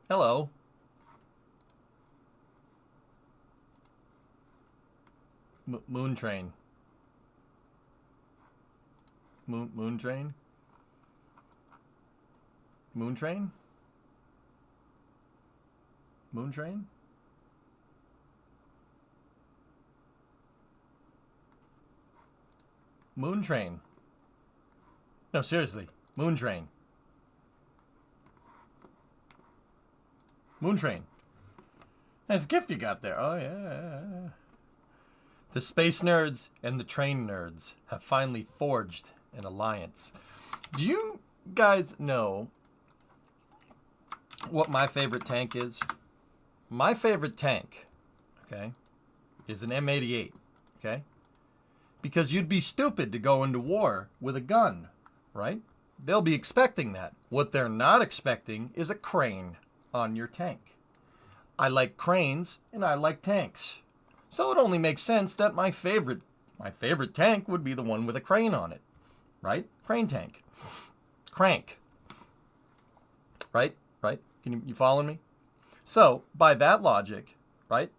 Hello. Moon train. Moon train? Moon train? Moon train? Moon train. No, seriously. Moon train. Moon train. Nice gift you got there. Oh, yeah. The space nerds and the train nerds have finally forged an alliance. Do you guys know what my favorite tank is? My favorite tank, okay, is an M88, okay? Because you'd be stupid to go into war with a gun, right? They'll be expecting that. What they're not expecting is a crane on your tank. I like cranes and I like tanks. So it only makes sense that my favorite tank would be the one with a crane on it, right? Crane tank. Crank. Right? Can you follow me? So, by that logic, right?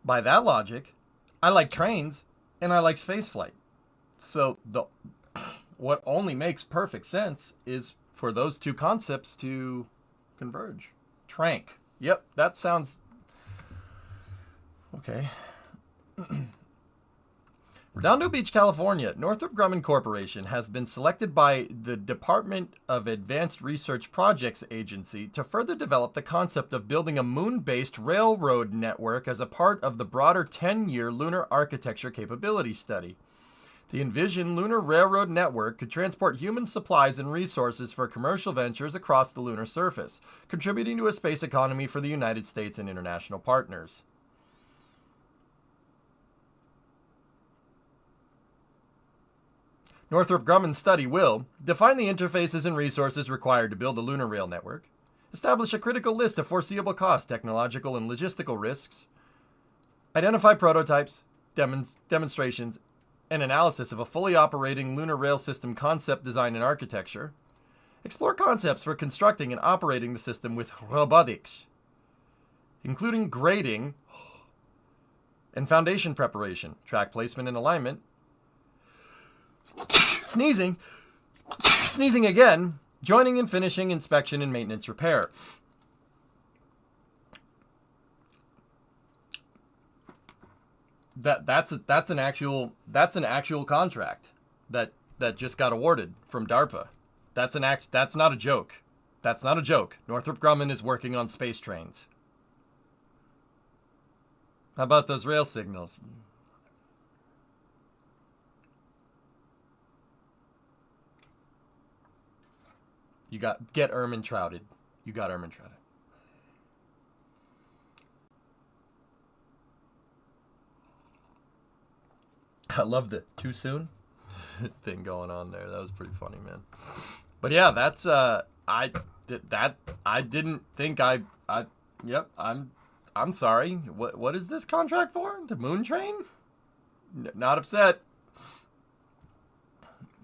By that logic, I like trains and I like spaceflight. So what only makes perfect sense is for those two concepts to converge. Trank. Yep, that sounds okay. Redondo Beach, California, Northrop Grumman Corporation has been selected by the Department of Advanced Research Projects Agency to further develop the concept of building a moon-based railroad network as a part of the broader 10-year Lunar Architecture Capability Study. The envisioned lunar railroad network could transport human supplies and resources for commercial ventures across the lunar surface, contributing to a space economy for the United States and international partners. Northrop Grumman's study will define the interfaces and resources required to build a lunar rail network, establish a critical list of foreseeable costs, technological and logistical risks, identify prototypes, demonstrations, and analysis of a fully operating lunar rail system concept, design, and architecture, explore concepts for constructing and operating the system with robotics, including grading and foundation preparation, track placement and alignment, sneezing again, joining and finishing, inspection and maintenance repair. That's an actual contract that just got awarded from DARPA. That's not a joke. That's not a joke. Northrop Grumman is working on space trains. How about those rail signals? Get Ermin trouted. You got Ermin trouted. I love the too soon thing going on there. That was pretty funny, man. But yeah, that's I didn't think yep, I'm sorry. What is this contract for? The moon train? Not upset.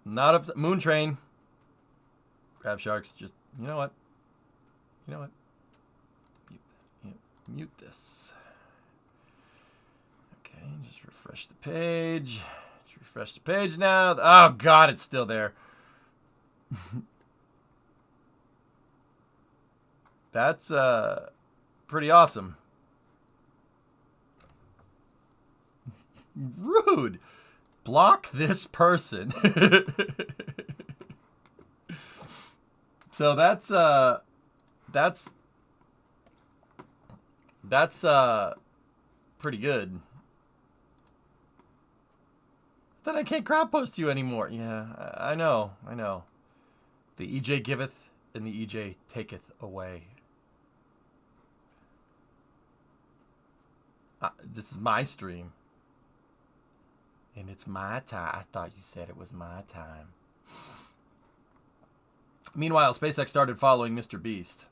Not upset. Moon train. Crab sharks, just, you know what? Mute this. Okay, just refresh the page. Just refresh the page now. Oh, God, it's still there. That's pretty awesome. Rude. Block this person. So that's pretty good. Then I can't crowd post you anymore. Yeah, I know. The EJ giveth and the EJ taketh away. This is my stream. And it's my time. I thought you said it was my time. Meanwhile, SpaceX started following Mr. Beast.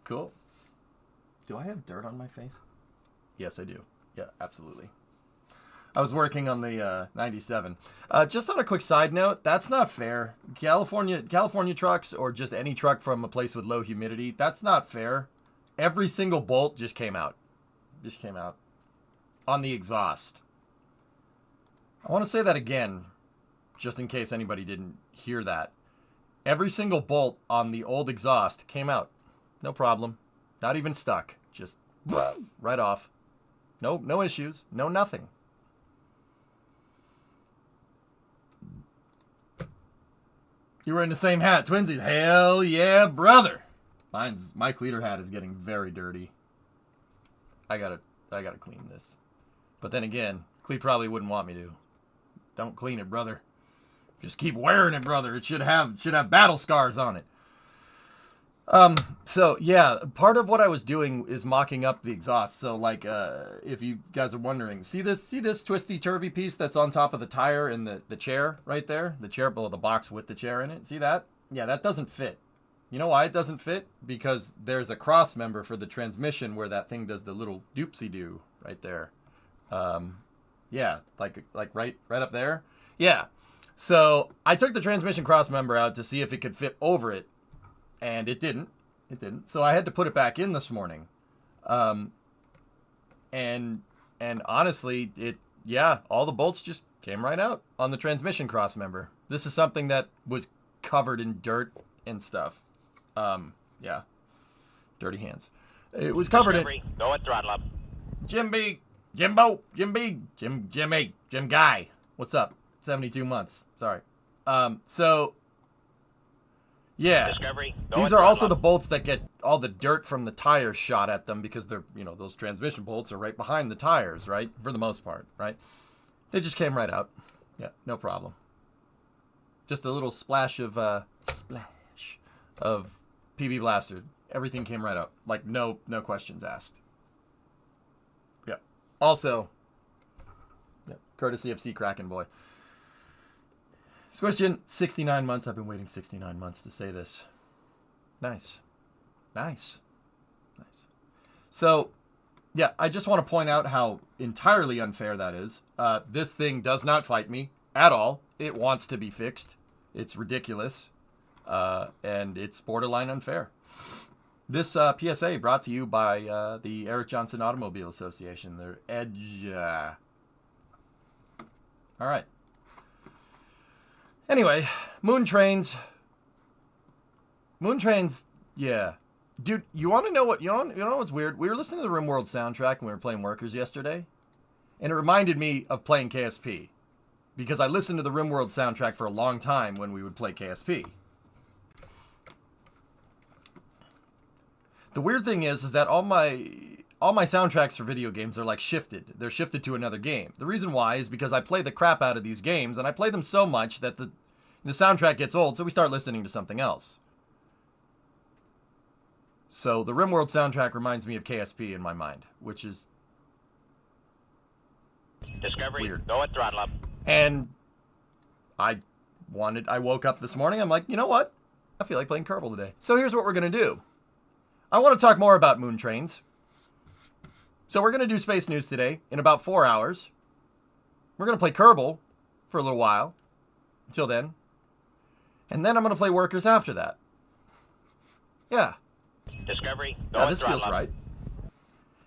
Cool. Do I have dirt on my face? Yes, I do. Yeah, absolutely. I was working on the 97. Just on a quick side note, that's not fair. California trucks, or just any truck from a place with low humidity, that's not fair. Every single bolt just came out. Just came out. On the exhaust. I want to say that again, just in case anybody didn't hear that. Every single bolt on the old exhaust came out. No problem. Not even stuck. Just right off. No issues. No nothing. You were in the same hat, twinsies. Hell yeah, brother. My cleater hat is getting very dirty. I gotta clean this. But then again, Cleat probably wouldn't want me to. Don't clean it, brother. Just keep wearing it, brother. It should have battle scars on it. So yeah, part of what I was doing is mocking up the exhaust. So like, if you guys are wondering, see this twisty turvy piece that's on top of the tire and the chair right there? The chair below the box with the chair in it. See that? Yeah, that doesn't fit. You know why it doesn't fit? Because there's a cross member for the transmission where that thing does the little doopsie-doo right there. Yeah, like right up there. Yeah. So I took the transmission cross member out to see if it could fit over it, and it didn't. It didn't. So I had to put it back in this morning. And honestly, all the bolts just came right out on the transmission cross member. This is something that was covered in dirt and stuff. Yeah. Dirty hands. It was covered in... Go and throttle up. Jimmy, Jimbo, Jimmy, Jim Guy. What's up? 72 months. Sorry. So... Yeah, these are also the bolts that get all the dirt from the tires shot at them because they're, those transmission bolts are right behind the tires, right? For the most part, right? They just came right out. Yeah, no problem. Just a little splash of PB Blaster. Everything came right out. Like, no questions asked. Yeah. Also, courtesy of Sea Kraken Boy. Question, 69 months. I've been waiting 69 months to say this. Nice. So, yeah, I just want to point out how entirely unfair that is. This thing does not fight me at all. It wants to be fixed. It's ridiculous. And it's borderline unfair. This PSA brought to you by the Eric Johnson Automobile Association. Their Edge. All right. Anyway, moon trains, yeah. Dude, you want to know what, you know what's weird? We were listening to the RimWorld soundtrack when we were playing Workers yesterday, and it reminded me of playing KSP, because I listened to the RimWorld soundtrack for a long time when we would play KSP. The weird thing is that all my soundtracks for video games are like shifted. They're shifted to another game. The reason why is because I play the crap out of these games, and I play them so much that the soundtrack gets old, so we start listening to something else. So the RimWorld soundtrack reminds me of KSP in my mind, which is weird. Go and throttle up. And I woke up this morning, I'm like, you know what? I feel like playing Kerbal today. So here's what we're going to do. I want to talk more about moon trains. So we're going to do Space News today in about 4 hours. We're going to play Kerbal for a little while. Until then. And then I'm going to play Workers after that. Yeah. Discovery. Yeah, this feels right.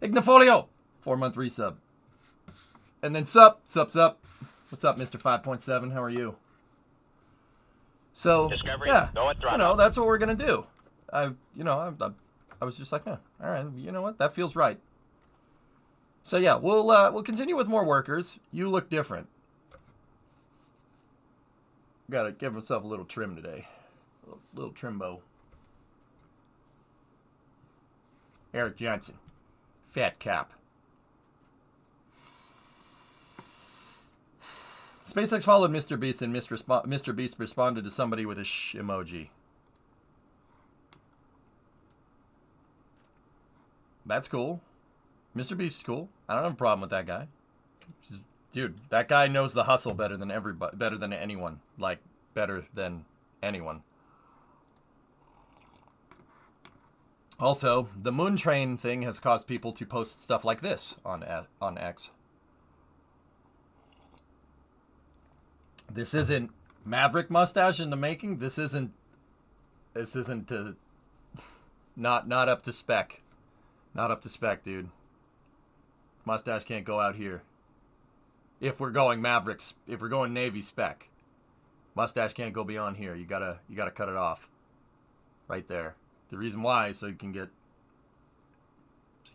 Ignifolio. 4-month resub. And then sup. What's up, Mr. 5.7? How are you? So, Discovery. Yeah. That's what we're going to do. I was just like, all right, you know what? That feels right. So yeah, we'll continue with more Workers. You look different. Gotta give myself a little trim today. A little trimbo. Eric Johnson. Fat cap. SpaceX followed Mr. Beast, and Mr. Beast responded to somebody with a shh emoji. That's cool. Mr. Beast is cool. I don't have a problem with that guy. Dude, that guy knows the hustle better than anyone. Like, better than anyone. Also, the moon train thing has caused people to post stuff like this on X. This isn't Maverick mustache in the making. This isn't not up to spec. Not up to spec, dude. Mustache can't go out here. If we're going Mavericks, if we're going Navy spec, mustache can't go beyond here. You gotta cut it off. Right there. The reason why is so you can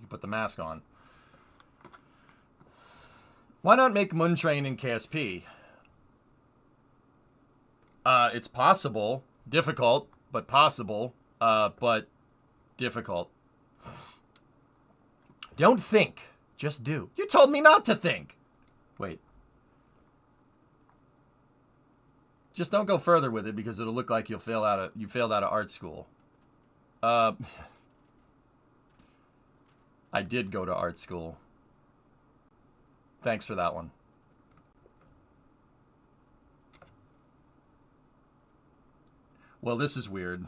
put the mask on. Why not make Moon Train in KSP? It's possible. Difficult, but possible. But difficult. Don't think. Just do. You told me not to think. Wait. Just don't go further with it because it'll look like you failed out of art school. I did go to art school. Thanks for that one. Well, this is weird.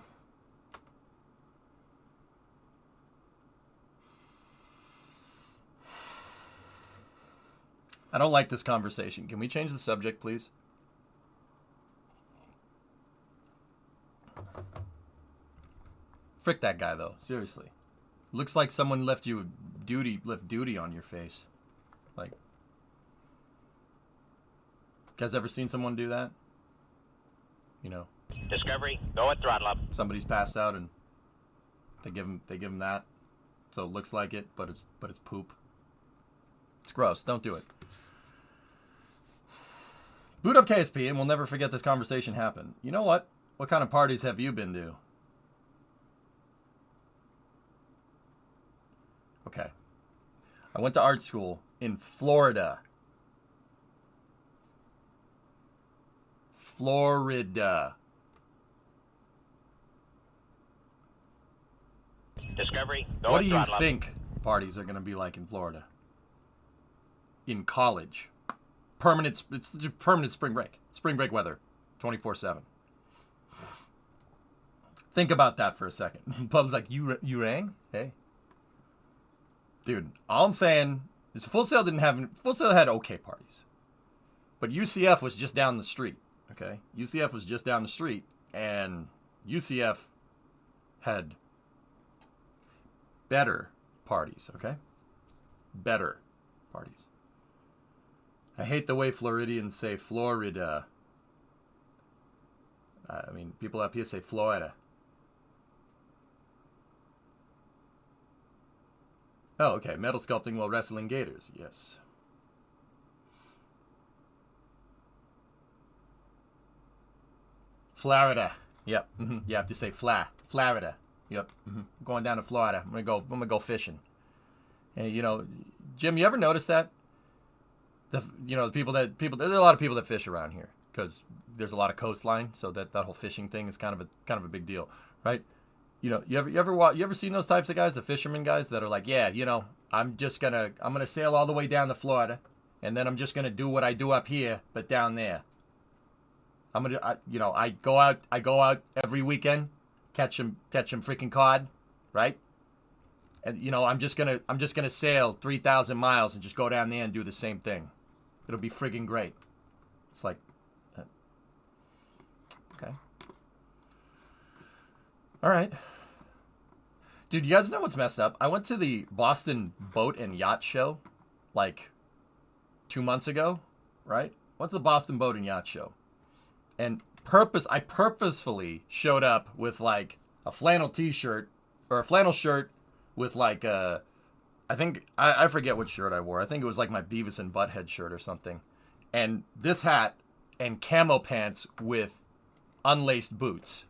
I don't like this conversation. Can we change the subject, please? Frick that guy, though. Seriously. Looks like someone left duty on your face. Like, you guys ever seen someone do that? You know. Discovery, go at throttle up. Somebody's passed out and they give him that. So it looks like it, but it's poop. It's gross. Don't do it. Boot up KSP and we'll never forget this conversation happened. You know what? What kind of parties have you been to? Okay. I went to art school in Florida. Discovery, go What at do you throttle up. think parties are going to be like in Florida? In college. It's permanent spring break. Spring break weather. 24/7. Think about that for a second. Pub's like, you rang? Hey. Dude, all I'm saying is Full Sail had okay parties. But UCF was just down the street. Okay? UCF was just down the street. And UCF had better parties, okay? Better parties. I hate the way Floridians say Florida. I mean, people up here say Florida. Oh, okay. Metal sculpting while wrestling gators. Yes. Florida. Yep. Mm-hmm. You have to say Florida. Yep. Mm-hmm. Going down to Florida. I'm gonna go fishing. And you know, Jim, you ever notice that? There's a lot of people that fish around here because there's a lot of coastline, so that whole fishing thing is kind of a big deal, right? You know, you ever seen those types of guys, the fishermen guys that are like, yeah, you know, I'm gonna sail all the way down to Florida, and then I'm just gonna do what I do up here, but down there. I go out every weekend, catch some freaking cod, right? And you know, I'm just gonna sail 3,000 miles and just go down there and do the same thing. It'll be friggin' great. It's like, okay. All right. Dude, you guys know what's messed up? I went to the Boston Boat and Yacht Show like 2 months ago, right? Went to the Boston Boat and Yacht Show. And I purposefully showed up with like a flannel t-shirt or a flannel shirt with like I forget what shirt I wore. I think it was like my Beavis and Butthead shirt or something. And this hat and camo pants with unlaced boots.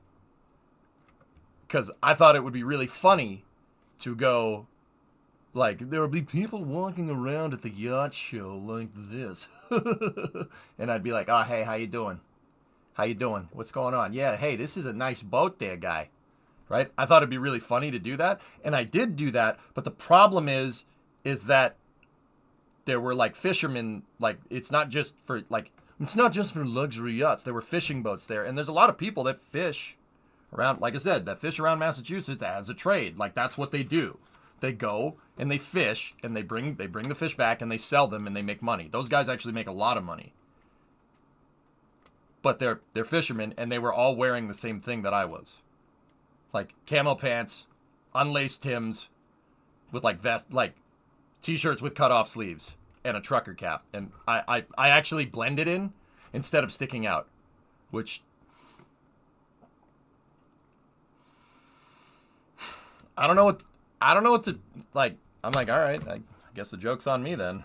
Because I thought it would be really funny to go, like, there would be people walking around at the yacht show like this. And I'd be like, oh, hey, how you doing? How you doing? What's going on? Yeah, hey, this is a nice boat there, guy. Right? I thought it'd be really funny to do that. And I did do that. But the problem is that there were, like, fishermen, like, it's not just for luxury yachts. There were fishing boats there. And there's a lot of people that fish around, like I said, that fish around Massachusetts as a trade. Like, that's what they do. They go and they fish and they bring the fish back and they sell them and they make money. Those guys actually make a lot of money. but they're fishermen, and they were all wearing the same thing that I was, like camo pants, unlaced Timbs, with like vest, like t-shirts with cut off sleeves, and a trucker cap, and I actually blended in instead of sticking out, which I don't know what to like. I'm like, all right, I guess the joke's on me then.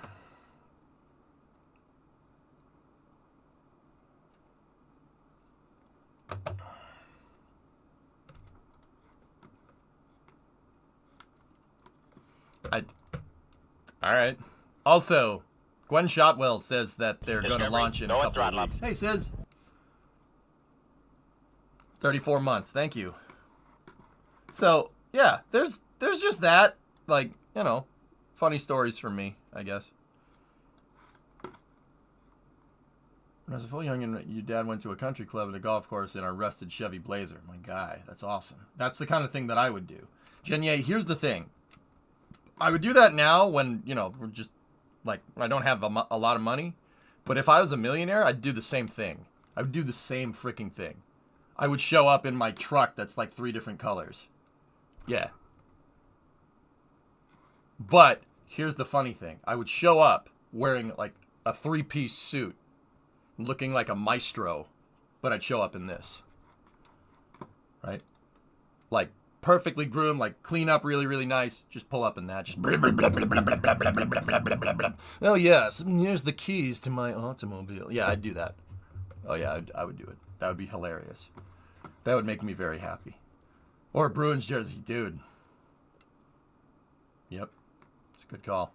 All right. Also, Gwen Shotwell says that they're going to launch in a couple of weeks. Hey, Sis. 34 months. Thank you. So, yeah, there's just that. Like, you know, funny stories from me, I guess. When I was a full youngin', your dad went to a country club at a golf course in a rusted Chevy Blazer. My guy, that's awesome. That's the kind of thing that I would do. Jenye, here's the thing. I would do that now when, you know, we're just, like, I don't have a lot of money. But if I was a millionaire, I'd do the same thing. I would do the same freaking thing. I would show up in my truck that's like 3 different colors. Yeah. But here's the funny thing. I would show up wearing like a 3-piece suit, looking like a maestro, but I'd show up in this. Right? Like, perfectly groomed, like clean up really, really nice. Just pull up in that. Just blah, blah, blah, blah, blah, blah, blah, blah, blah, blah, blah, blah, blah. Oh yes, here's the keys to my automobile. Yeah, I'd do that. Oh yeah, I would do it. That would be hilarious. That would make me very happy. Or a Bruins jersey, dude. Yep, it's a good call.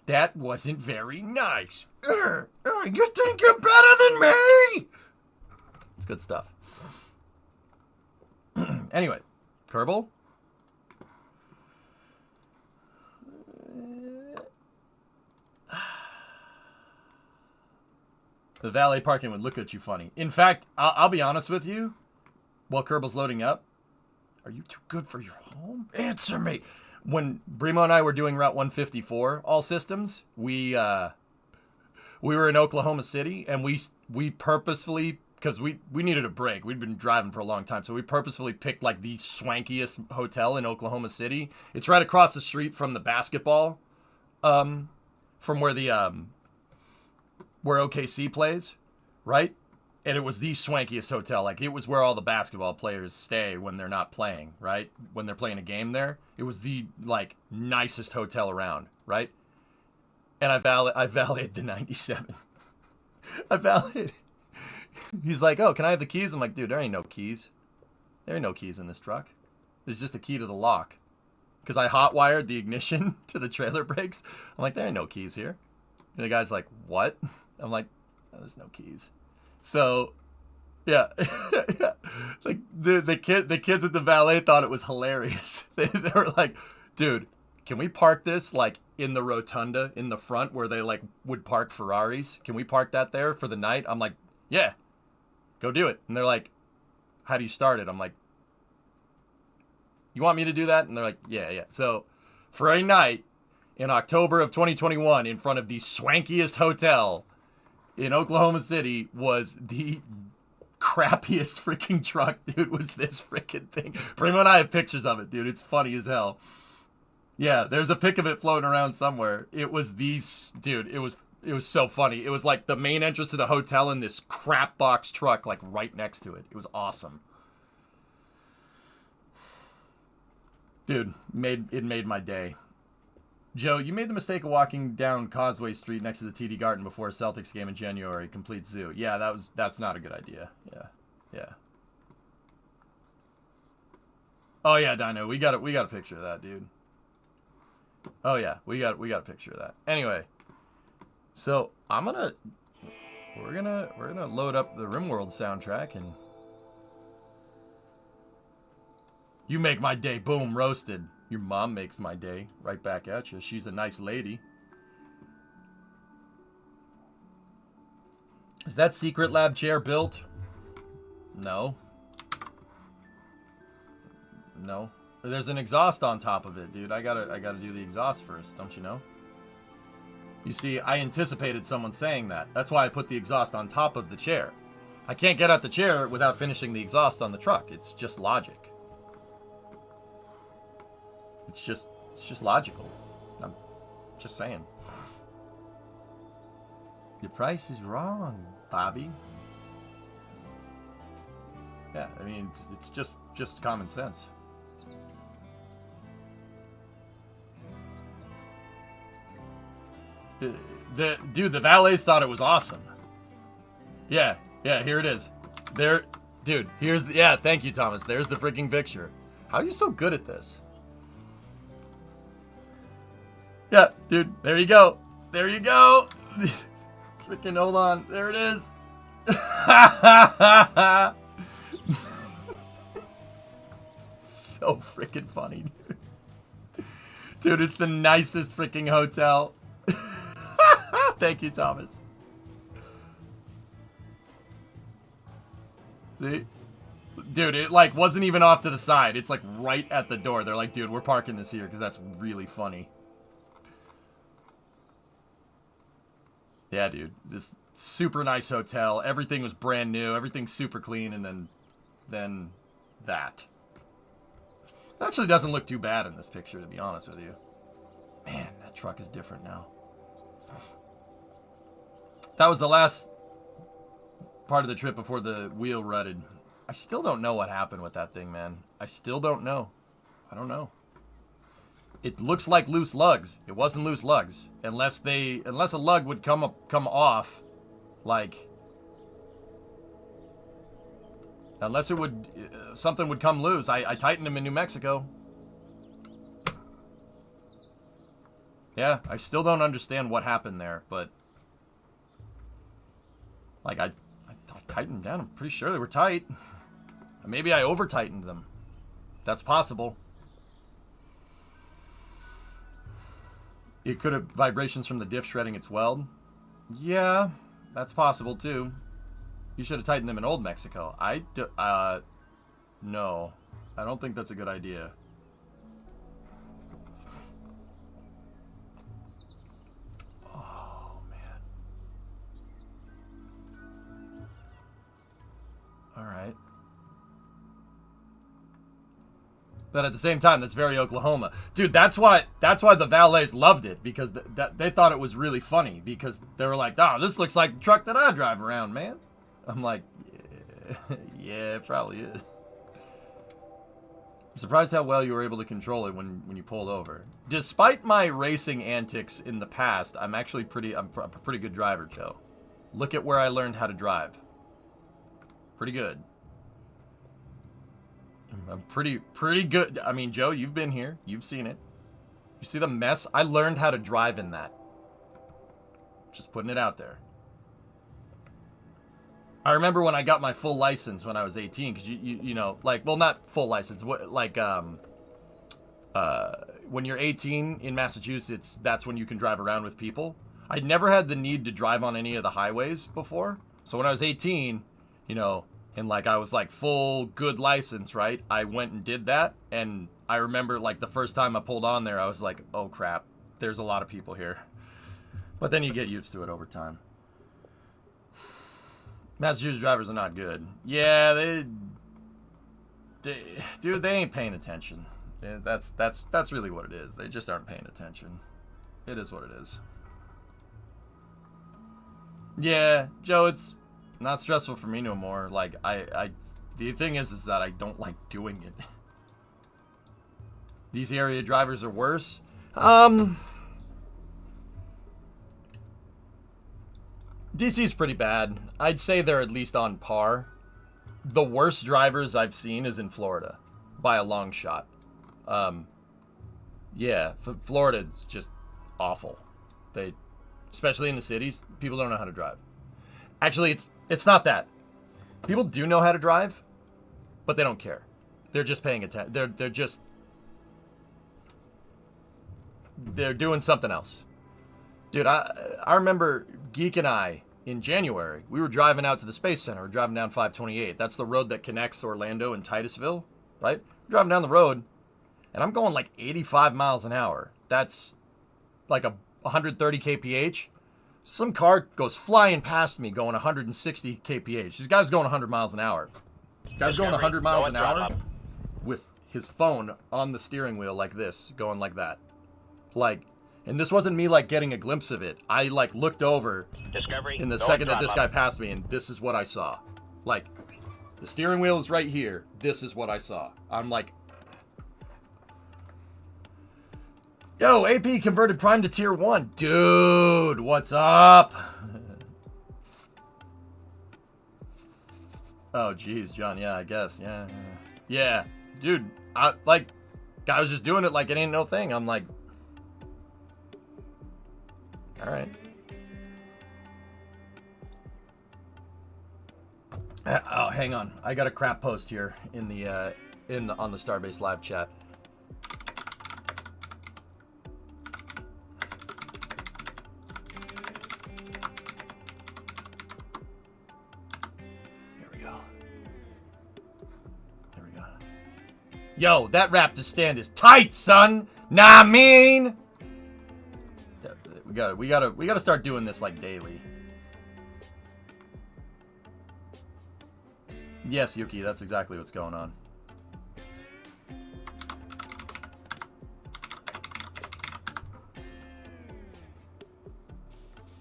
That wasn't very nice. You think you're better than me? It's good stuff. Anyway, Kerbal? The valet parking would look at you funny. In fact, I'll be honest with you. While Kerbal's loading up, are you too good for your home? Answer me. When Brimo and I were doing Route 154, all systems, we were in Oklahoma City, and we purposefully, because we needed a break. We'd been driving for a long time, so we purposefully picked like the swankiest hotel in Oklahoma City. It's right across the street from the basketball, from where the where OKC plays, right? And it was the swankiest hotel. Like, it was where all the basketball players stay when they're not playing, right? When they're playing a game there. It was the, like, nicest hotel around, right? And I valeted the 97. I valeted. He's like, oh, can I have the keys? I'm like, dude, there ain't no keys. There ain't no keys in this truck. There's just a key to the lock. Because I hot-wired the ignition to the trailer brakes. I'm like, there ain't no keys here. And the guy's like, what? I'm like, oh, there's no keys. So, yeah, like the kids at the valet thought it was hilarious. They were like, dude, can we park this like in the rotunda in the front where they like would park Ferraris? Can we park that there for the night? I'm like, yeah, go do it. And they're like, how do you start it? I'm like, you want me to do that? And they're like, yeah. So for a night in October of 2021 in front of the swankiest hotel in Oklahoma City was the crappiest freaking truck, dude. Was this freaking thing. Primo and I have pictures of it, dude. It's funny as hell. Yeah, there's a pic of it floating around somewhere. It was these, dude, it was so funny. It was like the main entrance to the hotel and this crap box truck like right next to it. It was awesome. Dude, it made my day. Joe, you made the mistake of walking down Causeway Street next to the TD Garden before a Celtics game in January. Complete zoo. Yeah, that's not a good idea. Yeah. Oh yeah, Dino, we got a picture of that, dude. Oh yeah, we got a picture of that. Anyway, so we're gonna load up the RimWorld soundtrack, and you make my day. Boom, roasted. Your mom makes my day. Right back at you. She's a nice lady. Is that secret lab chair built? No. There's an exhaust on top of it, dude. I gotta do the exhaust first, don't you know? You see, I anticipated someone saying that. That's why I put the exhaust on top of the chair. I can't get out the chair without finishing the exhaust on the truck. It's just logic. It's just logical. I'm just saying. Your price is wrong, Bobby. Yeah, I mean, it's just common sense. The valets thought it was awesome. Yeah, here it is. There, dude, here's the, yeah, thank you, Thomas. There's the freaking picture. How are you so good at this? Yeah, dude, there you go. There you go. Freaking hold on. There it is. So freaking funny, dude. Dude, it's the nicest freaking hotel. Thank you, Thomas. See? Dude, it like wasn't even off to the side. It's like right at the door. They're like, dude, we're parking this here because that's really funny. Yeah, dude. This super nice hotel. Everything was brand new. Everything's super clean. And then that. It actually doesn't look too bad in this picture, to be honest with you. Man, that truck is different now. That was the last part of the trip before the wheel rutted. I still don't know what happened with that thing, man. I still don't know. I don't know. It looks like loose lugs. It wasn't loose lugs. Unless a lug would come off, like, unless it would, something would come loose. I tightened them in New Mexico. Yeah, I still don't understand what happened there, but like I tightened them down. I'm pretty sure they were tight. Maybe I over-tightened them. That's possible. It could have vibrations from the diff shredding its weld. Yeah, that's possible too. You should have tightened them in Old Mexico. No. I don't think that's a good idea. Oh, man. All right. But at the same time, that's very Oklahoma. Dude, that's why the valets loved it, because they thought it was really funny, because they were like, oh, this looks like the truck that I drive around, man. I'm like, yeah, it probably is. I'm surprised how well you were able to control it when you pulled over. Despite my racing antics in the past, I'm a pretty good driver, Joe. Look at where I learned how to drive. Pretty good. I'm pretty good. I mean, Joe, you've been here. You've seen it. You see the mess? I learned how to drive in that. Just putting it out there. I remember when I got my full license when I was 18, because you know, like, well, not full license, like, when you're 18 in Massachusetts, that's when you can drive around with people. I'd never had the need to drive on any of the highways before. So when I was 18, you know, and like I was like full good license, right? I went and did that, and I remember like the first time I pulled on there, I was like, oh crap, there's a lot of people here. But then you get used to it over time. Massachusetts drivers are not good. Yeah, dude, they ain't paying attention. That's really what it is. They just aren't paying attention. It is what it is. Yeah, Joe, it's not stressful for me no more. Like, the thing is that I don't like doing it. These area drivers are worse. DC's pretty bad. I'd say they're at least on par. The worst drivers I've seen is in Florida, by a long shot. Yeah, Florida's just awful. Especially in the cities, people don't know how to drive. Actually, it's not that. People do know how to drive, but they don't care. They're just paying attention. They're doing something else. Dude, I remember Geek and I, in January, we were driving out to the Space Center. We're driving down 528. That's the road that connects Orlando and Titusville, right? We're driving down the road, and I'm going like 85 miles an hour. That's like 130 kph. Some car goes flying past me going 160 kph. This guy's going 100 miles an hour. Guy's going 100 miles an hour with his phone on the steering wheel like this, going like that. Like, and this wasn't me like getting a glimpse of it. I like looked over in the second that this guy passed me, and this is what I saw. Like, the steering wheel is right here. This is what I saw. I'm like, yo, AP converted Prime to Tier 1. Dude, what's up? Oh, geez, John. Yeah, I guess. Yeah. Yeah. Dude, I was just doing it like it ain't no thing. I'm like, all right. Oh, hang on. I got a crap post here on the Starbase live chat. Here we go. Yo, that Raptor stand is tight, son. Nah, I mean. We gotta start doing this like daily. Yes, Yuki, that's exactly what's going on.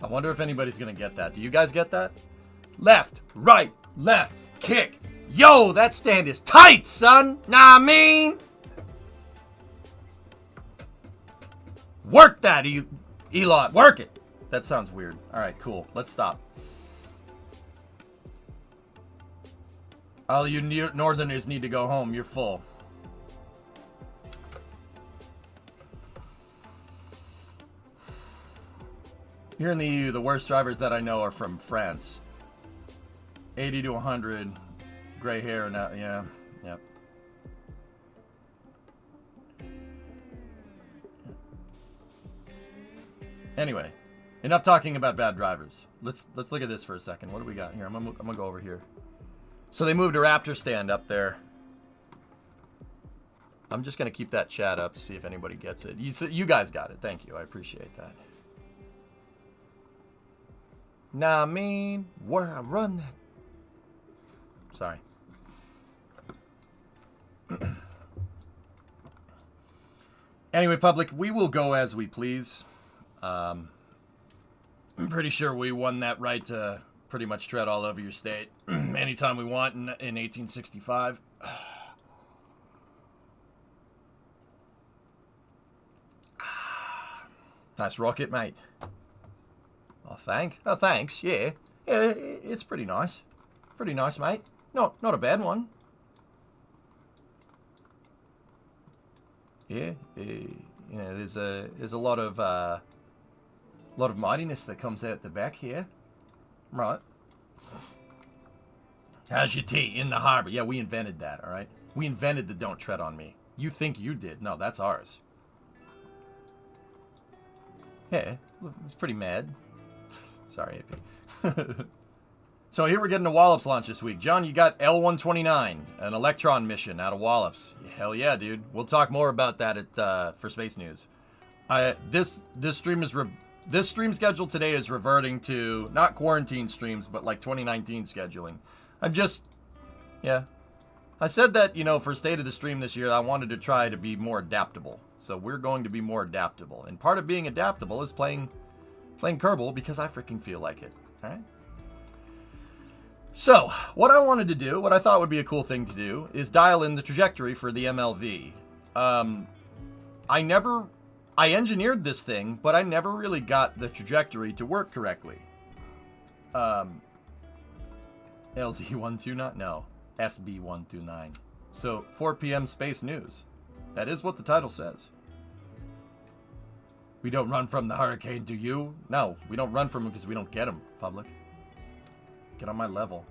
I wonder if anybody's gonna get that. Do you guys get that? Left, right, left, kick. Yo, that stand is tight, son. Nah, I mean. Work that, Elon. Work it. That sounds weird. All right, cool. Let's stop. All you northerners need to go home. You're full. Here in the EU, the worst drivers that I know are from France. 80 to 100. Gray hair now. Yeah. Yep. Anyway, enough talking about bad drivers. Let's look at this for a second. What do we got here? I'm gonna go over here. So they moved a Raptor stand up there. I'm just gonna keep that chat up to see if anybody gets it. You guys got it. Thank you. I appreciate that. Nah, I mean, where I run that. Sorry. Anyway, public, we will go as we please. I'm pretty sure we won that right to pretty much tread all over your state anytime we want in 1865. Nice rocket, mate. Oh, thanks. Yeah, it's pretty nice. Pretty nice, mate. Not a bad one. Yeah, you know, there's a lot of mightiness that comes out the back here. Right. How's your tea in the harbor? Yeah, we invented that, all right? We invented the don't tread on me. You think you did. No, that's ours. Yeah, it's pretty mad. Sorry, AP. So here we're getting a Wallops launch this week. John, you got L-129, an Electron mission out of Wallops. Hell yeah, dude. We'll talk more about that at for Space News. This stream schedule today is reverting to not quarantine streams, but like 2019 scheduling. I said that, you know, for State of the Stream this year, I wanted to try to be more adaptable. So we're going to be more adaptable. And part of being adaptable is playing Kerbal because I freaking feel like it. All right? So, what I wanted to do, what I thought would be a cool thing to do, is dial in the trajectory for the MLV. I engineered this thing, but I never really got the trajectory to work correctly. LZ129? No. SB129. So, 4 p.m. Space News. That is what the title says. We don't run from the hurricane, do you? No, we don't run from him because we don't get him, public. Get on my level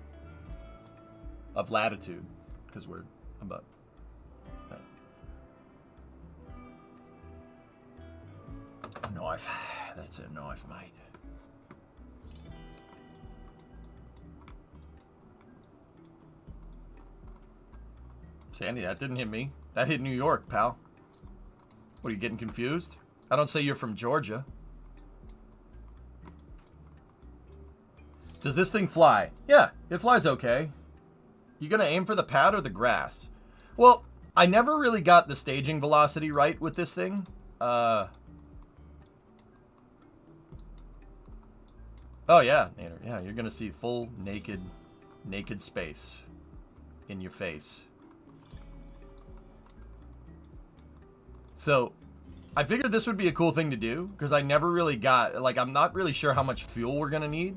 of latitude, because we're above. Okay. Knife. That's a knife, mate. Sandy, that didn't hit me. That hit New York, pal. What, are you getting confused? I don't say you're from Georgia. Does this thing fly? Yeah, it flies okay. You gonna aim for the pad or the grass? Well, I never really got the staging velocity right with this thing. Oh yeah, Nader. Yeah, you're gonna see full naked space in your face. So, I figured this would be a cool thing to do because I never really got, like, I'm not really sure how much fuel we're gonna need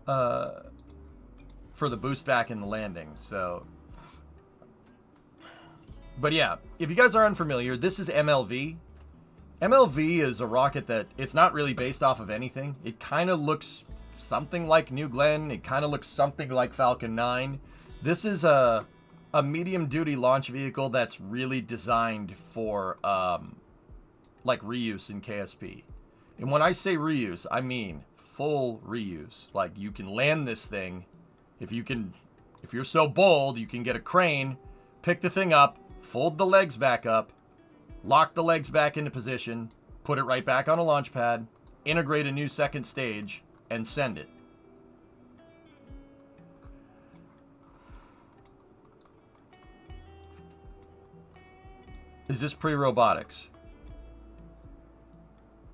for the boost back in the landing. So, but yeah, if you guys are unfamiliar, this is MLV. MLV is a rocket that it's not really based off of anything. It kind of looks something like New Glenn. It kind of looks something like Falcon 9. This is a medium-duty launch vehicle that's really designed for like reuse in KSP. And when I say reuse, I mean full reuse. Like, you can land this thing if you're so bold, you can get a crane, pick the thing up, fold the legs back up, lock the legs back into position, put it right back on a launch pad, integrate a new second stage, and send it. Is this pre-robotics?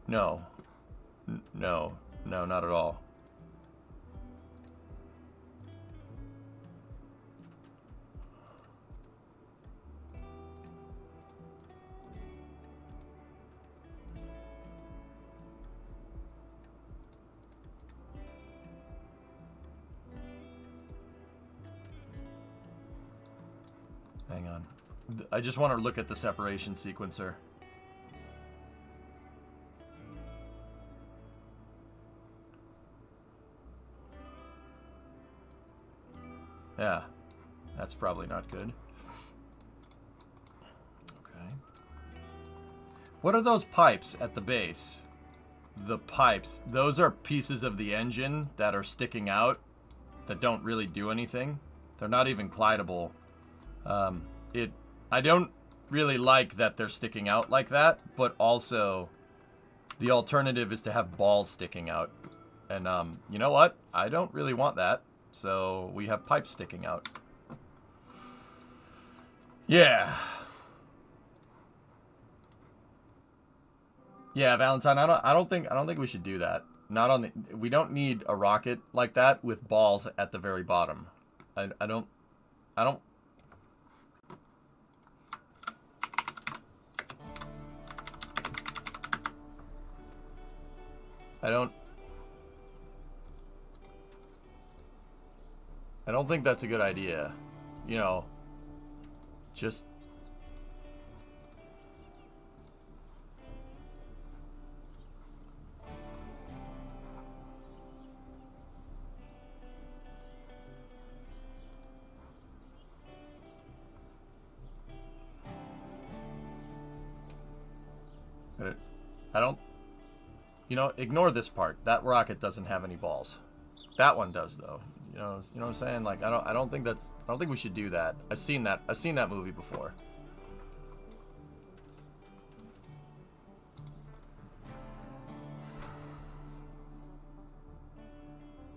No. No, not at all. Hang on. I just want to look at the separation sequencer. Yeah, that's probably not good. Okay. What are those pipes at the base? The pipes, those are pieces of the engine that are sticking out that don't really do anything. They're not even glidable. I don't really like that they're sticking out like that, but also the alternative is to have balls sticking out. And you know what? I don't really want that. So we have pipes sticking out. Yeah. Yeah, Valentine, I don't think we should do that. Not on the, we don't need a rocket like that with balls at the very bottom. I don't think that's a good idea. You know, just I don't, you know, ignore this part. That rocket doesn't have any balls. That one does though. You know what I'm saying? Like, I don't think we should do that. I've seen that movie before.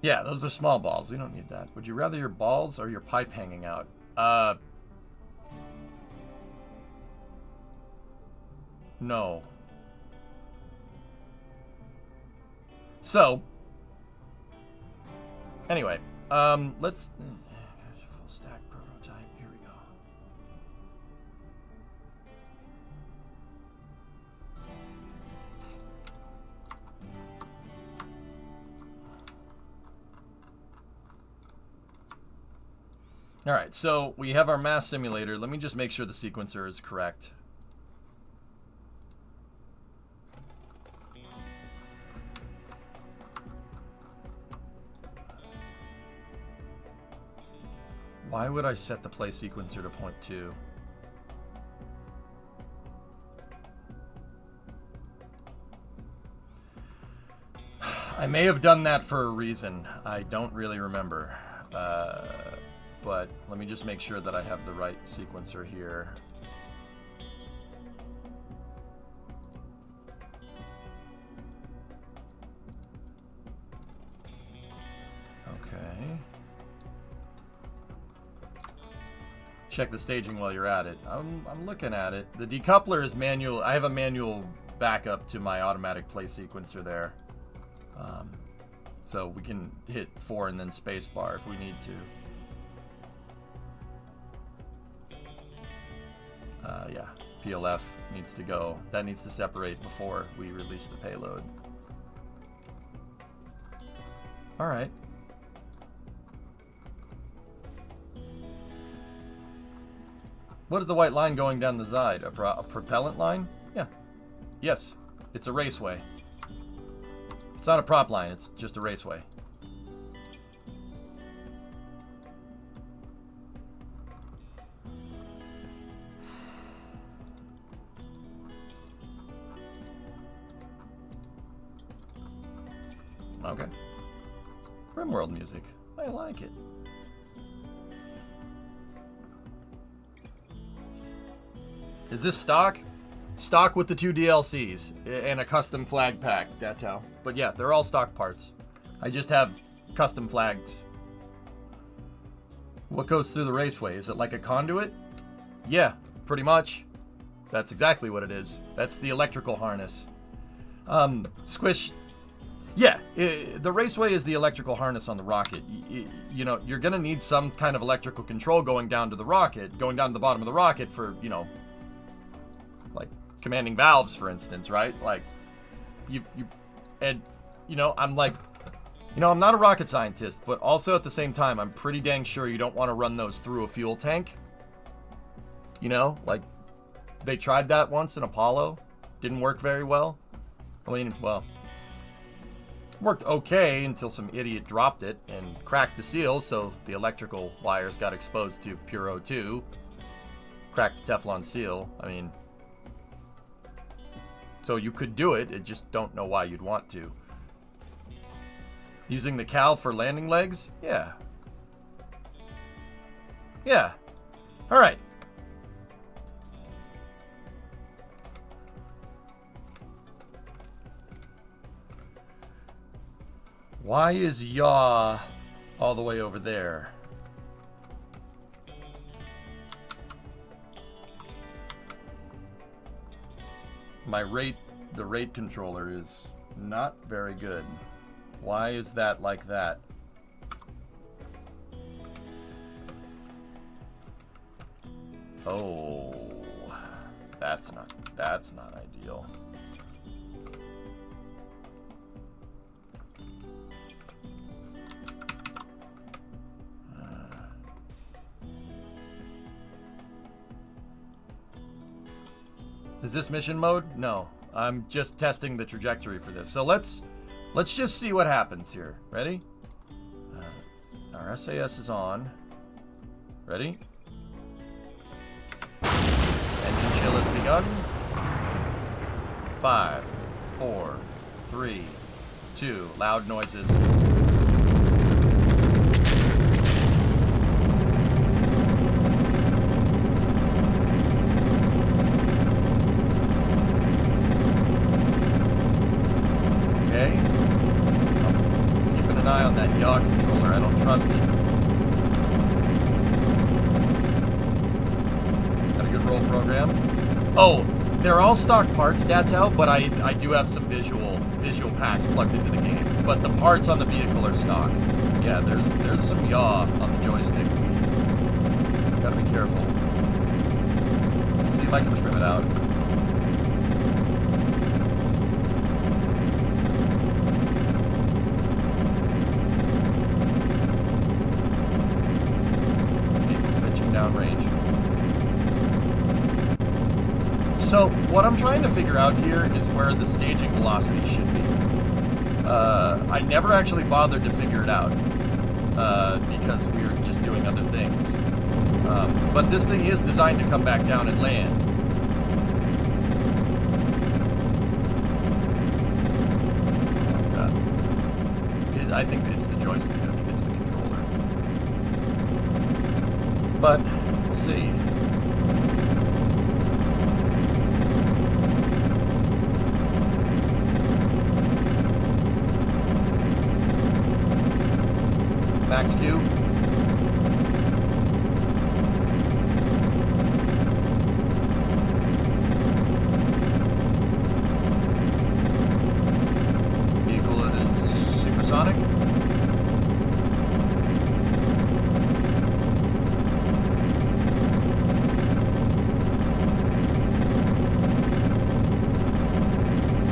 Yeah, those are small balls. We don't need that. Would you rather your balls or your pipe hanging out? No. So, anyway, let's full stack prototype. Here we go. All right, so we have our mass simulator. Let me just make sure the sequencer is correct. Why would I set the play sequencer to 0.2? I may have done that for a reason. I don't really remember. But let me just make sure that I have the right sequencer here. check the staging while you're at it. I'm looking at it. The decoupler is manual. I have a manual backup to my automatic play sequencer there. So we can hit 4 and then spacebar if we need to. Yeah, PLF needs to go. That needs to separate before we release the payload. All right. What is the white line going down the side? A propellant line? Yeah. Yes. It's a raceway. It's not a prop line. It's just a raceway. Okay. RimWorld music. I like it. Is this stock? Stock with the 2 DLCs and a custom flag pack, that's how. But yeah, they're all stock parts. I just have custom flags. What goes through the raceway? Is it like a conduit? Yeah, pretty much. That's exactly what it is. That's the electrical harness. Squish. Yeah, the raceway is the electrical harness on the rocket. You know, you're gonna need some kind of electrical control going down to the rocket, going down to the bottom of the rocket for, you know, like commanding valves, for instance, right? Like, and you know, I'm like, you know, I'm not a rocket scientist, but also at the same time, I'm pretty dang sure you don't want to run those through a fuel tank. You know, like, they tried that once in Apollo, didn't work very well. I mean, well, worked okay until some idiot dropped it and cracked the seal, so the electrical wires got exposed to pure O2, cracked the Teflon seal. I mean, so you could do it, I just don't know why you'd want to. Using the cowl for landing legs? Yeah. Yeah. All right. Why is yaw all the way over there? The rate controller is not very good. Why is that like that? Oh, that's not ideal. Is this mission mode? No, I'm just testing the trajectory for this. So let's just see what happens here. Ready? Our SAS is on. Ready? Engine chill has begun. 5, 4, 3, 2. Loud noises. Controller, I don't trust it. Got a good roll program. Oh, they're all stock parts, Datel, but I do have some visual packs plugged into the game. But the parts on the vehicle are stock. Yeah, there's some yaw on the joystick. Gotta be careful. Let's see if I can trim it out. Downrange. So what I'm trying to figure out here is where the staging velocity should be. I never actually bothered to figure it out because we were just doing other things. But this thing is designed to come back down and land. I think it's the joystick. I think it's the controller. But we'll see. Max Q.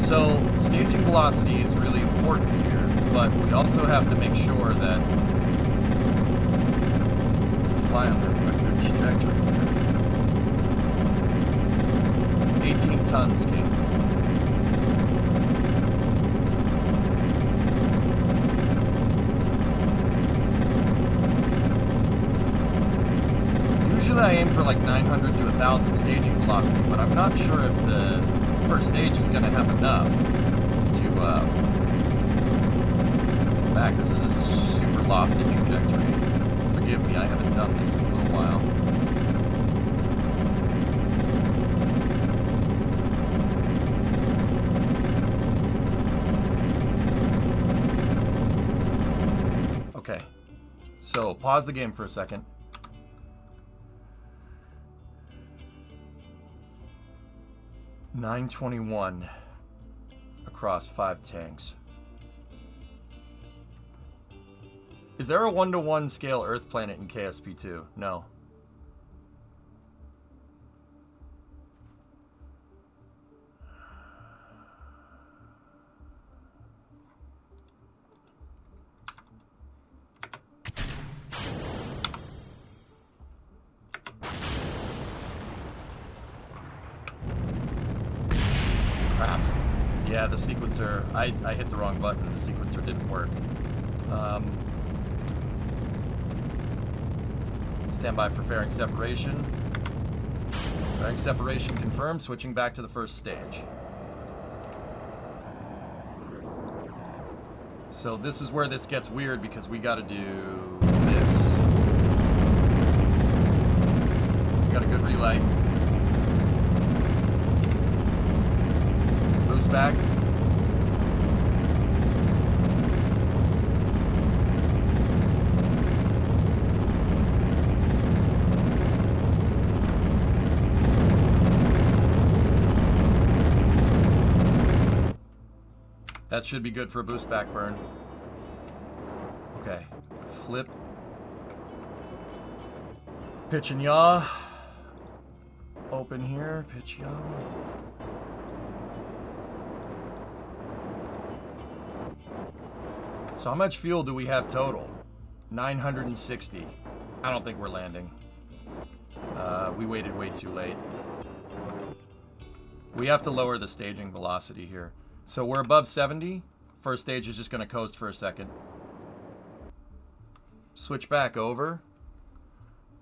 So, staging velocity is really important here, but we also have to make sure that we fly on the good trajectory here. 18 tons, King. Usually I aim for like 900 to 1,000 staging velocity, but I'm not sure if the first stage is going to have enough to come back. This is a super lofted trajectory. Forgive me, I haven't done this in a little while. Okay, so pause the game for a second. $921 across 5 tanks. Is there a 1-to-1 scale Earth planet in KSP2? No. Crap. Yeah, the sequencer, I hit the wrong button. The sequencer didn't work. Stand by for fairing separation. Fairing separation confirmed. Switching back to the first stage. So this is where this gets weird because we gotta do this. We got a good relay. Boost back. That should be good for a boost back burn. Okay. Flip. Pitch and yaw. Open here. Pitch yaw. So how much fuel do we have total? 960. I don't think we're landing. We waited way too late. We have to lower the staging velocity here. So we're above 70. First stage is just going to coast for a second. Switch back over.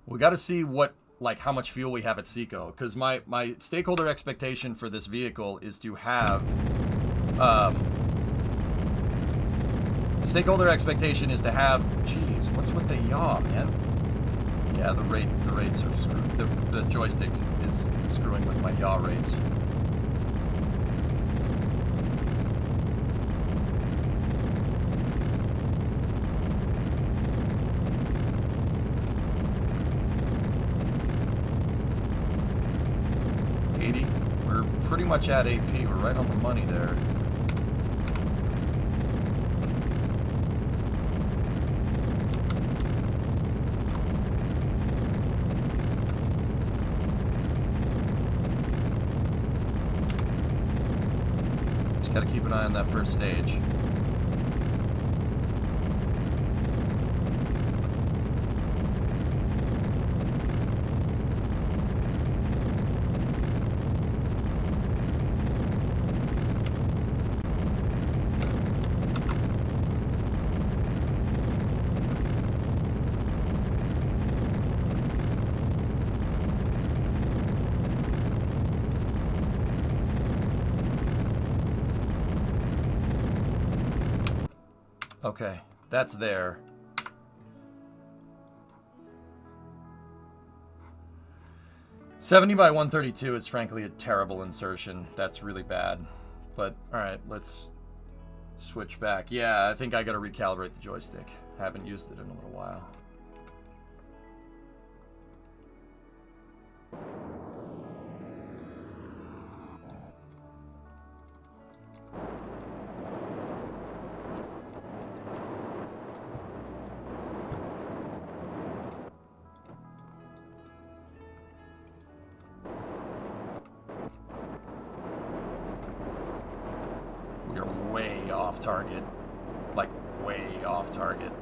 We got to see what, like, how much fuel we have at Seco. Because my stakeholder expectation for this vehicle is to have... stakeholder expectation is to have... Jeez, what's with the yaw, man? Yeah, the rates are screwed. The joystick is screwing with my yaw rates. We're pretty much at AP. We're right on the money there. Just gotta keep an eye on that first stage. Okay, that's there. $70 by 132 is frankly a terrible insertion. That's really bad. But, alright, let's switch back. Yeah, I think I gotta recalibrate the joystick. Haven't used it in a little while. off target. Like, way off target.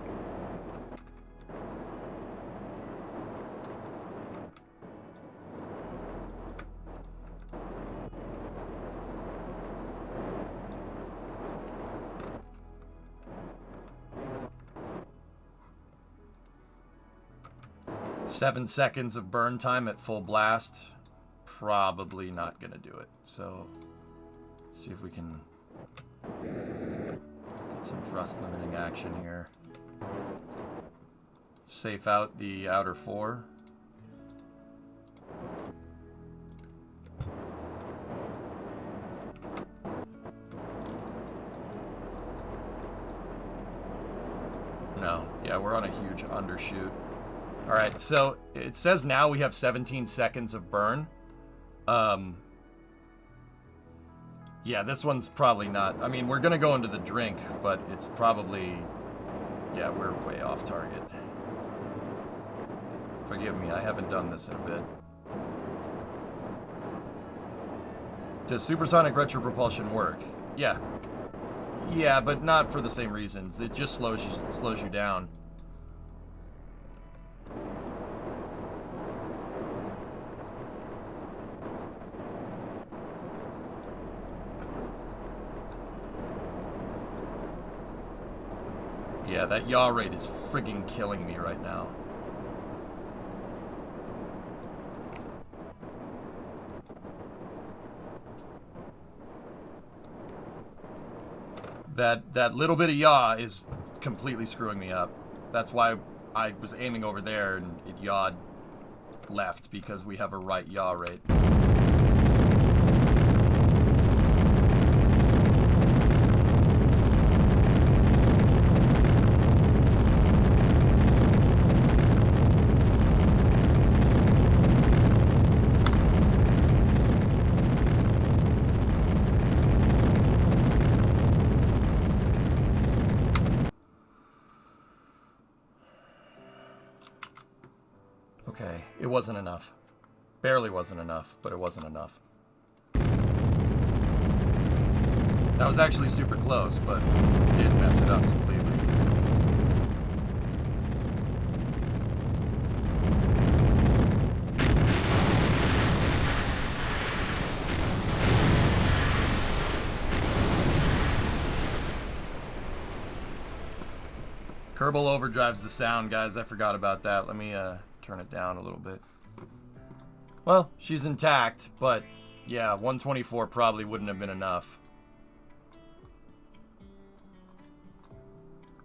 Seven seconds of burn time at full blast. Probably not gonna do it. So, let's see if we can get some thrust limiting action here. Safe out the outer 4. No, yeah, we're on a huge undershoot. All right, so it says now we have 17 seconds of burn. Yeah, this one's probably not. I mean, we're going to go into the drink, but it's probably... Yeah, we're way off target. Forgive me, I haven't done this in a bit. Does supersonic retropropulsion work? Yeah. Yeah, but not for the same reasons. It just slows you down. Yeah, that yaw rate is friggin' killing me right now. That little bit of yaw is completely screwing me up. That's why I was aiming over there and it yawed left, because we have a right yaw rate. Okay, it wasn't enough. Barely wasn't enough, but it wasn't enough. That was actually super close, but did mess it up completely. Kerbal overdrives the sound, guys. I forgot about that. Let me turn it down a little bit. Well, she's intact, but yeah, 124 probably wouldn't have been enough.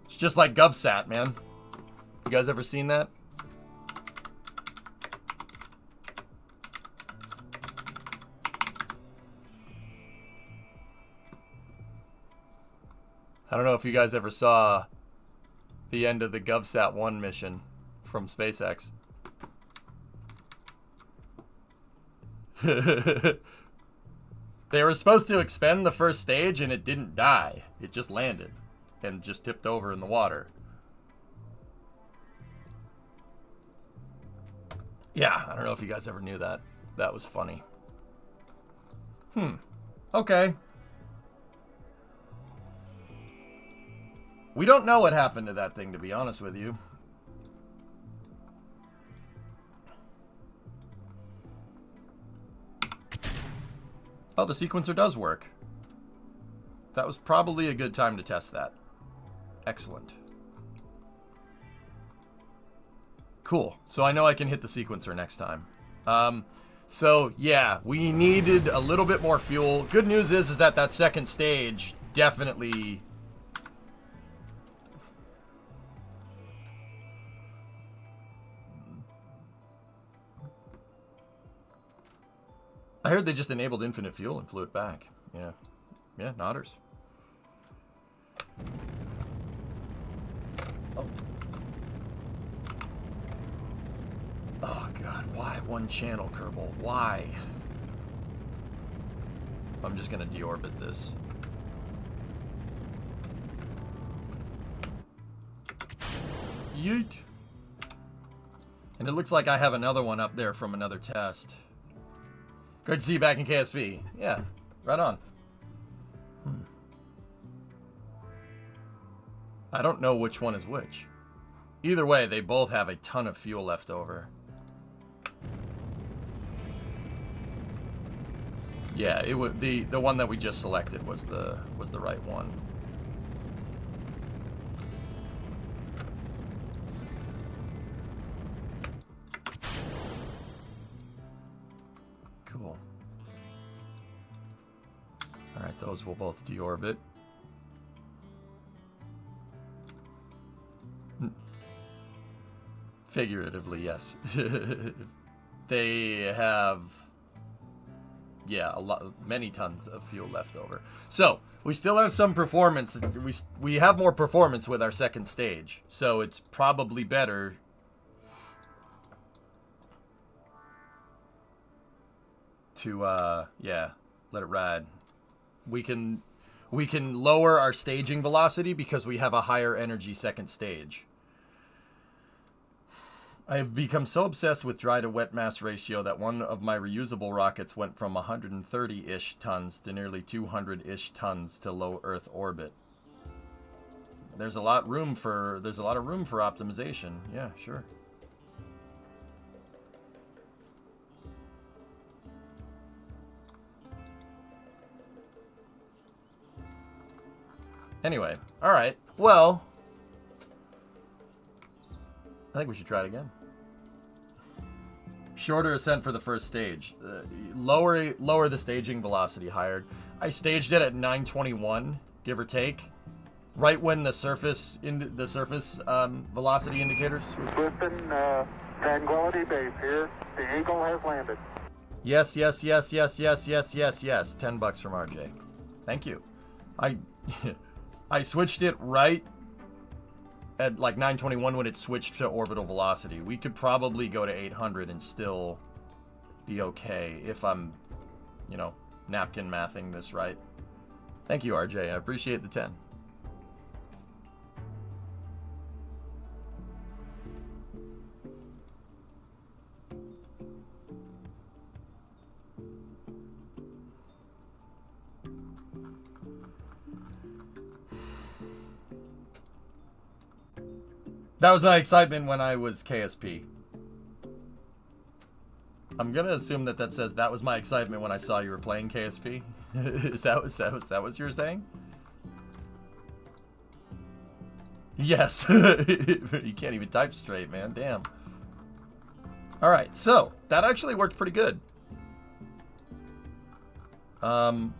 It's just like GovSat, man. You guys ever seen that? I don't know if you guys ever saw the end of the GovSat 1 mission from SpaceX. They were supposed to expend the first stage and it didn't die. It just landed and just tipped over in the water. Yeah, I don't know if you guys ever knew that. That was funny. Okay. We don't know what happened to that thing, to be honest with you. Oh, the sequencer does work. That was probably a good time to test that. Excellent. Cool. So I know I can hit the sequencer next time. So yeah, we needed a little bit more fuel. Good news is that that second stage definitely... I heard they just enabled infinite fuel and flew it back. Yeah. Yeah, nodders. Oh. Oh, God. Why one channel, Kerbal? Why? I'm just going to deorbit this. Yeet. And it looks like I have another one up there from another test. Great to see you back in KSP. Yeah, right on. I don't know which one is which. Either way, they both have a ton of fuel left over. Yeah, it was the one that we just selected was the right one. Cool. All right, those will both deorbit. Figuratively, yes. They have, yeah, many tons of fuel left over. So we still have some performance. We have more performance with our second stage, so it's probably better to yeah, let it ride. We can lower our staging velocity because we have a higher energy second stage. I have become so obsessed with dry to wet mass ratio that one of my reusable rockets went from 130-ish tons to nearly 200-ish tons to low Earth orbit. There's a lot of room for optimization. Yeah, sure. Anyway, all right. Well, I think we should try it again. Shorter ascent for the first stage. Lower the staging velocity higher. I staged it at 921, give or take, right when the surface velocity indicators. Listen, Tranquility Base here. The Eagle has landed. Yes. $10 from RJ. Thank you. I switched it right at like 921 when it switched to orbital velocity. We could probably go to 800 and still be okay if I'm, napkin mathing this right. Thank you, RJ. I appreciate the 10. That was my excitement when I was KSP. I'm gonna assume that says that was my excitement when I saw you were playing KSP. Is that what you were saying? Yes. You can't even type straight, man. Damn. All right, so that actually worked pretty good. The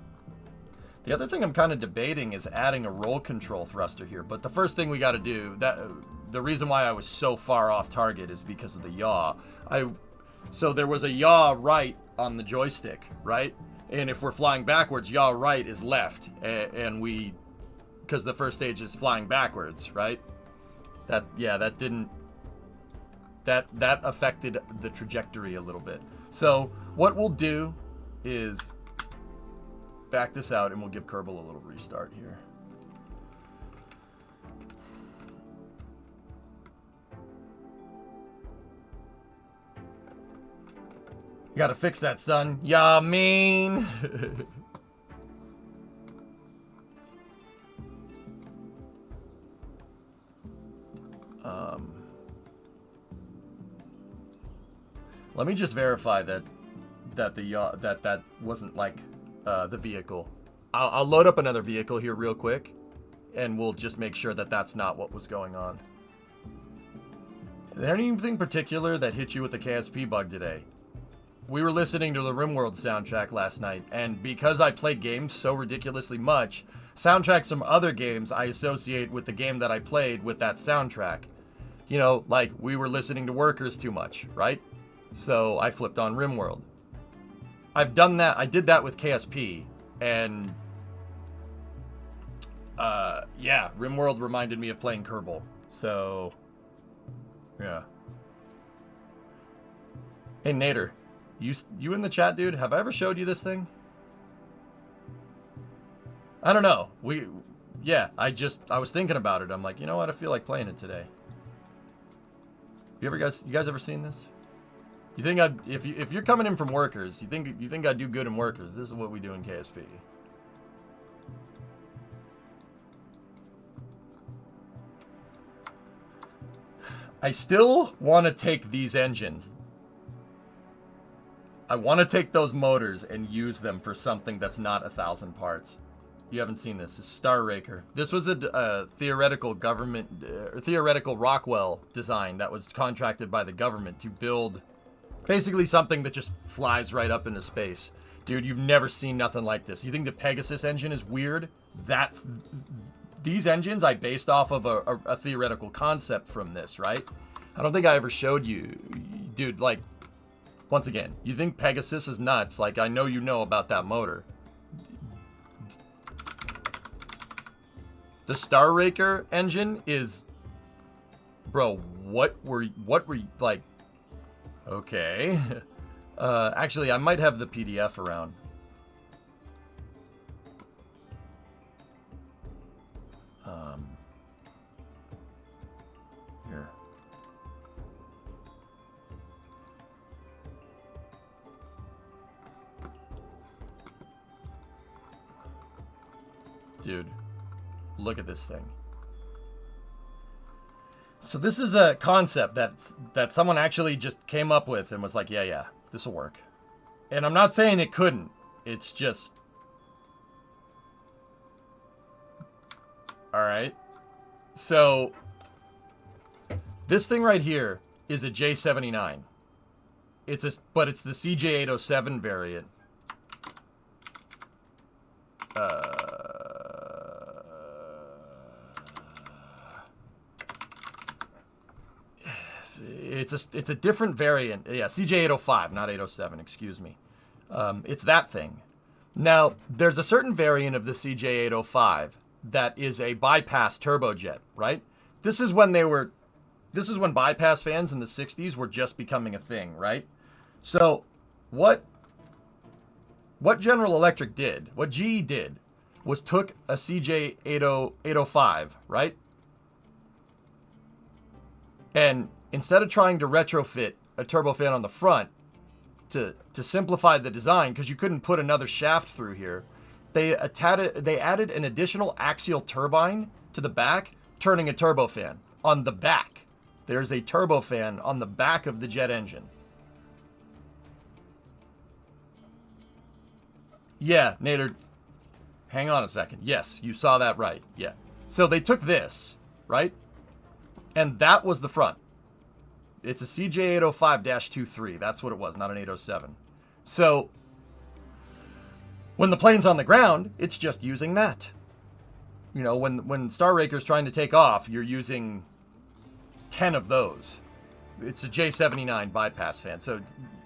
other thing I'm kind of debating is adding a roll control thruster here, but the first thing we got to do, the reason why I was so far off target is because of the yaw. So there was a yaw right on the joystick, right? And if we're flying backwards, yaw right is left, and because the first stage is flying backwards, right? That affected the trajectory a little bit. So what we'll do is back this out, and we'll give Kerbal a little restart here. You gotta fix that, son. Ya mean. Let me just verify that wasn't like the vehicle. I'll load up another vehicle here real quick, and we'll just make sure that that's not what was going on. Is there anything particular that hit you with the KSP bug today? We were listening to the RimWorld soundtrack last night, and because I play games so ridiculously much, soundtracks from other games I associate with the game that I played with that soundtrack. Like we were listening to Workers too much, right? So I flipped on RimWorld. I've done that. I did that with KSP, and yeah, RimWorld reminded me of playing Kerbal. So yeah. Hey Nader, you in the chat, dude? Have I ever showed you this thing? I don't know. I was thinking about it. I'm like, you know what? I feel like playing it today. You guys ever seen this? You think if you're coming in from Workers, you think I'd do good in Workers? This is what we do in KSP. I still want to take these engines. I want to take those motors and use them for something that's not 1,000 parts. You haven't seen this. It's Star Raker. This was a theoretical government, theoretical Rockwell design that was contracted by the government to build basically something that just flies right up into space. Dude, you've never seen nothing like this. You think the Pegasus engine is weird? These engines I based off of a theoretical concept from this, right? I don't think I ever showed you. Dude, like, once again, you think Pegasus is nuts. Like, I know you know about that motor. The Star Raker engine is... Bro, what were you, like... Okay. Actually, I might have the PDF around. Here. Dude, look at this thing. So this is a concept that someone actually just came up with and was like, yeah, this will work. And I'm not saying it couldn't. It's just... Alright. So, this thing right here is a J79. But it's the CJ807 variant. It's a different variant. Yeah, CJ805, not 807, excuse me. It's that thing. Now, there's a certain variant of the CJ805 that is a bypass turbojet, right? This is when bypass fans in the 60s were just becoming a thing, right? So, what General Electric did, what GE did, was took a CJ805, right? And instead of trying to retrofit a turbofan on the front to simplify the design, because you couldn't put another shaft through here, they added an additional axial turbine to the back, turning a turbofan on the back. There's a turbofan on the back of the jet engine. Yeah, Nader, hang on a second. Yes, you saw that right. Yeah. So they took this, right? And that was the front. It's a CJ805-23. That's what it was, not an 807. So, when the plane's on the ground, it's just using that. You know, when Star Raker's trying to take off, you're using 10 of those. It's a J79 bypass fan. So,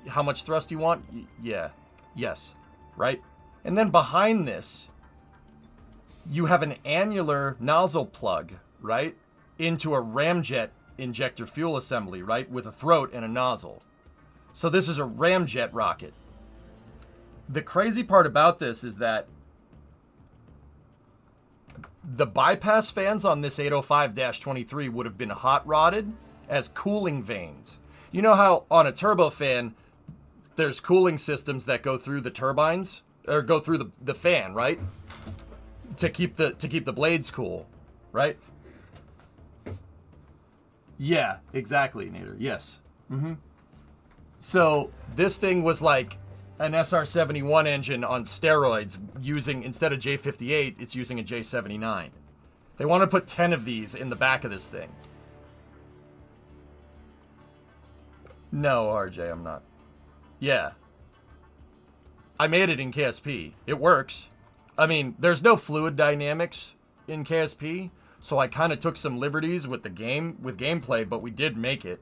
how much thrust do you want? Yeah. Yes. Right? And then behind this, you have an annular nozzle plug, right? Into a ramjet injector fuel assembly, right? With a throat and a nozzle. So this is a ramjet rocket. The crazy part about this is that the bypass fans on this 805-23 would have been hot rodded as cooling vanes. You know how on a turbofan, there's cooling systems that go through the turbines, or go through the fan, right? To keep the blades cool, right? Yeah, exactly, Nader. Yes. Mm-hmm. So this thing was like an SR-71 engine on steroids, using, instead of J58, it's using a J79. They want to put 10 of these in the back of this thing. No, RJ, I'm not. Yeah. I made it in KSP. It works. I mean, there's no fluid dynamics in KSP, so I kind of took some liberties with the game, with gameplay, but we did make it.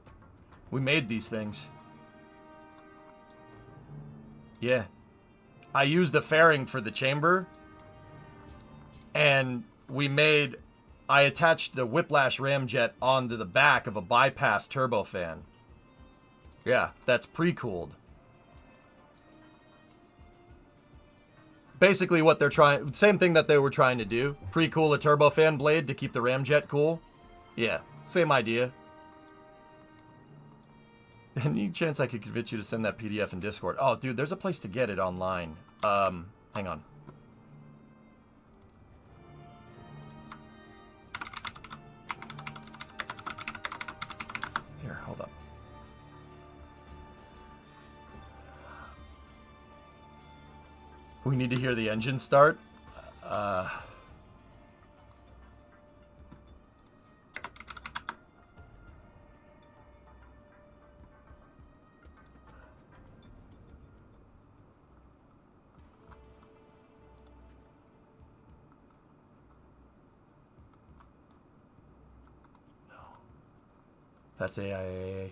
We made these things. Yeah. I used a fairing for the chamber, and I attached the Whiplash ramjet onto the back of a bypass turbofan. Yeah, that's pre-cooled. Basically what they're trying, same thing that they were trying to do. Pre-cool a turbofan blade to keep the ramjet cool. Yeah, same idea. Any chance I could convince you to send that PDF in Discord? Oh, dude, there's a place to get it online. Hang on. We need to hear the engine start. That's AIA.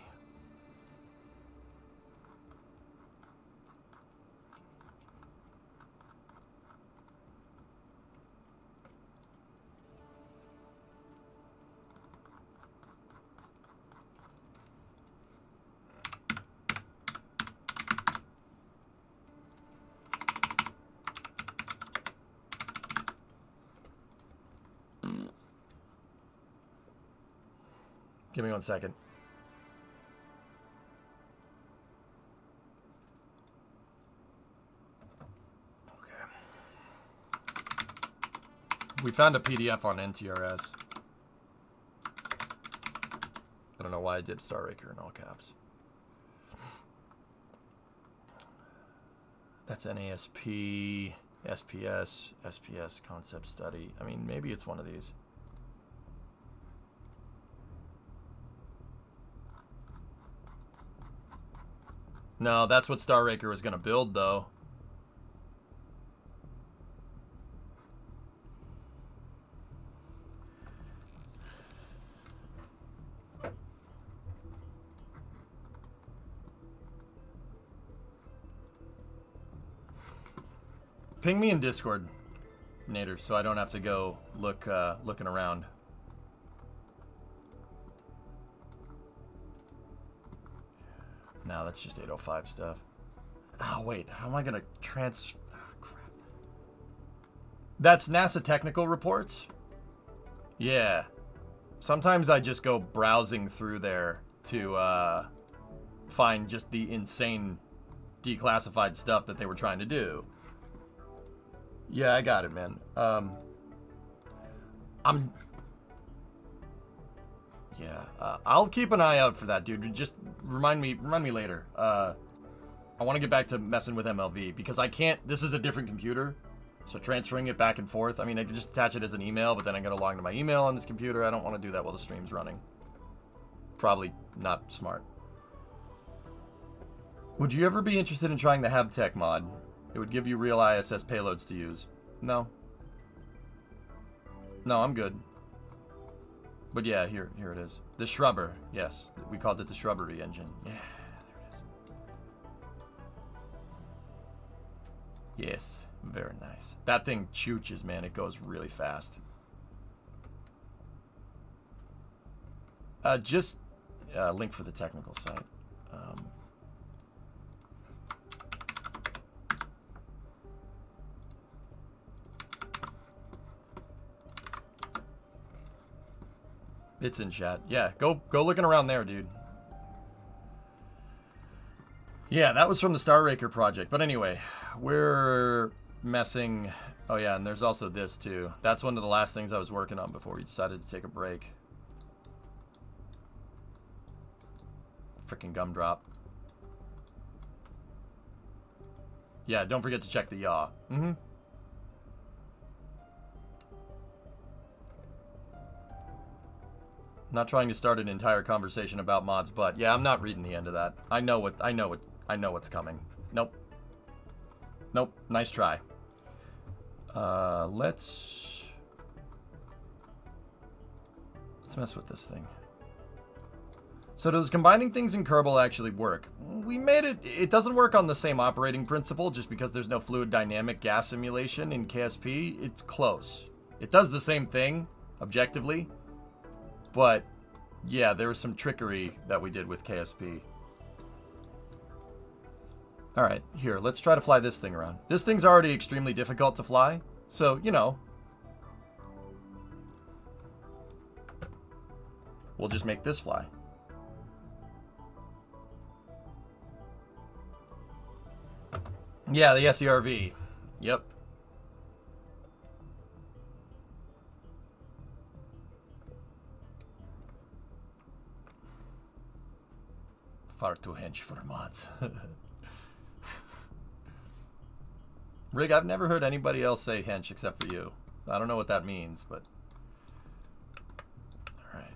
Give me 1 second. We found a PDF on NTRS. I don't know why I did Star Raker in all caps. That's NASP, SPS, SPS concept study. I mean, maybe it's one of these. No, that's what Star Raker was going to build, though. Ping me in Discord, Nader, so I don't have to go looking around. No, that's just 805 stuff. Oh, wait. How am I going to Oh, crap. That's NASA technical reports? Yeah. Sometimes I just go browsing through there to find just the insane declassified stuff that they were trying to do. Yeah, I got it, man. I'll keep an eye out for that, dude. Just remind me later. I want to get back to messing with MLV because I can't. This is a different computer, so transferring it back and forth. I mean, I could just attach it as an email, but then I got to log into my email on this computer. I don't want to do that while the stream's running. Probably not smart. Would you ever be interested in trying the HabTech mod? It would give you real ISS payloads to use. No. No, I'm good. But yeah, here it is. The Shrubber. Yes, we called it the Shrubbery engine. Yeah, there it is. Yes, very nice. That thing chooches, man. It goes really fast. Just link for the technical site. It's in chat. Yeah, go looking around there, dude. Yeah, that was from the Star Raker project. But anyway, we're messing. Oh yeah, and there's also this too. That's one of the last things I was working on before we decided to take a break. Freaking gumdrop. Yeah, don't forget to check the yaw. Mm-hmm. Not trying to start an entire conversation about mods, but yeah, I'm not reading the end of that. I know what's coming. Nope. Nope. Nice try. Let's mess with this thing. So does combining things in Kerbal actually work? We made it. It doesn't work on the same operating principle just because there's no fluid dynamic gas simulation in KSP. It's close. It does the same thing objectively. But, yeah, there was some trickery that we did with KSP. Alright, here, let's try to fly this thing around. This thing's already extremely difficult to fly, so, you know. We'll just make this fly. Yeah, the SERV. Yep. Far too hench for mods. Rig, I've never heard anybody else say hench except for you. I don't know what that means, but... Alright.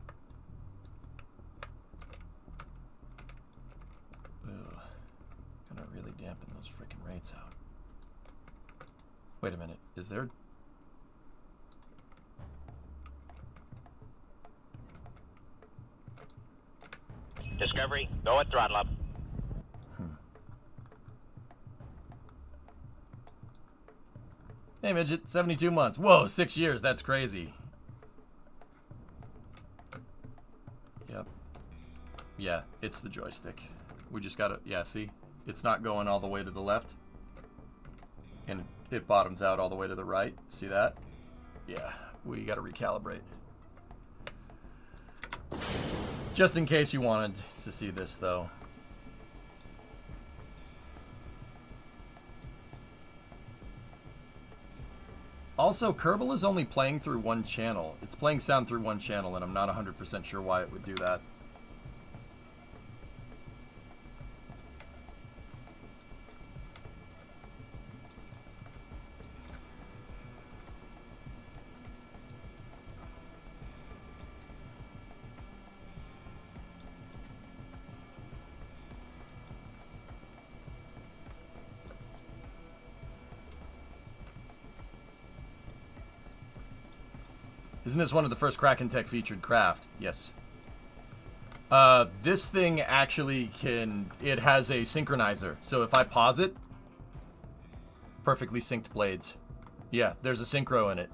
Gotta really dampen those freaking rates out. Wait a minute. Is there... Discovery, go at throttle up. Hey, midget, 72 months. Whoa, 6 years. That's crazy. Yep. Yeah, it's the joystick. We just gotta... Yeah, see? It's not going all the way to the left. And it bottoms out all the way to the right. See that? Yeah, we gotta recalibrate. Just in case you wanted to see this, though. Also, Kerbal is only playing through one channel. It's playing sound through one channel, and I'm not 100% sure why it would do that. Isn't this one of the first Kraken Tech featured craft? Yes. This thing actually it has a synchronizer. So if I pause it, perfectly synced blades. Yeah, there's a synchro in it.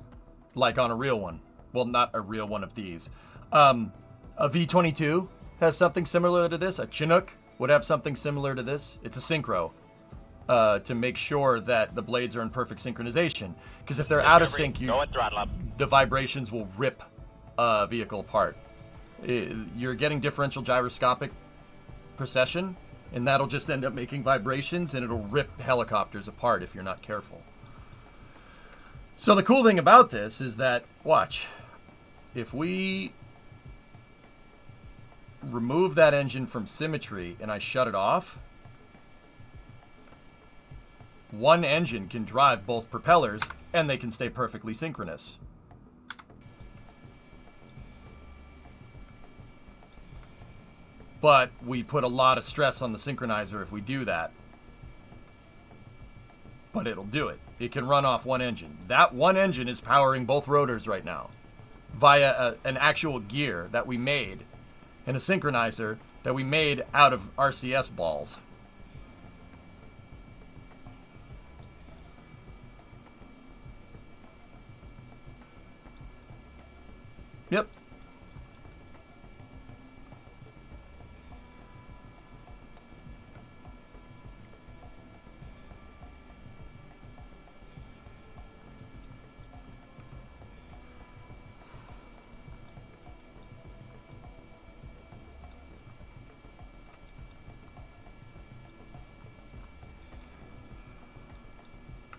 Like on a real one. Well, not a real one of these. A V22 has something similar to this. A Chinook would have something similar to this. It's a synchro. To make sure that the blades are in perfect synchronization. Because if they're out of sync, the vibrations will rip a vehicle apart. You're getting differential gyroscopic precession, and that'll just end up making vibrations, and it'll rip helicopters apart if you're not careful. So the cool thing about this is that, watch, if we remove that engine from symmetry and I shut it off, one engine can drive both propellers, and they can stay perfectly synchronous. But we put a lot of stress on the synchronizer if we do that. But it'll do it. It can run off one engine. That one engine is powering both rotors right now via an actual gear that we made and a synchronizer that we made out of RCS balls. Yep.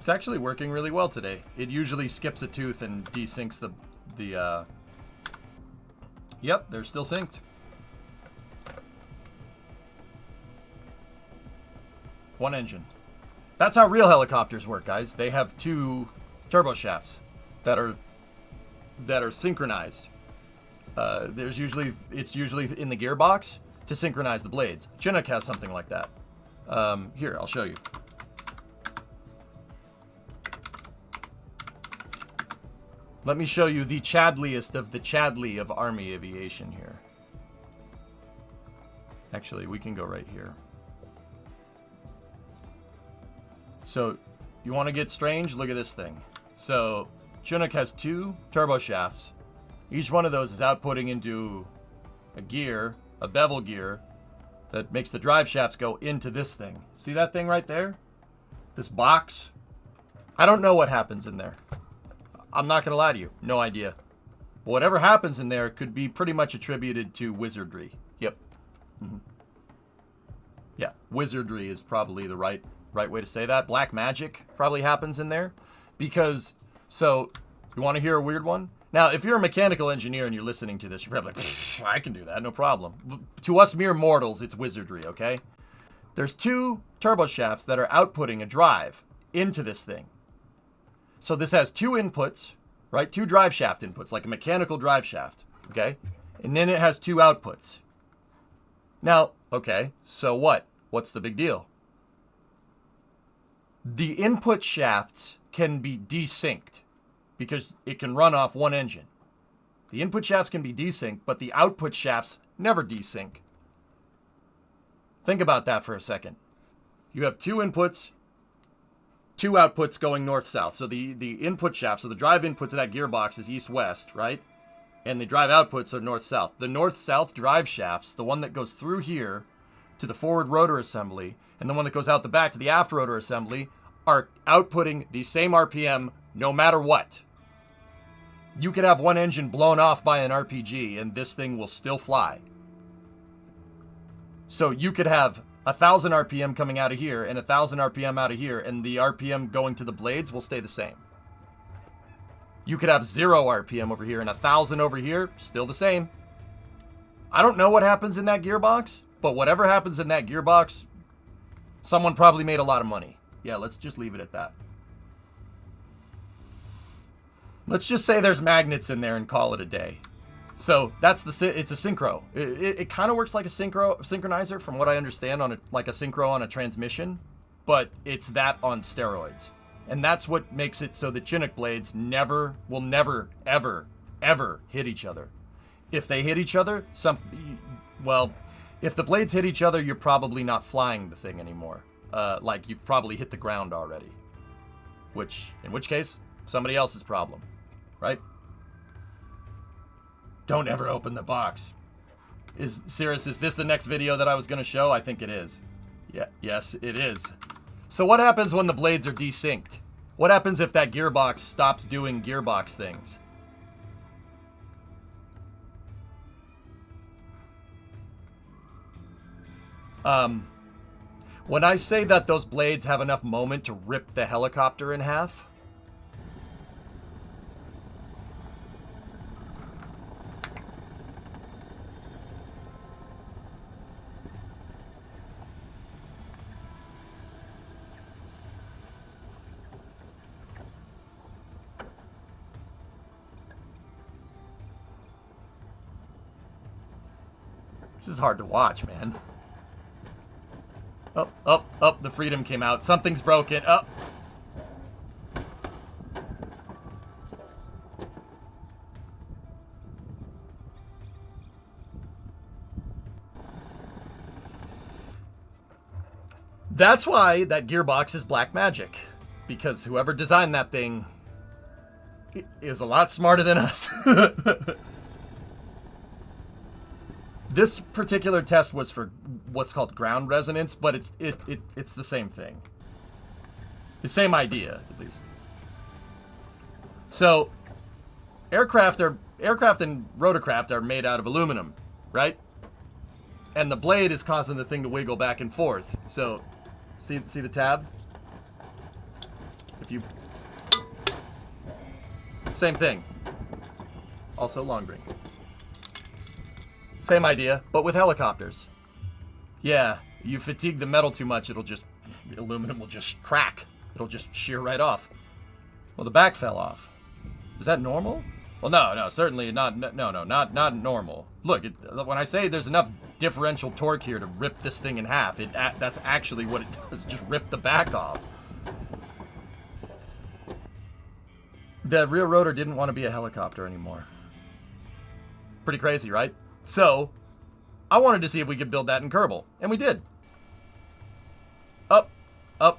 It's actually working really well today. It usually skips a tooth and desyncs the Yep, they're still synced. One engine. That's how real helicopters work, guys. They have two turbo shafts that are synchronized. It's usually in the gearbox to synchronize the blades. Chinook has something like that. Here, I'll show you. Let me show you the Chadliest of the Chadley of Army Aviation here. Actually, we can go right here. So, you want to get strange? Look at this thing. So, Chinook has two turbo shafts. Each one of those is outputting into a gear, a bevel gear, that makes the drive shafts go into this thing. See that thing right there? This box? I don't know what happens in there. I'm not going to lie to you. No idea. But whatever happens in there could be pretty much attributed to wizardry. Yep. Mm-hmm. Yeah, wizardry is probably the right way to say that. Black magic probably happens in there. Because, so, you want to hear a weird one? Now, if you're a mechanical engineer and you're listening to this, you're probably like, I can do that, no problem. To us mere mortals, it's wizardry, okay? There's two turbo shafts that are outputting a drive into this thing. So this has two inputs, right? Two drive shaft inputs, like a mechanical drive shaft, okay? And then it has two outputs. Now, okay, so what? What's the big deal? The input shafts can be desynced because it can run off one engine. The input shafts can be desynced, but the output shafts never desync. Think about that for a second. You have two inputs, two outputs going north-south. So the input shaft, so the drive input to that gearbox is east-west, right? And the drive outputs are north-south. The north-south drive shafts, the one that goes through here to the forward rotor assembly, and the one that goes out the back to the aft rotor assembly, are outputting the same RPM no matter what. You could have one engine blown off by an RPG, and this thing will still fly. So you could have 1,000 RPM coming out of here and 1,000 RPM out of here, and the RPM going to the blades will stay the same. You could have 0 RPM over here and 1,000 over here, still the same. I don't know what happens in that gearbox, but whatever happens in that gearbox, someone probably made a lot of money. Yeah, let's just leave it at that. Let's just say there's magnets in there and call it a day. So that's it's a synchro. It kind of works like a synchronizer from what I understand, like a synchro on a transmission, but it's that on steroids. And that's what makes it so the Chinook blades will never, ever hit each other. If they hit each other, if the blades hit each other, you're probably not flying the thing anymore. Like you've probably hit the ground already. In which case, somebody else's problem, right? Don't ever open the box. Is this the next video that I was going to show? I think it is. Yeah, yes, it is. So what happens when the blades are desynced? What happens if that gearbox stops doing gearbox things? When I say that those blades have enough moment to rip the helicopter in half, this is hard to watch, man. Oh, the freedom came out. Something's broken. Oh. That's why that gearbox is black magic. Because whoever designed that thing is a lot smarter than us. This particular test was for what's called ground resonance, but it's the same thing. The same idea, at least. So, aircraft and rotorcraft are made out of aluminum, right? And the blade is causing the thing to wiggle back and forth. So, see the tab? If you... Same thing. Also long drink. Same idea, but with helicopters. Yeah, you fatigue the metal too much, the aluminum will just crack. It'll just shear right off. Well, the back fell off. Is that normal? Well, no, certainly not. Not normal. Look, when I say there's enough differential torque here to rip this thing in half, that's actually what it does. Just rip the back off. The rear rotor didn't want to be a helicopter anymore. Pretty crazy, right? So, I wanted to see if we could build that in Kerbal, and we did.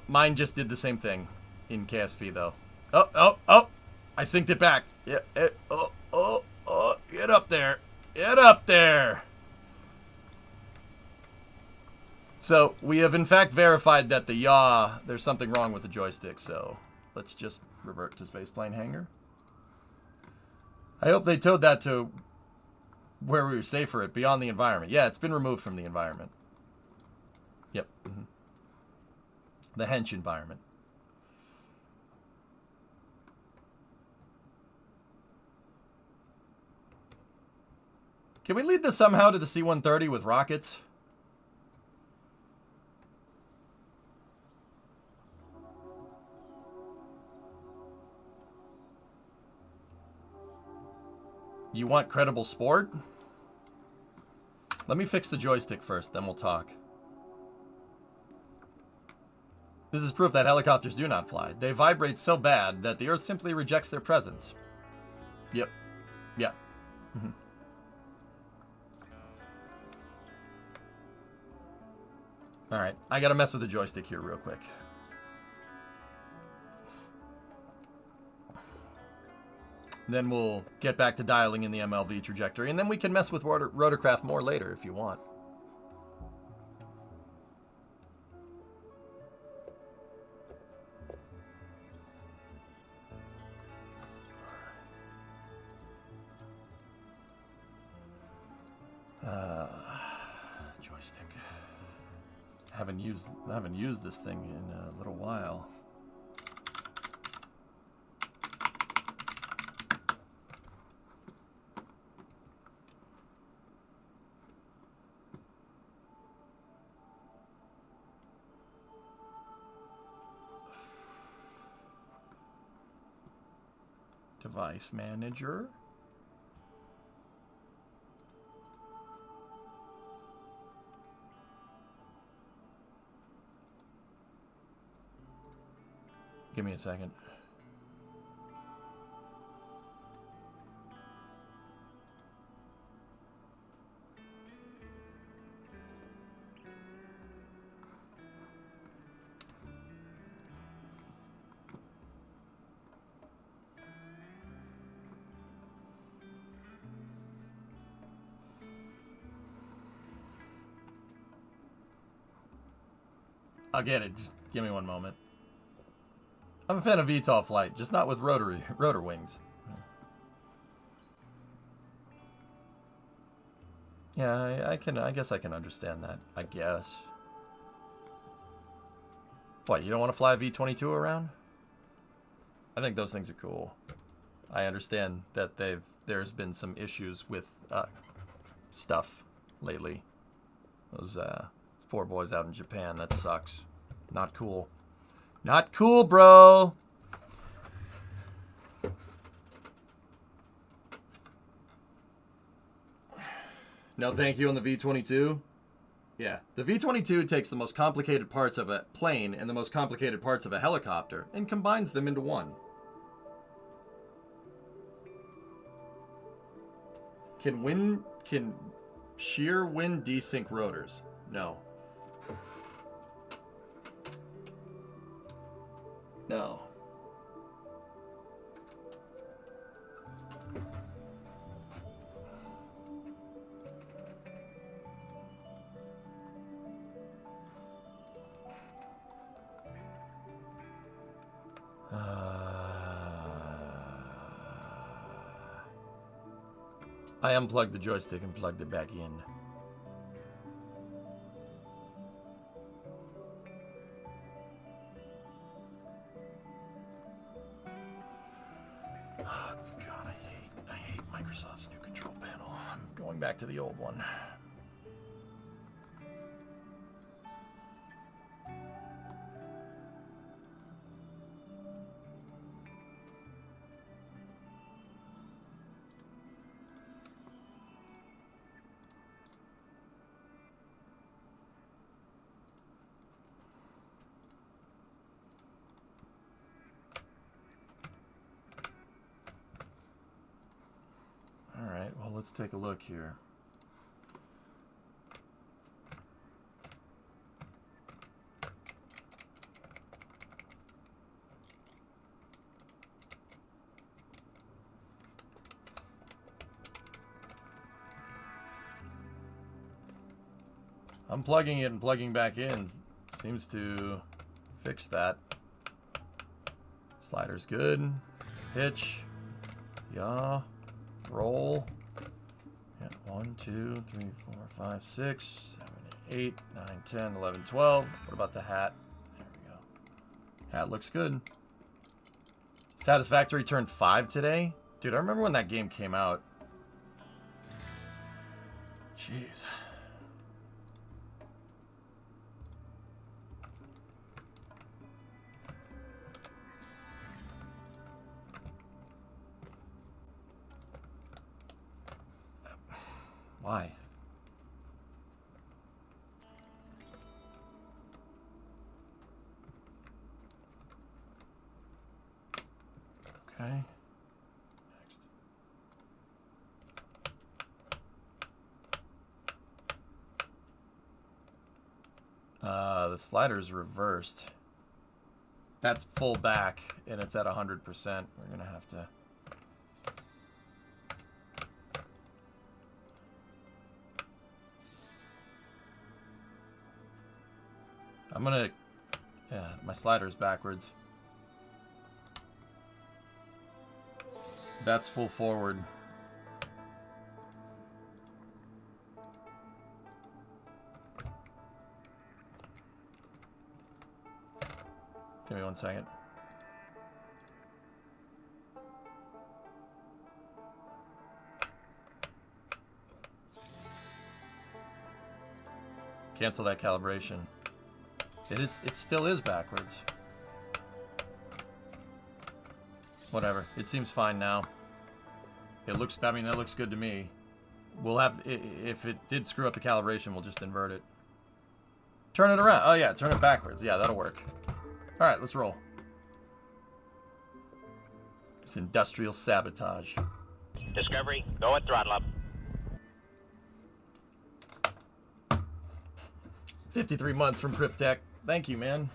Mine just did the same thing in KSP, though. I synced it back. Yeah, get up there. Get up there. So, we have in fact verified that the yaw, there's something wrong with the joystick, so let's just revert to spaceplane hangar. I hope they towed that to where we were safe for it, beyond the environment. Yeah, it's been removed from the environment. Yep. Mm-hmm. The hench environment. Can we lead this somehow to the C-130 with rockets? You want credible sport? Let me fix the joystick first, then we'll talk. This is proof that helicopters do not fly. They vibrate so bad that the Earth simply rejects their presence. Yep. Yeah. Alright, I gotta mess with the joystick here real quick. Then we'll get back to dialing in the MLV trajectory, and then we can mess with rotorcraft more later if you want. Joystick. I haven't used this thing in a little while. Device manager. Give me a second. I'll get it. Just give me one moment. I'm a fan of VTOL flight, just not with rotor wings. Yeah, I guess I can understand that. I guess. What, you don't want to fly a V-22 around? I think those things are cool. I understand that there's been some issues with stuff lately. Those poor boys out in Japan, that sucks. Not cool. Not cool, bro. No thank you on the V-22. Yeah, the V-22 takes the most complicated parts of a plane and the most complicated parts of a helicopter and combines them into one. Can shear wind desync rotors? No. No. I unplugged the joystick and plugged it back in. Oh, God, I hate Microsoft's new control panel. I'm going back to the old one. Let's take a look here. Unplugging it and plugging back in seems to fix that. Slider's good. Pitch. Yaw. Roll. 1, 2, 3, 4, 5, 6, 7, 8, 9, 10, 11, 12. What about the hat? There we go. Hat looks good. Satisfactory turned 5 today? Dude, I remember when that game came out. Jeez. Why? Okay. The slider's reversed. That's full back, and it's at 100%. We're gonna have to... I'm gonna... Yeah, my slider's backwards. That's full forward. Give me 1 second. Cancel that calibration. It still is backwards. Whatever. It seems fine now. It looks, I mean, that looks good to me. We'll have, if it did screw up the calibration, we'll just invert it. Turn it around. Oh yeah, turn it backwards. Yeah, that'll work. All right, let's roll. It's industrial sabotage. Discovery, go at throttle up. 53 months from Cryptech. Thank you, man.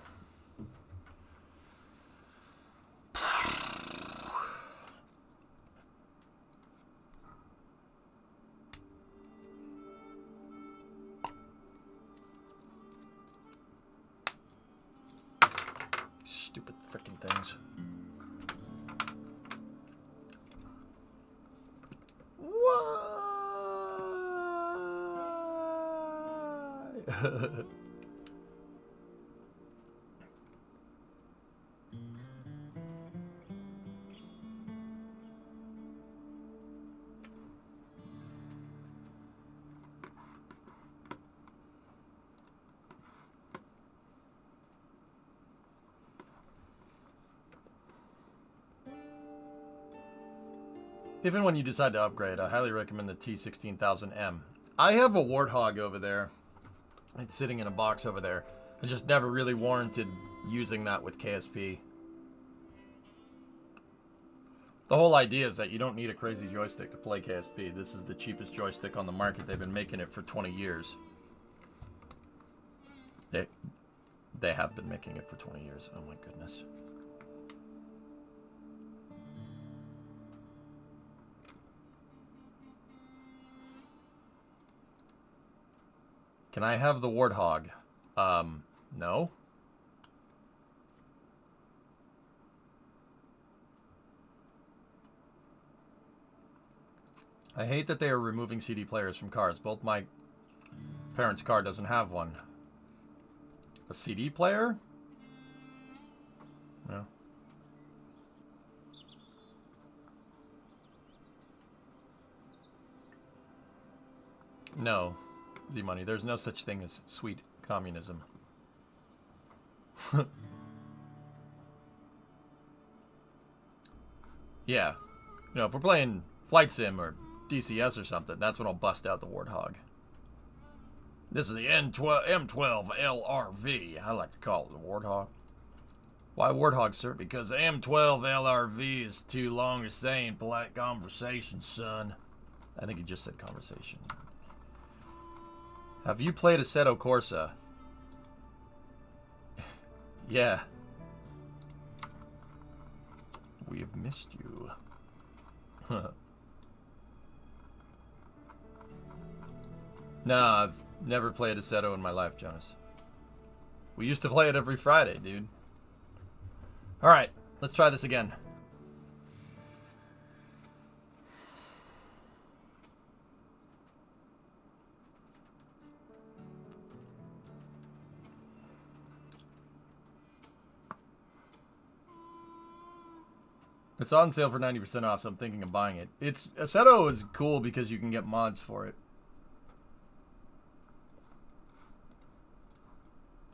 Stupid freaking things. Why? Even when you decide to upgrade, I highly recommend the T16000M. I have a Warthog over there. It's sitting in a box over there. I just never really warranted using that with KSP. The whole idea is that you don't need a crazy joystick to play KSP. This is the cheapest joystick on the market. They've been making it for 20 years. They have been making it for 20 years. Oh my goodness. Can I have the Warthog? No. I hate that they are removing CD players from cars. Both my parents' car doesn't have one. A CD player? No. No. Z-Money, there's no such thing as sweet communism. Yeah. You know, if we're playing Flight Sim or DCS or something, that's when I'll bust out the Warthog. This is the M12 LRV. I like to call it the Warthog. Why Warthog, sir? Because the M12 LRV is too long to say in polite conversation, son. I think he just said conversation. Have you played Assetto Corsa? Yeah. We have missed you. Nah, I've never played Assetto in my life, Jonas. We used to play it every Friday, dude. Alright, let's try this again. It's on sale for 90% off, so I'm thinking of buying it. Assetto is cool because you can get mods for it.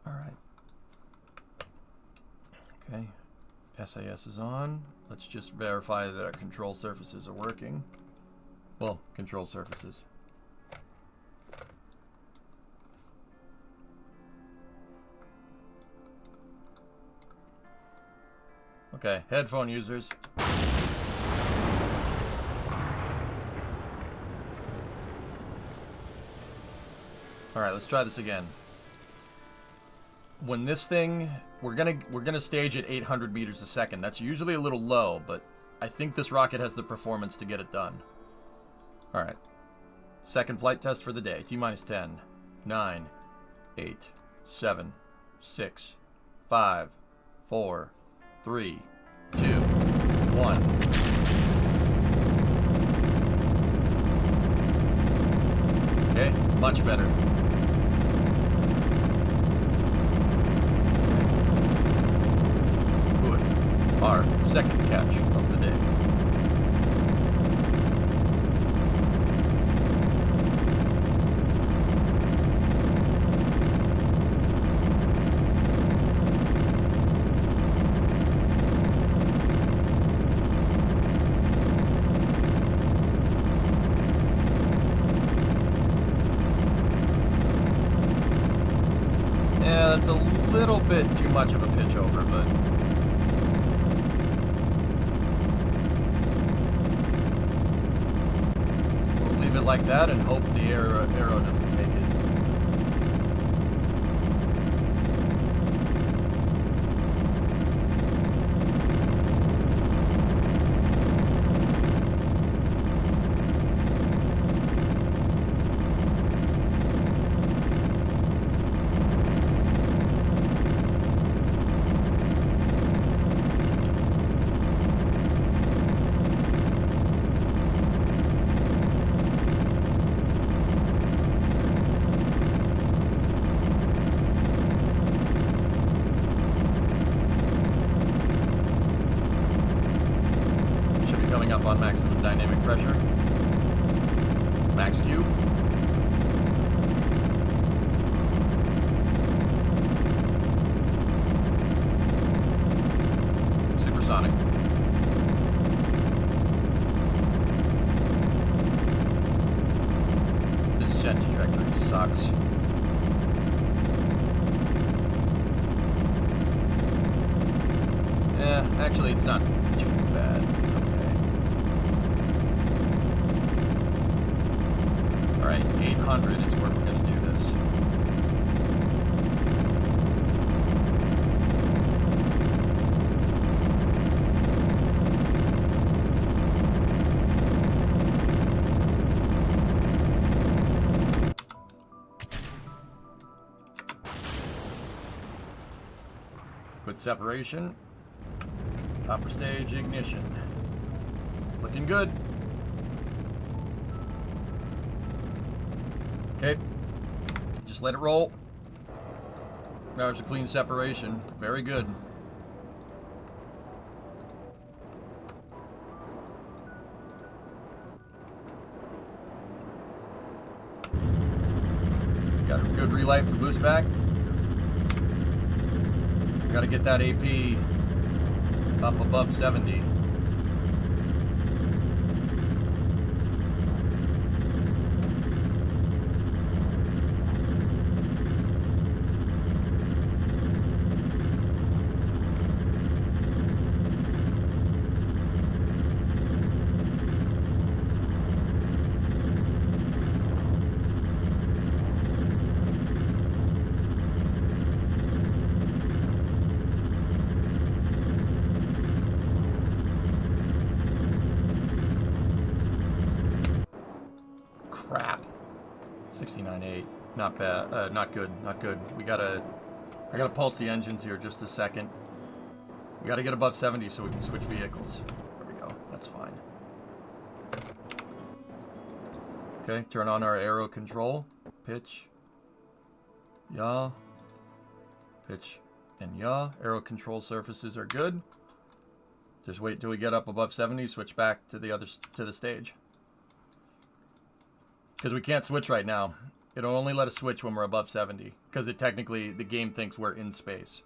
Alright. Okay. SAS is on. Let's just verify that our control surfaces are working. Well, control surfaces. Okay, headphone users. Alright, let's try this again. When this thing, we're gonna stage at 800 meters a second. That's usually a little low, but I think this rocket has the performance to get it done. Alright. Second flight test for the day. T-minus 10, 9, 8, 7, 6, 5, 4, 3, 2, 1. Okay, much better. Good. Our second catch of the day. That's a little bit too much of a pitch over, but we'll leave it like that and hope the arrow doesn't take it. Up on maximum dynamic pressure. Max Q. Supersonic. This jet trajectory sucks. Yeah, actually it's not too bad. It's okay. Alright, 800 is where we're going to do this. Good separation. Upper stage ignition. Looking good. Okay, just let it roll. There's a clean separation. Very good. Got a good relight for boost back. Got to get that AP up above 70. Crap. 69.8. Not bad. Not good. Not good. I gotta pulse the engines here just a second. We gotta get above 70 so we can switch vehicles. There we go. That's fine. Okay, turn on our aero control. Pitch. Yaw. Pitch and yaw. Aero control surfaces are good. Just wait till we get up above 70, switch back to the stage. Because we can't switch right now. It'll only let us switch when we're above 70. Because the game thinks we're in space.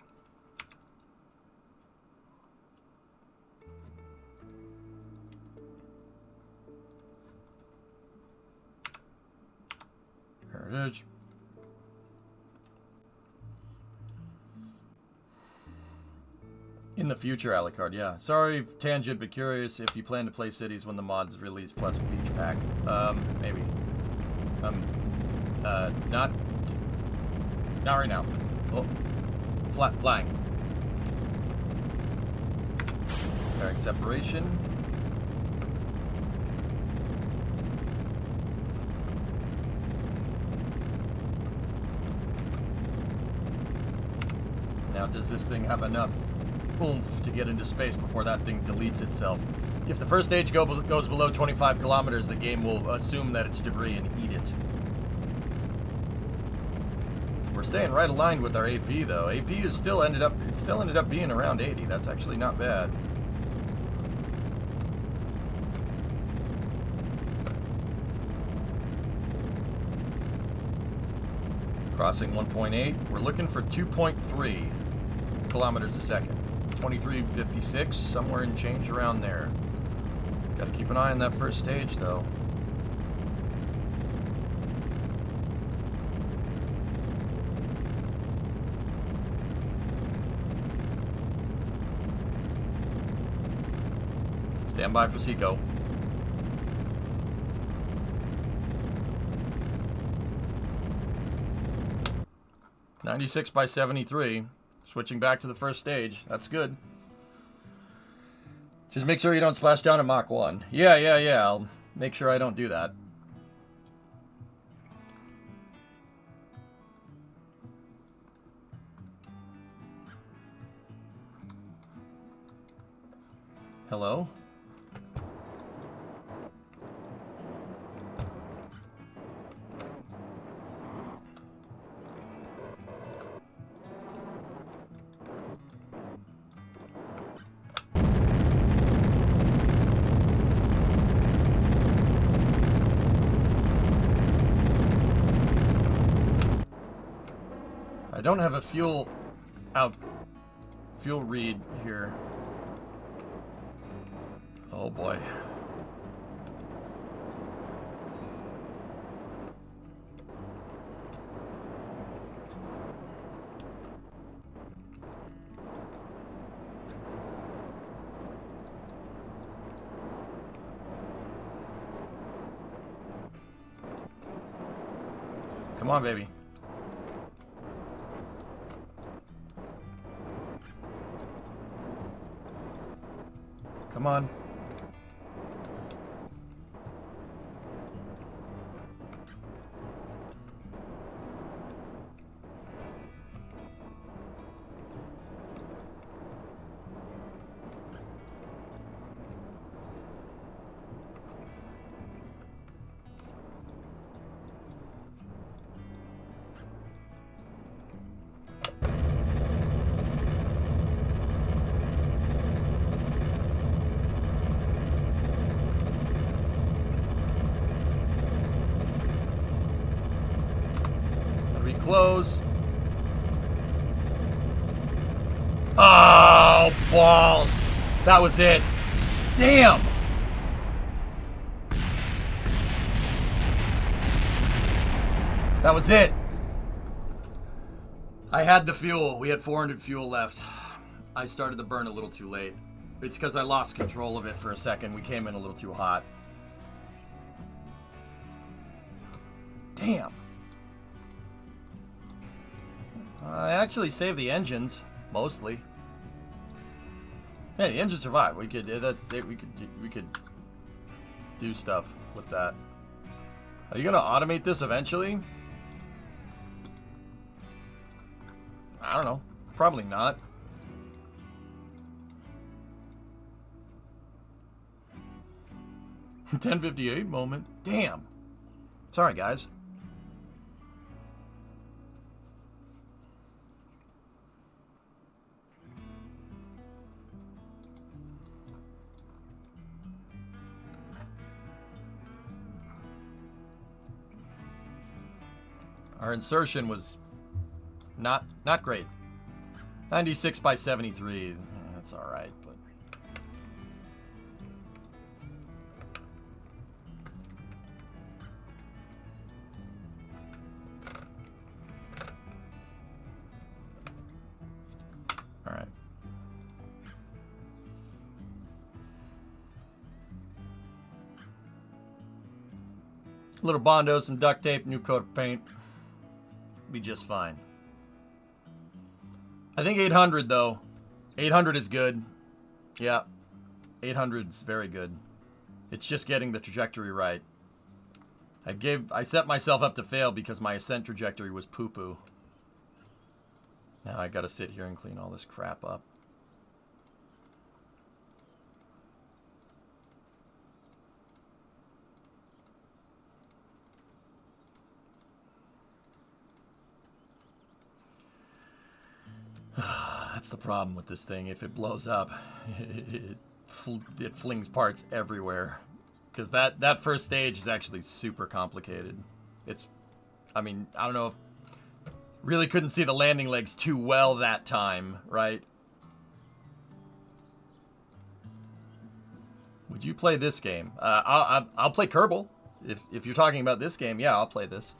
There it is. In the future, Alucard, yeah. Sorry, tangent, but curious if you plan to play cities when the mod's released plus beach pack. Maybe. Not right now. Oh, flying. Bearing separation. Now, does this thing have enough oomph to get into space before that thing deletes itself? If the first stage goes below 25 kilometers, the game will assume that it's debris and eat it. We're staying right aligned with our AP though. AP is still ended up being around 80. That's actually not bad. Crossing 1.8. We're looking for 2.3 kilometers a second. 2356, somewhere in change around there. Gotta keep an eye on that first stage though. Stand by for Seco. (96 by 73). Switching back to the first stage. That's good. Just make sure you don't splash down at Mach 1. Yeah. I'll make sure I don't do that. Hello? I don't have a fuel read here. Oh boy. Come on, baby. Come on. Close. Oh, balls. That was it. Damn. That was it. I had the fuel. We had 400 fuel left. I started the burn a little too late. It's because I lost control of it for a second. We came in a little too hot. Damn. I actually saved the engines, mostly. Yeah, the engine survived. We could do stuff with that. Are you gonna automate this eventually? I don't know. Probably not. (10:58) moment. Damn. Sorry, guys. Our insertion was not great. 96 by 73. That's all right, but all right. A little Bondo, some duct tape, new coat of paint. Be just fine. I think 800 though. 800 is good. Yeah. 800's very good. It's just getting the trajectory right. I set myself up to fail because my ascent trajectory was poo-poo. Now I gotta sit here and clean all this crap up. That's the problem with this thing. If it blows up, it flings parts everywhere. Because that first stage is actually super complicated. I mean, I don't know if... Really couldn't see the landing legs too well that time, right? Would you play this game? I'll play Kerbal. If you're talking about this game, yeah, I'll play this.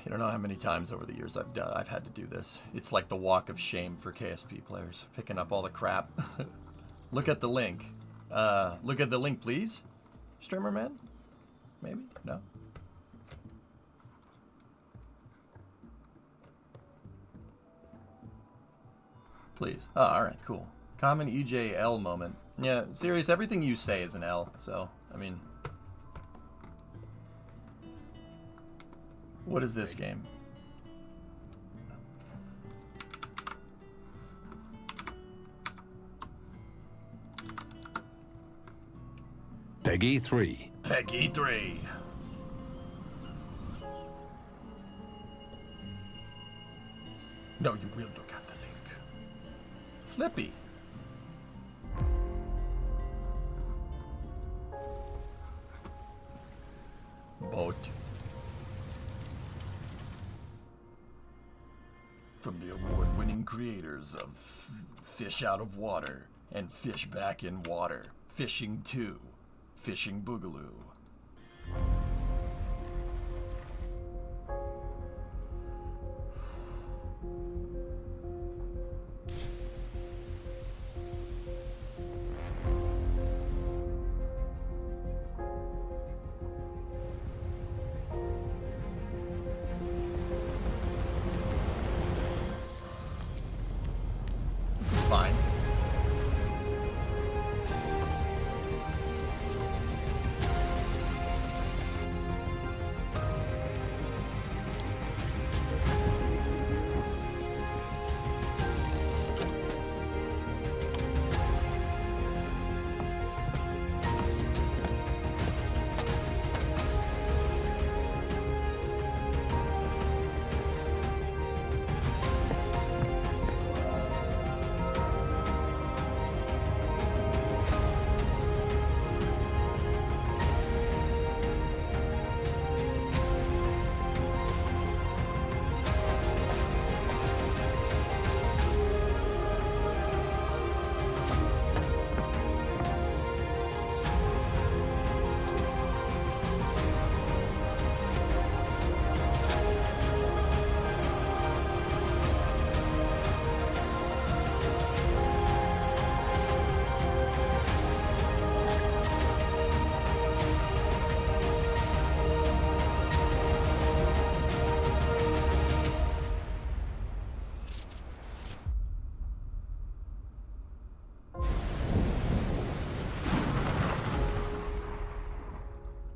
You don't know how many times over the years I've had to do this. It's like the walk of shame for KSP players, picking up all the crap. Look at the link. Look at the link, please. Streamer man? Maybe? No? Please. Oh, alright, cool. Common EJL moment. Yeah, serious, everything you say is an L, so, I mean... What is this game? Peggy 3. Peggy 3. No, you will look at the link. Flippy. Boat. From the award-winning creators of Fish Out of Water and Fish Back in Water, Fishing 2, Fishing Boogaloo. This is fine.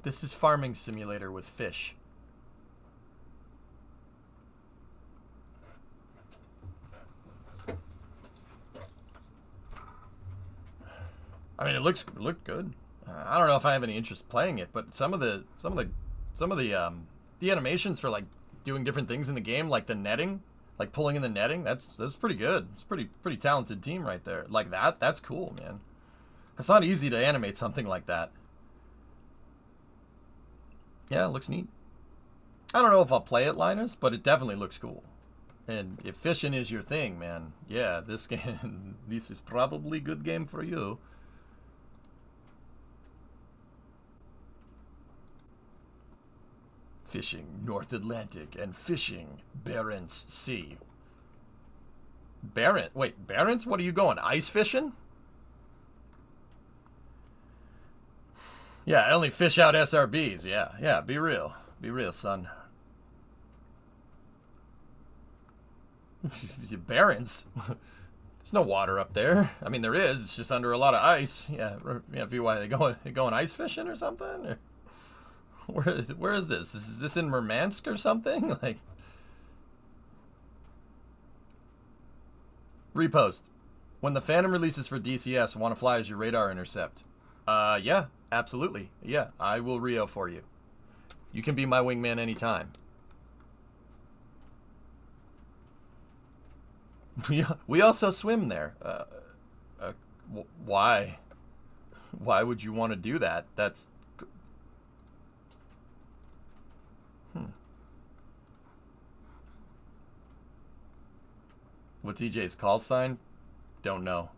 This is Farming Simulator with fish. I mean, it looked good. I don't know if I have any interest playing it, but some of the animations for like doing different things in the game, like the netting, like pulling in the netting, that's pretty good. It's pretty talented team right there. Like that's cool, man. It's not easy to animate something like that. Yeah, it looks neat. I don't know if I'll play it, Linus, but it definitely looks cool. And if fishing is your thing, man, yeah, this game, this is probably a good game for you. Fishing North Atlantic and fishing Barents Sea. Wait, Barents? What are you going? Ice fishing? Yeah, I only fish out SRBs. Yeah, be real. Be real, son. Barents? There's no water up there. I mean, there is. It's just under a lot of ice. Yeah, why they going ice fishing or something? Or where is this? Is this in Murmansk or something? Like, repost. When the Phantom releases for DCS, want to fly as your radar intercept? Yeah, absolutely. Yeah, I will Rio for you. You can be my wingman anytime. We also swim there. Why? Why would you want to do that? That's... What's EJ's call sign? Don't know.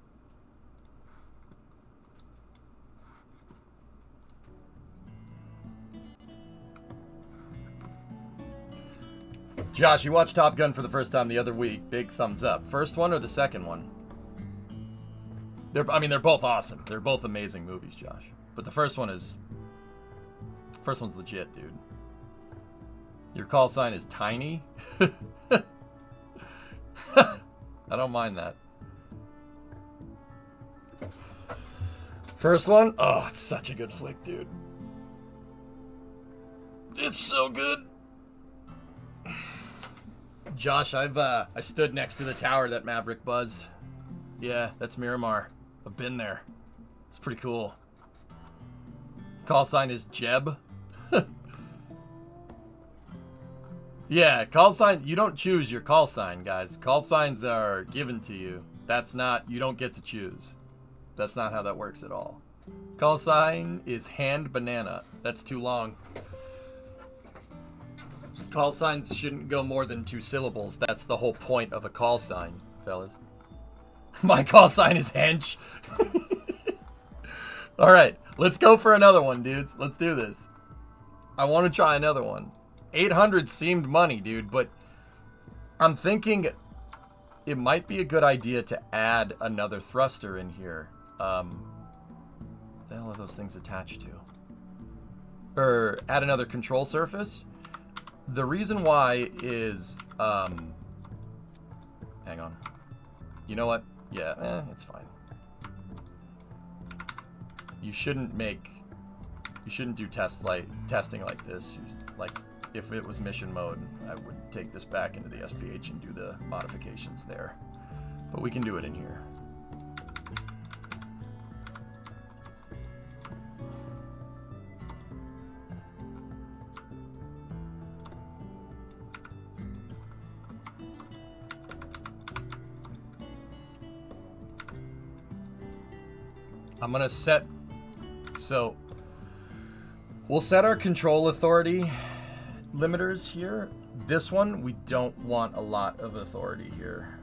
Josh, you watched Top Gun for the first time the other week. Big thumbs up. First one or the second one? They're both awesome. They're both amazing movies, Josh. But the first one's legit, dude. Your call sign is tiny? I don't mind that. First one? Oh, it's such a good flick, dude. It's so good. Josh, I stood next to the tower that Maverick buzzed. Yeah, that's Miramar. I've been there. It's pretty cool. Call sign is Jeb. Yeah, call sign, you don't choose your call sign, guys. Call signs are given to you. You don't get to choose. That's not how that works at all. Call sign is hand banana. That's too long. Call signs shouldn't go more than 2 syllables. That's the whole point of a call sign, fellas. My call sign is hench. Alright, let's go for another one, dudes. Let's do this. I want to try another one. 800 seemed money, dude, but I'm thinking it might be a good idea to add another thruster in here. What the hell are those things attached to? Or add another control surface. The reason why is, hang on. You know what? Yeah, it's fine. You shouldn't do testing like this. Like, if it was mission mode, I would take this back into the SPH and do the modifications there. But we can do it in here. I'm gonna set, so we'll set our control authority limiters here. This one, we don't want a lot of authority here.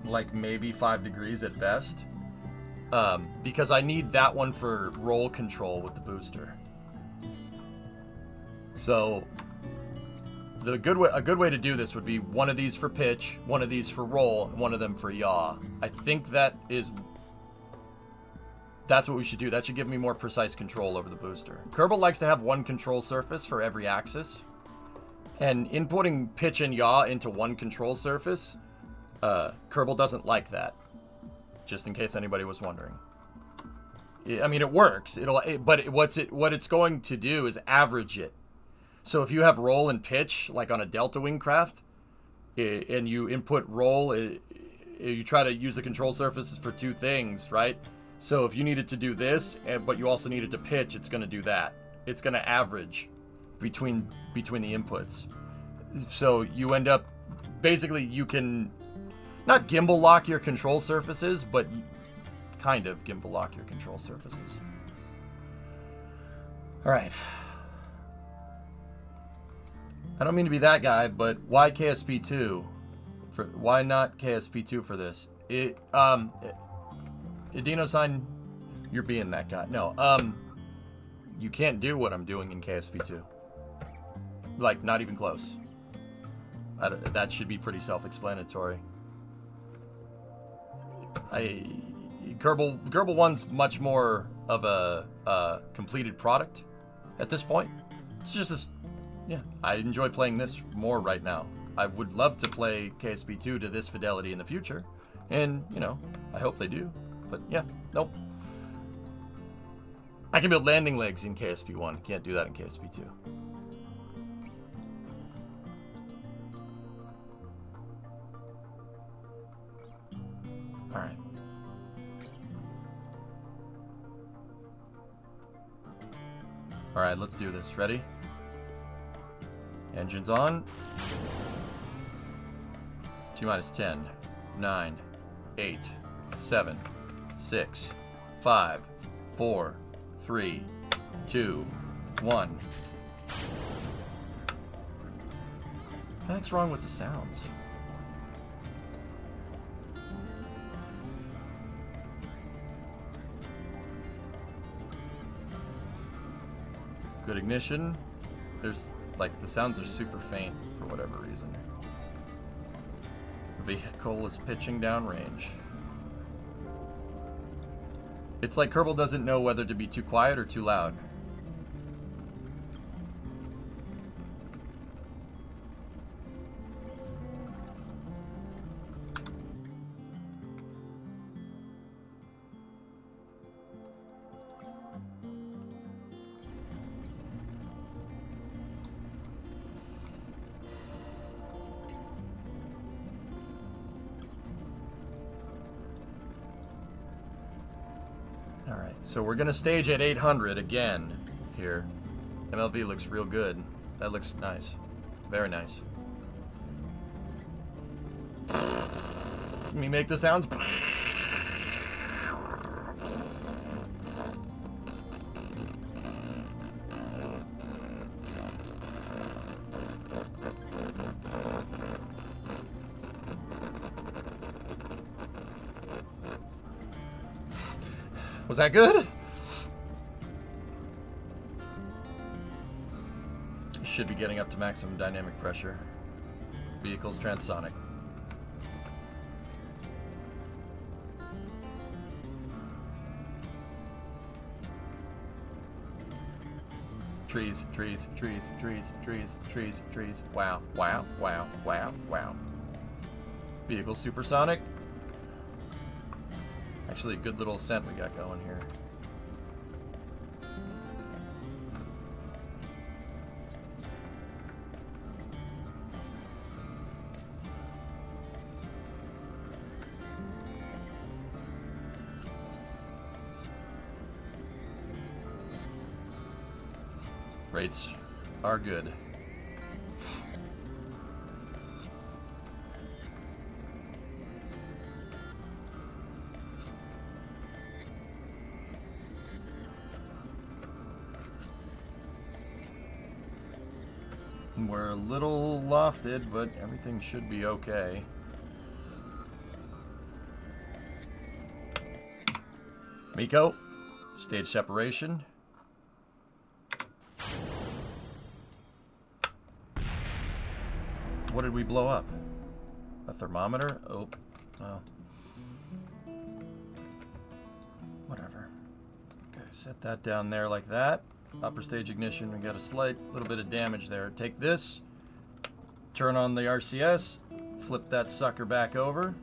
Like maybe 5 degrees at best. Because I need that one for roll control with the booster. So a good way to do this would be one of these for pitch, one of these for roll, and one of them for yaw. I think that's what we should do. That should give me more precise control over the booster. Kerbal likes to have one control surface for every axis. And inputting pitch and yaw into one control surface, Kerbal doesn't like that. Just in case anybody was wondering. I mean, it works. But what it's going to do is average it. So if you have roll and pitch, like on a Delta Wing craft, and you input roll, you try to use the control surfaces for 2 things, right? So if you needed to do this, but you also needed to pitch, it's going to do that. It's going to average between the inputs. So you end up, basically you can, not gimbal lock your control surfaces, but kind of gimbal lock your control surfaces. All right. I don't mean to be that guy, but why KSP2? Why not KSP2 for this? Edino sign, You're being that guy. No, you can't do what I'm doing in KSP2. Like, not even close. That should be pretty self-explanatory. Kerbal 1's much more of a completed product at this point. It's just this, yeah, I enjoy playing this more right now. I would love to play KSP2 to this fidelity in the future, and, you know, I hope they do. But, yeah, nope. I can build landing legs in KSP1. Can't do that in KSP2. All right. All right, let's do this. Ready? Engines on. T-minus 10, 9, 8, 7, 6, 5, 4, 3, 2, 1. What the heck's wrong with the sounds? Good ignition. There's, like, the sounds are super faint for whatever reason. Vehicle is pitching downrange. It's like Kerbal doesn't know whether to be too quiet or too loud. So we're gonna stage at 800 again here. MLV looks real good. That looks nice. Very nice. Let me make the sounds. Was that good? Should be getting up to maximum dynamic pressure. Vehicle's transonic. Trees, trees, trees, trees, trees, trees, trees. Wow, wow, wow, wow, wow. Vehicle supersonic. Actually, a good little ascent we got going here. Rates are good. We're a little lofted, but everything should be okay. Miko, stage separation. What did we blow up? A thermometer? Oh, well. Whatever. Okay, set that down there like that. Upper stage ignition, we got a slight little bit of damage there. Take this, turn on the RCS, flip that sucker back over.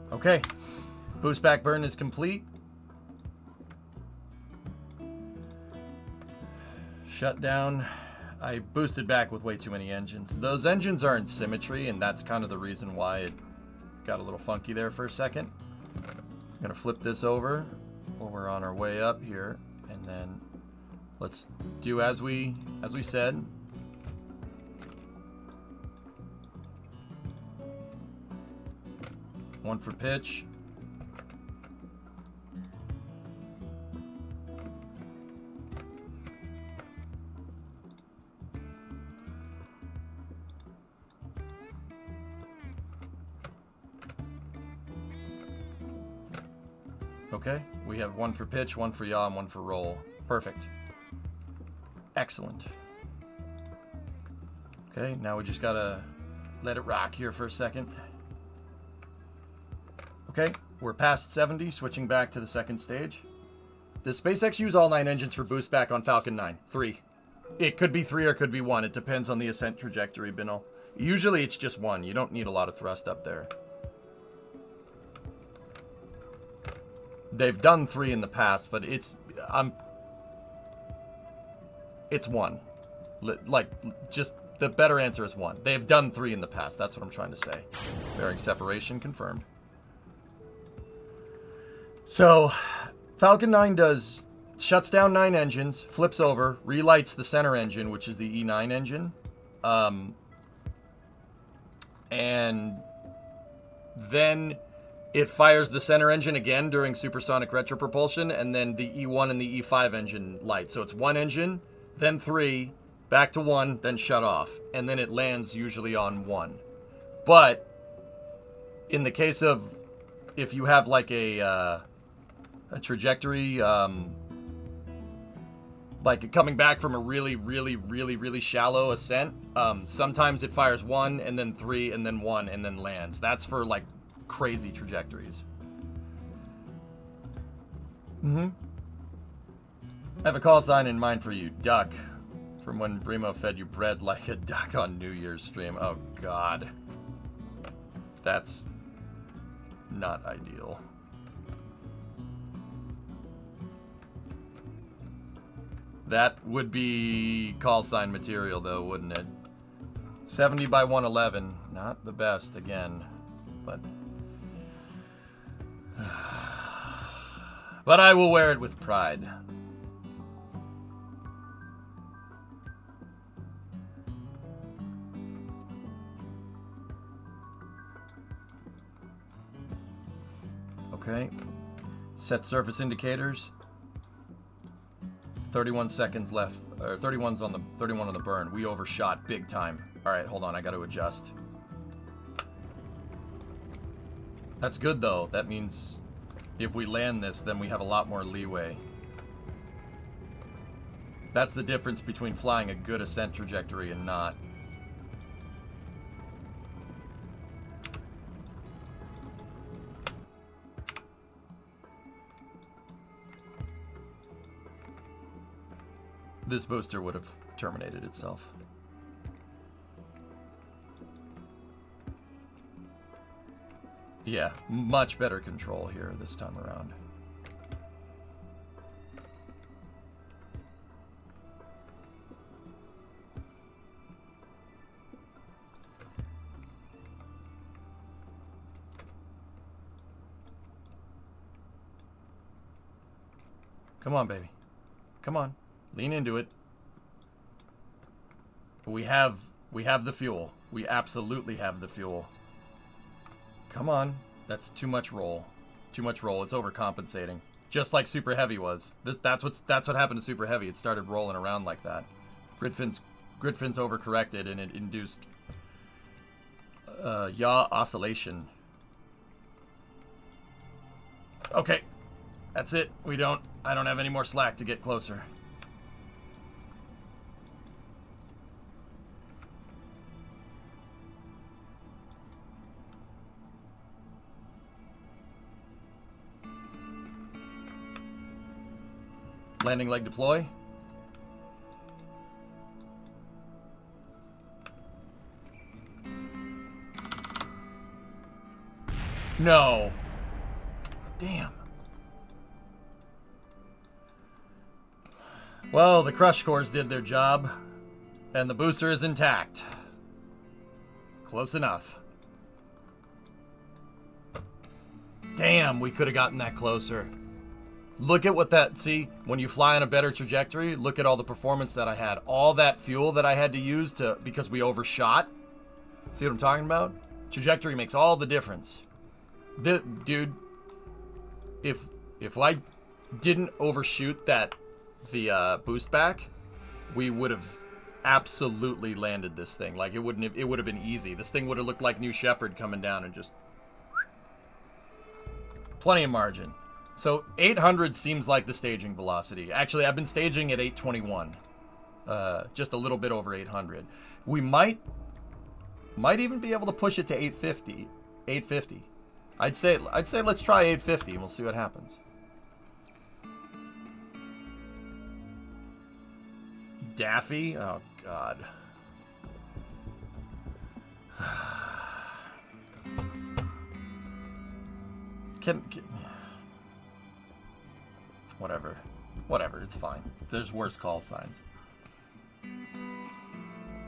Okay, boost back burn is complete. Shut down I boosted back with way too many engines. Those engines are in symmetry, and that's kind of the reason why it got a little funky there for a second. I'm gonna flip this over while we're on our way up here, and then let's do as we said. One for pitch. Okay, we have one for pitch, one for yaw, and one for roll. Perfect. Excellent. Okay, now we just gotta let it rock here for a second. Okay, we're past 70, switching back to the second stage. Does SpaceX use all 9 engines for boost back on Falcon 9? 3. It could be 3 or it could be 1. It depends on the ascent trajectory, Binal. Usually it's just 1. You don't need a lot of thrust up there. They've done 3 in the past, but it's 1. Like, just the better answer is 1. They've done 3 in the past. That's what I'm trying to say. Fairing separation confirmed. So, Falcon 9 shuts down 9 engines, flips over, relights the center engine, which is the E9 engine. And then it fires the center engine again during supersonic retropropulsion, and then the E1 and the E5 engine light. So it's 1 engine, then 3, back to 1, then shut off. And then it lands usually on 1. But in the case of if you have like a trajectory, like coming back from a really shallow ascent, sometimes it fires 1 and then 3 and then 1 and then lands. That's for like crazy trajectories. I have a call sign in mind for you, Duck, from when Brimo fed you bread like a duck on New Year's stream. Oh God, that's not ideal. That would be call sign material though, wouldn't it? 70 by 111, not the best again, but but I will wear it with pride. Okay. Set surface indicators. 31 seconds left. Or 31's on the 31 on the burn. We overshot big time. All right, hold on. I got to adjust. That's good though. That means if we land this, then we have a lot more leeway. That's the difference between flying a good ascent trajectory and not. This booster would have terminated itself. Yeah, much better control here this time around. Come on, baby. Come on. Lean into it. We have the fuel. We absolutely have the fuel. Come on. That's too much roll. Too much roll. It's overcompensating. Just like Super Heavy was. That's what happened to Super Heavy. It started rolling around like that. Gridfin's overcorrected and it induced yaw oscillation. Okay. That's it. I don't have any more slack to get closer. Landing leg deploy. No. Damn. Well, the crush cores did their job. And the booster is intact. Close enough. Damn, we could have gotten that closer. Look at what that, see, when you fly on a better trajectory, look at all the performance that I had. All that fuel that I had to use because we overshot. See what I'm talking about? Trajectory makes all the difference. Dude, if I didn't overshoot the boost back, we would have absolutely landed this thing. Like it would have been easy. This thing would have looked like New Shepard coming down and just plenty of margin. So 800 seems like the staging velocity. Actually, I've been staging at 821, just a little bit over 800. We might even be able to push it to 850. 850. I'd say let's try 850 and we'll see what happens. Daffy? Oh God. Can whatever, it's fine. There's worse call signs.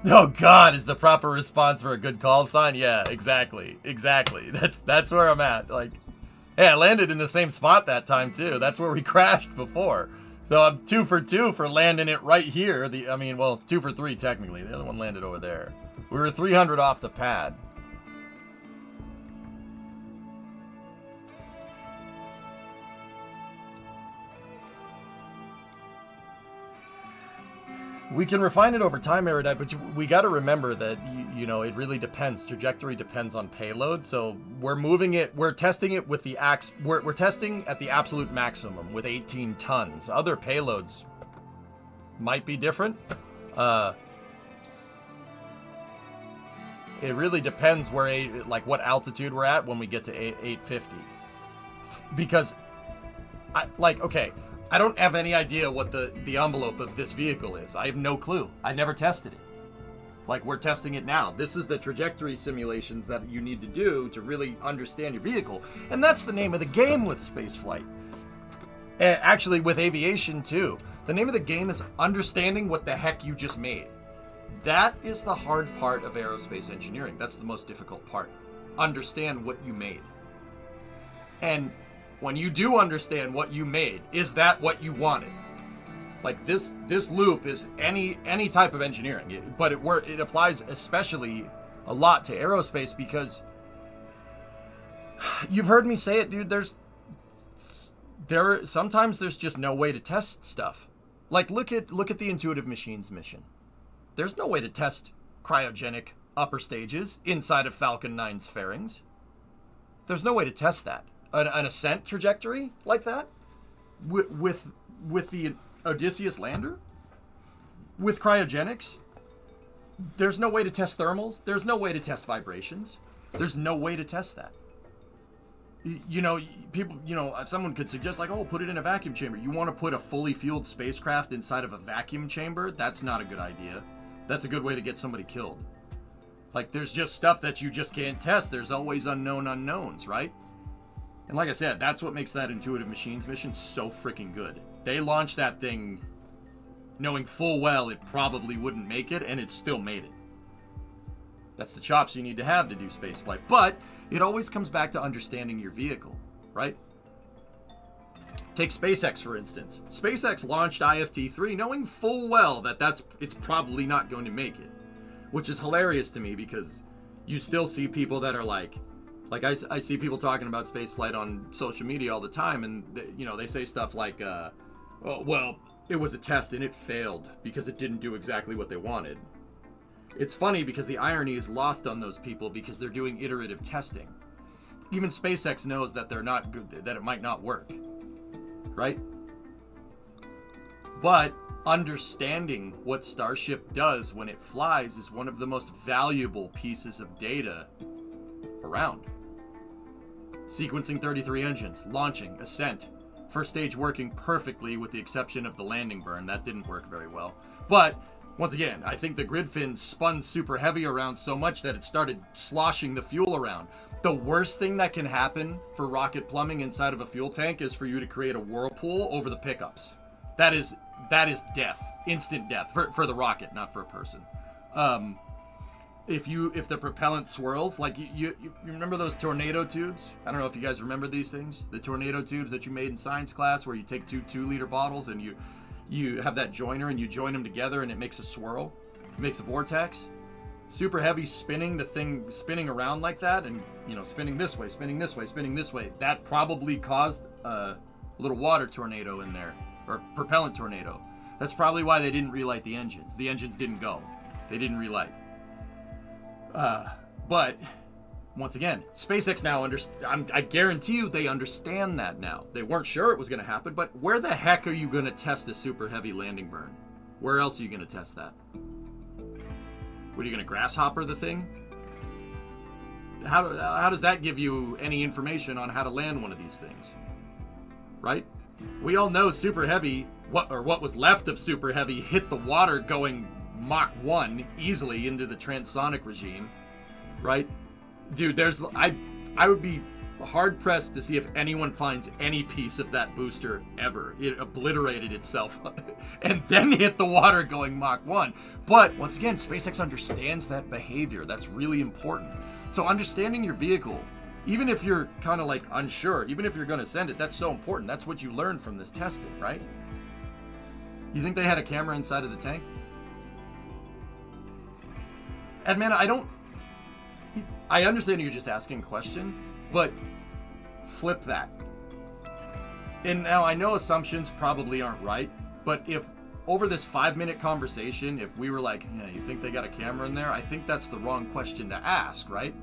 Oh God, is the proper response for a good call sign? Yeah, exactly. That's where I'm at. Like, hey, I landed in the same spot that time too. That's where we crashed before. So I'm 2 for 2 for landing it right here. 2 for 3 technically. The other one landed over there. We were 300 off the pad. We can refine it over time, Erudite, but we got to remember that, you know, it really depends. Trajectory depends on payload. So we're testing it with we're testing at the absolute maximum with 18 tons. Other payloads might be different. It really depends what altitude we're at when we get to 850. Because I don't have any idea what the envelope of this vehicle is. I have no clue. I never tested it. Like, we're testing it now. This is the trajectory simulations that you need to do to really understand your vehicle. And that's the name of the game with spaceflight. Actually, with aviation, too. The name of the game is understanding what the heck you just made. That is the hard part of aerospace engineering. That's the most difficult part. Understand what you made. And when you do understand what you made, is that what you wanted? Like this loop is any type of engineering, but it applies especially a lot to aerospace because you've heard me say it, dude. Sometimes there's just no way to test stuff. Like look at the Intuitive Machines mission. There's no way to test cryogenic upper stages inside of Falcon 9's fairings. There's no way to test that. An ascent trajectory like that with the Odysseus lander with cryogenics. There's no way to test thermals. There's no way to test vibrations. There's no way to test that. You know, people, you know, someone could suggest like, oh, put it in a vacuum chamber. You want to put a fully fueled spacecraft inside of a vacuum chamber? That's not a good idea. That's a good way to get somebody killed. Like, there's just stuff that you just can't test. There's always unknown unknowns, right? And like I said, that's what makes that Intuitive Machines mission so freaking good. They launched that thing knowing full well it probably wouldn't make it, and it still made it. That's the chops you need to have to do spaceflight. But it always comes back to understanding your vehicle, right? Take SpaceX, for instance. SpaceX launched IFT-3 knowing full well that it's probably not going to make it. Which is hilarious to me because you still see people that are like I see people talking about spaceflight on social media all the time, and they say stuff like, "Oh, well, it was a test and it failed because it didn't do exactly what they wanted." It's funny because the irony is lost on those people because they're doing iterative testing. Even SpaceX knows that they're not good, that it might not work, right? But understanding what Starship does when it flies is one of the most valuable pieces of data around. Sequencing 33 engines, launching, ascent. First stage working perfectly with the exception of the landing burn. That didn't work very well. But, once again, I think the grid fins spun super heavy around so much that it started sloshing the fuel around. The worst thing that can happen for rocket plumbing inside of a fuel tank is for you to create a whirlpool over the pickups. That is death, instant death for the rocket, not for a person. If the propellant swirls, like you remember those tornado tubes? I don't know if you guys remember these things. The tornado tubes that you made in science class, where you take two 2-liter bottles and you have that joiner and you join them together and it makes a swirl. It makes a vortex. Super heavy spinning, the thing spinning around like that, and spinning this way, spinning this way, spinning this way. That probably caused a little water tornado in there, or propellant tornado. That's probably why they didn't relight the engines. The engines didn't go. They didn't relight. But once again, SpaceX now I guarantee you they understand that now. They weren't sure it was going to happen, but where the heck are you going to test a super heavy landing burn? Where else are you going to test that? What, are you going to grasshopper the thing? How does that give you any information on how to land one of these things? Right? We all know super heavy, what was left of super heavy, hit the water going Mach 1 easily into the transonic regime, right? Dude, I would be hard pressed to see if anyone finds any piece of that booster ever. It obliterated itself and then hit the water going Mach 1. But once again, SpaceX understands that behavior. That's really important. So understanding your vehicle, even if you're kind of like unsure, even if you're going to send it, that's so important. That's what you learn from this testing, right? You think they had a camera inside of the tank? And man, I understand you're just asking a question, but flip that. And now I know assumptions probably aren't right, but if over this 5-minute conversation, if we were like, yeah, you think they got a camera in there? I think that's the wrong question to ask, right?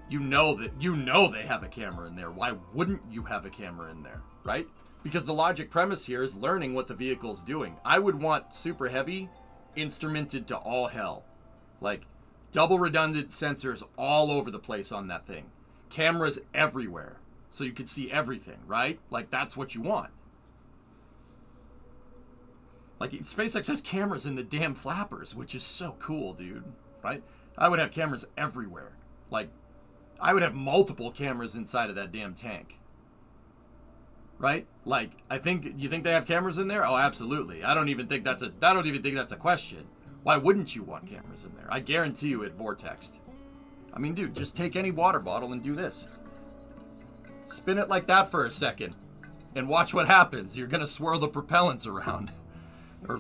You know they have a camera in there. Why wouldn't you have a camera in there, right? Because the logic premise here is learning what the vehicle's doing. I would want super heavy instrumented to all hell. Like double redundant sensors all over the place on that thing. Cameras everywhere. So you can see everything, right? Like that's what you want. Like SpaceX has cameras in the damn flappers, which is so cool, dude, right? I would have cameras everywhere. Like I would have multiple cameras inside of that damn tank. Right? Like, you think they have cameras in there? Oh, absolutely. I don't even think that's a question. Why wouldn't you want cameras in there? I guarantee you it vortexed. I mean, dude, just take any water bottle and do this. Spin it like that for a second and watch what happens. You're going to swirl the propellants around. Or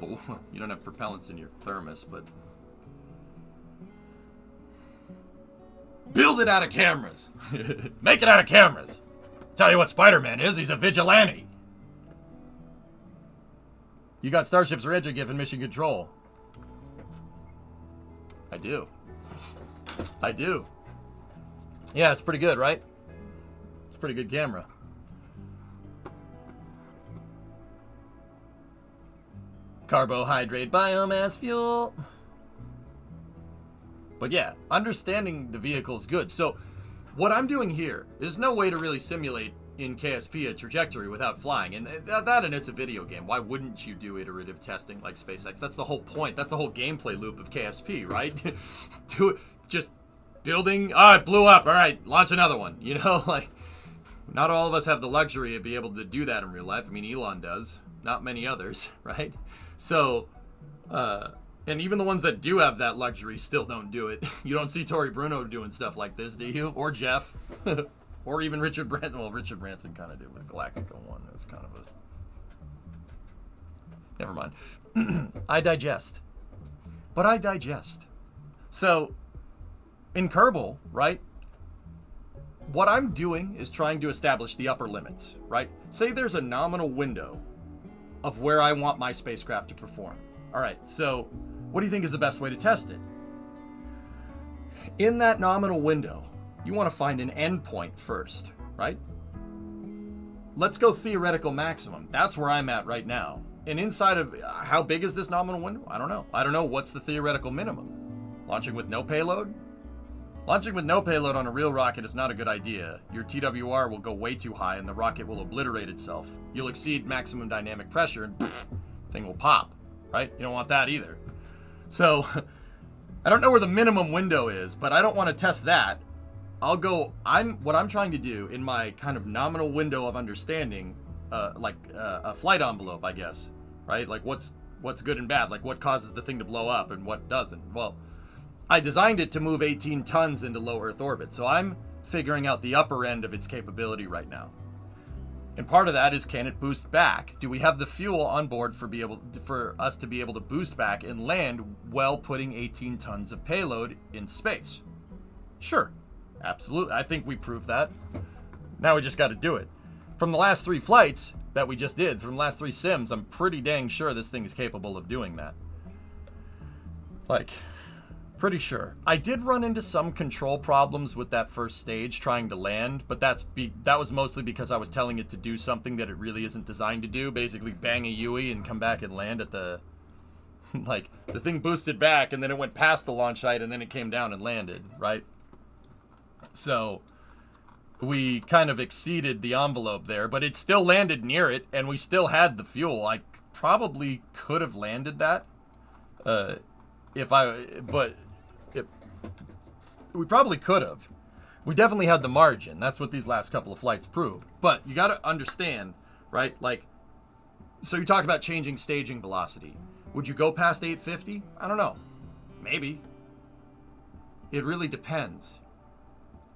you don't have propellants in your thermos, but build it out of cameras. Make it out of cameras. Tell you what Spider-Man is, he's a vigilante. You got Starship's Ranger given mission control. I do. Yeah, it's pretty good, right? It's a pretty good camera. Carbohydrate biomass fuel. But yeah, understanding the vehicle is good. So what I'm doing here is no way to really simulate in KSP a trajectory without flying. And it's a video game. Why wouldn't you do iterative testing like SpaceX? That's the whole point. That's the whole gameplay loop of KSP, right? Just building. Oh, it blew up. All right, launch another one. Like not all of us have the luxury to be able to do that in real life. I mean, Elon does. Not many others, right? So, and even the ones that do have that luxury still don't do it. You don't see Tory Bruno doing stuff like this, do you? Or Jeff. Or even Richard Branson. Well, Richard Branson kind of did with Galactica 1. It was kind of a... Never mind. I digest. But I digest. So, in Kerbal, right? What I'm doing is trying to establish the upper limits, right? Say there's a nominal window of where I want my spacecraft to perform. All right, so what do you think is the best way to test it? In that nominal window, you want to find an endpoint first, right? Let's go theoretical maximum. That's where I'm at right now. And inside of, how big is this nominal window? I don't know. What's the theoretical minimum? Launching with no payload? Launching with no payload on a real rocket is not a good idea. Your TWR will go way too high and the rocket will obliterate itself. You'll exceed maximum dynamic pressure and thing will pop, right? You don't want that either. So, I don't know where the minimum window is, but I don't want to test that. What I'm trying to do in my kind of nominal window of understanding a flight envelope, I guess, right? Like what's good and bad, like what causes the thing to blow up and what doesn't. Well, I designed it to move 18 tons into low Earth orbit, so I'm figuring out the upper end of its capability right now. And part of that is, can it boost back? Do we have the fuel on board for us to be able to boost back and land while putting 18 tons of payload in space? Sure, absolutely. I think we proved that. Now we just got to do it. From the last 3 flights that we just did, from the last 3 sims, I'm pretty dang sure this thing is capable of doing that. Like, pretty sure. I did run into some control problems with that first stage trying to land, but that was mostly because I was telling it to do something that it really isn't designed to do. Basically bang a UE and come back and land at the... like, the thing boosted back and then it went past the launch site and then it came down and landed, right? So, we kind of exceeded the envelope there, but it still landed near it and we still had the fuel. I probably could have landed that. We probably could have. We definitely had the margin. That's what these last couple of flights proved. But you got to understand, right? Like, so you talked about changing staging velocity. Would you go past 850? I don't know. Maybe. It really depends.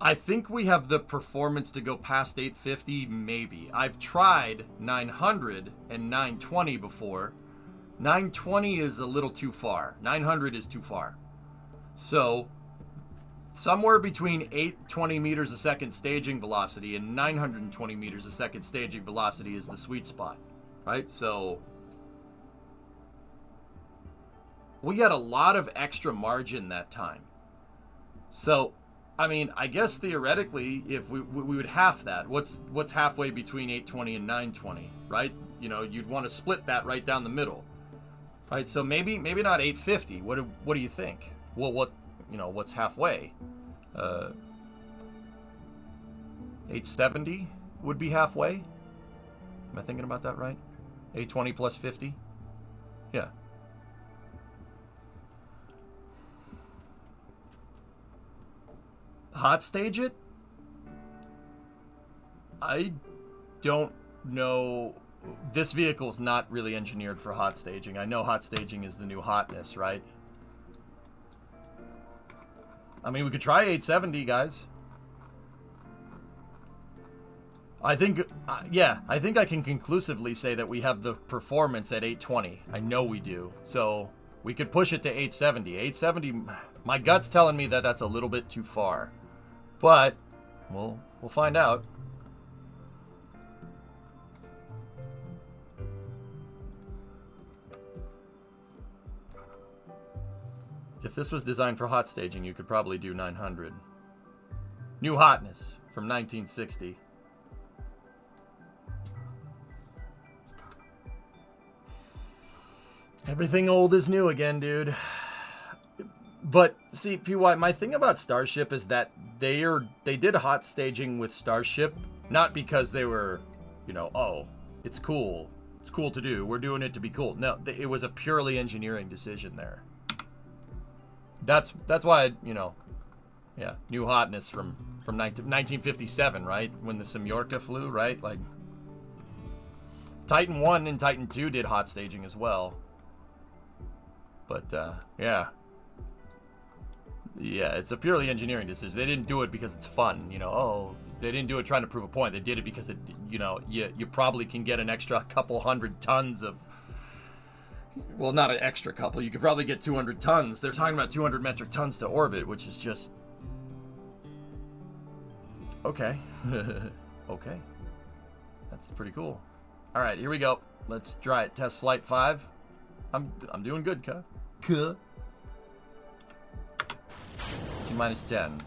I think we have the performance to go past 850, maybe. I've tried 900 and 920 before. 920 is a little too far. 900 is too far. So, somewhere between 820 meters a second staging velocity and 920 meters a second staging velocity is the sweet spot, right? So, we had a lot of extra margin that time. So, I mean, I guess theoretically, if we would half that. What's halfway between 820 and 920, right? You know, you'd want to split that right down the middle, right? So maybe not 850. What do you think? Well, what's halfway? 870 would be halfway. Am I thinking about that right? 820 plus 50? Yeah. Hot stage it? I don't know. This vehicle's not really engineered for hot staging. I know hot staging is the new hotness, right? I mean, we could try 870, guys. I think I can conclusively say that we have the performance at 820. I know we do. So we could push it to 870. 870, my gut's telling me that that's a little bit too far. But we'll find out. If this was designed for hot staging, you could probably do 900. New hotness from 1960. Everything old is new again, dude. But see, PY, my thing about Starship is that they did hot staging with Starship, not because they were, oh, it's cool to do, we're doing it to be cool. No, it was a purely engineering decision there. That's why, yeah, new hotness from 1957, right? When the Semyorka flew, right? Like, Titan 1 and Titan 2 did hot staging as well. But, yeah. Yeah, it's a purely engineering decision. They didn't do it because it's fun, they didn't do it trying to prove a point. They did it because you probably can get an extra couple hundred tons of, well, not an extra couple. You could probably get 200 tons. They're talking about 200 metric tons to orbit, which is just okay. Okay, that's pretty cool. All right, here we go. Let's try it. Test flight 5. I'm doing good, T minus 10,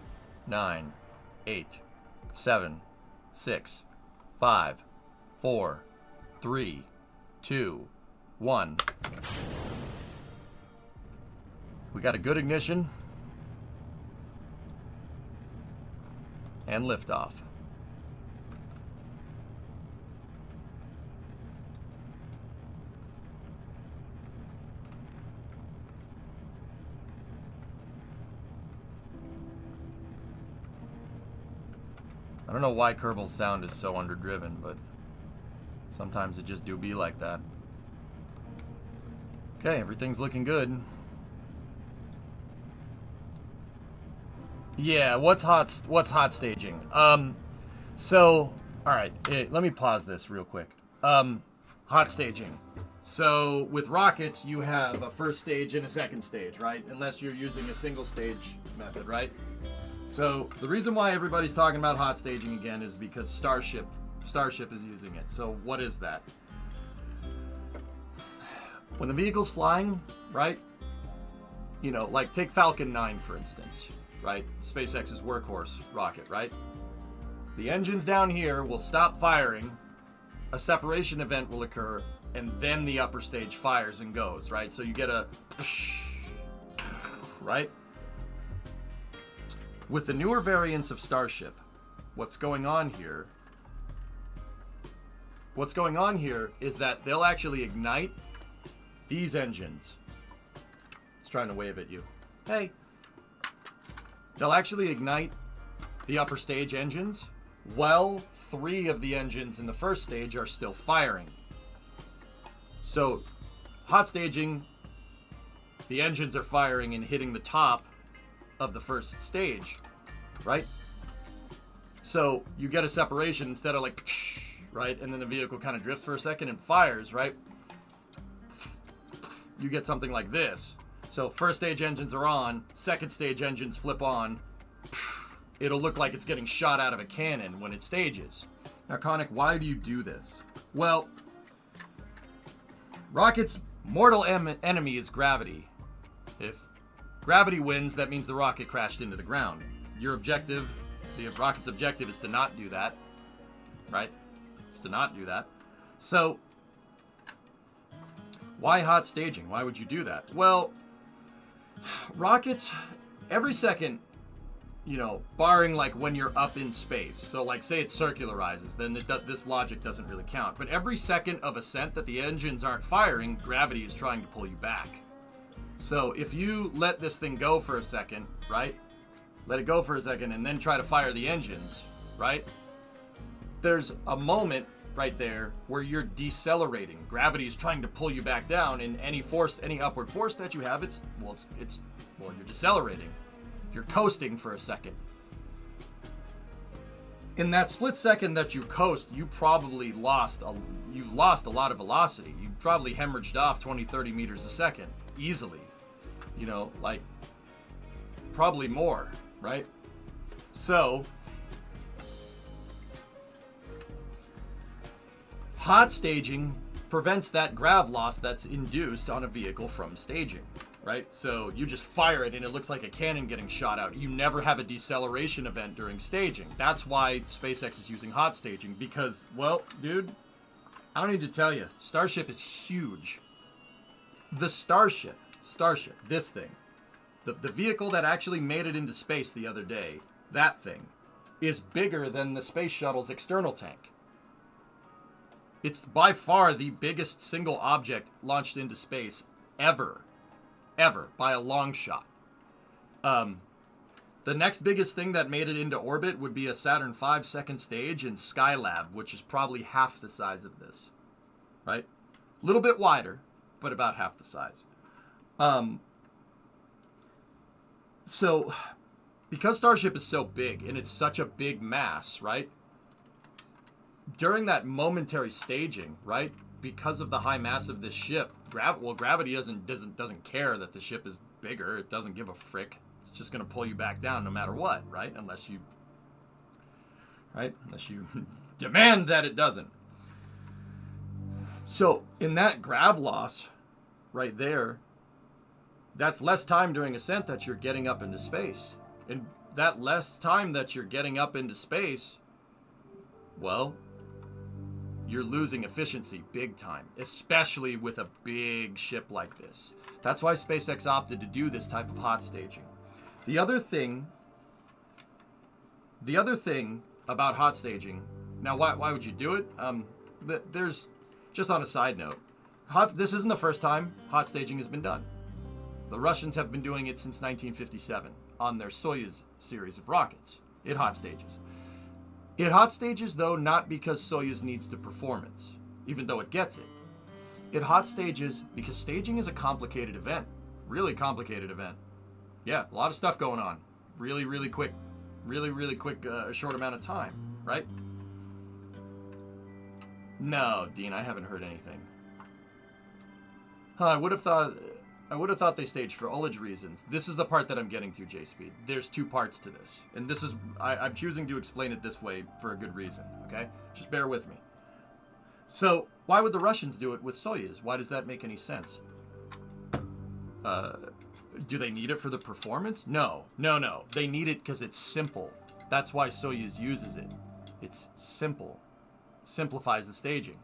9, 8, 7, 6, 5, 4, 3, 2, 1. We got a good ignition and liftoff. I don't know why Kerbal's sound is so underdriven, but Sometimes it just do be like that. Okay, everything's looking good. Yeah, what's hot staging? So, all right, let me pause this real quick. Hot staging. So, with rockets, you have a first stage and a second stage, right? Unless you're using a single stage method, right? So, the reason why everybody's talking about hot staging again is because Starship is using it. So, what is that? When the vehicle's flying, right? You know, like take Falcon 9 for instance, right? SpaceX's workhorse rocket, right? The engines down here will stop firing, a separation event will occur, and then the upper stage fires and goes, right? So you get a right? With the newer variants of Starship, what's going on here is that they'll actually ignite these engines. It's trying to wave at you. Hey. They'll actually ignite the upper stage engines while 3 of the engines in the first stage are still firing. So, hot staging, the engines are firing and hitting the top of the first stage, right? So, you get a separation instead of like, right? And then the vehicle kind of drifts for a second and fires, right? You get something like this. So first stage engines are on, second stage engines flip on. It'll look like it's getting shot out of a cannon when it stages. Now, Conic, why do you do this? Well, rocket's mortal enemy is gravity. If gravity wins, that means the rocket crashed into the ground. Your objective, the rocket's objective is to not do that, right? It's to not do that. So, why hot staging? Why would you do that? Well, rockets, every second, you know, barring like when you're up in space. So like say it circularizes, then this logic doesn't really count. But every second of ascent that the engines aren't firing, gravity is trying to pull you back. So if you let this thing go for a second, right? Let it go for a second and then try to fire the engines, right? There's a moment right there where you're decelerating. Gravity is trying to pull you back down, and any upward force that you have, you're decelerating. You're coasting for a second. In that split second that you coast, you probably lost a lot of velocity. You probably hemorrhaged off 20, 30 meters a second easily. You know, like probably more, right? So hot staging prevents that grav loss that's induced on a vehicle from staging, right? So you just fire it and it looks like a cannon getting shot out. You never have a deceleration event during staging. That's why SpaceX is using hot staging because, well, dude, I don't need to tell you, Starship is huge. The Starship, this thing, the vehicle that actually made it into space the other day, that thing, is bigger than the space shuttle's external tank. It's by far the biggest single object launched into space ever, by a long shot. The next biggest thing that made it into orbit would be a Saturn V second stage in Skylab, which is probably half the size of this, right? A little bit wider, but about half the size. So, because Starship is so big and it's such a big mass, right? During that momentary staging, right? Because of the high mass of this ship, gravity doesn't care that the ship is bigger. It doesn't give a frick. It's just going to pull you back down no matter what, right? Unless you demand that it doesn't. So, in that grav loss right there, that's less time during ascent that you're getting up into space. And that less time that you're getting up into space, well, you're losing efficiency big time, especially with a big ship like this. That's why SpaceX opted to do this type of hot staging. The other thing about hot staging, now why would you do it? There's, just on a side note, this isn't the first time hot staging has been done. The Russians have been doing it since 1957 on their Soyuz series of rockets. It hot stages. It hot stages, though, not because Soyuz needs the performance. even though it gets it. It hot stages because staging is a complicated event. Really complicated event. Yeah, a lot of stuff going on. Really, really quick. Really quick, short amount of time, right? No, Dean, I haven't heard anything. I would have thought they staged for ullage reasons. This is the part that I'm getting to, J-Speed. There's two parts to this. And this is, I'm choosing to explain it this way for a good reason, okay? Just bear with me. So, why would the Russians do it with Soyuz? Why does that make any sense? Do they need it for the performance? No. They need it because it's simple. That's why Soyuz uses it. It's simple. Simplifies the staging.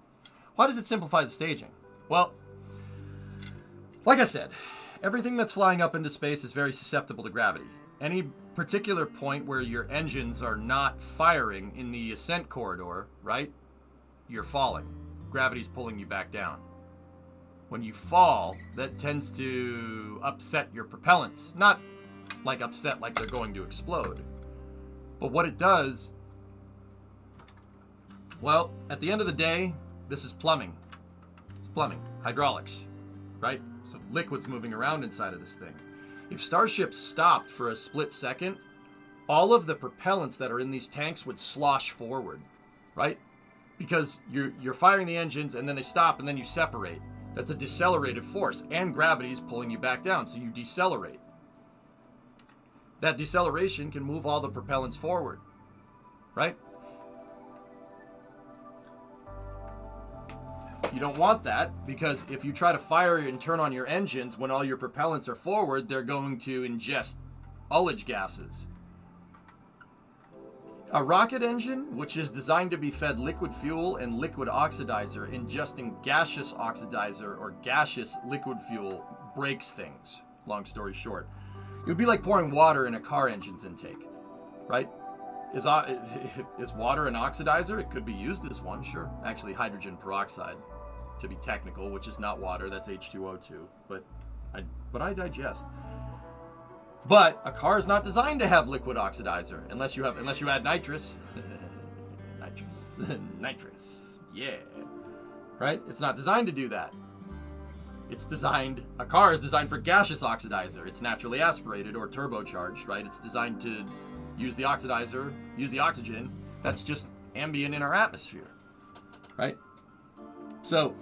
Why does it simplify the staging? Well, like I said, everything that's flying up into space is very susceptible to gravity. Any particular point where your engines are not firing in the ascent corridor, right? You're falling. Gravity's pulling you back down. When you fall, that tends to upset your propellants. Not like upset like they're going to explode. But what it does, well, at the end of the day, this is plumbing. It's plumbing. Hydraulics, right? So liquid's moving around inside of this thing. If Starship stopped for a split second, all of the propellants that are in these tanks would slosh forward, right? Because you're firing the engines and then they stop and then you separate. That's a decelerative force, and gravity is pulling you back down, so you decelerate. That deceleration can move all the propellants forward, right? You don't want that, because if you try to fire and turn on your engines when all your propellants are forward, they're going to ingest ullage gases. A rocket engine, which is designed to be fed liquid fuel and liquid oxidizer, ingesting gaseous oxidizer or gaseous liquid fuel breaks things. Long story short. It would be like pouring water in a car engine's intake, right? Is water an oxidizer? It could be used as one, sure. Actually, hydrogen peroxide, to be technical, which is not water, that's H2O2. But I digest. But a car is not designed to have liquid oxidizer unless you add nitrous. Nitrous. Yeah. Right? It's not designed to do that. A car is designed for gaseous oxidizer. It's naturally aspirated or turbocharged, right? It's designed to use the oxidizer, use the oxygen that's just ambient in our atmosphere, right? So,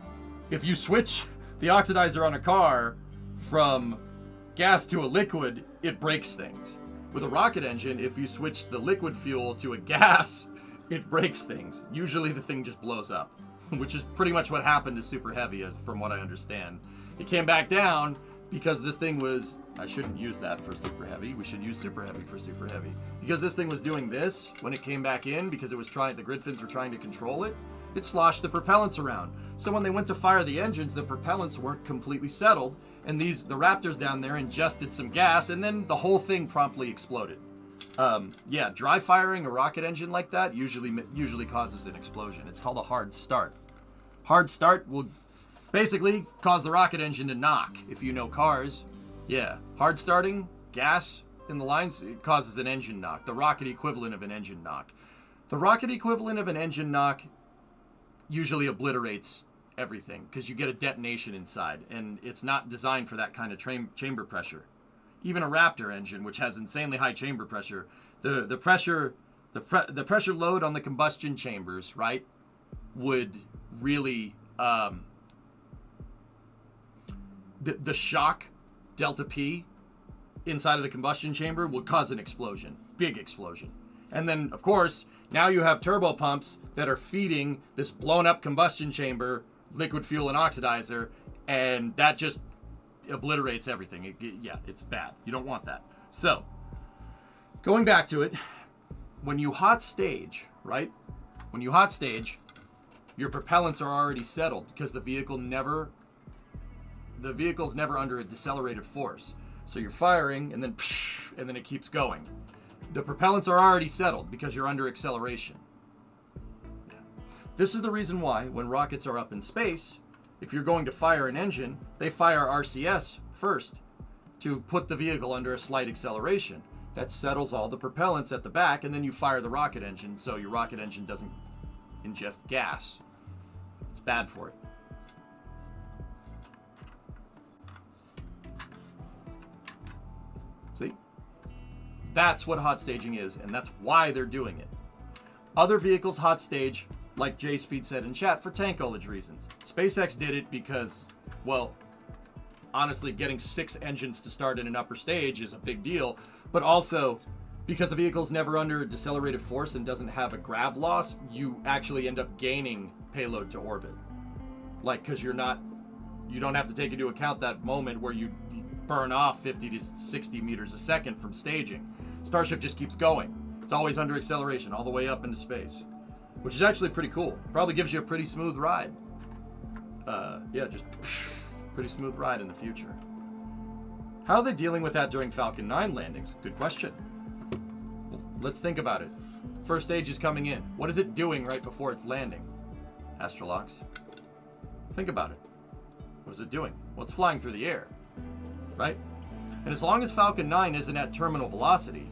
if you switch the oxidizer on a car from gas to a liquid, it breaks things. With a rocket engine, if you switch the liquid fuel to a gas, it breaks things. Usually the thing just blows up, which is pretty much what happened to Super Heavy, as from what I understand. It came back down because this thing was, I shouldn't use that for Super Heavy, we should use Super Heavy for Super Heavy. Because this thing was doing this when it came back in, because it was the grid fins were trying to control it, it sloshed the propellants around. So when they went to fire the engines, the propellants weren't completely settled, and the Raptors down there ingested some gas, and then the whole thing promptly exploded. Yeah, dry firing a rocket engine like that usually causes an explosion. It's called a hard start. Hard start will basically cause the rocket engine to knock. If you know cars, yeah, hard starting, gas in the lines, it causes an engine knock. The rocket equivalent of an engine knock. The rocket equivalent of an engine knock usually obliterates everything because you get a detonation inside, and it's not designed for that kind of chamber pressure. Even a Raptor engine, which has insanely high chamber pressure, the pressure load on the combustion chambers, right, would really the shock delta P inside of the combustion chamber would cause an explosion, big explosion. And then, of course, now you have turbo pumps that are feeding this blown up combustion chamber liquid fuel and oxidizer, and that just obliterates everything. It's bad. You don't want that. So, going back to it, when you hot stage, right? When you hot stage, your propellants are already settled because the vehicle's never under a decelerative force. So you're firing, and then it keeps going. The propellants are already settled because you're under acceleration. Yeah. This is the reason why when rockets are up in space, if you're going to fire an engine, they fire RCS first to put the vehicle under a slight acceleration. That settles all the propellants at the back, and then you fire the rocket engine so your rocket engine doesn't ingest gas. It's bad for it. See? That's what hot staging is, and that's why they're doing it. Other vehicles hot stage, like J-Speed said in chat, for tank ullage reasons. SpaceX did it because, well, honestly, getting 6 engines to start in an upper stage is a big deal, but also because the vehicle's never under decelerated force and doesn't have a grav loss, you actually end up gaining payload to orbit. Like, because you don't have to take into account that moment where you burn off 50 to 60 meters a second from staging. Starship just keeps going. It's always under acceleration all the way up into space, which is actually pretty cool. Probably gives you a pretty smooth ride. Yeah, just pretty smooth ride in the future. How are they dealing with that during Falcon 9 landings? Good question. Well, let's think about it. First stage is coming in. What is it doing right before it's landing? Astrolox. Think about it. What is it doing? Well, it's flying through the air, right? And as long as Falcon 9 isn't at terminal velocity,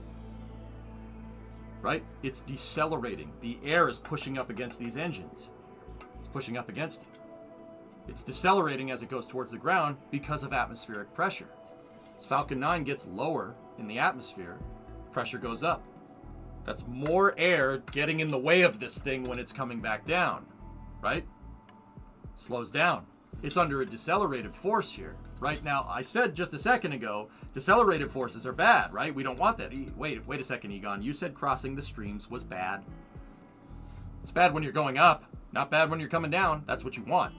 right, it's decelerating. The air is pushing up against these engines. It's pushing up against it. It's decelerating as it goes towards the ground because of atmospheric pressure. As Falcon 9 gets lower in the atmosphere, pressure goes up. That's more air getting in the way of this thing when it's coming back down, right? Slows down. It's under a decelerated force here. Right now, I said just a second ago, decelerated forces are bad, right? We don't want that. Wait a second, Egon. You said crossing the streams was bad. It's bad when you're going up, not bad when you're coming down. That's what you want.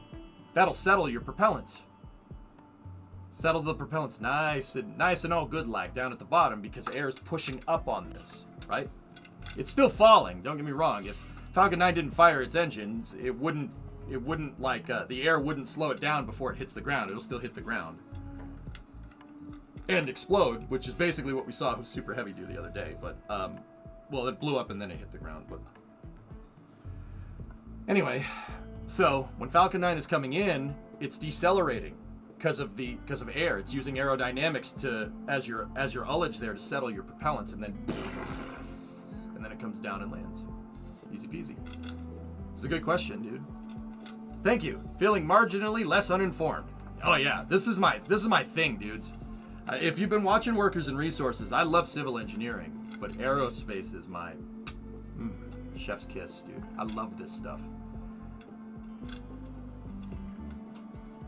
That'll settle your propellants. Settle the propellants nice and all good like down at the bottom because air is pushing up on this, right? It's still falling, don't get me wrong. If Falcon 9 didn't fire its engines, it wouldn't like, the air wouldn't slow it down before it hits the ground. It'll still hit the ground and explode, which is basically what we saw with Super Heavy do the other day. But, well, it blew up and then it hit the ground. But anyway, so when Falcon 9 is coming in, it's decelerating because of air. It's using aerodynamics to as your ullage there to settle your propellants, and then it comes down and lands. Easy peasy. It's a good question, dude. Thank you. Feeling marginally less uninformed. Oh yeah, this is my thing, dudes. If you've been watching Workers and Resources, I love civil engineering, but aerospace is my chef's kiss, dude. I love this stuff.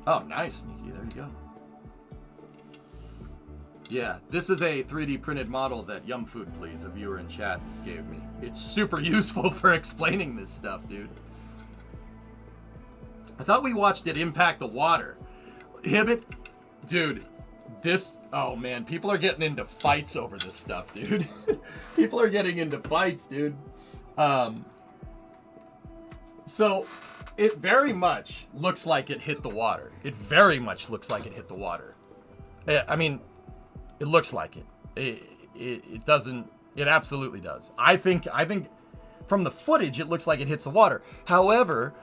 Oh, nice, Sneaky. There you go. Yeah, this is a 3D printed model that Yum Food Please, a viewer in chat, gave me. It's super useful for explaining this stuff, dude. I thought we watched it impact the water. Hibbit, dude, oh man, people are getting into fights over this stuff, dude. People are getting into fights, dude. So, it very much looks like it hit the water. It very much looks like it hit the water. I mean, it looks like it. It doesn't, it absolutely does. I think from the footage, it looks like it hits the water. However,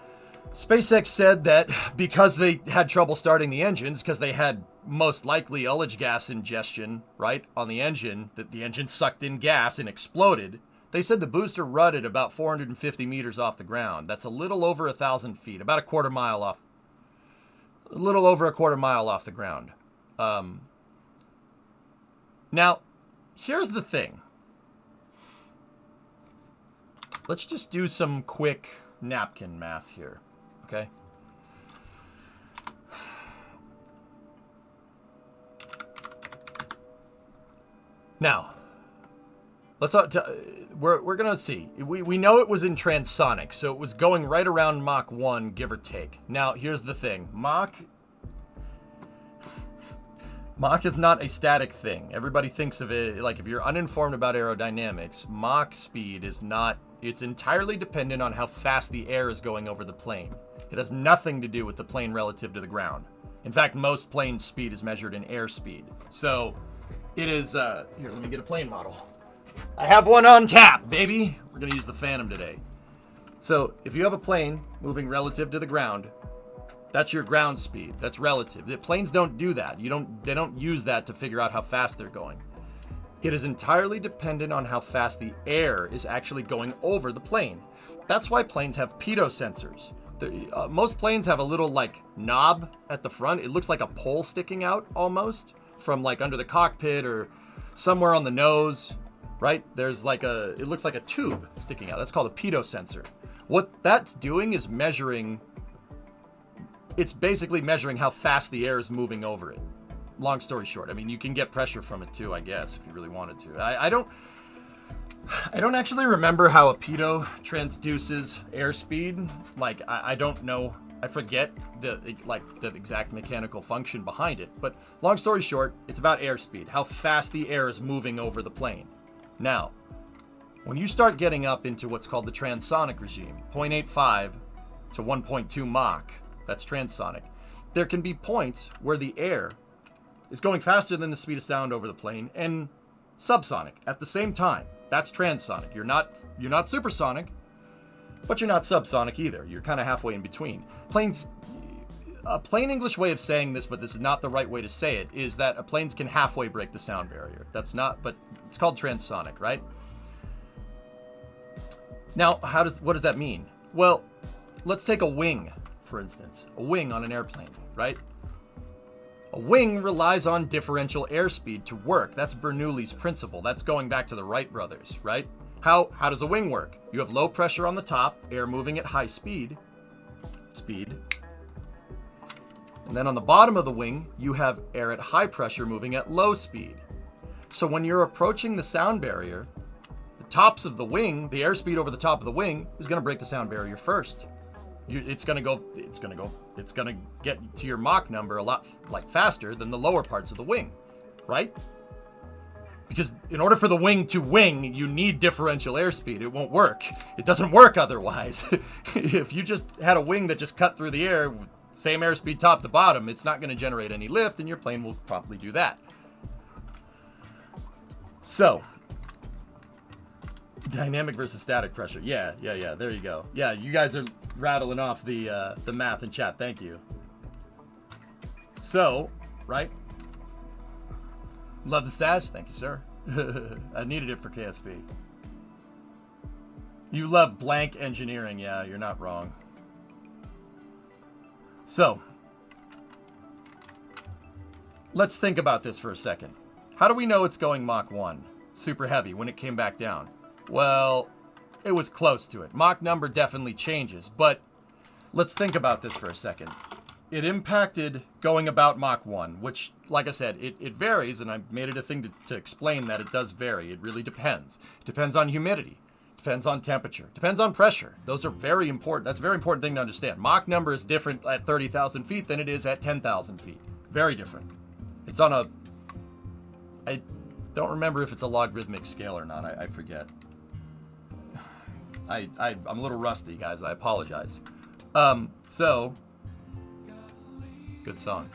SpaceX said that because they had trouble starting the engines, because they had most likely ullage gas ingestion, right, on the engine, that the engine sucked in gas and exploded, they said the booster rutted about 450 meters off the ground. That's a little over 1,000 feet, about a little over a quarter mile off the ground. Now, here's the thing. Let's just do some quick napkin math here. Okay. Now, we're gonna see. We know it was in transonic, so it was going right around Mach 1, give or take. Now, here's the thing. Mach is not a static thing. Everybody thinks of it like, if you're uninformed about aerodynamics, Mach speed is not. It's entirely dependent on how fast the air is going over the plane. It has nothing to do with the plane relative to the ground. In fact, most plane speed is measured in airspeed. So it is, here, let me get a plane model. I have one on tap, baby. We're gonna use the Phantom today. So if you have a plane moving relative to the ground, that's your ground speed. That's relative. The planes don't do that. They don't use that to figure out how fast they're going. It is entirely dependent on how fast the air is actually going over the plane. That's why planes have pitot sensors, Most planes have a little like knob at the front. It looks like a pole sticking out almost from like under the cockpit or somewhere on the nose, right? There's like it looks like a tube sticking out. That's called a pitot sensor. What that's doing is measuring, it's basically measuring how fast the air is moving over it. Long story short, I mean, you can get pressure from it too, I guess, if you really wanted to. I don't actually remember how a pitot transduces airspeed. Like, I don't know. I forget the exact mechanical function behind it. But long story short, it's about airspeed, how fast the air is moving over the plane. Now, when you start getting up into what's called the transonic regime, 0.85 to 1.2 Mach, that's transonic, there can be points where the air is going faster than the speed of sound over the plane and subsonic at the same time. That's transonic. You're not supersonic, but you're not subsonic either. You're kind of halfway in between. A plain English way of saying this, but this is not the right way to say it, is that planes can halfway break the sound barrier. That's not, but it's called transonic, right? Now, what does that mean? Well, let's take a wing, for instance. A wing on an airplane, right? A wing relies on differential airspeed to work. That's Bernoulli's principle. That's going back to the Wright brothers, right? How does a wing work? You have low pressure on the top, air moving at high speed. And then on the bottom of the wing, you have air at high pressure moving at low speed. So when you're approaching the sound barrier, the tops of the wing, the airspeed over the top of the wing is going to break the sound barrier first. It's going to get to your Mach number a lot like faster than the lower parts of the wing, right? Because in order for the wing to wing, you need differential airspeed. It won't work. It doesn't work otherwise. If you just had a wing that just cut through the air, same airspeed top to bottom, it's not going to generate any lift, and your plane will probably do that. So, dynamic versus static pressure. Yeah. There you go. Yeah, you guys are rattling off the math in chat. Thank you. So, right? Love the stash. Thank you, sir. I needed it for KSP. You love blank engineering. Yeah, you're not wrong. So, let's think about this for a second. How do we know it's going Mach 1? Super heavy when it came back down. Well, it was close to it. Mach number definitely changes, but let's think about this for a second. It impacted going about Mach 1, which, like I said, it varies, and I made it a thing to explain that it does vary. It really depends. It depends on humidity. Depends on temperature. Depends on pressure. Those are very important. That's a very important thing to understand. Mach number is different at 30,000 feet than it is at 10,000 feet. Very different. It's on a... I don't remember if it's a logarithmic scale or not. I forget. I'm a little rusty, guys. I apologize. So... Good song.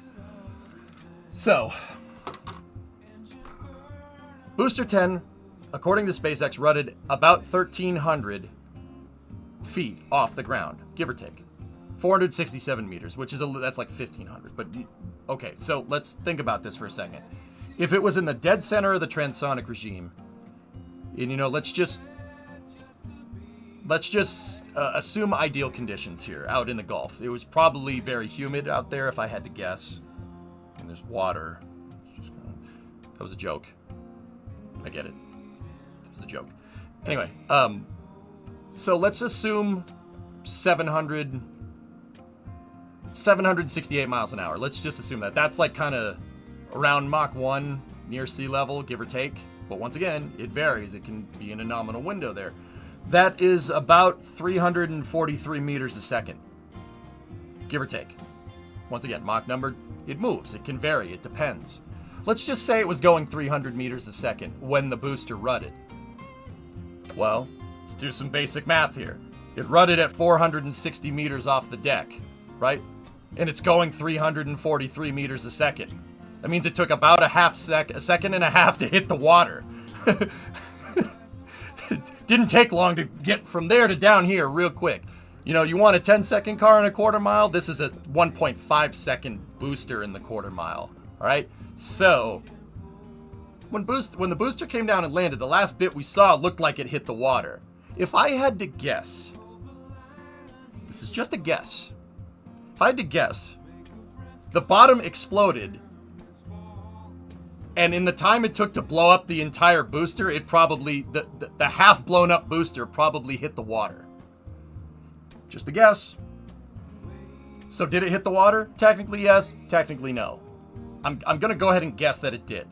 So... Booster 10... according to SpaceX, rutted about 1,300 feet off the ground, give or take. 467 meters, which is that's like 1,500. But okay, so let's think about this for a second. If it was in the dead center of the transonic regime, and let's just assume ideal conditions here out in the Gulf. It was probably very humid out there, if I had to guess. And there's water. That was a joke. I get it. A joke. Anyway, so let's assume 768 miles an hour. Let's just assume that. That's like kind of around Mach 1 near sea level, give or take. But once again, it varies. It can be in a nominal window there. That is about 343 meters a second, give or take. Once again, Mach number, it moves. It can vary. It depends. Let's just say it was going 300 meters a second when the booster rutted. Well, let's do some basic math here. It rutted at 460 meters off the deck, right? And it's going 343 meters a second. That means it took about a second and a half to hit the water. It didn't take long to get from there to down here real quick. You want a 10-second car in a quarter mile? This is a 1.5-second booster in the quarter mile, all right? So... When the booster came down and landed, the last bit we saw looked like it hit the water. If I had to guess, this is just a guess. If I had to guess, the bottom exploded, and in the time it took to blow up the entire booster, it probably, the half blown up booster probably hit the water. Just a guess. So did it hit the water? Technically yes, technically no. I'm gonna go ahead and guess that it did.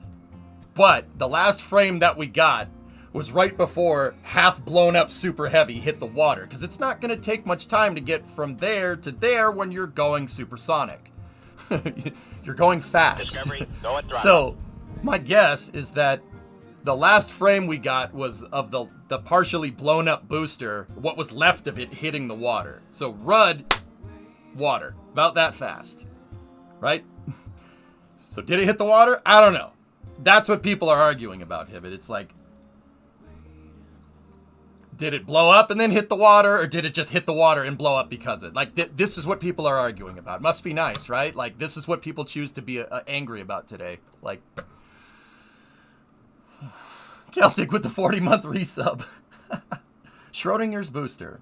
But the last frame that we got was right before half blown up Super Heavy hit the water, because it's not gonna take much time to get from there to there when you're going supersonic. You're going fast. Discovery, go at throttle. So my guess is that the last frame we got was of the partially blown up booster, what was left of it hitting the water. So Rudd, water, about that fast, right? So did it hit the water? I don't know. That's what people are arguing about, Hibbit. It's like, did it blow up and then hit the water, or did it just hit the water and blow up because of it? Like, this is what people are arguing about. Must be nice, right? Like, this is what people choose to be angry about today. Like, Celtic with the 40-month resub. Schrodinger's booster.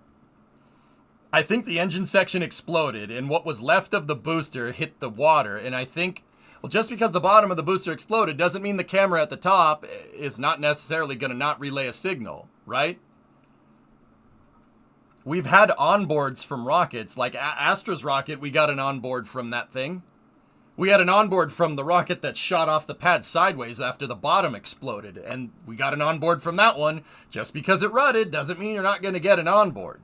I think the engine section exploded, and what was left of the booster hit the water, and I think, well, just because the bottom of the booster exploded doesn't mean the camera at the top is not necessarily going to not relay a signal, right? We've had onboards from rockets, like Astra's rocket, we got an onboard from that thing. We had an onboard from the rocket that shot off the pad sideways after the bottom exploded, and we got an onboard from that one. Just because it rutted doesn't mean you're not going to get an onboard,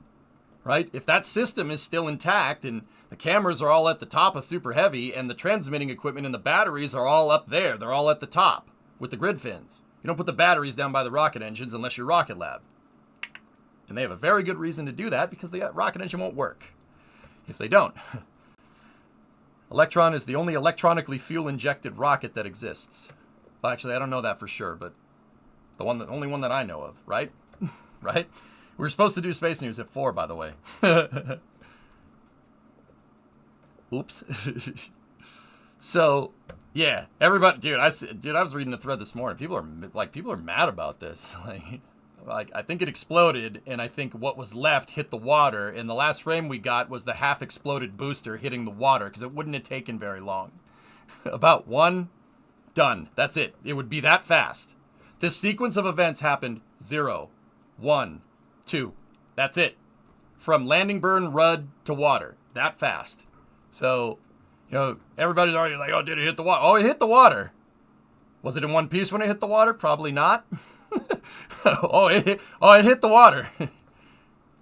right? If that system is still intact and the cameras are all at the top of Super Heavy and the transmitting equipment and the batteries are all up there, they're all at the top with the grid fins. You don't put the batteries down by the rocket engines unless you're Rocket Lab. And they have a very good reason to do that, because the rocket engine won't work if they don't. Electron is the only electronically fuel-injected rocket that exists. Well, actually, I don't know that for sure, but the only one that I know of, right? Right? We were supposed to do space news at 4, by the way. Oops. So, yeah, everybody, dude, I was reading a thread this morning. People are mad about this. Like, I think it exploded, and I think what was left hit the water, and the last frame we got was the half-exploded booster hitting the water, because it wouldn't have taken very long. About 1, done. That's it. It would be that fast. This sequence of events happened 0, 1, 2. That's it. From landing burn, Rudd, to water. That fast. So, you know, everybody's already like, oh, did it hit the water? Oh, it hit the water. Was it in one piece when it hit the water? Probably not. it hit the water.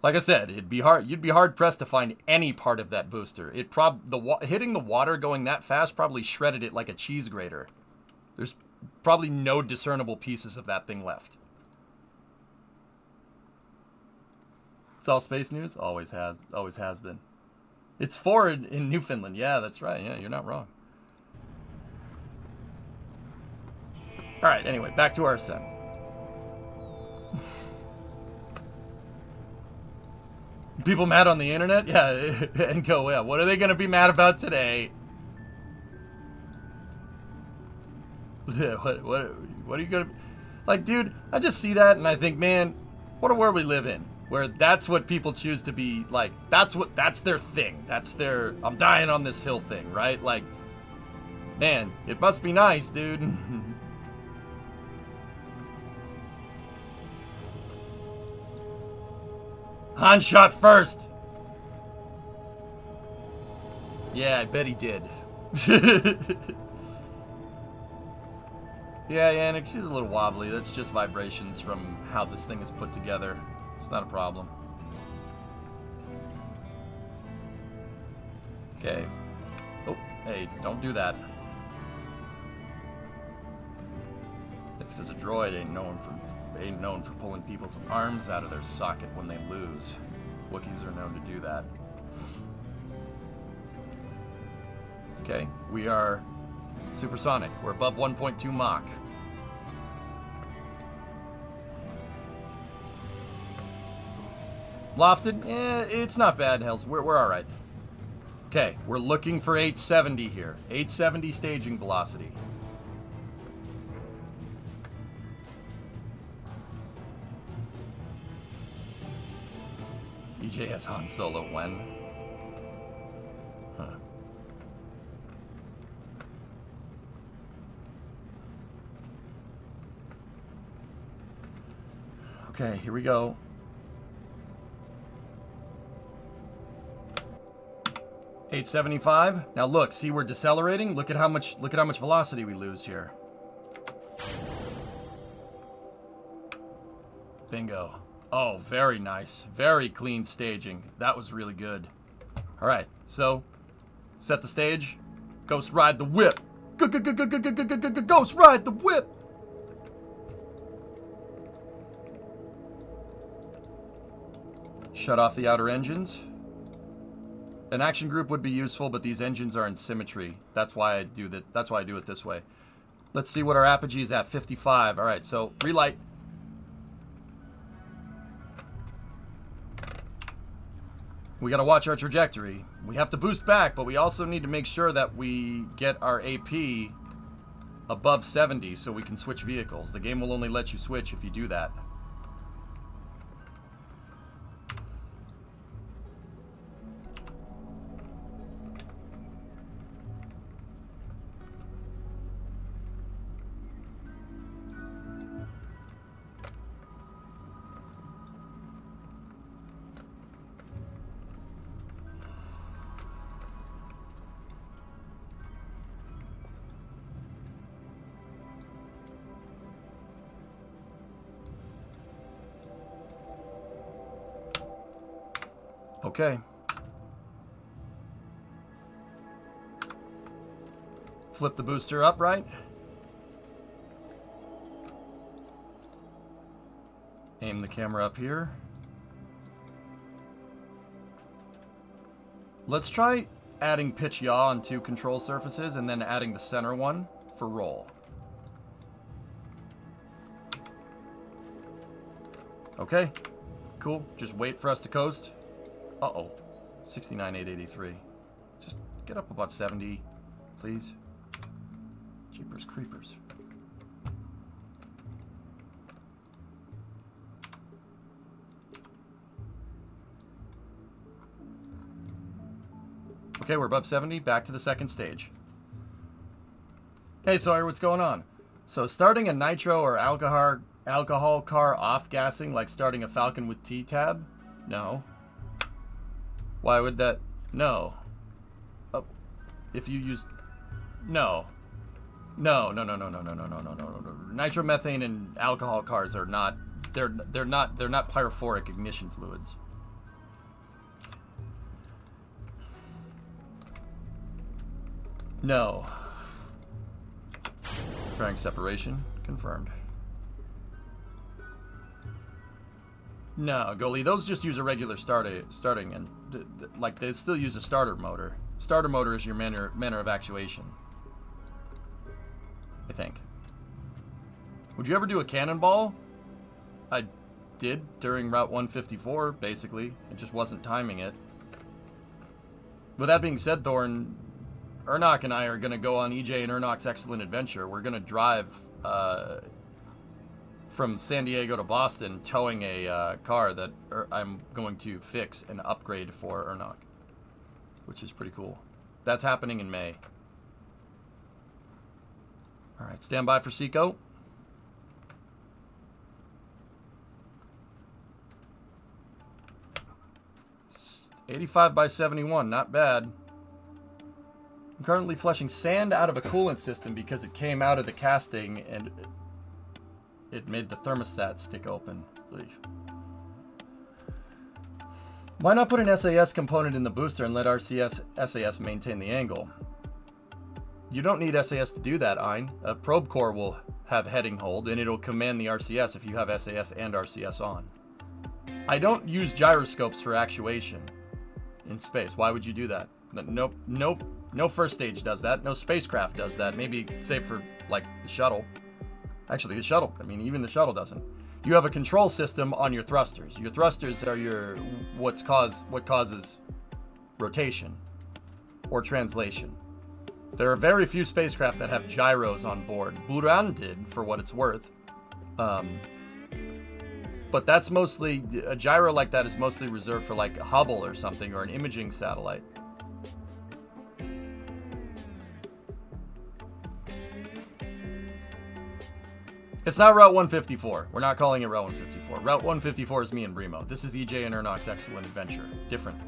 Like I said, it'd be hard. You'd be hard pressed to find any part of that booster. Hitting the water going that fast probably shredded it like a cheese grater. There's probably no discernible pieces of that thing left. It's all space news. Always has been. It's 4 in Newfoundland. Yeah, that's right. Yeah, you're not wrong. All right. Anyway, back to our ascent. People mad on the internet? Yeah, and go, yeah, what are they going to be mad about today? Yeah, what are you going to... Like, dude, I just see that and I think, man, what a world we live in. Where that's what people choose to be, like, that's their thing. That's their, I'm dying on this hill thing, right? Like, man, it must be nice, dude. Han shot first. Yeah, I bet he did. Yeah, Yannick, she's a little wobbly. That's just vibrations from how this thing is put together. It's not a problem. Okay. Oh, hey, don't do that. It's because a droid ain't known for pulling people's arms out of their socket when they lose. Wookiees are known to do that. Okay, we are supersonic. We're above 1.2 Mach. Lofted? It's not bad, Hells. We're all right. Okay, we're looking for 870 here. 870 staging velocity. EJS Han Solo when? Okay, here we go. $875. Now look, see we're decelerating. Look at how much velocity we lose here. Bingo. Oh, very nice. Very clean staging. That was really good. All right, so set the stage. Ghost ride the whip. Ghost ride the whip. Shut off the outer engines. An action group would be useful, but these engines are in symmetry. That's why I do that. That's why I do it this way. Let's see what our apogee is at. 55. All right, so relight. We got to watch our trajectory. We have to boost back, but we also need to make sure that we get our AP above 70 so we can switch vehicles. The game will only let you switch if you do that. Okay. Flip the booster up, right? Aim the camera up here. Let's try adding pitch yaw on 2 control surfaces and then adding the center one for roll. Okay, cool. Just wait for us to coast. Uh-oh. 69,883. Just get up above 70, please. Jeepers creepers. Okay, we're above 70. Back to the second stage. Hey, Sawyer, what's going on? So starting a nitro or alcohol car off-gassing like starting a Falcon with T-tab? No. Why would that? No. Oh, if you use, no. No. Nitromethane and alcohol cars are not. They're not pyrophoric ignition fluids. No. Crank separation confirmed. No, Goalie, those just use a regular starting and like they still use a starter motor. Starter motor is your manner of actuation, I think. Would you ever do a cannonball? I did during Route 154, basically. It just wasn't timing it. With that being said, Thorn, Ernok and I are going to go on EJ and Ernok's Excellent Adventure. We're going to drive from San Diego to Boston, towing a car that I'm going to fix and upgrade for Ernok, which is pretty cool. That's happening in May. All right, stand by for Seco. It's 85 by 71, not bad. I'm currently flushing sand out of a coolant system because it came out of the casting and it made the thermostat stick open. Why not put an SAS component in the booster and let SAS maintain the angle? You don't need SAS to do that, Ein. A probe core will have heading hold, and it'll command the RCS if you have SAS and RCS on. I don't use gyroscopes for actuation in space. Why would you do that? Nope. No first stage does that. No spacecraft does that. Maybe save for, like, the shuttle. Actually, the shuttle. I mean, even the shuttle doesn't. You have a control system on your thrusters. Your thrusters are what causes rotation or translation. There are very few spacecraft that have gyros on board. Buran did, for what it's worth. But that's mostly, a gyro like that is mostly reserved for like Hubble or something, or an imaging satellite. It's not Route 154. We're not calling it Route 154. Route 154 is me and Bremo. This is EJ and Ernok's Excellent Adventure. Different.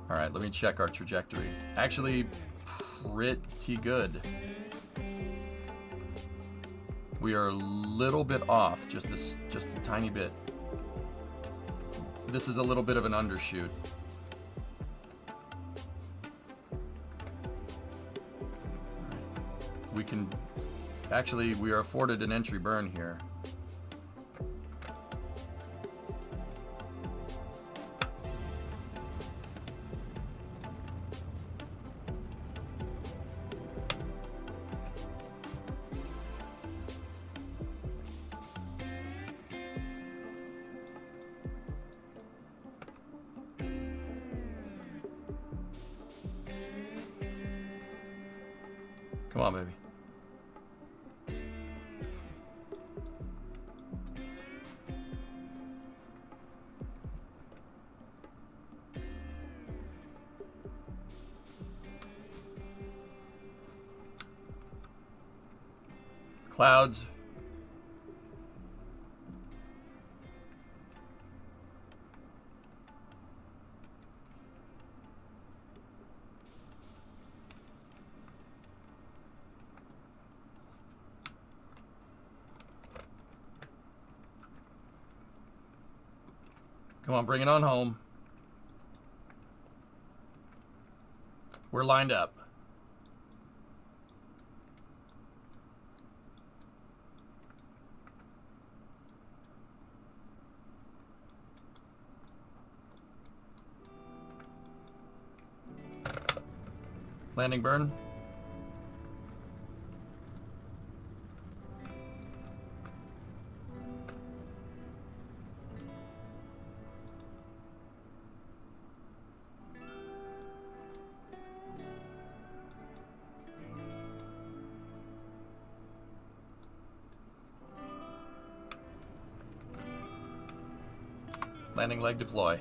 All right, let me check our trajectory. Actually, pretty good. We are a little bit off, just a tiny bit. This is a little bit of an undershoot. We can, actually, we are afforded an entry burn here. Come on, baby. Clouds. Come on, bring it on home. We're lined up. Landing burn. Landing leg deploy.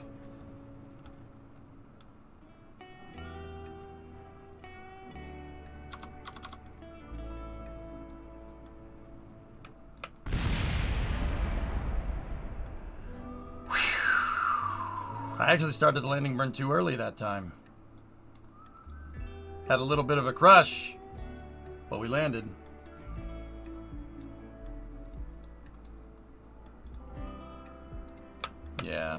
I actually started the landing burn too early that time. Had a little bit of a crush, but we landed. Yeah.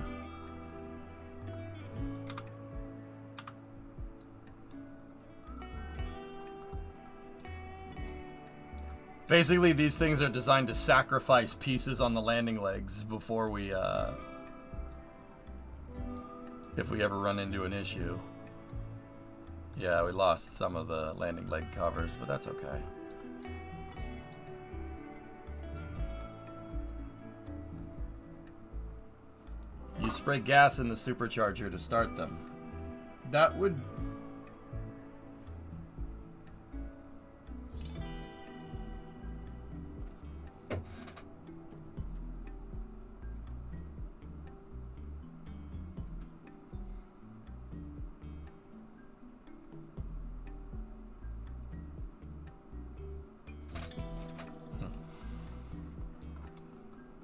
Basically, these things are designed to sacrifice pieces on the landing legs before we, if we ever run into an issue. Yeah, we lost some of the landing leg covers, but that's okay. You spray gas in the supercharger to start them. That would...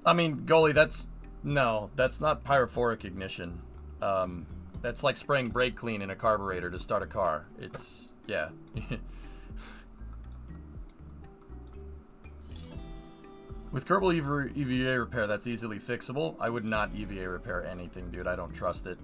I mean, goalie, that's... No, that's not pyrophoric ignition. That's like spraying brake clean in a carburetor to start a car. It's... yeah. With Kerbal EVA repair, that's easily fixable. I would not EVA repair anything, dude. I don't trust it.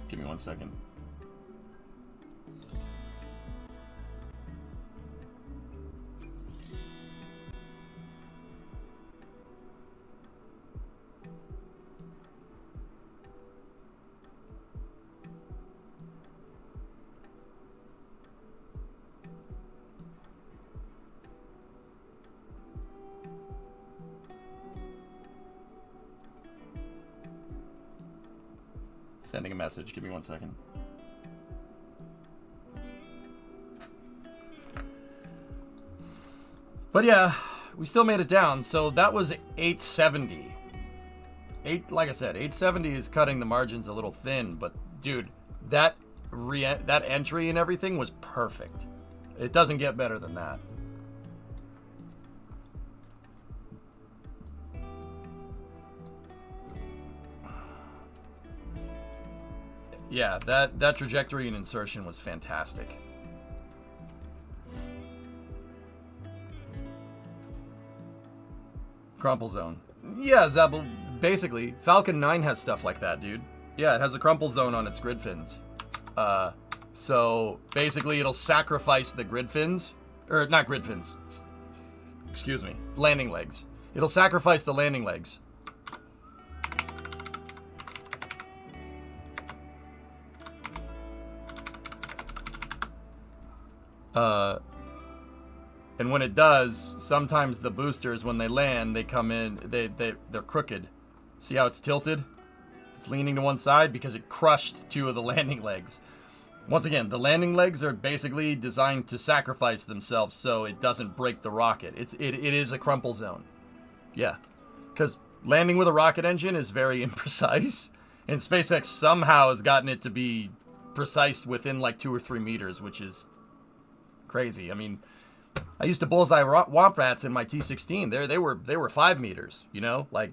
Give me 1 second. Sending a message. Give me 1 second. But yeah, we still made it down. So that was 870. Like I said, 870 is cutting the margins a little thin, but dude, that entry and everything was perfect. It doesn't get better than that. Yeah, that trajectory and insertion was fantastic. Crumple zone. Yeah, Zabel, basically, Falcon 9 has stuff like that, dude. Yeah, it has a crumple zone on its grid fins. So basically it'll sacrifice the grid fins, or not grid fins, excuse me, landing legs. It'll sacrifice the landing legs. And when it does, sometimes the boosters, when they land, they come in, they're crooked. See how it's tilted? It's leaning to one side because it crushed 2 of the landing legs. Once again, the landing legs are basically designed to sacrifice themselves so it doesn't break the rocket. It is a crumple zone. Yeah. Because landing with a rocket engine is very imprecise. And SpaceX somehow has gotten it to be precise within like 2 or 3 meters, which is crazy. I mean, I used to bullseye womp rats in my T-16. They were 5 meters, you know? Like,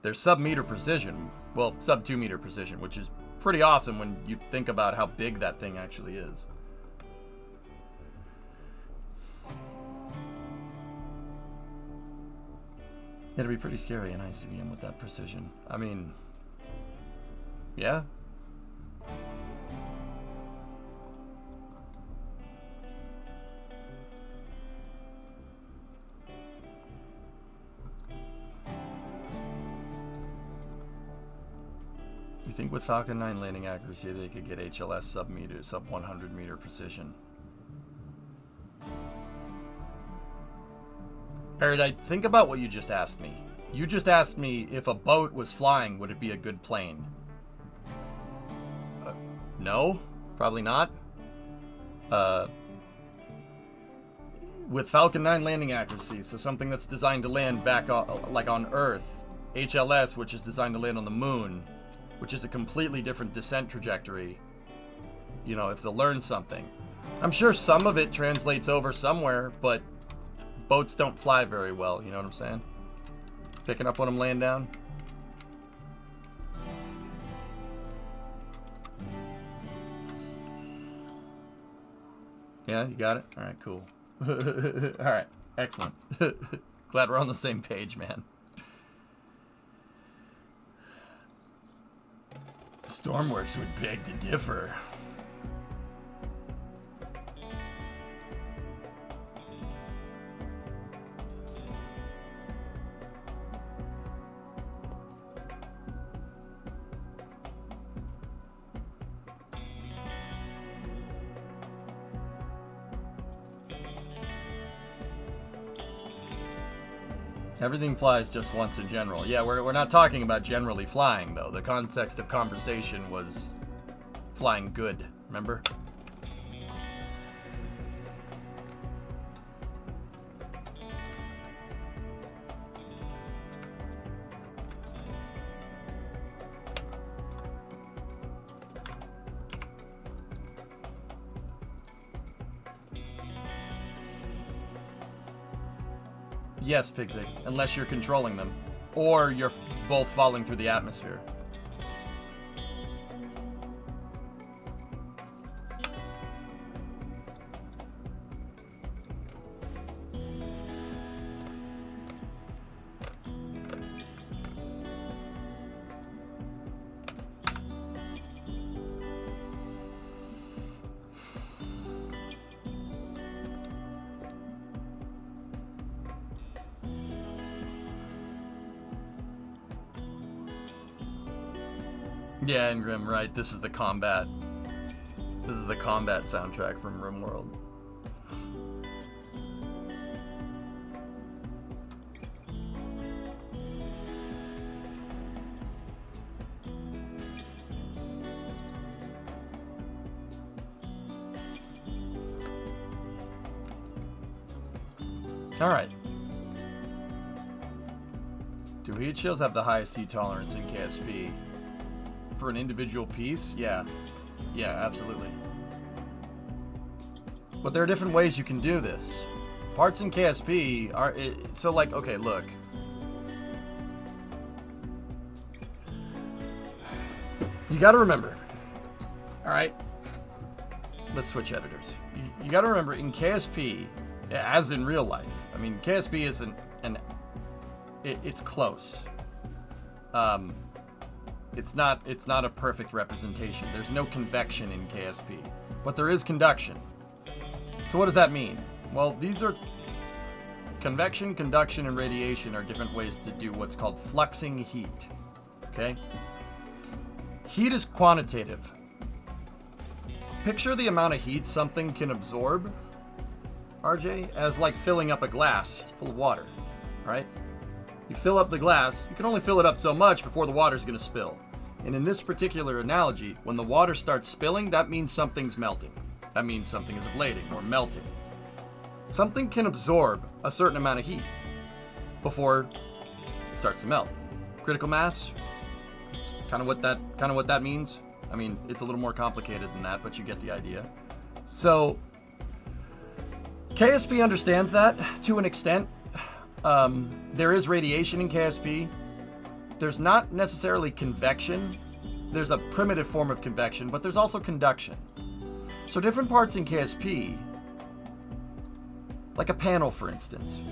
they're sub-meter precision. Well, sub-2 meter precision, which is pretty awesome when you think about how big that thing actually is. It'd be pretty scary in ICBM with that precision. I mean, yeah. You think with Falcon 9 landing accuracy they could get HLS sub 100 meter precision? Erudite, think about what you just asked me. You just asked me if a boat was flying, would it be a good plane? No, probably not. With Falcon 9 landing accuracy, so something that's designed to land back like on Earth, HLS, which is designed to land on the moon, which is a completely different descent trajectory. You know, if they'll learn something. I'm sure some of it translates over somewhere, but boats don't fly very well, you know what I'm saying? Picking up when I'm laying down. Yeah, you got it? Alright, cool. Alright, excellent. Glad we're on the same page, man. Stormworks would beg to differ. Everything flies just once in general. Yeah, we're not talking about generally flying, though. The context of conversation was flying good, remember? Yes, Pigzig, unless you're controlling them. Or you're both falling through the atmosphere. Yeah, Ingrim, right. This is the combat. This is the combat soundtrack from RimWorld. All right. Do heat shields have the highest heat tolerance in KSP? For an individual piece? Yeah. Yeah, absolutely. But there are different ways you can do this. Parts in KSP are... So, like, okay, look. You gotta remember. Alright? Let's switch editors. You gotta remember, in KSP, as in real life, I mean, KSP isn't it's close. It's not a perfect representation. There's no convection in KSP, but there is conduction. So what does that mean? Well, these are convection, conduction, and radiation are different ways to do what's called fluxing heat. Okay? Heat is quantitative. Picture the amount of heat something can absorb, RJ, as like filling up a glass full of water, right? You fill up the glass, you can only fill it up so much before the water's going to spill. And in this particular analogy, when the water starts spilling, that means something's melting. That means something is ablating or melting. Something can absorb a certain amount of heat before it starts to melt. Critical mass, kind of what that means. I mean, it's a little more complicated than that, but you get the idea. So, KSP understands that to an extent. There is radiation in KSP. There's not necessarily convection. There's a primitive form of convection, but there's also conduction. So different parts in KSP, like a panel for instance,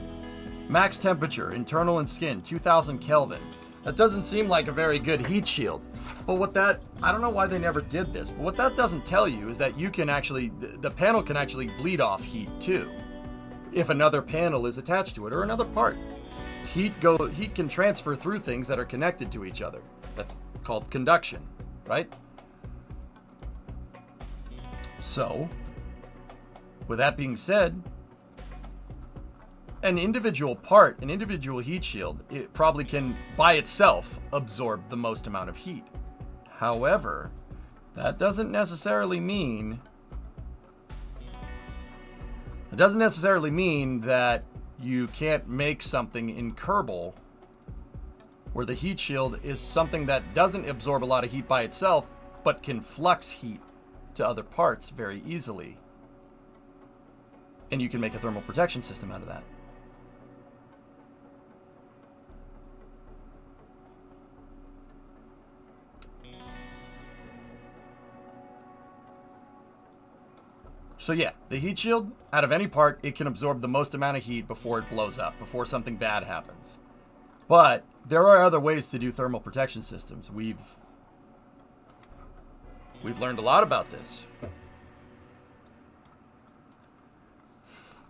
max temperature, internal and skin, 2000 Kelvin. That doesn't seem like a very good heat shield. But what that, I don't know why they never did this, but what that doesn't tell you is that you can actually, the panel can actually bleed off heat too, if another panel is attached to it or another part. Heat can transfer through things that are connected to each other. That's called conduction, right? So, with that being said, an individual part, an individual heat shield, it probably can by itself absorb the most amount of heat. However, that doesn't necessarily mean that you can't make something in Kerbal where the heat shield is something that doesn't absorb a lot of heat by itself, but can flux heat to other parts very easily. And you can make a thermal protection system out of that. So yeah, the heat shield, out of any part, it can absorb the most amount of heat before it blows up, before something bad happens. But there are other ways to do thermal protection systems. We've learned a lot about this.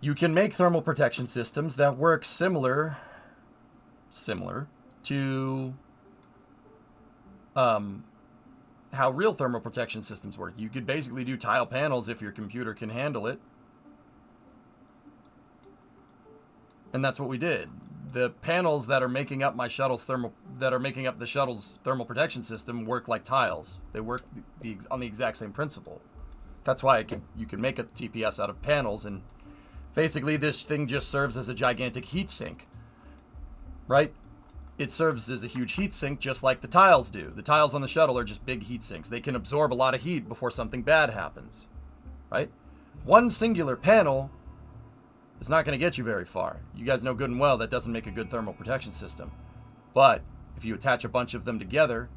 You can make thermal protection systems that work similar to how real thermal protection systems work. You could basically do tile panels if your computer can handle it. And that's what we did. The panels that are making up the shuttle's thermal protection system work like tiles. They work on the exact same principle. That's why you can make a TPS out of panels, and basically this thing just serves as a gigantic heat sink, right? It serves as a huge heat sink just like the tiles do. The tiles on the shuttle are just big heat sinks. They can absorb a lot of heat before something bad happens, right? One singular panel is not going to get you very far. You guys know good and well that doesn't make a good thermal protection system. But if you attach a bunch of them together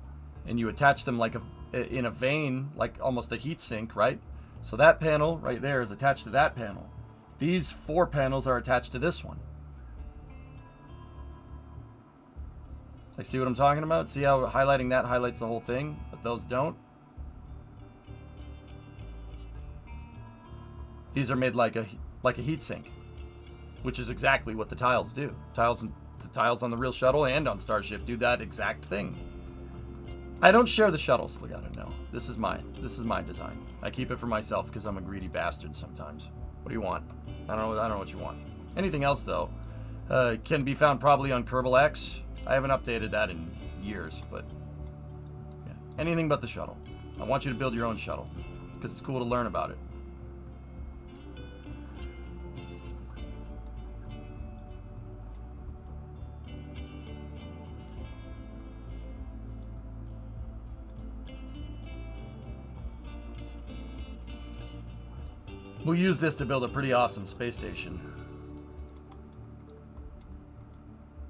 and you attach them like in a vein, like almost a heat sink, right? So that panel right there is attached to that panel. These 4 panels are attached to this one. Like, see what I'm talking about? See how highlighting that highlights the whole thing, but those don't? These are made like a heat sink, which is exactly what the tiles do. The tiles on the real shuttle and on Starship do that exact thing. I don't share the shuttles, Legato, no. This is mine. This is my design. I keep it for myself because I'm a greedy bastard sometimes. What do you want? I don't know what you want. Anything else, though, can be found probably on Kerbal X. I haven't updated that in years, but yeah. Anything but the shuttle. I want you to build your own shuttle because it's cool to learn about it. We'll use this to build a pretty awesome space station.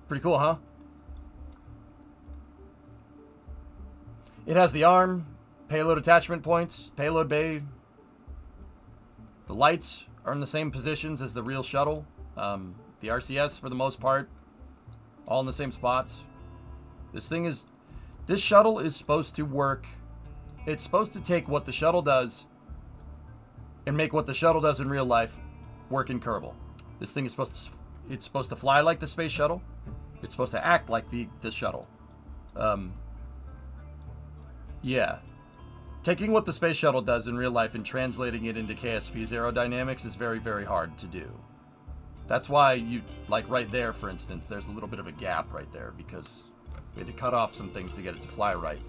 Pretty cool, huh? It has the arm, payload attachment points, payload bay. The lights are in the same positions as the real shuttle. The RCS, for the most part, all in the same spots. This shuttle is supposed to work. It's supposed to take what the shuttle does and make what the shuttle does in real life work in Kerbal. This thing is supposed to fly like the space shuttle. It's supposed to act like the shuttle. Yeah. Taking what the space shuttle does in real life and translating it into KSP's aerodynamics is very, very hard to do. That's why you, like right there, for instance, there's a little bit of a gap right there because we had to cut off some things to get it to fly right.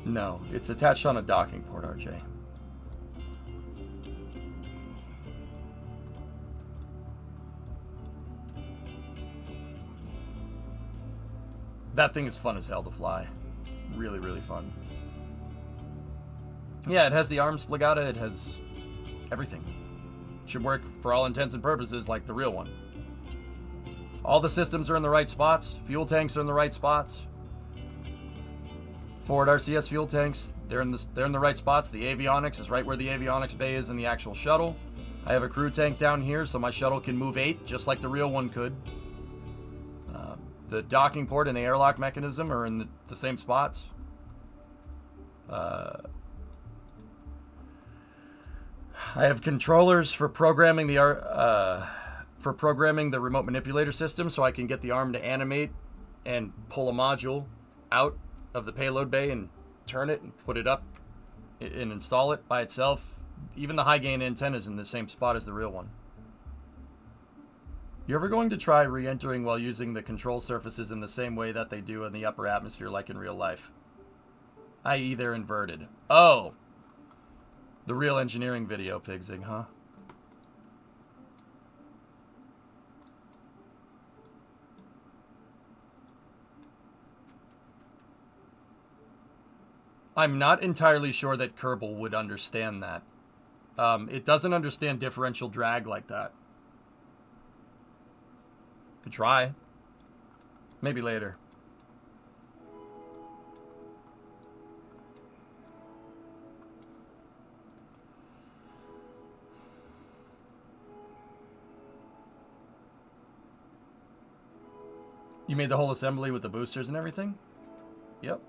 No, it's attached on a docking port, RJ. That thing is fun as hell to fly. Really, really fun. Yeah, it has the arms spligata, it has everything. It should work for all intents and purposes like the real one. All the systems are in the right spots. Fuel tanks are in the right spots. Forward RCS fuel tanks, they're in the right spots. The avionics is right where the avionics bay is in the actual shuttle. I have a crew tank down here so my shuttle can move 8 just like the real one could. The docking port and the airlock mechanism are in the same spots. I have controllers for programming the remote manipulator system so I can get the arm to animate and pull a module out of the payload bay and turn it and put it up and install it by itself. Even the high gain antenna is in the same spot as the real one. You ever going to try re-entering while using the control surfaces in the same way that they do in the upper atmosphere like in real life? I.e. they're inverted. Oh! The real engineering video, Pigsig, huh? I'm not entirely sure that Kerbal would understand that. It doesn't understand differential drag like that. Could try. Maybe later. You made the whole assembly with the boosters and everything? Yep.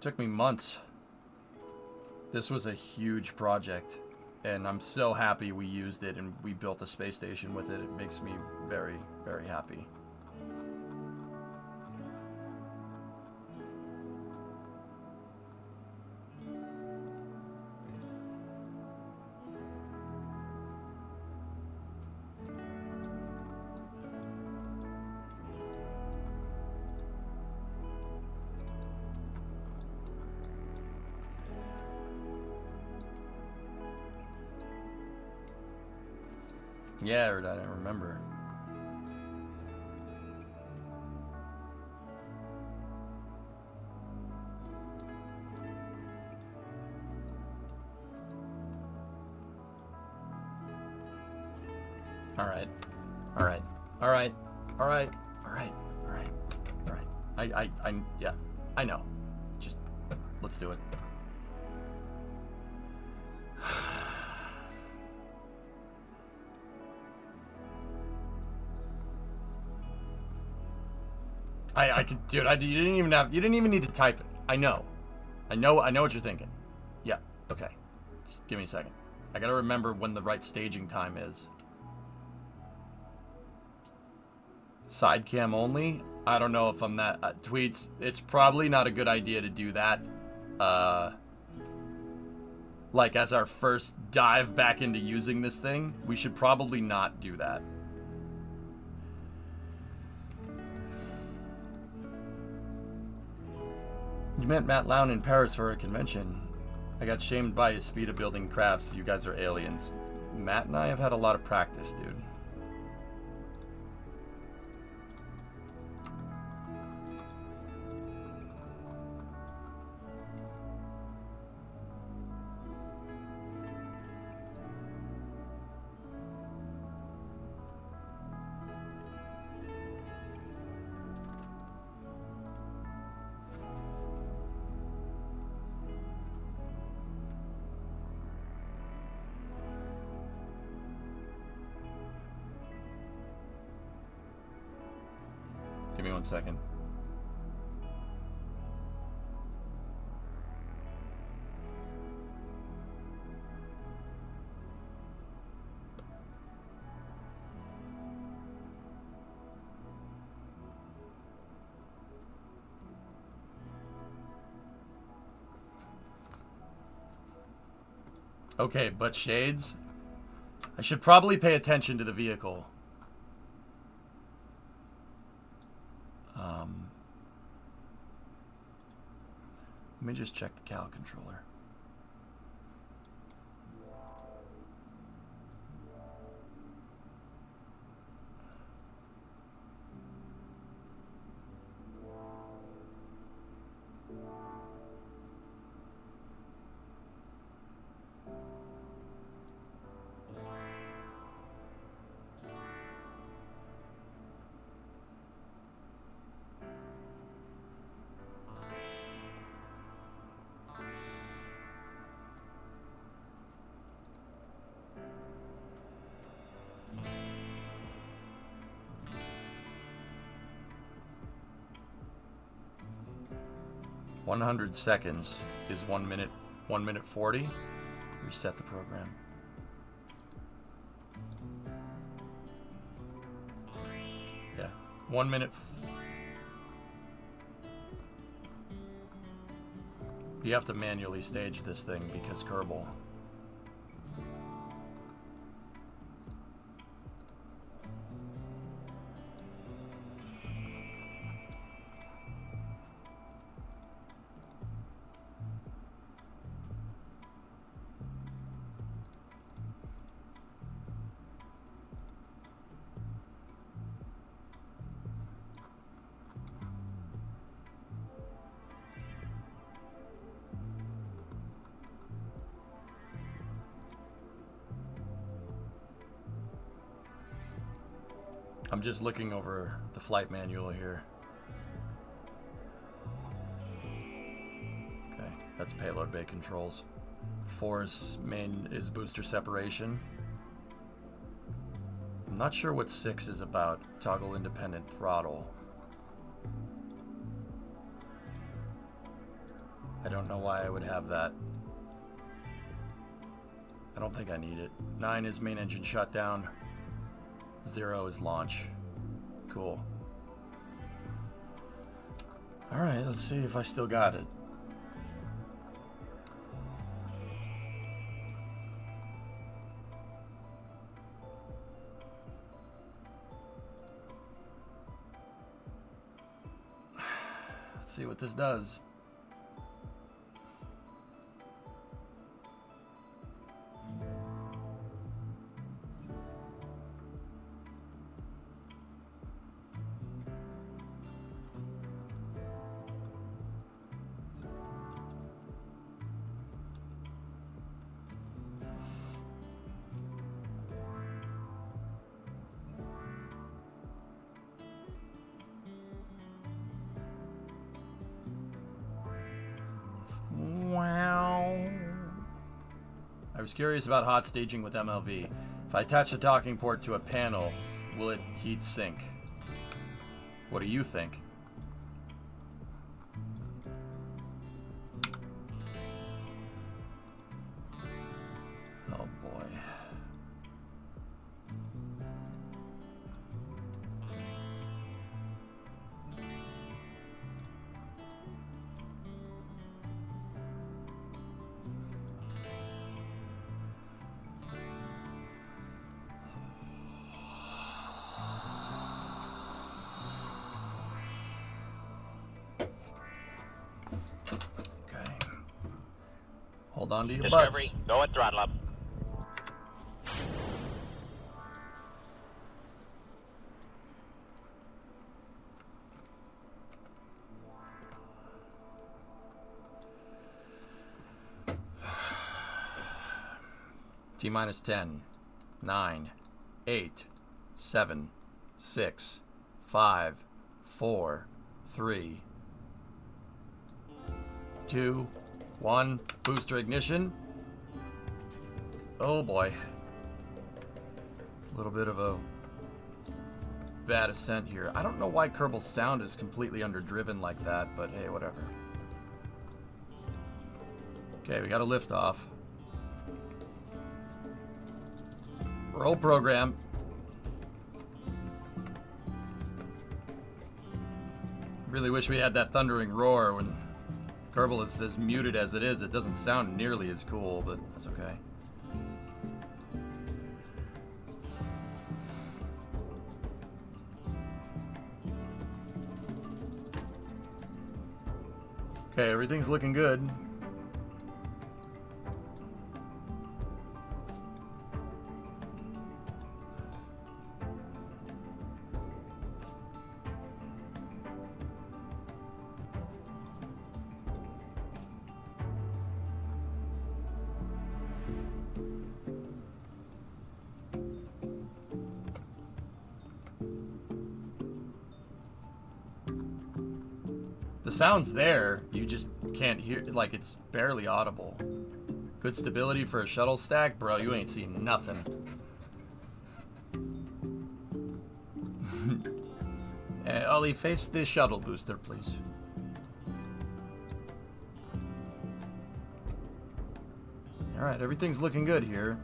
Took me months. This was a huge project. And I'm so happy we used it and we built a space station with it. It makes me very, very happy. Yeah, I don't remember. All right. All right. All right. All right. All right. All right. All right. Yeah, I know. Just, let's do it. I could, dude. You didn't even need to type it. I know what you're thinking. Yeah. Okay. Just give me a second. I gotta remember when the right staging time is. Side cam only. I don't know if I'm that tweets. It's probably not a good idea to do that. Like as our first dive back into using this thing, we should probably not do that. You met Matt Lown in Paris for a convention. I got shamed by his speed of building crafts. You guys are aliens. Matt and I have had a lot of practice, dude. 1 second. Okay, but shades. I should probably pay attention to the vehicle. Let me just check the cal controller. "100 seconds is 1 minute, 1 minute 40. Reset the program. Yeah, 1 minute. You have to manually stage this thing because Kerbal. I'm just looking over the flight manual here. Okay, that's payload bay controls. 4's main is booster separation. I'm not sure what 6 is about. Toggle independent throttle. I don't know why I would have that. I don't think I need it. 9 is main engine shutdown. 0 is launch. Cool. Alright, let's see if I still got it. Let's see what this does. I was curious about hot staging with MLV. If I attach the docking port to a panel, will it heat sink? What do you think? Oh boy. Hold on to your Discovery, butts. go at throttle up. T-minus 10, 9, 8, 7, 6, 5, 4, 3, 2, 1. Booster ignition. Oh boy. A little bit of a bad ascent here. I don't know why Kerbal Sound is completely underdriven like that, but hey, whatever. Okay, we got a lift off. Roll program. Really wish we had that thundering roar when Kerbal is as muted as it is. It doesn't sound nearly as cool, but that's okay. Okay, everything's looking good. The sound's there, you just can't hear, like, it's barely audible. Good stability for a shuttle stack? Bro, you ain't seen nothing. Ollie, face the shuttle booster, please. Alright, everything's looking good here.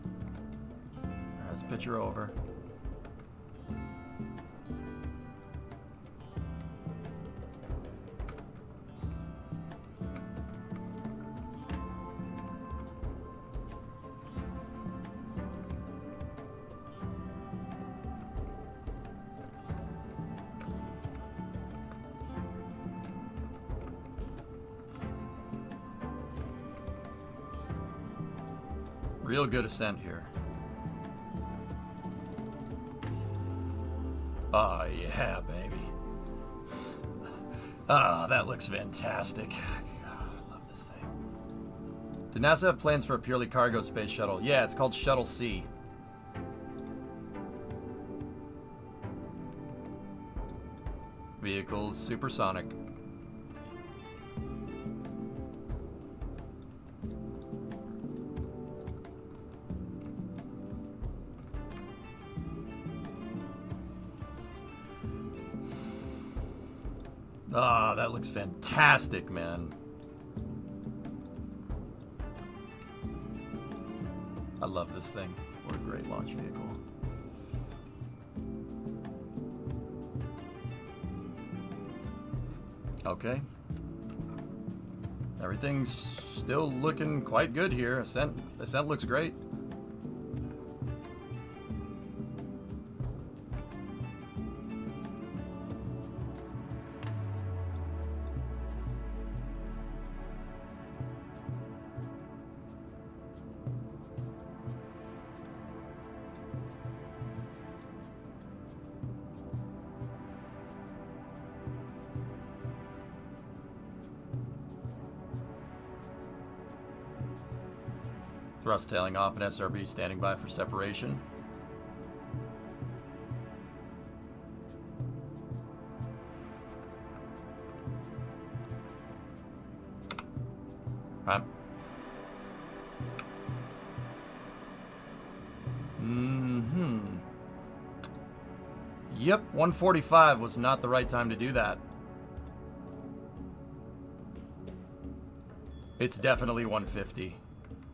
Alright, let's pitch her over. Real good ascent here. Oh, yeah, baby. Ah, that looks fantastic. God, I love this thing. Did NASA have plans for a purely cargo space shuttle? Yeah, it's called Shuttle C. Vehicles, supersonic. Ah, that looks fantastic, man. I love this thing. What a great launch vehicle. Okay. Everything's still looking quite good here. Ascent looks great. Thrust tailing off and SRB standing by for separation. Right. Yep, 145 was not the right time to do that. It's definitely 150.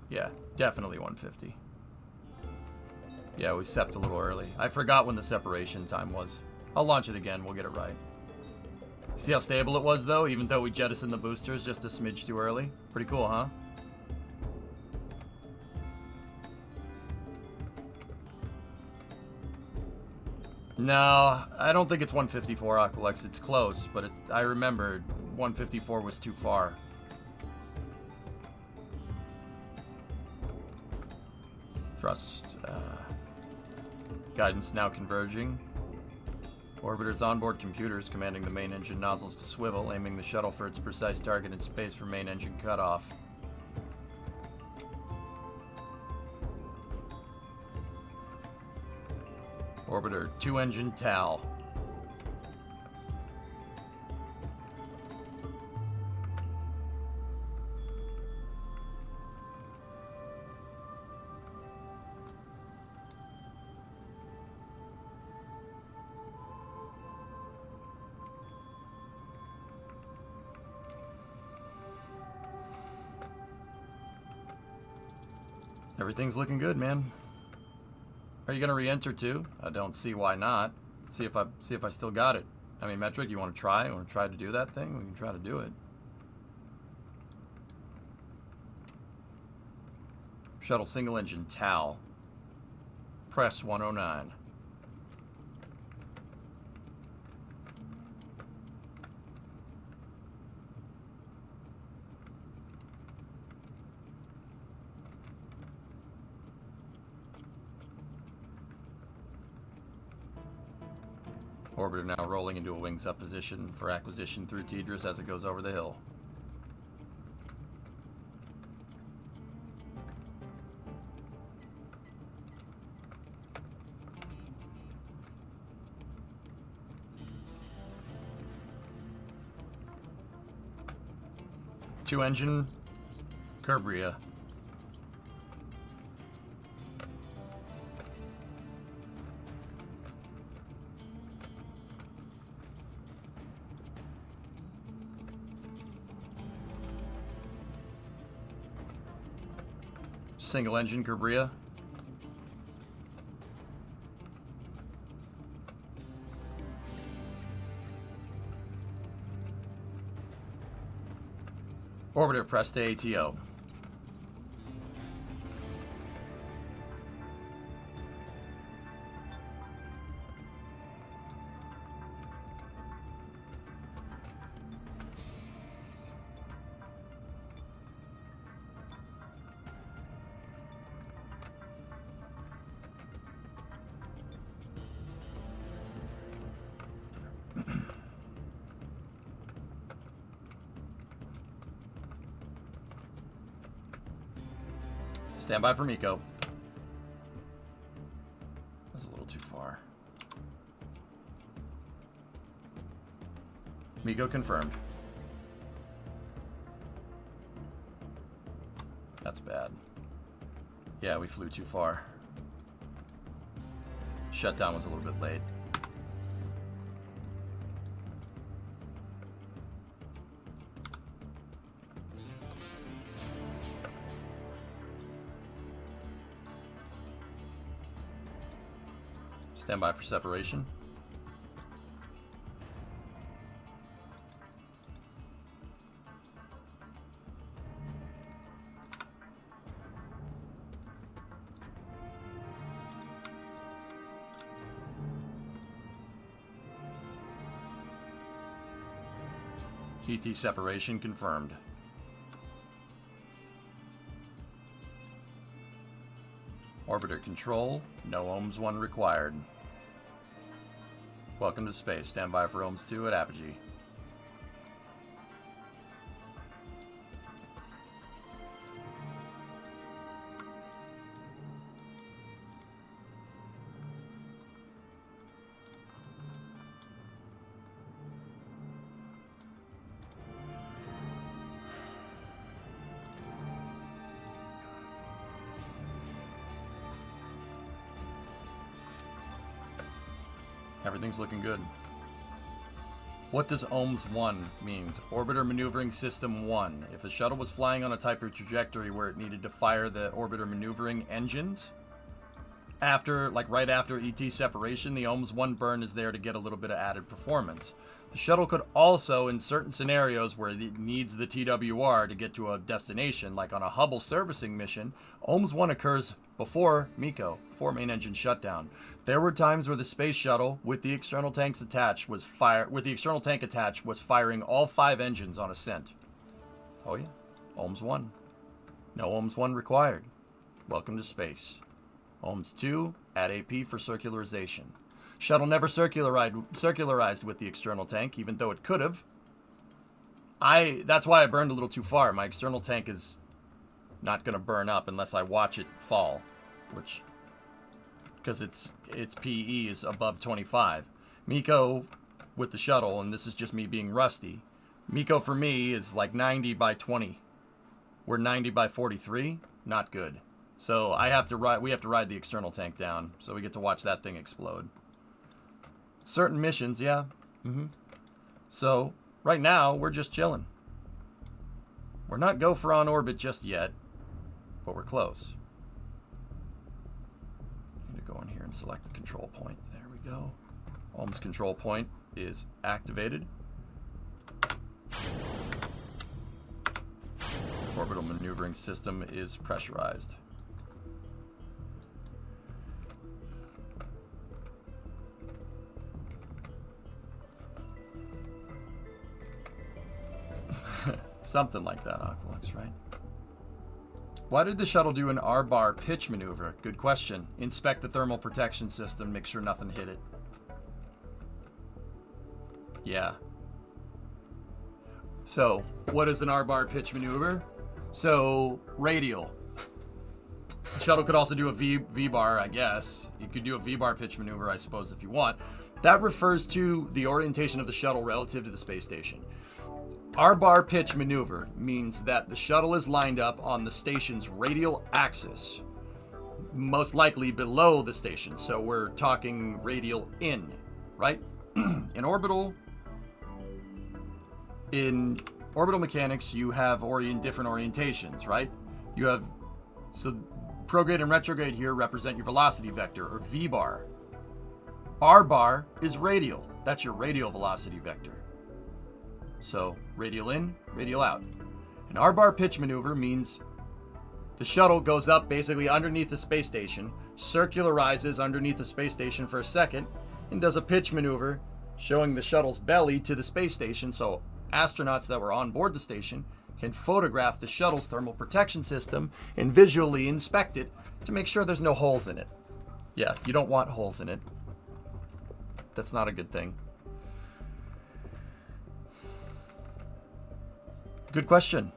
Yeah, definitely 150. Yeah, we sepped a little early. I forgot when the separation time was. I'll launch it again, we'll get it right. See how stable it was, though, even though we jettisoned the boosters just a smidge too early? Pretty cool, huh? No, I don't think it's 154, Aqualex. It's close, but I remember 154 was too far. Thrust. Guidance now converging. Orbiter's onboard computers commanding the main engine nozzles to swivel, aiming the shuttle for its precise target in space for main engine cutoff. Orbiter 2-engine TAL. Everything's looking good, man. Are you gonna re-enter too? I don't see why not. See if I still got it. I mean, Metric, you want to try? You want to try to do that thing? We can try to do it. Shuttle single engine TAL. Press 109. Orbiter now rolling into a wings up position for acquisition through Tidris as it goes over the hill. Two engine Curbria. Single engine Curbria. Orbiter press to ATO. Stand by for Miko. That's a little too far. Miko confirmed. That's bad. Yeah, we flew too far. Shutdown was a little bit late. Stand by for separation. ET separation confirmed. Orbiter control, no ohms 1 required. Welcome to space. Stand by for ohms 2 at apogee. Everything's looking good. What does ohms 1 means? Orbiter maneuvering system 1. If a shuttle was flying on a type of trajectory where it needed to fire the orbiter maneuvering engines, right after ET separation, the ohms 1 burn is there to get a little bit of added performance. The shuttle could also, in certain scenarios where it needs the TWR to get to a destination, like on a Hubble servicing mission, ohms 1 occurs before MECO, before main engine shutdown. There were times where the space shuttle, with the external tanks attached, was firing all 5 engines on ascent. Oh yeah, ohms 1. No ohms 1 required. Welcome to space. Ohms 2 at AP for circularization. Shuttle never circularized with the external tank, even though it could have. That's why I burned a little too far. My external tank is not going to burn up unless I watch it fall, because its PE is above 25. MECO with the shuttle, and this is just me being rusty, MECO for me is like 90 by 20. We're 90 by 43. Not good. So we have to ride the external tank down, so we get to watch that thing explode. Certain missions, yeah. So right now we're just chilling. We're not go for on orbit just yet, but we're close. to go in here and select the control point. There we go. Ohm's control point is activated. Orbital maneuvering system is pressurized. Something like that, Aqualux, right? Why did the shuttle do an R-bar pitch maneuver? Good question. Inspect the thermal protection system, make sure nothing hit it. Yeah. So, what is an R-bar pitch maneuver? So, radial. The shuttle could also do a V-bar, I guess. You could do a V-bar pitch maneuver, I suppose, if you want. That refers to the orientation of the shuttle relative to the space station. R-bar pitch maneuver means that the shuttle is lined up on the station's radial axis, most likely below the station. So we're talking radial in, right? In orbital mechanics, you have different orientations, right? You have, so prograde and retrograde here represent your velocity vector, or V-bar. R-bar is radial. That's your radial velocity vector. So, radial in, radial out. An R-bar pitch maneuver means the shuttle goes up basically underneath the space station, circularizes underneath the space station for a second, and does a pitch maneuver showing the shuttle's belly to the space station so astronauts that were on board the station can photograph the shuttle's thermal protection system and visually inspect it to make sure there's no holes in it. Yeah, you don't want holes in it. That's not a good thing. Good question.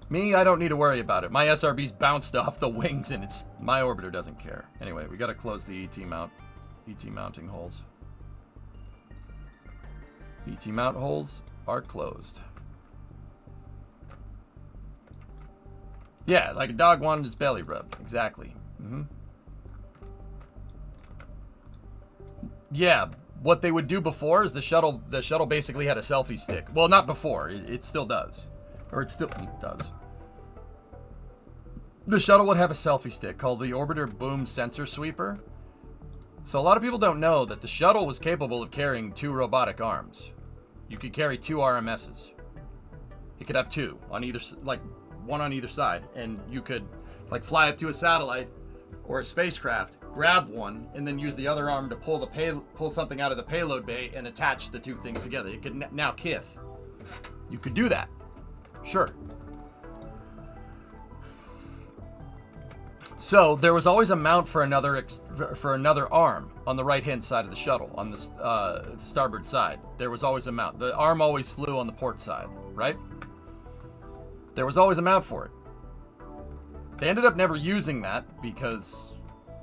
Me, I don't need to worry about it. My SRB's bounced off the wings and my orbiter doesn't care. Anyway, we gotta close the ET mounting holes. ET mount holes are closed. Yeah, like a dog wanted his belly rubbed. Exactly. Yeah, what they would do before is the shuttle basically had a selfie stick. Well, not before. It still does. Or it still does. The shuttle would have a selfie stick called the Orbiter Boom Sensor Sweeper. So a lot of people don't know that the shuttle was capable of carrying 2 robotic arms. You could carry 2 RMSs. It could have 2 on either, like one on either side, and you could like fly up to a satellite or a spacecraft, grab one, and then use the other arm to pull something out of the payload bay and attach the 2 things together. It could now kith. You could do that. Sure. So there was always a mount for another arm on the right-hand side of the shuttle, on the starboard side. There was always a mount. The arm always flew on the port side, right? There was always a mount for it. They ended up never using that because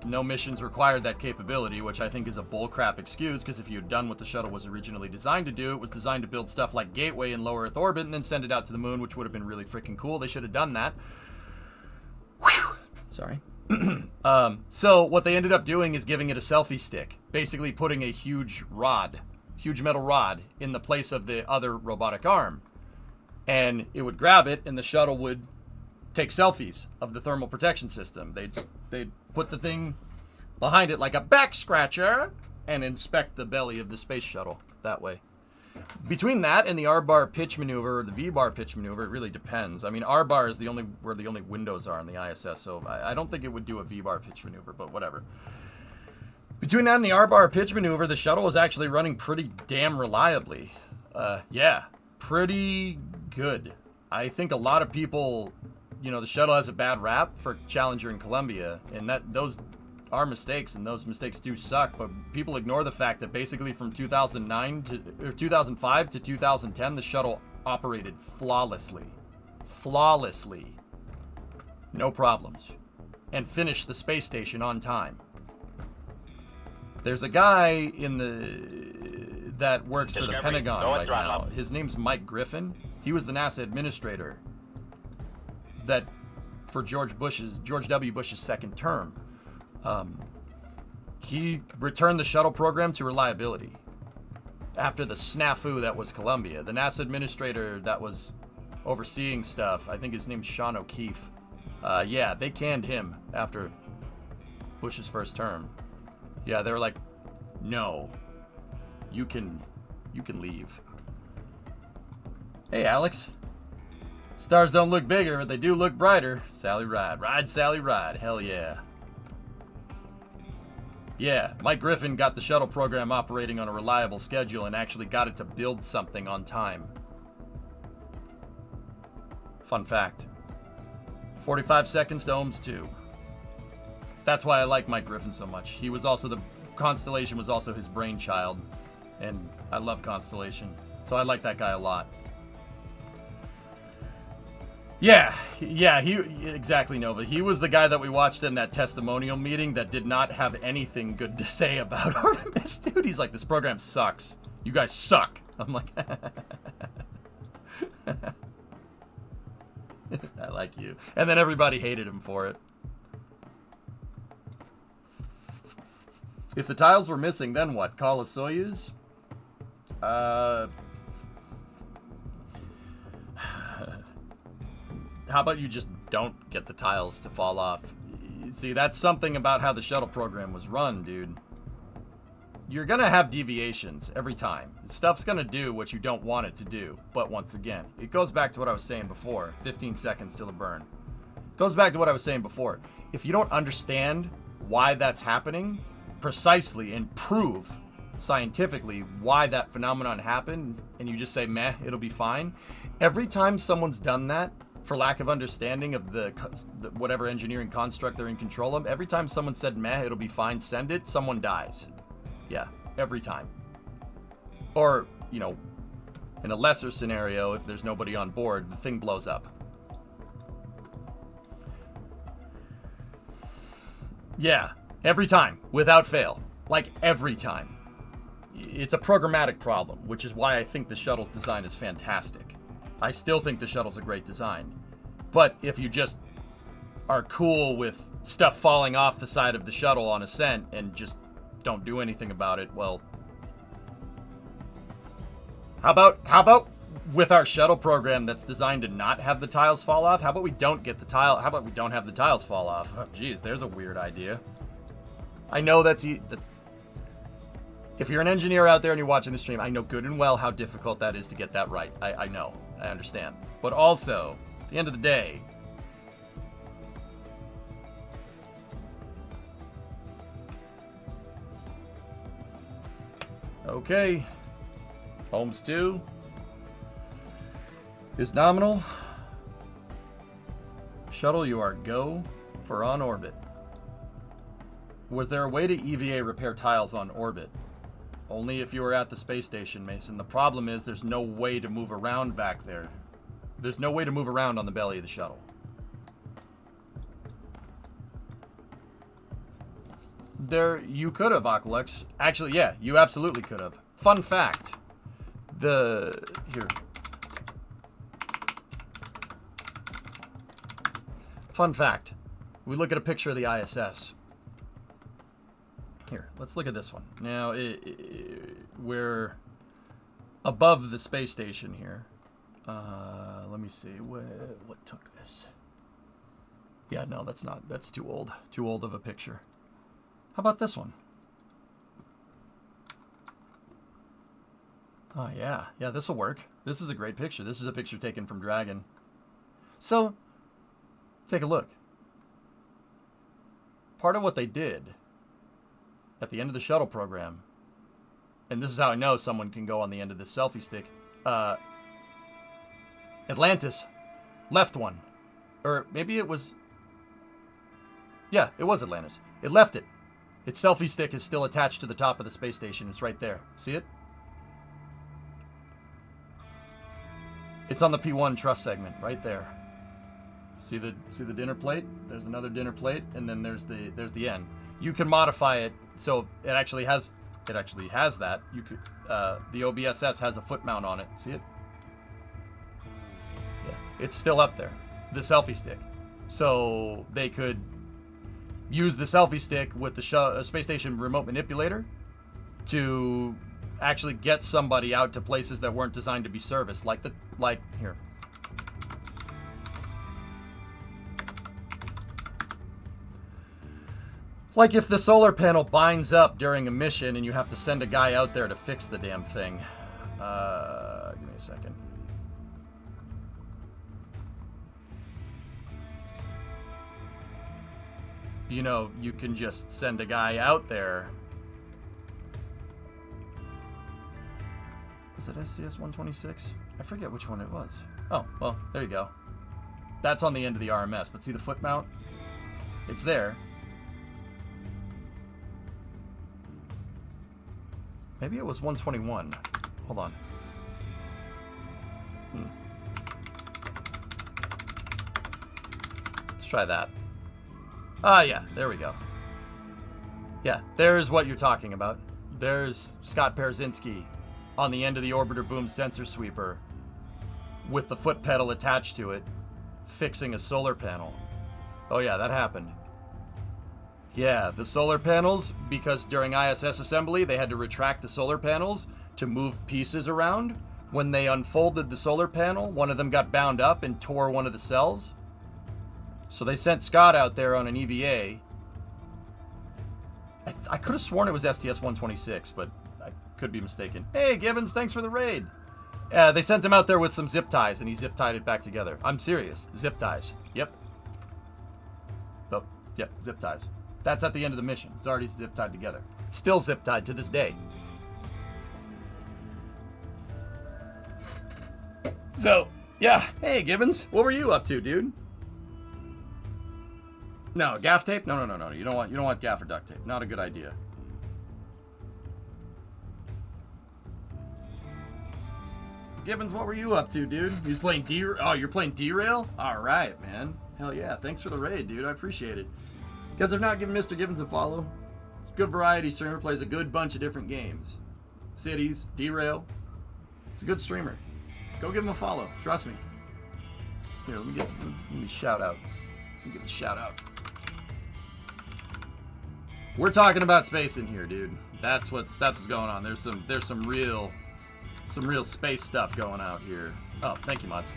no missions required that capability, which I think is a bullcrap excuse, because if you had done what the shuttle was originally designed to do, it was designed to build stuff like Gateway in low Earth orbit and then send it out to the moon, which would have been really freaking cool. They should have done that. Whew. Sorry. So what they ended up doing is giving it a selfie stick, basically putting a huge metal rod in the place of the other robotic arm. And it would grab it and the shuttle would take selfies of the thermal protection system. They'd put the thing behind it like a back scratcher and inspect the belly of the space shuttle that way. Between that and the R-bar pitch maneuver or the V-bar pitch maneuver, it really depends. I mean, R-bar is where the only windows are on the ISS, so I don't think it would do a V-bar pitch maneuver, but whatever. Between that and the R-bar pitch maneuver, the shuttle was actually running pretty damn reliably. Yeah, pretty good. I think a lot of people, the shuttle has a bad rap for Challenger and Columbia, and those are mistakes, and those mistakes do suck, but people ignore the fact that basically from 2005 to 2010, the shuttle operated flawlessly. No problems. And finished the space station on time. There's a guy that works for the Pentagon right now. His name's Mike Griffin. He was the NASA administrator for George W. Bush's second term. He returned the shuttle program to reliability after the snafu that was Columbia. The NASA administrator that was overseeing stuff, I think his name's Sean O'Keefe. Yeah, they canned him after Bush's first term. Yeah, they were like, no, you can leave. Hey, Alex. Stars don't look bigger, but they do look brighter. Sally ride. Ride, Sally, ride. Hell yeah. Yeah, Mike Griffin got the shuttle program operating on a reliable schedule and actually got it to build something on time. Fun fact. 45 seconds to Ohms 2. That's why I like Mike Griffin so much. He was also Constellation was also his brainchild, and I love Constellation. So I like that guy a lot. Yeah, exactly, Nova. He was the guy that we watched in that testimonial meeting that did not have anything good to say about Artemis, dude. He's like, this program sucks. You guys suck. I'm like, I like you. And then everybody hated him for it. If the tiles were missing, then what? Call a Soyuz? How about you just don't get the tiles to fall off? See, that's something about how the shuttle program was run, dude. You're gonna have deviations every time. Stuff's gonna do what you don't want it to do. But once again, it goes back to what I was saying before. 15 seconds till the burn. It goes back to what I was saying before. If you don't understand why that's happening precisely and prove scientifically why that phenomenon happened, and you just say, meh, it'll be fine. Every time someone's done that, for lack of understanding of the whatever engineering construct they're in control of, every time someone said, meh, it'll be fine, send it, someone dies. Yeah, every time. Or, you know, in a lesser scenario, if there's nobody on board, the thing blows up. Yeah, every time, without fail. Like, every time. It's a programmatic problem, which is why I think the shuttle's design is fantastic. I still think the shuttle's a great design. But if you just are cool with stuff falling off the side of the shuttle on ascent and just don't do anything about it, well, how about with our shuttle program that's designed to not have the tiles fall off? How about we don't get the tile? How about we don't have the tiles fall off? Oh, geez, there's a weird idea. I know that's if you're an engineer out there and you're watching the stream, I know good and well how difficult that is to get that right. I know. I understand. But also, at the end of the day, okay, Ohms 2 is nominal. Shuttle, you are go for on orbit. Was there a way to EVA repair tiles on orbit? Only if you were at the space station, Mason. The problem is there's no way to move around back there. There's no way to move around on the belly of the shuttle. You could have, Aqualex. Actually, yeah, you absolutely could have. Fun fact. Here. Fun fact. We look at a picture of the ISS. Here, let's look at this one. Now, we're above the space station here. Let me see. What took this? Yeah, no, that's too old. Too old of a picture. How about this one? Oh, yeah. Yeah, this will work. This is a great picture. This is a picture taken from Dragon. So, take a look. Part of what they did at the end of the shuttle program, and this is how I know someone can go on the end of this selfie stick, Atlantis left one. Or maybe it was... Yeah, it was Atlantis. It left it. Its selfie stick is still attached to the top of the space station. It's right there. See it? It's on the P1 truss segment, right there. See the dinner plate? There's another dinner plate, and then there's the end. You can modify it so it actually has that. You could the OBSS has a foot mount on it. See it? Yeah, it's still up there. The selfie stick. So they could use the selfie stick with the space station remote manipulator to actually get somebody out to places that weren't designed to be serviced, like here. Like if the solar panel binds up during a mission and you have to send a guy out there to fix the damn thing. Give me a second. You know, you can just send a guy out there. Was it STS-126? I forget which one it was. Oh, well, there you go. That's on the end of the RMS, but see the foot mount? It's there. Maybe it was 121. Hold on. Let's try that. Ah, yeah, there we go. Yeah, there's what you're talking about. There's Scott Perzinski on the end of the orbiter boom sensor sweeper with the foot pedal attached to it, fixing a solar panel. Oh yeah, that happened. Yeah, the solar panels, because during ISS assembly, they had to retract the solar panels to move pieces around. When they unfolded the solar panel, one of them got bound up and tore one of the cells. So they sent Scott out there on an EVA. I could have sworn it was STS-126, but I could be mistaken. Hey, Givens, thanks for the raid. They sent him out there with some zip ties, and he zip tied it back together. I'm serious. Zip ties. Yep. Oh, yep, zip ties. That's at the end of the mission. It's already zip tied together. It's still zip tied to this day. So, yeah. Hey, Gibbons. What were you up to, dude? No, gaff tape? No. You don't want gaff or duct tape. Not a good idea. Gibbons, what were you up to, dude? You was playing you're playing Derail? All right, man. Hell yeah. Thanks for the raid, dude. I appreciate it. You guys have not given Mr. Gibbons a follow. He's a good variety streamer, plays a good bunch of different games. Cities, Derail. It's a good streamer. Go give him a follow. Trust me. Here, let me shout out. Let me give a shout out. We're talking about space in here, dude. That's what's going on. There's some real space stuff going out here. Oh, thank you, Mods.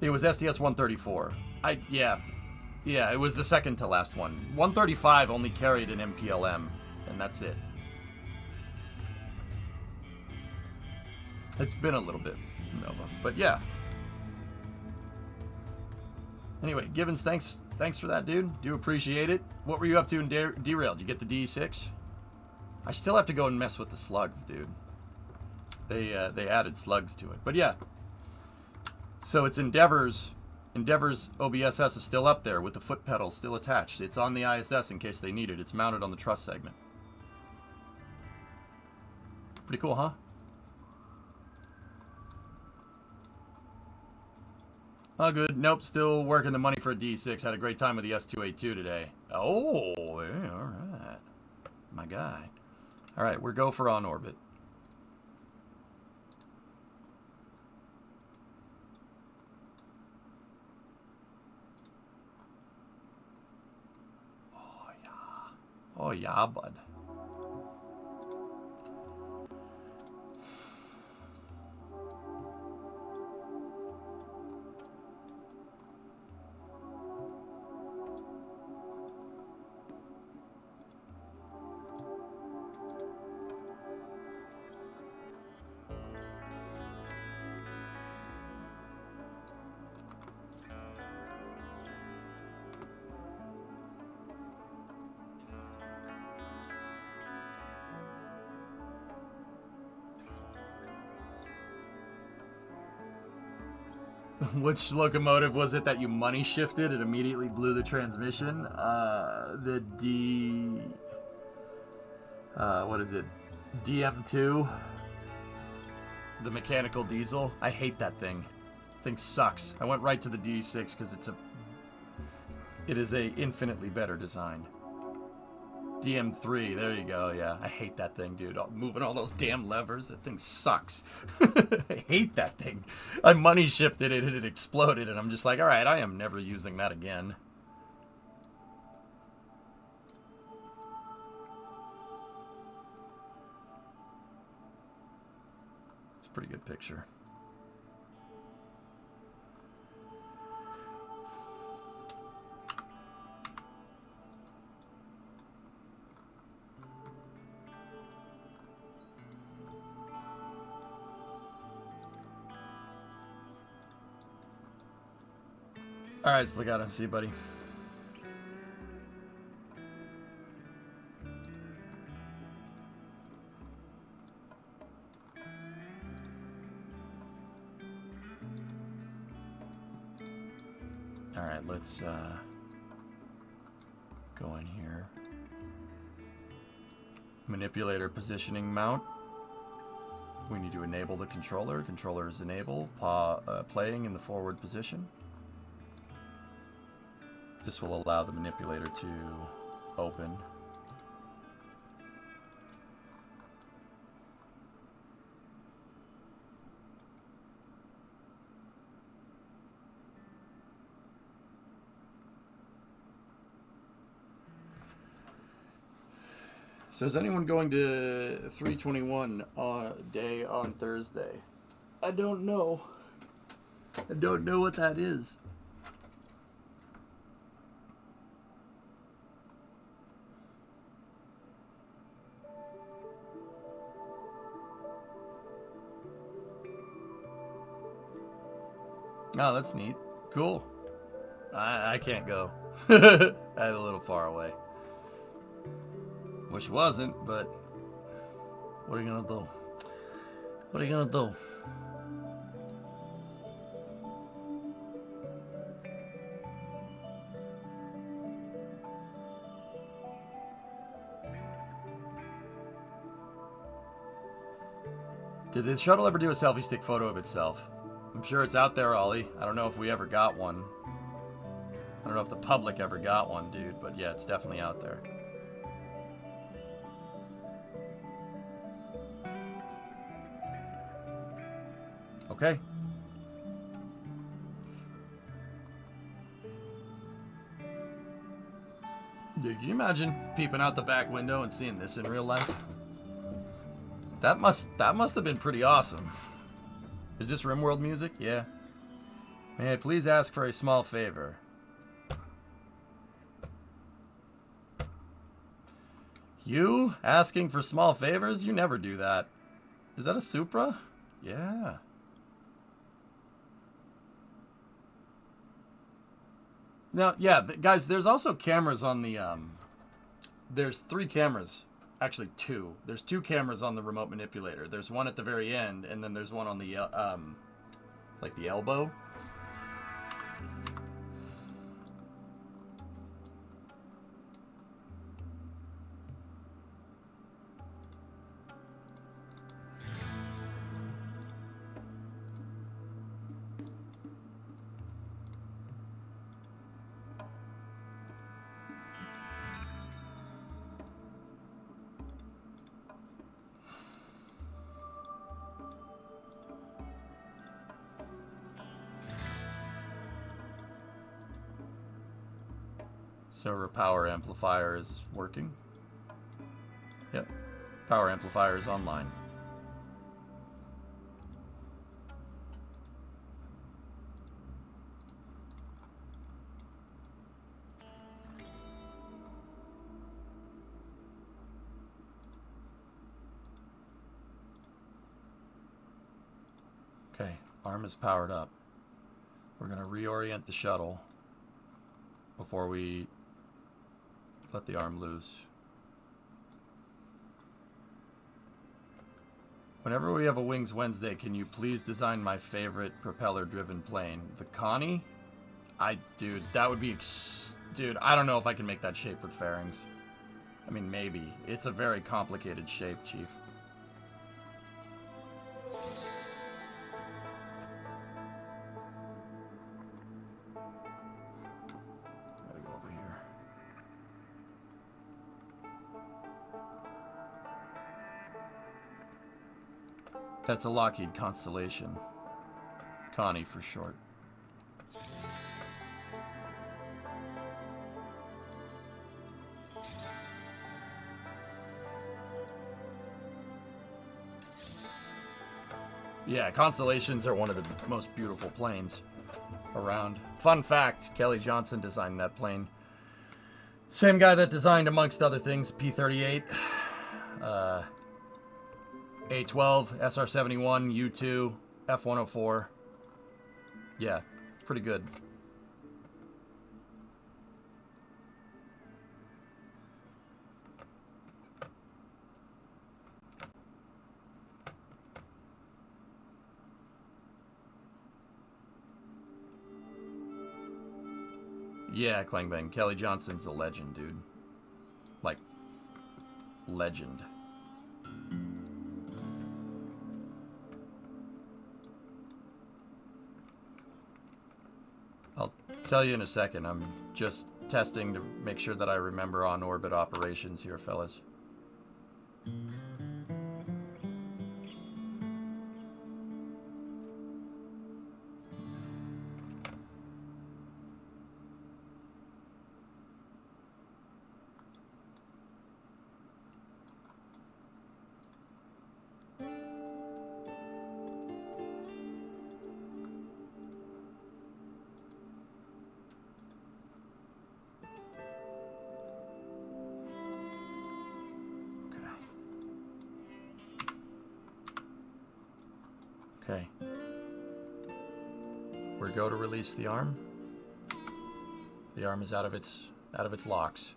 It was STS-134. Yeah, it was the second to last one. 135 only carried an MPLM, and that's it. It's been a little bit, Nova, but yeah. Anyway, Givens, thanks for that, dude. Do appreciate it. What were you up to in Derail? Did you get the DE6? I still have to go and mess with the slugs, dude. They added slugs to it, but yeah. So it's Endeavor's OBSS is still up there with the foot pedal still attached. It's on the ISS in case they need it. It's mounted on the truss segment. Pretty cool, huh? Oh, good. Nope, still working the money for a D6. Had a great time with the S282 today. Oh, yeah, all right. My guy. All right, we're go for on orbit. Oh, yeah, bud. Which locomotive was it that you money shifted? It immediately blew the transmission. The what is it? DM2. The mechanical diesel. I hate that thing. Thing sucks. I went right to the D6 because it is a infinitely better design. DM3, there you go, yeah. I hate that thing, dude. Moving all those damn levers, that thing sucks. I hate that thing. I money shifted it and it exploded, and I'm just like, alright, I am never using that again. It's a pretty good picture. All right, Splicata. See you, buddy. All right, let's go in here. Manipulator positioning mount. We need to enable the controller. Controller is enabled. Playing in the forward position. This will allow the manipulator to open. So is anyone going to 321 day on Thursday? I don't know. I don't know what that is. Oh, that's neat. Cool. I can't go. I'm a little far away. Wish it wasn't, but what are you gonna do? What are you gonna do? Did the shuttle ever do a selfie stick photo of itself? I'm sure it's out there, Ollie. I don't know if we ever got one. I don't know if the public ever got one, dude, but yeah, it's definitely out there. Okay. Dude, can you imagine peeping out the back window and seeing this in real life? That must have been pretty awesome. Is this RimWorld music? Yeah. May I please ask for a small favor? You asking for small favors? You never do that. Is that a Supra? Yeah. Now, yeah, guys, there's also cameras on the, there's 3 cameras. Actually, 2. There's 2 cameras on the remote manipulator. There's one at the very end, and then there's one on the, like the elbow. Server power amplifier is working. Yep. Power amplifier is online. Okay, arm is powered up. We're going to reorient the shuttle before we let the arm loose. Whenever we have a Wings Wednesday, can you please design my favorite propeller-driven plane? The Connie? Dude, that would be... Dude, I don't know if I can make that shape with fairings. I mean, maybe. It's a very complicated shape, Chief. Gotta go over here. That's a Lockheed Constellation. Connie for short. Yeah, Constellations are one of the most beautiful planes around. Fun fact, Kelly Johnson designed that plane. Same guy that designed, amongst other things, P-38, A-12, SR-71, U-2, F-104. Yeah, pretty good. Yeah, Clangbang. Kelly Johnson's a legend, dude. Like, legend. I'll tell you in a second. I'm just testing to make sure that I remember on-orbit operations here, fellas. Okay. We go to release the arm. The arm is out of its locks.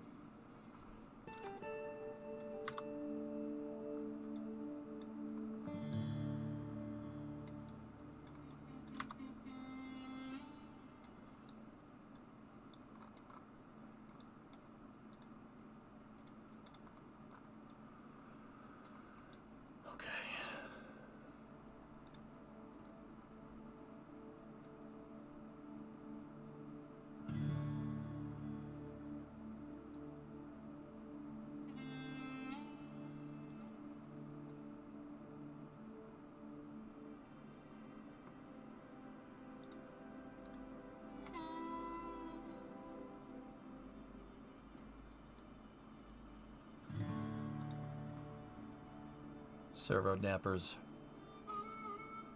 Servo dampers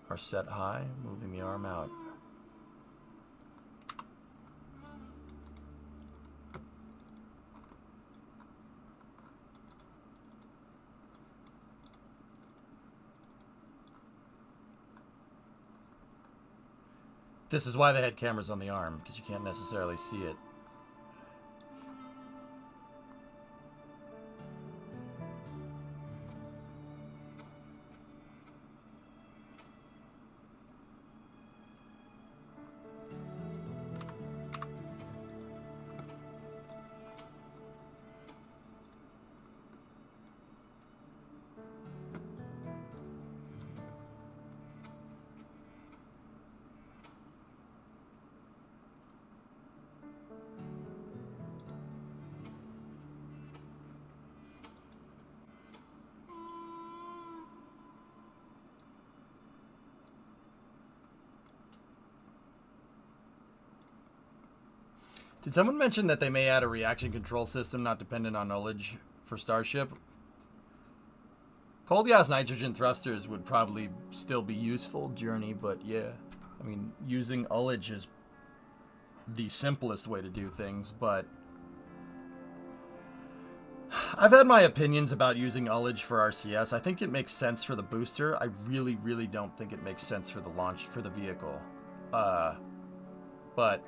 are set high, moving the arm out. This is why they had cameras on the arm, because you can't necessarily see it. Did someone mention that they may add a reaction control system not dependent on ullage for Starship? Cold gas nitrogen thrusters would probably still be useful, Journey, but yeah. I mean, using ullage is the simplest way to do things, but I've had my opinions about using ullage for RCS. I think it makes sense for the booster. I really, really don't think it makes sense for the launch for the vehicle. But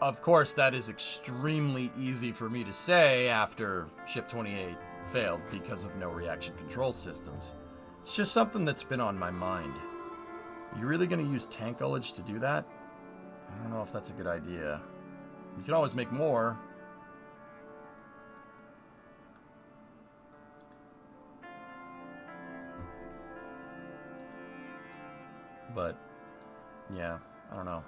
of course, that is extremely easy for me to say after Ship 28 failed because of no reaction control systems. It's just something that's been on my mind. Are you really going to use tank ullage to do that? I don't know if that's a good idea. You can always make more. But, yeah, I don't know.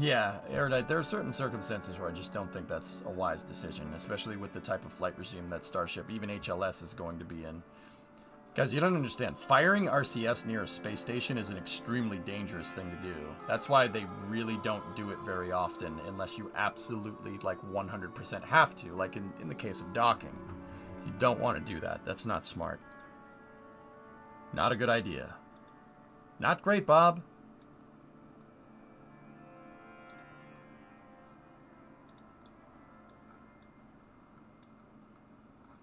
Yeah, Erudite, there are certain circumstances where I just don't think that's a wise decision, especially with the type of flight regime that Starship, even HLS, is going to be in. Guys, you don't understand. Firing RCS near a space station is an extremely dangerous thing to do. That's why they really don't do it very often unless you absolutely, like, 100% have to, like in the case of docking. You don't want to do that. That's not smart. Not a good idea. Not great, Bob.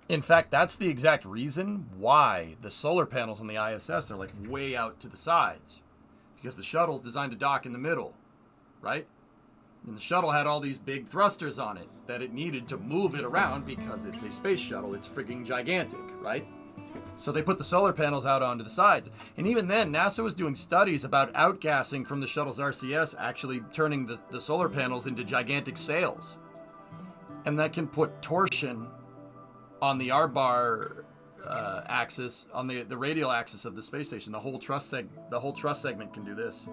In fact, that's the exact reason why the solar panels on the ISS are like way out to the sides. because the shuttle's designed to dock in the middle, right? And the shuttle had all these big thrusters on it that it needed to move it around because it's a space shuttle. It's freaking gigantic, right? So they put the solar panels out onto the sides. And even then, NASA was doing studies about outgassing from the shuttle's RCS, actually turning the solar panels into gigantic sails. And that can put torsion on the R-bar axis, on the radial axis of the space station. The whole truss segment can do this.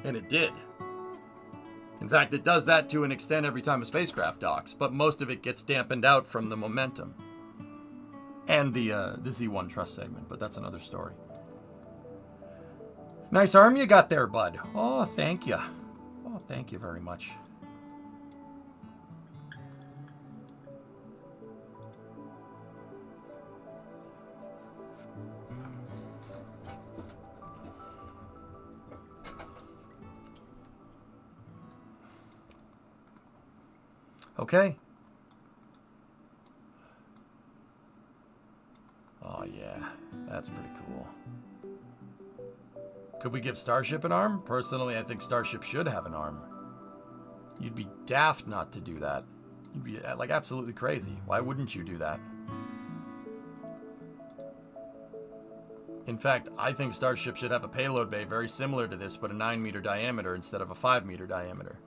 And it did. In fact, it does that to an extent every time a spacecraft docks, but most of it gets dampened out from the momentum. And the Z1 truss segment, but that's another story. Nice arm you got there, bud. Oh, thank you. Oh, thank you very much. Okay. Oh, yeah. That's pretty cool. Could we give Starship an arm? Personally, I think Starship should have an arm. You'd be daft not to do that. You'd be, like, absolutely crazy. Why wouldn't you do that? In fact, I think Starship should have a payload bay very similar to this, but a 9-meter diameter instead of a 5-meter diameter.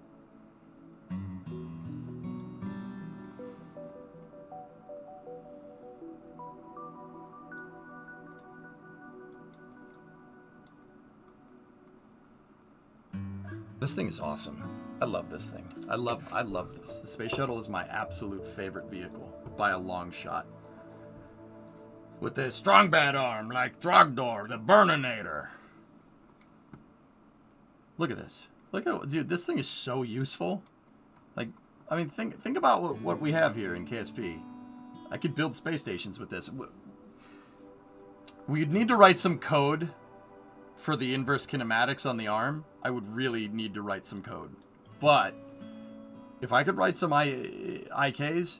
This thing is awesome. I love this thing. I love this. The space shuttle is my absolute favorite vehicle by a long shot. With the strong bad arm like Drogdor, the Burninator. Look at this. Look at, dude, this thing is so useful. Like, I mean, think about what we have here in KSP. I could build space stations with this. We'd need to write some code for the inverse kinematics on the arm. I would really need to write some code. But if I could write some IKs,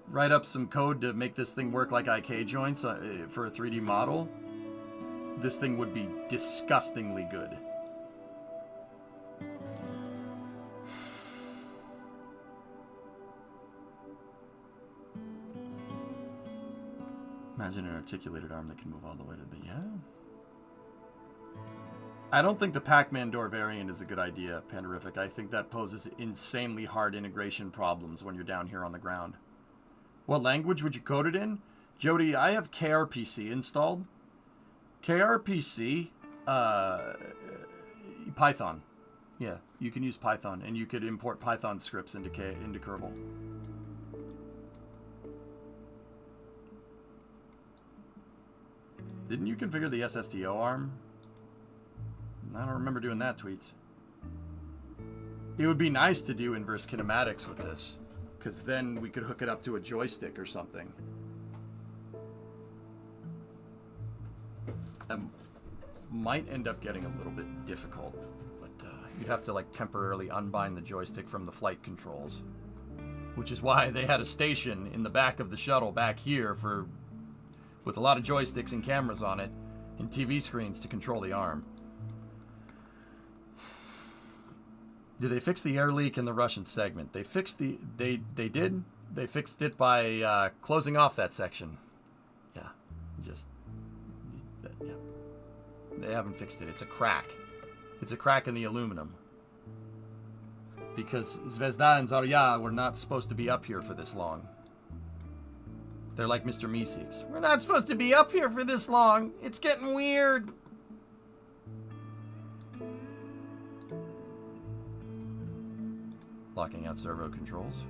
write up some code to make this thing work like IK joints for a 3D model, this thing would be disgustingly good. Imagine an articulated arm that can move all the way to the... Yeah. I don't think the Pac-Man door variant is a good idea, Panderific. I think that poses insanely hard integration problems when you're down here on the ground. What language would you code it in? Jody, I have KRPC installed. KRPC, Python. Yeah, you can use Python, and you could import Python scripts into Kerbal. Didn't you configure the SSTO arm? I don't remember doing that, Tweets. It would be nice to do inverse kinematics with this, because then we could hook it up to a joystick or something. That might end up getting a little bit difficult, but you'd have to like temporarily unbind the joystick from the flight controls, which is why they had a station in the back of the shuttle back here with a lot of joysticks and cameras on it and TV screens to control the arm. Did they fix the air leak in the Russian segment? They fixed they did. They fixed it by closing off that section. Yeah, yeah. They haven't fixed it. It's a crack. It's a crack in the aluminum. Because Zvezda and Zarya were not supposed to be up here for this long. They're like Mr. Meeseeks. We're not supposed to be up here for this long. It's getting weird. Locking out servo controls.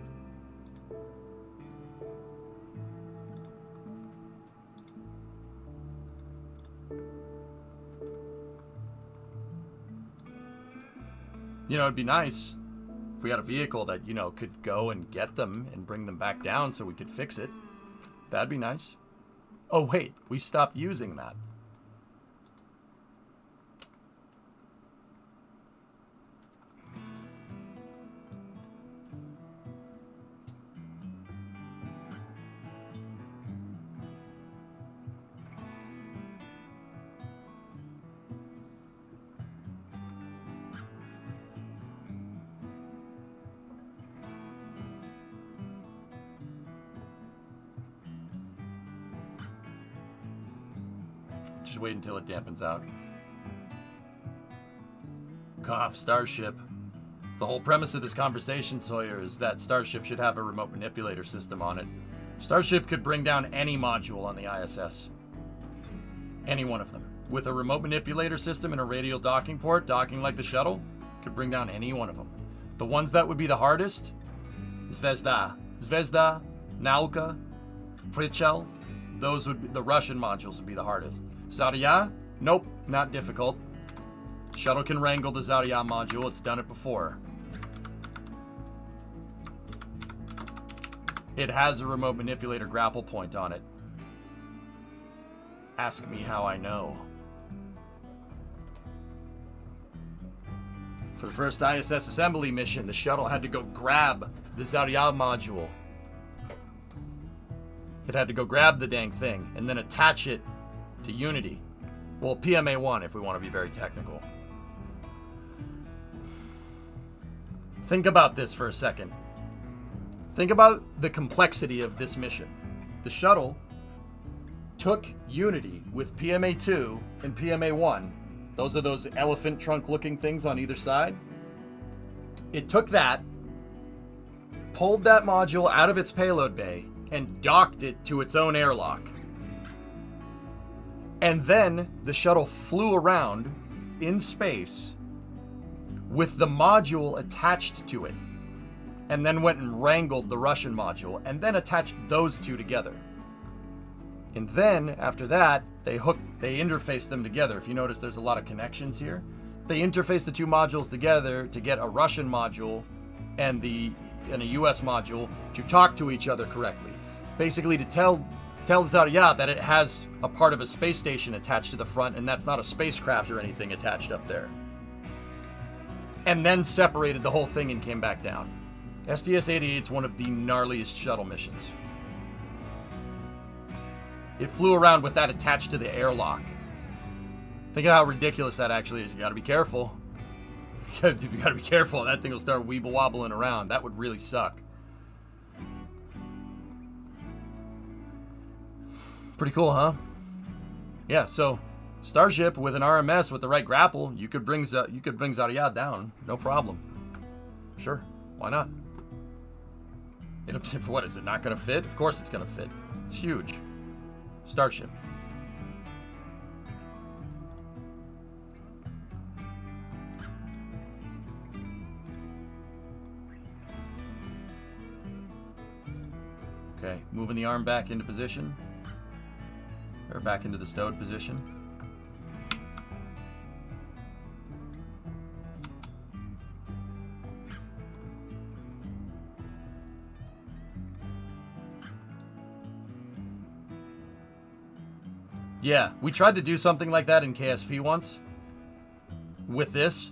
You know, it'd be nice if we had a vehicle that, you know, could go and get them and bring them back down so we could fix it. That'd be nice. Oh, wait, we stopped using that. just wait until it dampens out. Cough, Starship. The whole premise of this conversation, Sawyer, is that Starship should have a remote manipulator system on it. Starship could bring down any module on the ISS. Any one of them. With a remote manipulator system and a radial docking port, docking like the shuttle, could bring down any one of them. The ones that would be the hardest, Zvezda, Nauka, Prichel, those would be, the Russian modules would be the hardest. Zarya? Nope, not difficult. Shuttle can wrangle the Zarya module, it's done it before. It has a remote manipulator grapple point on it. Ask me how I know. For the first ISS assembly mission, the shuttle had to go grab the Zarya module. It had to go grab the dang thing and then attach it to Unity. Well, PMA-1 if we want to be very technical. Think about this for a second. Think about the complexity of this mission. The shuttle took Unity with PMA-2 and PMA-1. Those are those elephant trunk looking things on either side. It took that, pulled that module out of its payload bay, and docked it to its own airlock. And then the shuttle flew around in space with the module attached to it, and then went and wrangled the Russian module, and then attached those two together. And then, after that, they interfaced them together. If you notice, there's a lot of connections here. They interfaced the two modules together to get a Russian module and a US module to talk to each other correctly. Basically, to tell Zarya that it has a part of a space station attached to the front, and that's not a spacecraft or anything attached up there. And then separated the whole thing and came back down. STS-88 is one of the gnarliest shuttle missions. It flew around with that attached to the airlock. Think of how ridiculous that actually is. You gotta be careful. You gotta be careful. That thing will start weeble wobbling around. That would really suck. Pretty cool, huh? Yeah, so Starship with an RMS with the right grapple, you could bring Zarya down, no problem. Sure, why not? What is it not gonna fit? Of course it's gonna fit. It's huge. Starship. Okay, moving the arm back into position. Or back into the stowed position. Yeah, we tried to do something like that in KSP once. With this,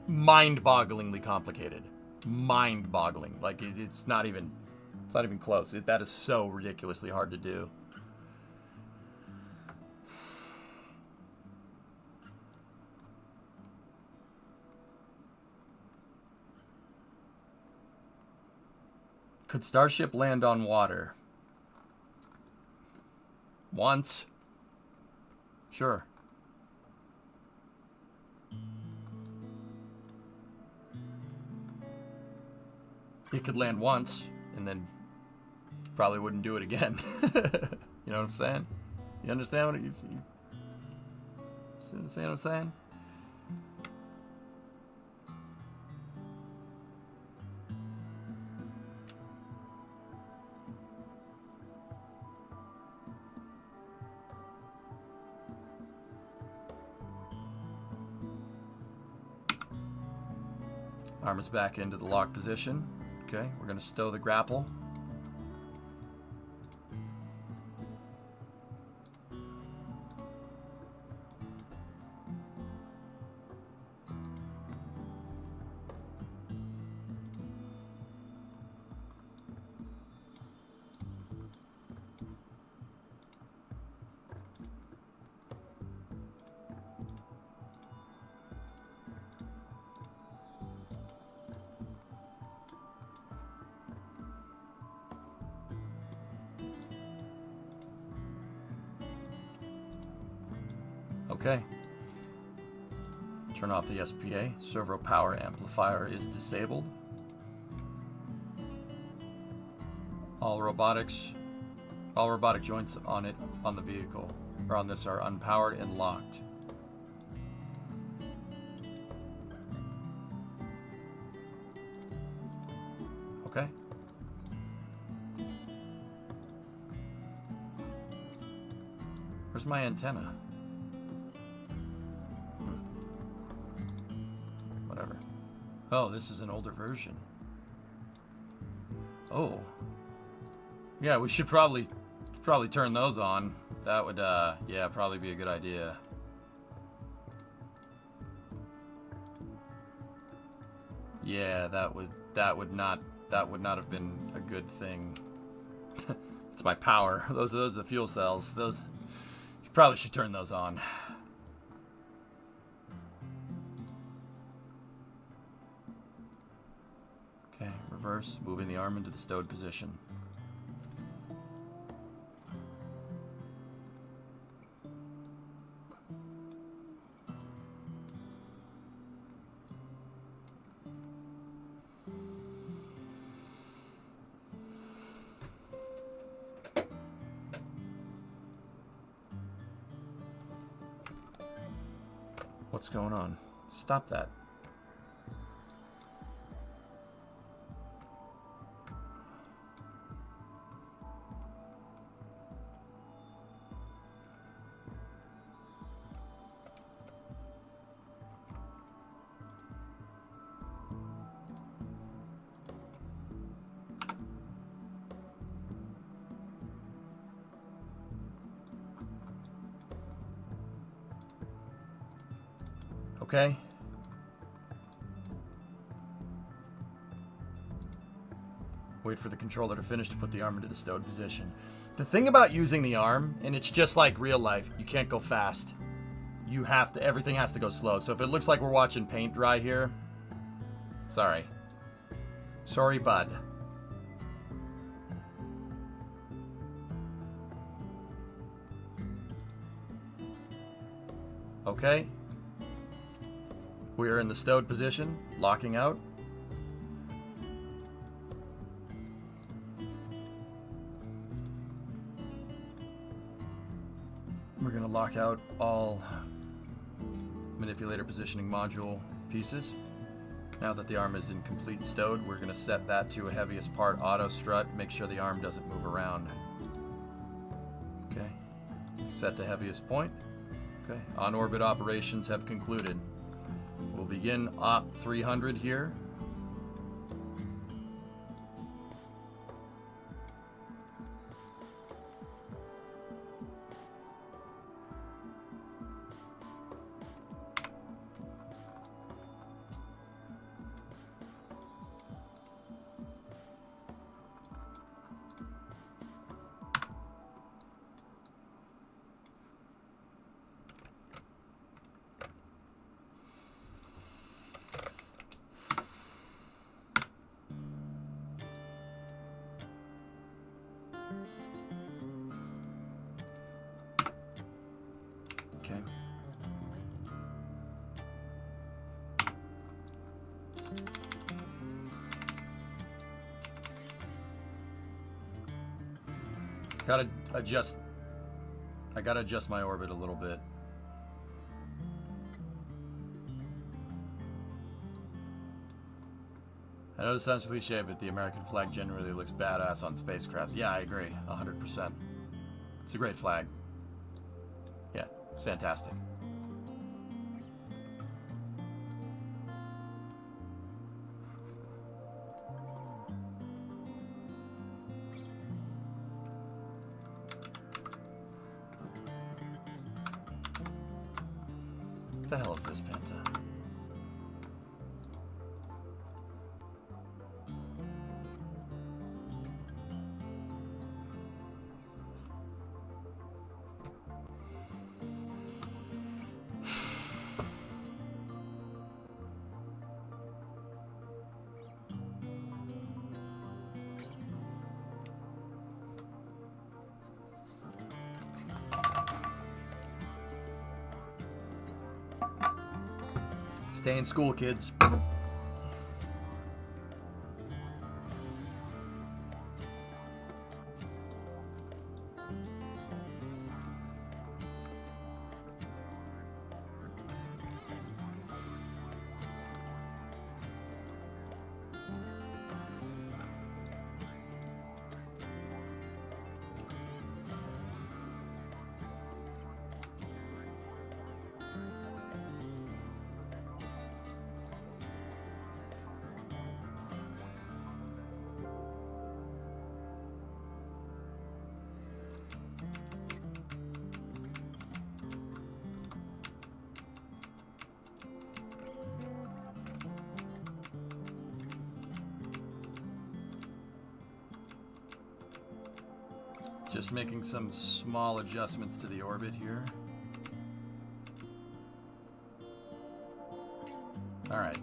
mind-bogglingly complicated. Mind-boggling. Like it's not even close. That is so ridiculously hard to do. Could Starship land on water? Once. Sure. It could land once, and then probably wouldn't do it again. You know what I'm saying? You understand what you understand what I'm saying? Arm is back into the lock position. Okay, we're going to stow the grapple. Okay. Turn off the SPA. Servo power amplifier is disabled. All robotic joints on the vehicle or on this are unpowered and locked. Okay. Where's my antenna? Whatever. Oh, this is an older version. Oh. Yeah, we should probably turn those on. That would yeah, probably be a good idea. Yeah, that would not have been a good thing. It's my power. Those are the fuel cells. Those you probably should turn those on. Okay, reverse, moving the arm into the stowed position. What's going on? Stop that. Okay. Wait for the controller to finish to put the arm into the stowed position. The thing about using the arm, and it's just like real life, you can't go fast. You have to, everything has to go slow. So if it looks like we're watching paint dry here, sorry. Sorry, bud. Okay. We are in the stowed position, locking out. We're going to lock out all manipulator positioning module pieces. Now that the arm is in complete stowed, we're going to set that to a heaviest part auto strut, make sure the arm doesn't move around. Okay. Set to heaviest point. Okay. On-orbit operations have concluded. We'll begin Op 300 here. Okay. Gotta adjust. I gotta adjust my orbit a little bit. I know this sounds cliche, but the American flag generally looks badass on spacecrafts. Yeah, I agree, 100%. It's a great flag. Yeah, it's fantastic. What the hell is this, Penta? Stay in school, kids. Just making some small adjustments to the orbit here. All right.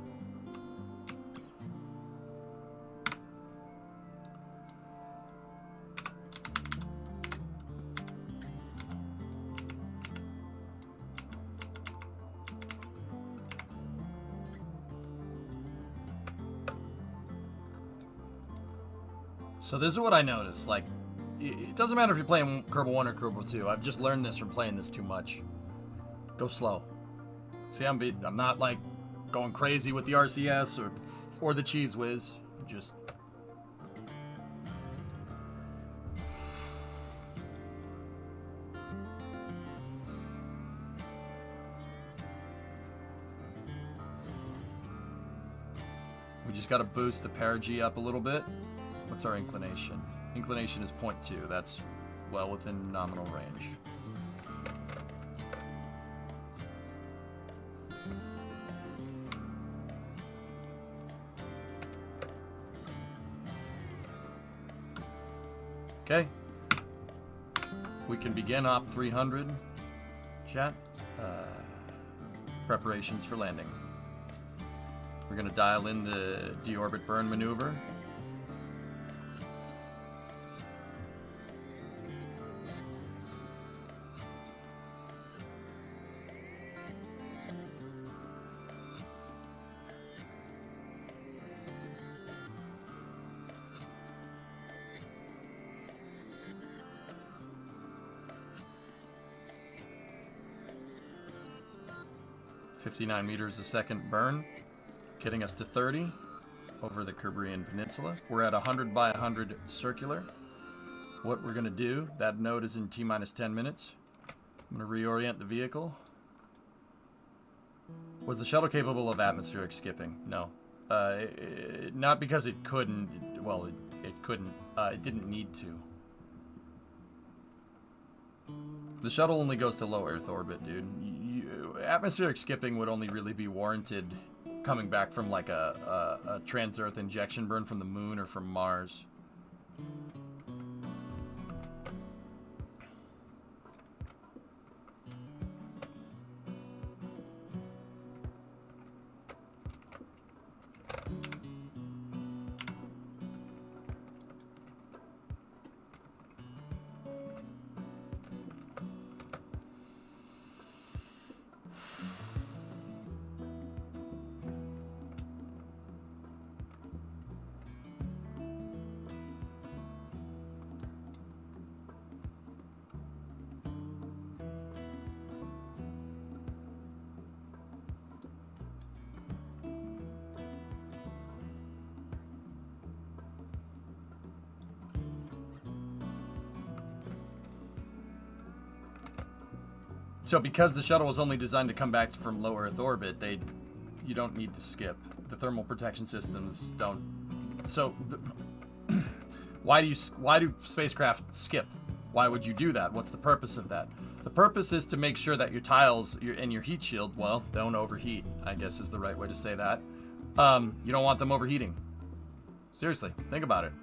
So this is what I noticed. Like, it doesn't matter if you're playing Kerbal 1 or Kerbal 2. I've just learned this from playing this too much. Go slow. See, I'm not like going crazy with the RCS or the Cheese Whiz. Just we just got to boost the perigee up a little bit. What's our inclination? Inclination is 0.2. That's well within nominal range. Okay. We can begin op 300. Chat. Preparations for landing. We're going to dial in the deorbit burn maneuver. .59 meters a second burn, getting us to 30 over the Kerbrian Peninsula. We're at 100 by 100 circular. What we're going to do, that node is in T-minus 10 minutes. I'm going to reorient the vehicle. Was the shuttle capable of atmospheric skipping? No. Not because it couldn't. Well, it couldn't. It didn't need to. The shuttle only goes to low Earth orbit, dude. Atmospheric skipping would only really be warranted coming back from like a trans-Earth injection burn from the moon or from Mars. So because the shuttle was only designed to come back from low Earth orbit, you don't need to skip. The thermal protection systems don't. So why do spacecraft skip? Why would you do that? What's the purpose of that? The purpose is to make sure that your tiles and your heat shield, well, don't overheat, I guess is the right way to say that. You don't want them overheating. Seriously, think about it.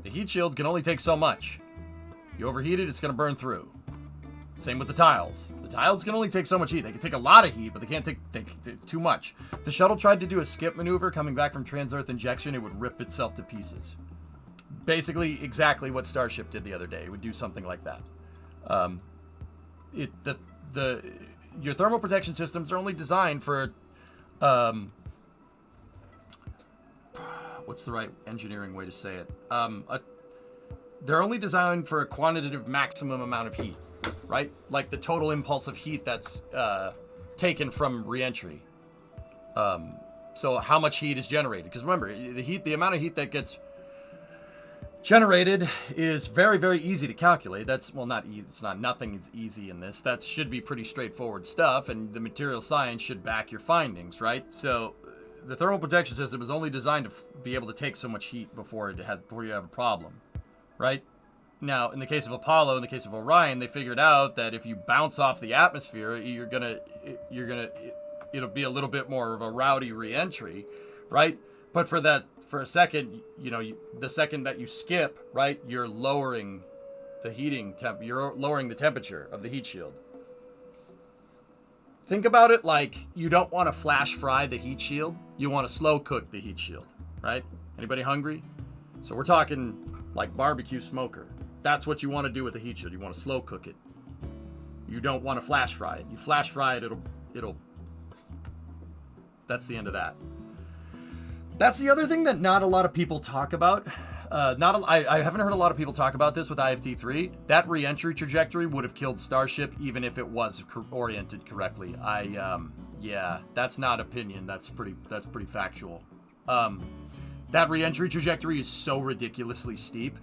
The heat shield can only take so much. You overheat it, it's going to burn through. Same with the tiles. The tiles can only take so much heat. They can take a lot of heat, but they can't take too much. If the shuttle tried to do a skip maneuver coming back from trans-Earth injection, it would rip itself to pieces. Basically, exactly what Starship did the other day. It would do something like that. your thermal protection systems are only designed for, what's the right engineering way to say it? They're only designed for a quantitative maximum amount of heat, right? Like the total impulse of heat that's taken from reentry. So how much heat is generated? Because remember, the amount of heat that gets generated is very, very easy to calculate. That's, well, not easy. It's not, nothing is easy in this. That should be pretty straightforward stuff, and the material science should back your findings, right? So the thermal protection system is only designed to be able to take so much heat before you have a problem, right? Now, in the case of Apollo, in the case of Orion, they figured out that if you bounce off the atmosphere, it'll be a little bit more of a rowdy reentry, right? But for a second, the second that you skip, right, you're lowering the you're lowering the temperature of the heat shield. Think about it like you don't want to flash fry the heat shield. You want to slow cook the heat shield, right? Anybody hungry? So we're talking like barbecue smoker. That's what you want to do with the heat shield. You want to slow cook it. You don't want to flash fry it. You flash fry it, it'll. That's the end of that. That's the other thing that not a lot of people talk about. I haven't heard a lot of people talk about this with IFT3. That re-entry trajectory would have killed Starship even if it was oriented correctly. Yeah, that's not opinion. That's pretty factual. That re-entry trajectory is so ridiculously steep.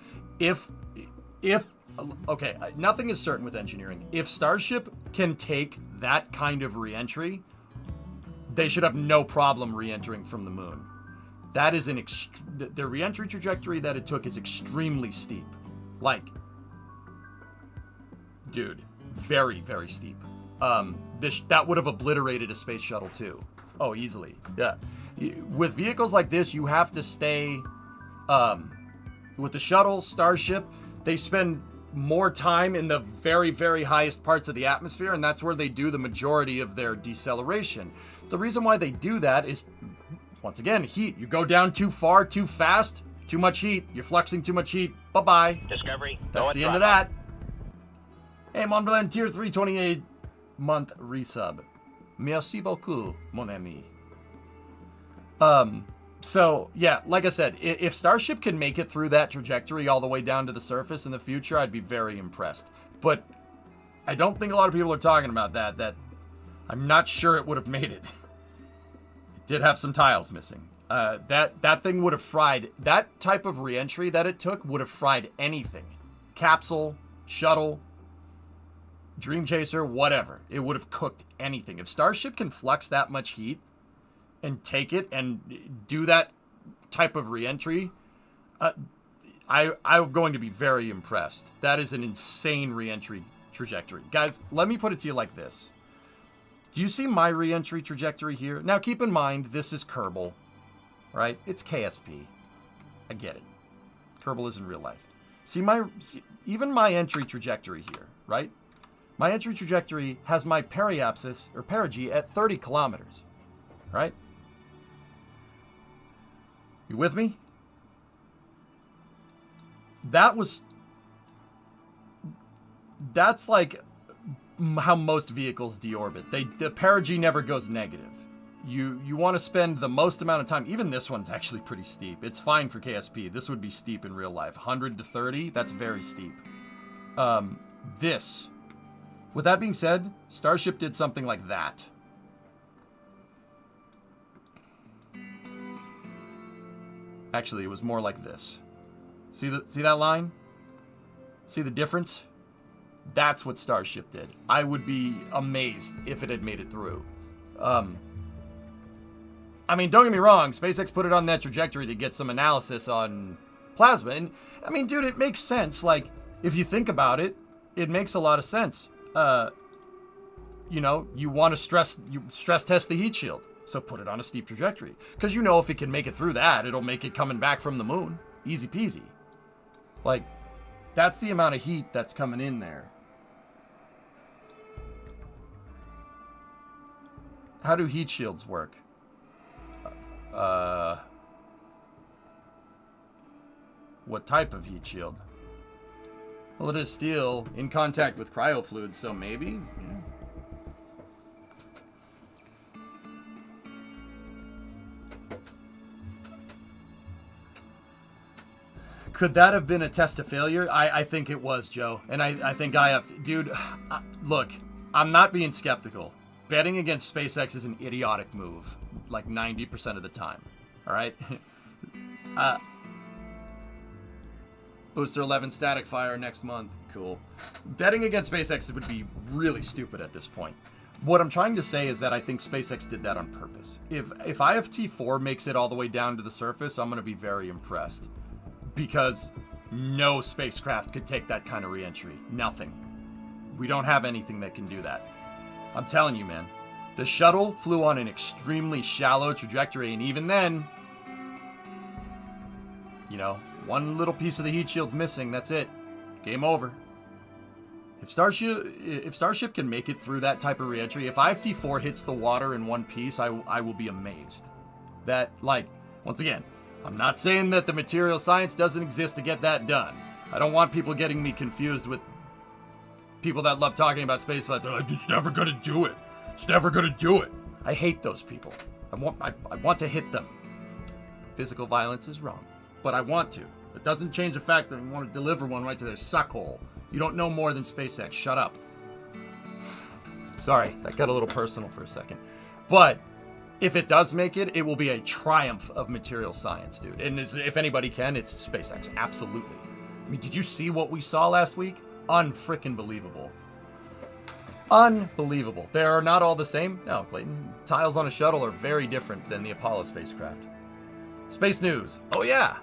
Okay, nothing is certain with engineering. If Starship can take that kind of re-entry, they should have no problem re-entering from the moon. That is the re-entry trajectory that it took is extremely steep. Like, dude, very, very steep. That would have obliterated a space shuttle too. Oh, easily. Yeah. With vehicles like this, you have to stay, with the shuttle, Starship, they spend more time in the very, very highest parts of the atmosphere, and that's where they do the majority of their deceleration. The reason why they do that is, once again, heat. You go down too far, too fast, too much heat. You're fluxing too much heat. Bye-bye. Discovery. That's the end of that. Hey, Montblanc, tier 328 month resub. Merci beaucoup, mon ami. So, yeah, like I said, if Starship can make it through that trajectory all the way down to the surface in the future, I'd be very impressed. But I don't think a lot of people are talking about that I'm not sure it would have made it. It did have some tiles missing. That thing would have fried, that type of reentry that it took would have fried anything. Capsule, shuttle, Dream Chaser, whatever. It would have cooked anything. If Starship can flux that much heat and take it and do that type of reentry, I'm going to be very impressed. That is an insane reentry trajectory. Guys, let me put it to you like this. Do you see my reentry trajectory here? Now, keep in mind, this is Kerbal, right? It's KSP. I get it. Kerbal is in real life. See, even my entry trajectory here, right? My entry trajectory has my periapsis, or perigee, at 30 kilometers, right? You with me? That's like how most vehicles deorbit. The perigee never goes negative. You want to spend the most amount of time. Even this one's actually pretty steep. It's fine for KSP. This would be steep in real life. 100 to 30, that's very steep. With that being said, Starship did something like that. Actually, it was more like this. See that line? See the difference? That's what Starship did. I would be amazed if it had made it through. I mean, don't get me wrong. SpaceX put it on that trajectory to get some analysis on plasma. And, I mean, dude, it makes sense. Like, if you think about it, it makes a lot of sense. You want to stress test the heat shield. So put it on a steep trajectory. Because if it can make it through that, it'll make it coming back from the moon. Easy peasy. Like, that's the amount of heat that's coming in there. How do heat shields work? What type of heat shield? Well, it is steel in contact with cryofluids, so maybe. Yeah. Could that have been a test of failure? I think it was, Joe. And I think I have to. Dude, look, I'm not being skeptical. Betting against SpaceX is an idiotic move, like 90% of the time. All right? Booster 11 static fire next month. Cool. Betting against SpaceX would be really stupid at this point. What I'm trying to say is that I think SpaceX did that on purpose. If IFT-4 makes it all the way down to the surface, I'm going to be very impressed. Because no spacecraft could take that kind of re-entry. Nothing. We don't have anything that can do that. I'm telling you, man. The shuttle flew on an extremely shallow trajectory, and even then, you know, one little piece of the heat shield's missing. That's it. Game over. If Starship can make it through that type of re-entry, if IFT-4 hits the water in one piece, I will be amazed. That, like, once again, I'm not saying that the material science doesn't exist to get that done. I don't want people getting me confused with people that love talking about spaceflight. They're like, it's never gonna do it. It's never gonna do it. I hate those people. I want to hit them. Physical violence is wrong, but I want to. It doesn't change the fact that I want to deliver one right to their suckhole. You don't know more than SpaceX. Shut up. Sorry, that got a little personal for a second. But if it does make it, it will be a triumph of material science, dude. And if anybody can, it's SpaceX. Absolutely. I mean, did you see what we saw last week? Unfrickin' believable. Unbelievable. They are not all the same. No, Clayton. Tiles on a shuttle are very different than the Apollo spacecraft. Space news. Oh, yeah.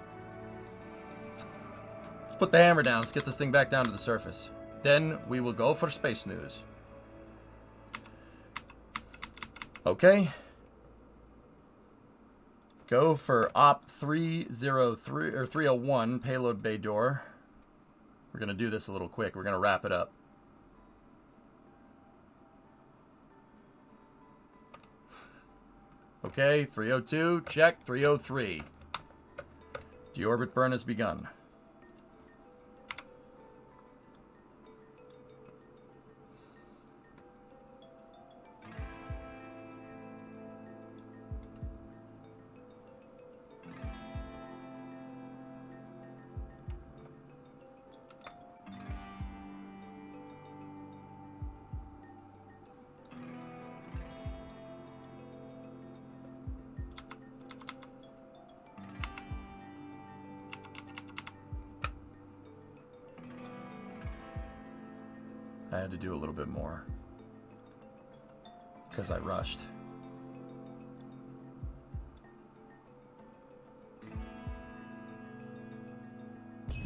Let's put the hammer down. Let's get this thing back down to the surface. Then we will go for space news. Okay. Go for Op 303 or 301 payload bay door. We're going to do this a little quick. We're going to wrap it up. Okay, 302, check. 303. Deorbit burn has begun. I had to do a little bit more because I rushed.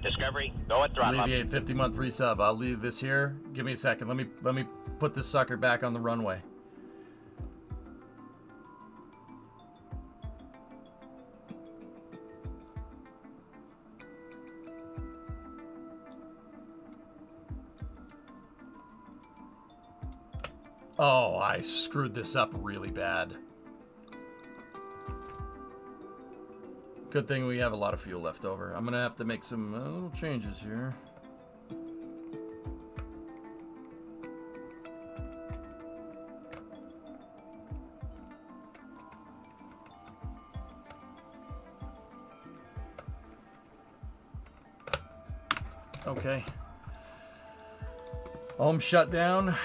Discovery, go at throttle up. Alleviate 50-month resub. I'll leave this here. Give me a second. Let me put this sucker back on the runway. Oh, I screwed this up really bad. Good thing we have a lot of fuel left over. I'm gonna have to make some little changes here. Okay. Home shut down.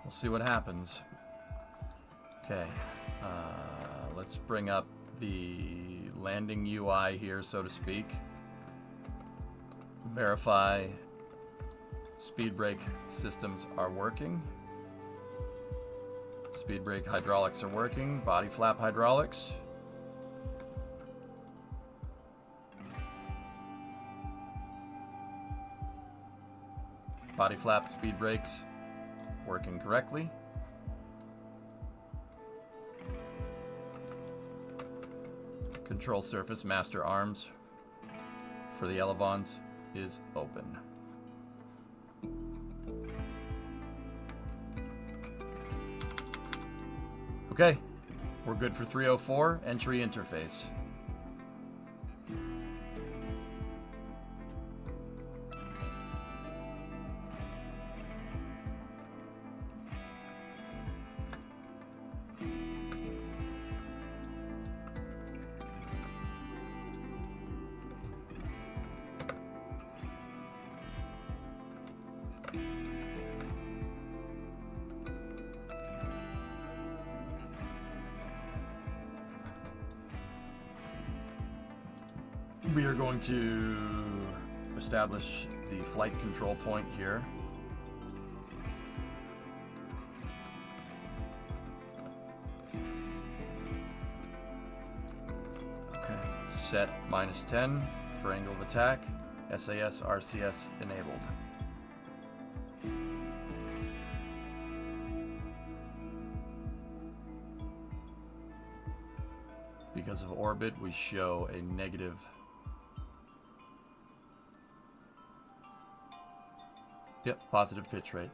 See what happens. Okay, let's bring up the landing UI here, so to speak. Verify speed brake systems are working. Speed brake hydraulics are working. Body flap hydraulics. Body flap speed brakes working correctly. Control surface master arms for the elevons is open. Okay, we're good for 304 entry interface. We are going to establish the flight control point here. Okay, set -10 for angle of attack. SAS, RCS enabled. Because of orbit, we show a negative. Yep, positive pitch rate.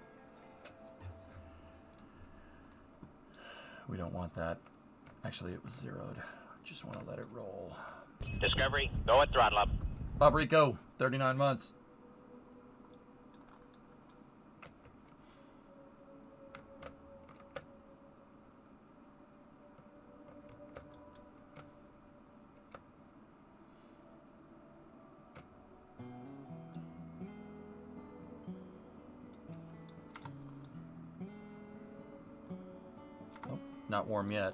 We don't want that. Actually, it was zeroed. Just want to let it roll. Discovery, go at throttle up. Bob Rico, 39 months. Oh, not warm yet.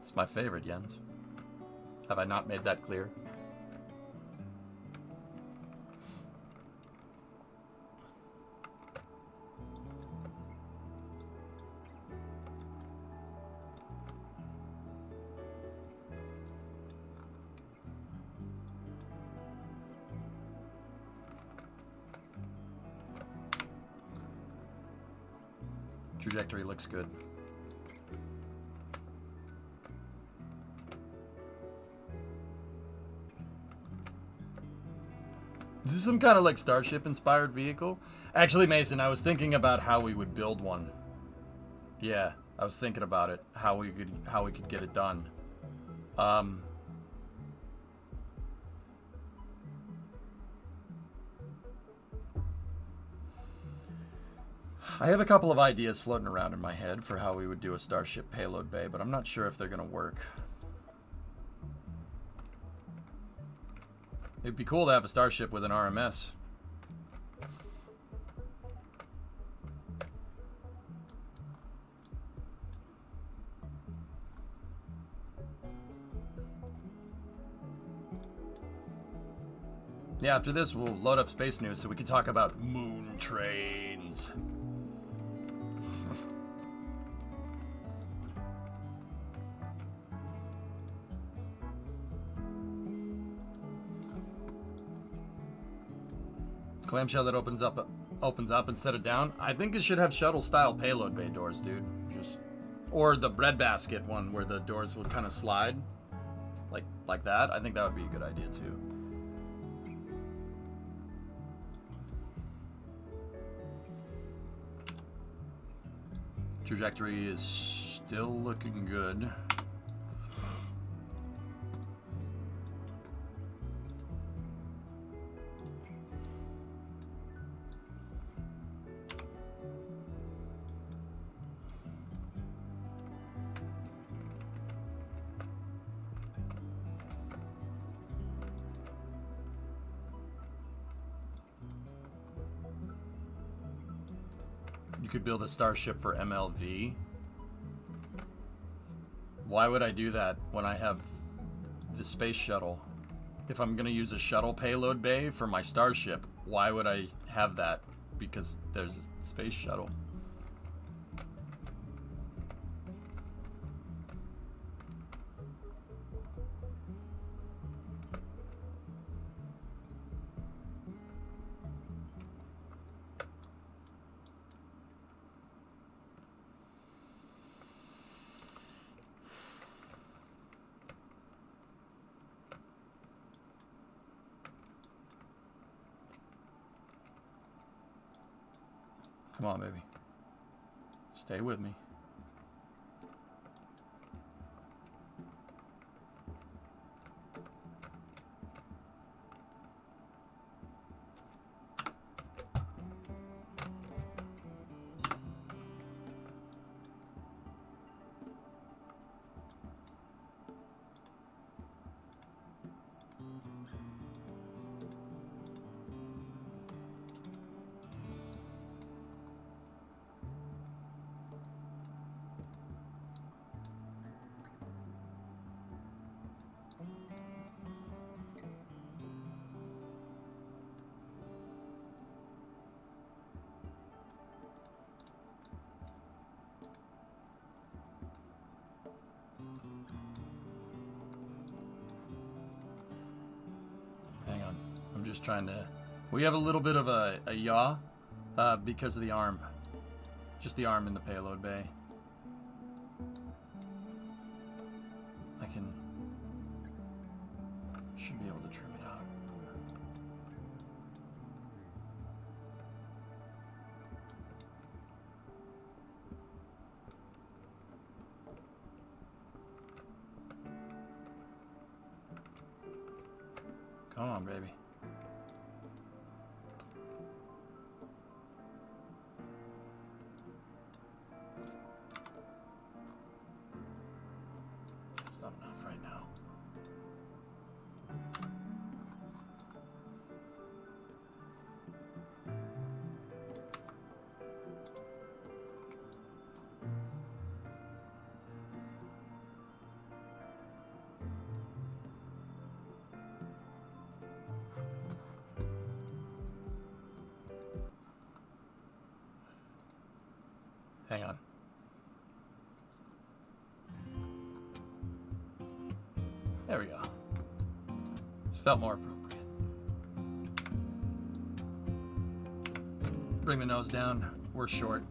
It's my favorite, Jens. Have I not made that clear? Trajectory looks good. Is this some kind of like Starship inspired vehicle? Actually, Mason, I was thinking about how we would build one. Yeah, I was thinking about it, how we could get it done. I have a couple of ideas floating around in my head for how we would do a Starship payload bay, but I'm not sure if they're going to work. It'd be cool to have a Starship with an RMS. Yeah, after this, we'll load up Space News so we can talk about moon trains. Clamshell that opens up instead of down. I think it should have shuttle-style payload bay doors, dude. Or the breadbasket one where the doors would kind of slide, like that. I think that would be a good idea too. Trajectory is still looking good. You could build a Starship for MLV. Why would I do that when I have the space shuttle? If I'm going to use a shuttle payload bay for my Starship, why would I have that? Because there's a space shuttle. Come on, baby. Stay with me. just trying to... We have a little bit of a yaw because of the arm. Just the arm in the payload bay. I can... Should be able to trim it out. Come on, baby. That's not enough right now. Hang on. There we go. This felt more appropriate. Bring the nose down. We're short.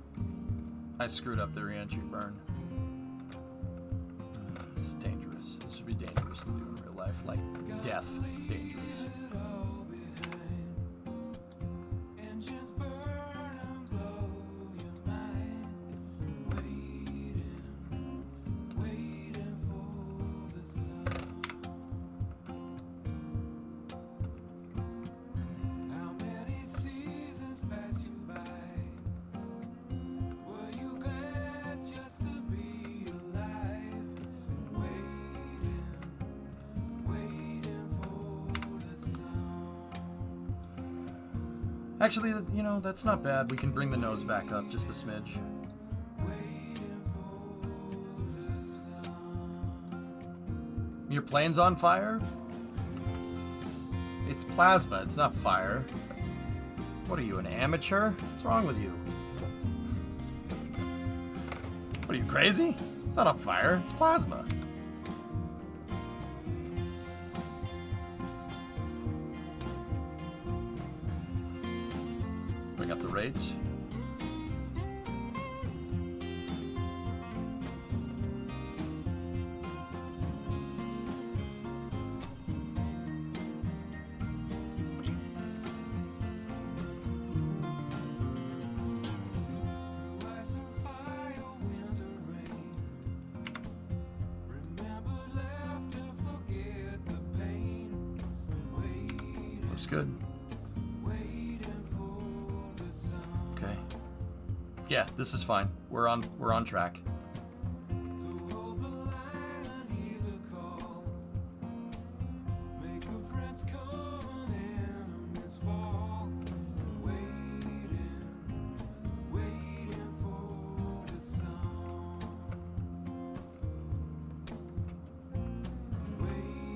I screwed up the re-entry burn. It's dangerous. This would be dangerous to do in real life. Like death. Dangerous. Actually, you know, that's not bad. We can bring the nose back up just a smidge. Your plane's on fire? It's plasma, it's not fire. What are you, an amateur? What's wrong with you? What are you, crazy? It's not on fire, it's plasma. Bring up the rates. Looks good. Okay. Yeah, this is fine. We're on track.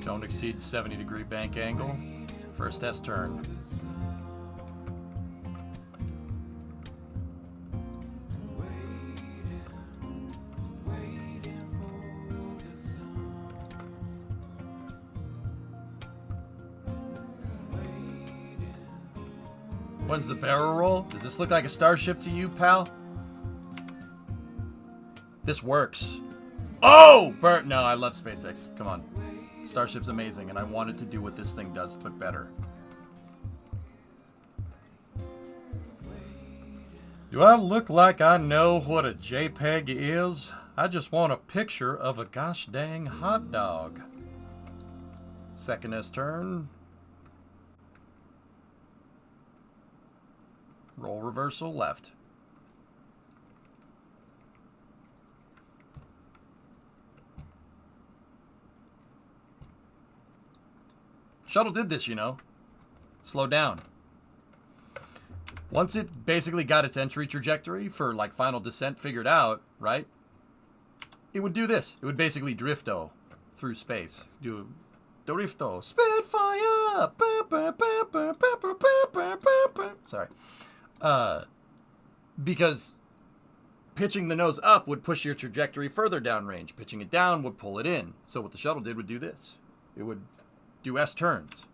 Don't exceed 70-degree bank angle. First S turn. When's the barrel roll? Does this look like a starship to you, pal? This works. Oh! Bert, no, I love SpaceX. Come on. Starship's amazing, and I wanted to do what this thing does, but better. Do I look like I know what a JPEG is? I just want a picture of a gosh dang hot dog. Second S turn. Roll reversal left. Shuttle did this, you know. Slow down. Once it basically got its entry trajectory for like final descent figured out, right? It would do this. It would basically drifto through space. Do drifto. Spitfire. Sorry. Because pitching the nose up would push your trajectory further downrange. Pitching it down would pull it in. So what the shuttle did would do this. It would do S turns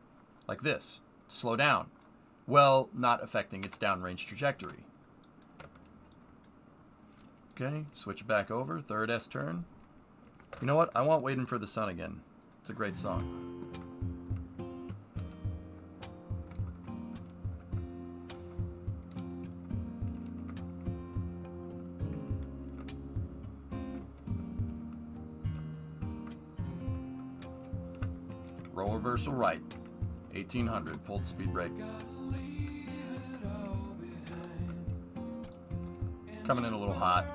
like this slow down, while not affecting its downrange trajectory. Okay, switch it back over, third S turn. You know what? I want Waiting for the Sun again. It's a great song. Roll reversal right. 1800. Pull the speed brake. Coming in a little hot.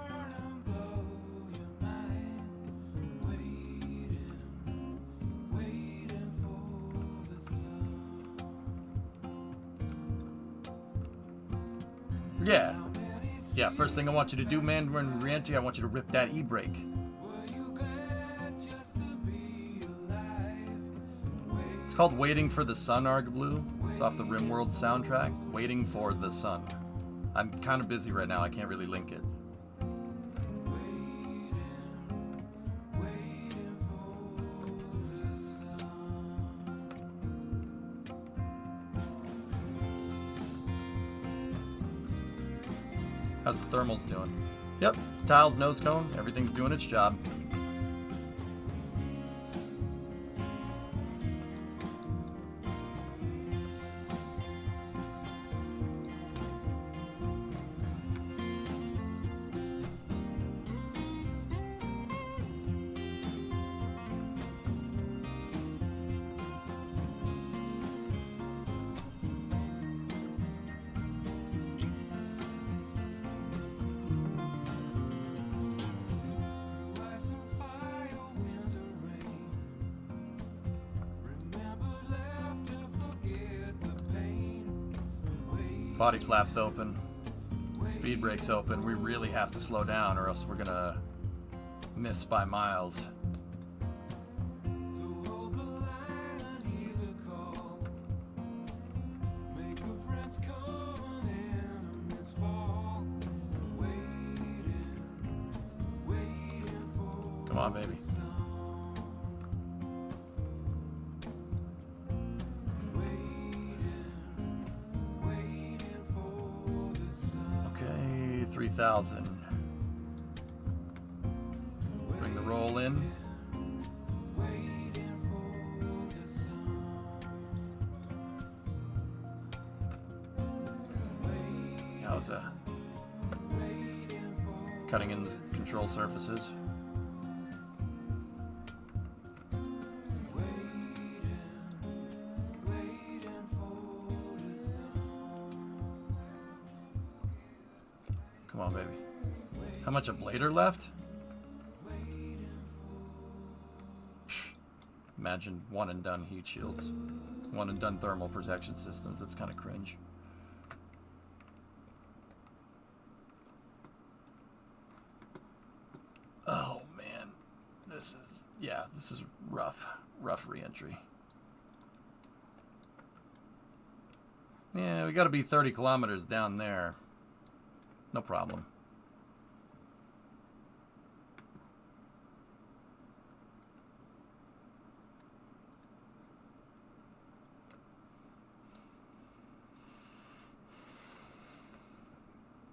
Yeah. Yeah, first thing I want you to do, man, when re-entry, I want you to rip that e-brake. It's called Waiting for the Sun, Arg Blue. It's off the RimWorld soundtrack. Waiting for the Sun. I'm kind of busy right now. I can't really link it. How's the thermals doing? Yep, tiles, nose cone, everything's doing its job. Body flaps open. Speed brake's open. We really have to slow down or else we're gonna miss by miles. Come on, baby. Okay, 3,000. Bring the roll in. How's that? Cutting in the control surfaces. Come on, baby. How much ablator left? Imagine one and done heat shields. One and done thermal protection systems. That's kind of cringe. Oh, man. This is rough. Rough re-entry. Yeah, we gotta be 30 kilometers down there. No problem.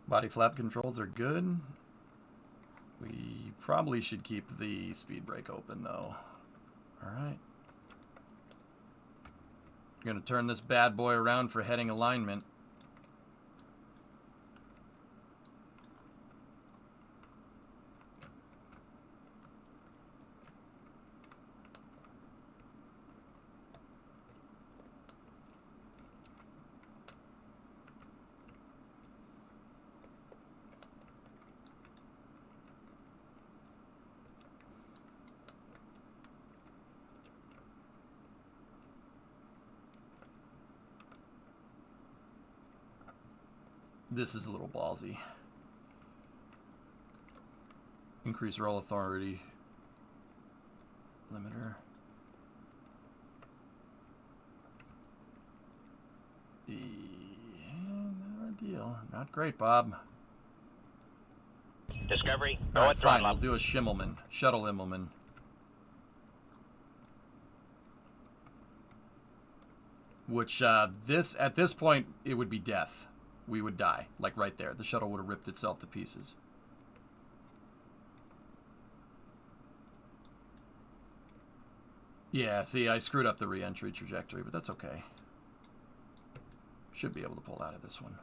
Body flap controls are good. We probably should keep the speed brake open though. Alright. Gonna turn this bad boy around for heading alignment. This is a little ballsy. Increase roll authority. Limiter. Not ideal. Not great, Bob. Discovery, go Alright, at fine. throttle We'll up. do a Schimmelman. Shuttle Immelman. Which at this point, it would be death. We would die, like right there. The shuttle would have ripped itself to pieces. Yeah, see, I screwed up the re-entry trajectory, but that's okay. Should be able to pull out of this one.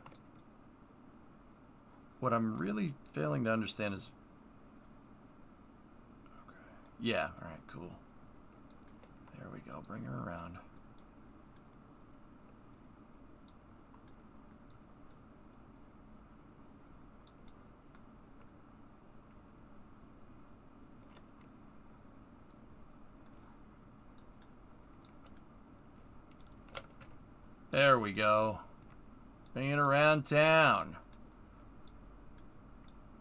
What I'm really failing to understand is... Okay. Yeah, alright, cool. There we go, bring her around. There we go. Bring it around town.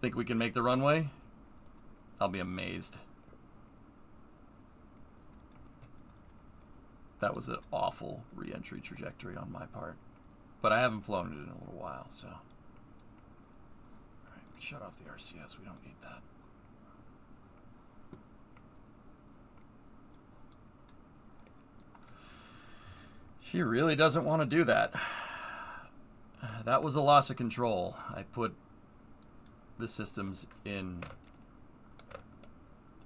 Think we can make the runway? I'll be amazed. That was an awful re-entry trajectory on my part. But I haven't flown it in a little while, so. Alright, shut off the RCS. We don't need that. She really doesn't want to do that. That was a loss of control. I put the systems in,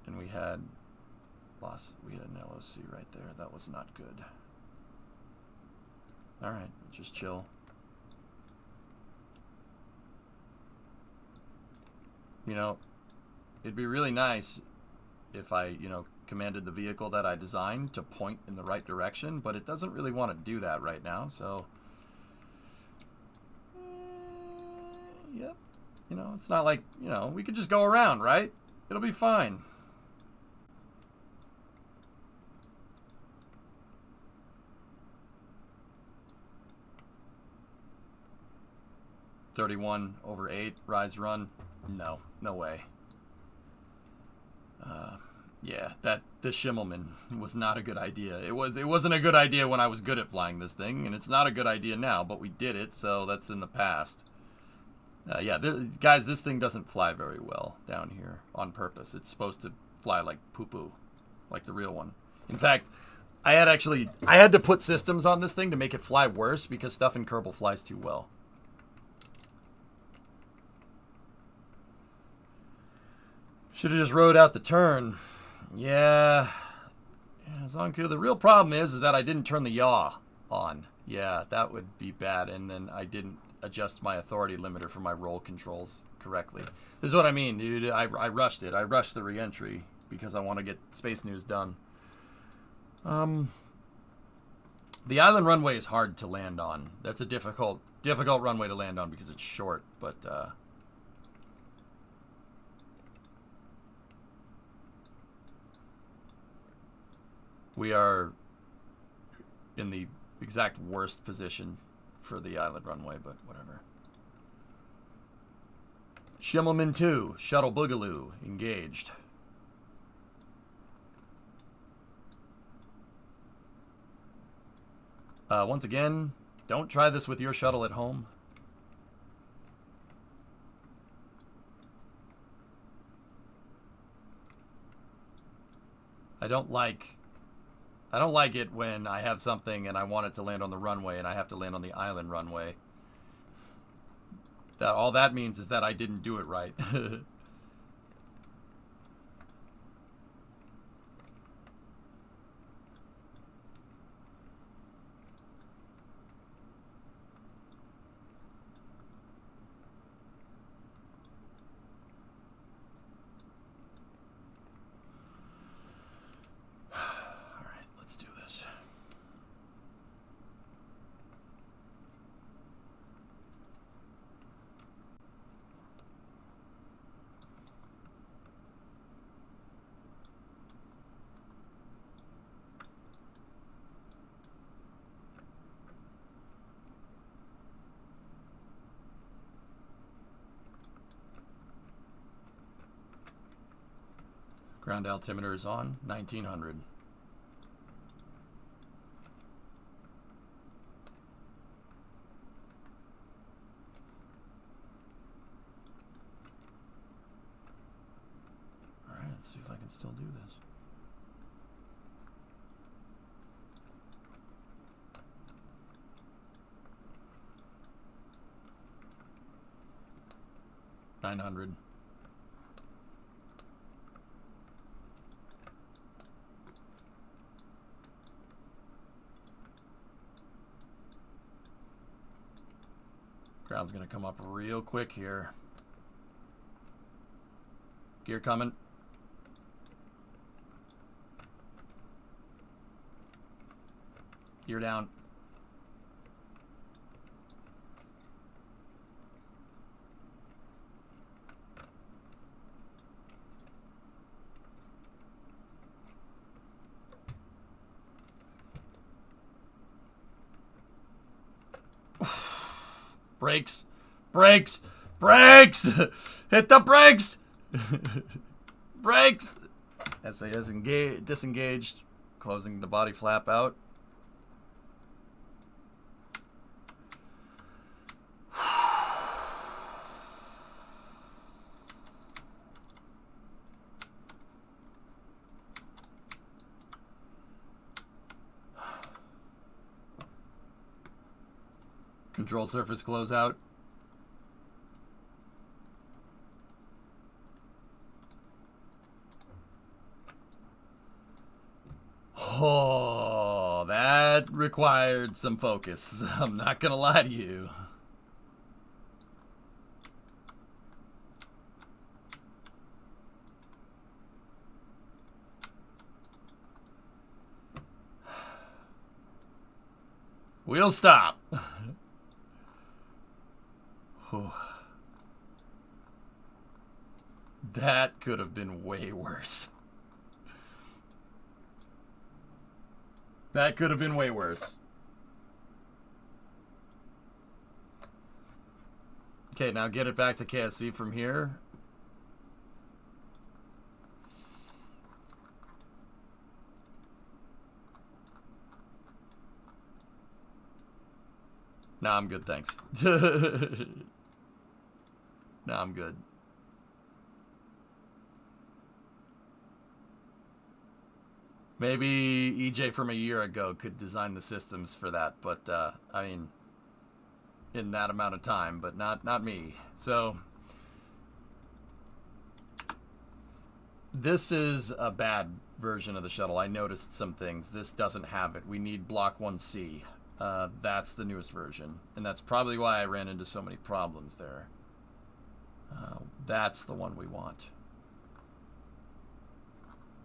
and we had an LOC right there. That was not good. All right, just chill. You know, it'd be really nice if I, commanded the vehicle that I designed to point in the right direction, but it doesn't really want to do that right now, so... Yep. It's not like, we could just go around, right? It'll be fine. (31/8) rise run. No way. Yeah, the Schimmelman was not a good idea. It wasn't a good idea when I was good at flying this thing, and it's not a good idea now, but we did it, so that's in the past. Yeah, guys, this thing doesn't fly very well down here on purpose. It's supposed to fly like poo-poo, like the real one. In fact, I had to put systems on this thing to make it fly worse because stuff in Kerbal flies too well. Should have just rode out the turn. Yeah, Zonku. The real problem is that I didn't turn the yaw on. Yeah, that would be bad. And then I didn't adjust my authority limiter for my roll controls correctly. This is what I mean, dude. I rushed it. I rushed the re-entry because I want to get Space News done. The island runway is hard to land on. That's a difficult runway to land on because it's short, but... we are in the exact worst position for the island runway, but whatever. Schimmelman 2, Shuttle Boogaloo, engaged. Once again, don't try this with your shuttle at home. I don't like it when I have something and I want it to land on the runway and I have to land on the island runway. All that means is that I didn't do it right. Ground altimeter is on, 1900. All right, let's see if I can still do this. 900. Ground's gonna come up real quick here. Gear coming. Gear down. Brakes. Brakes. Brakes. Hit the brakes. Brakes. SAS disengaged. Closing the body flap out. Control surface closeout. Oh, that required some focus. I'm not gonna lie to you. We'll stop. That could have been way worse. That could have been way worse. Okay, now get it back to KSC from here. Nah, I'm good, thanks. Nah, I'm good. Maybe EJ from a year ago could design the systems for that, but I mean, in that amount of time, but not me. So this is a bad version of the shuttle. I noticed some things. This doesn't have it. We need Block 1C. That's the newest version, and that's probably why I ran into so many problems there. That's the one we want.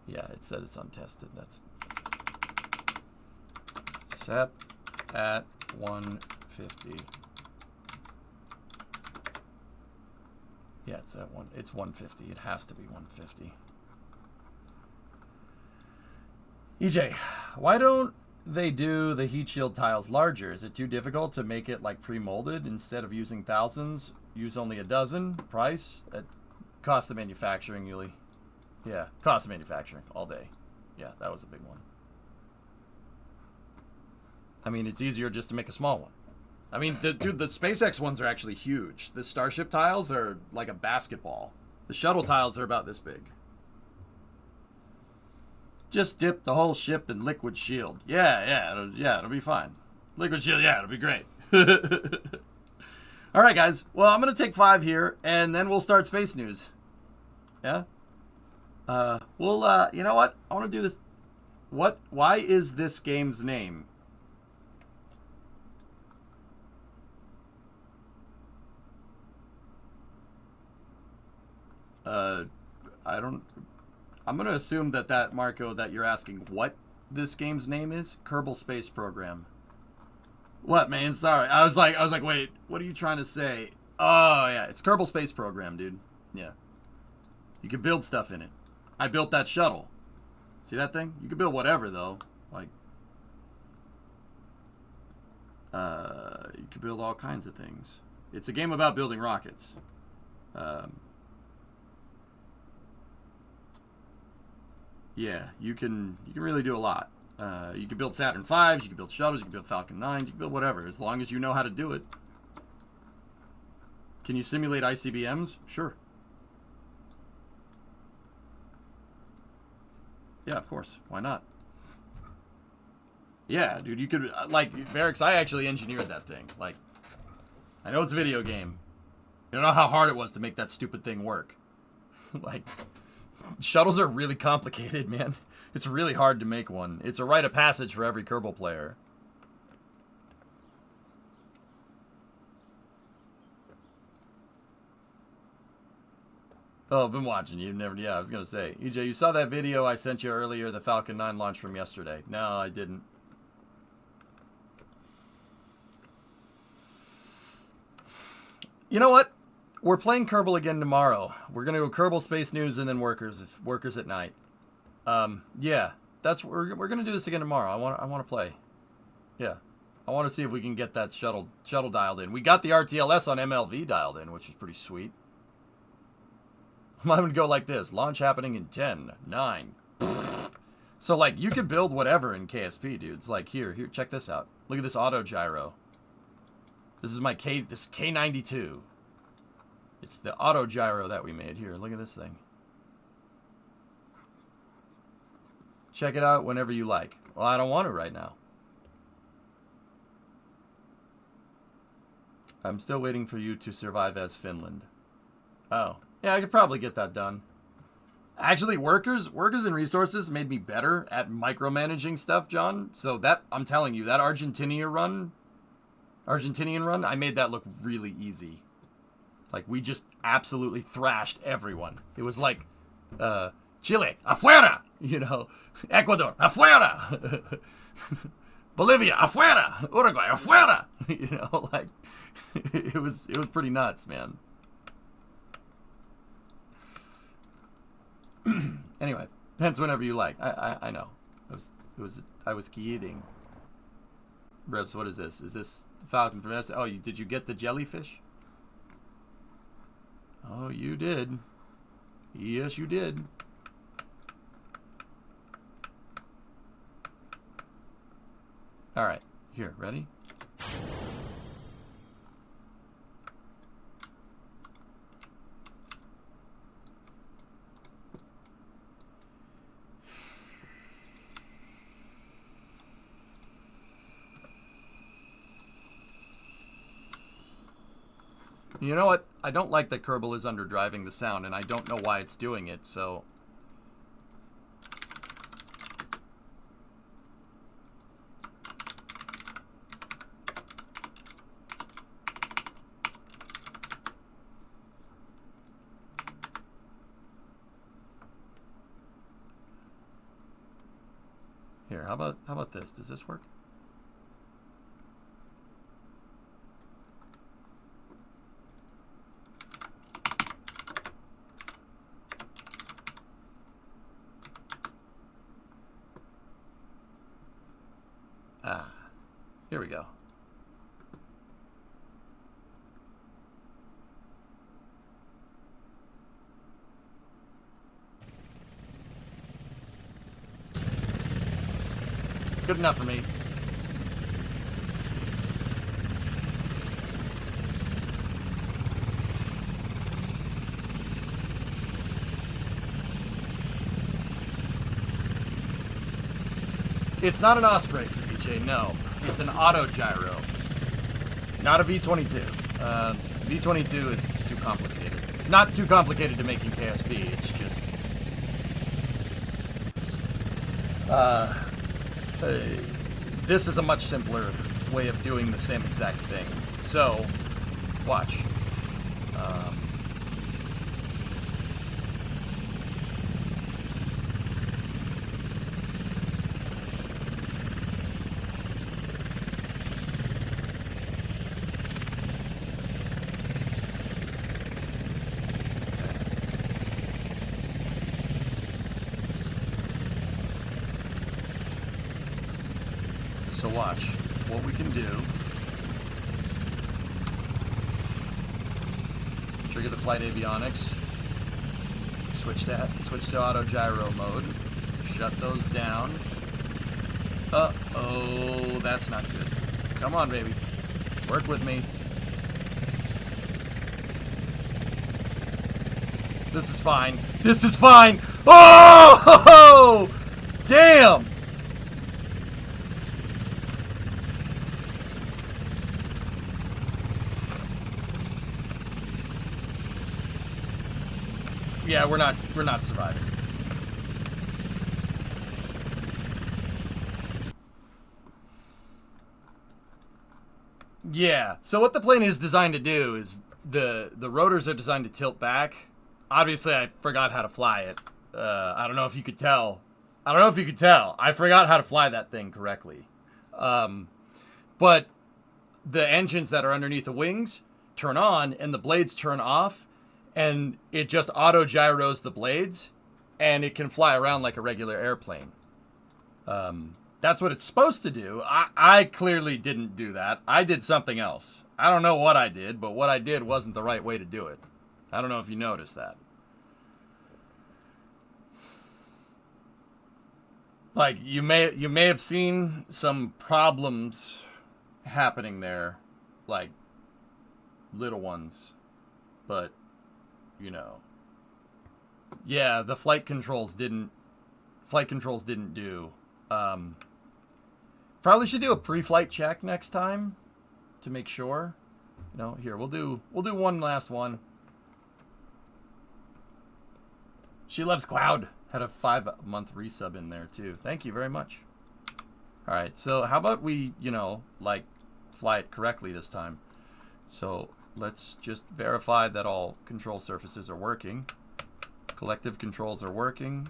Yeah, it said it's untested. That's set at 150. Yeah, it's at one. It's 150. It has to be 150. EJ, why don't they do the heat shield tiles larger? Is it too difficult to make it like pre-molded instead of using thousands? Use only a dozen. Price? Cost of manufacturing, Yuli. Yeah, cost of manufacturing all day. Yeah, that was a big one. I mean, it's easier just to make a small one. I mean, dude, the SpaceX ones are actually huge. The Starship tiles are like a basketball. The shuttle tiles are about this big. Just dip the whole ship in liquid shield. Yeah, it'll be fine. Liquid shield, yeah, it'll be great. All right, guys. Well, I'm going to take 5 here, and then we'll start space news. Yeah? You know what? I want to do this. Why is this game's name? I'm going to assume that Marco, that you're asking what this game's name is. Kerbal Space Program. What, man? Sorry. I was like, wait, what are you trying to say? Oh, yeah. It's Kerbal Space Program, dude. Yeah. You can build stuff in it. I built that shuttle. See that thing? You can build whatever, though. Like, you can build all kinds of things. It's a game about building rockets. Yeah, you can really do a lot. You can build Saturn V's, you can build shuttles, you can build Falcon 9s, you can build whatever, as long as you know how to do it. Can you simulate ICBMs? Sure. Yeah, of course. Why not? Yeah, dude, you could, like, Barracks, I actually engineered that thing. Like, I know it's a video game, You don't know how hard it was to make that stupid thing work. Like, shuttles are really complicated, man. It's really hard to make one. It's a rite of passage for every Kerbal player. Oh, I've been watching. You've never... Yeah, I was going to say. EJ, you saw that video I sent you earlier, the Falcon 9 launch from yesterday. No, I didn't. You know what? We're playing Kerbal again tomorrow. We're going to go Kerbal Space News and then Workers at night. Yeah, that's we're going to do this again tomorrow. I want to play. Yeah. I want to see if we can get that shuttle dialed in. We got the RTLS on MLV dialed in, which is pretty sweet. I'm going to go like this. Launch happening in 10, 9. So, like, you could build whatever in KSP, dude. It's like, here, check this out. Look at this auto gyro. This is my K92. It's the auto gyro that we made. Here, look at this thing. Check it out whenever you like. Well, I don't want it right now. I'm still waiting for you to survive as Finland. Oh. Yeah, I could probably get that done. Actually, workers and resources made me better at micromanaging stuff, John. So that, I'm telling you, that Argentinian run, I made that look really easy. Like, we just absolutely thrashed everyone. It was like, Chile, afuera! You know, Ecuador, afuera! Bolivia, afuera! Uruguay, afuera! You know, like, it was pretty nuts, man. Anyway, hence whenever you like. I know. I was kidding. Revs, what is this? Is this Falcon from S? Oh, did you get the jellyfish? Oh, you did. Yes, you did. All right, here, ready? You know what? I don't like that Kerbal is underdriving the sound, and I don't know why it's doing it, so... Here, how about this? Does this work? Here we go. Good enough for me. It's not an Osprey, CJ, no. It's an auto gyro. Not a V22. V22 is too complicated. Not too complicated to make in KSP, it's just... this is a much simpler way of doing the same exact thing. So, watch. So watch what we can do. Trigger the flight avionics. Switch to auto gyro mode. Shut those down. Uh-oh, that's not good. Come on, baby. Work with me. This is fine. This is fine. Oh! Damn! Yeah, we're not surviving. Yeah. So what the plane is designed to do is the rotors are designed to tilt back. Obviously, I forgot how to fly it. I don't know if you could tell. I forgot how to fly that thing correctly. But the engines that are underneath the wings turn on and the blades turn off, and it just auto gyros the blades, and it can fly around like a regular airplane. That's what it's supposed to do. I clearly didn't do that. I did something else. I don't know what I did, but what I did wasn't the right way to do it. I don't know if you noticed that. Like, you may have seen some problems happening there, like little ones, but you know, yeah, the flight controls didn't do. Probably should do a pre-flight check next time to make sure. You know, here we'll do one last one. She Loves Cloud had a 5-month resub in there too. Thank you very much. All right, so how about we, you know, like fly it correctly this time? So let's just verify that all control surfaces are working. Collective controls are working.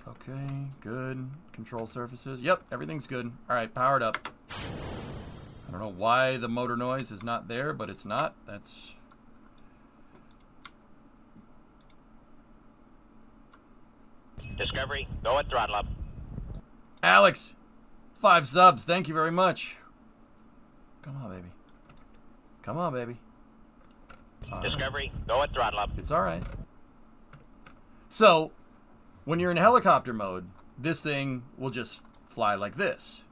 Okay, good. Control surfaces. Yep, everything's good. All right, powered up. I don't know why the motor noise is not there, but it's not. That's... Discovery, go at throttle up. Alex, 5 subs. Thank you very much. Come on, baby. Come on, baby. All Discovery, go at throttle up. It's all right. So, when you're in helicopter mode, this thing will just fly like this.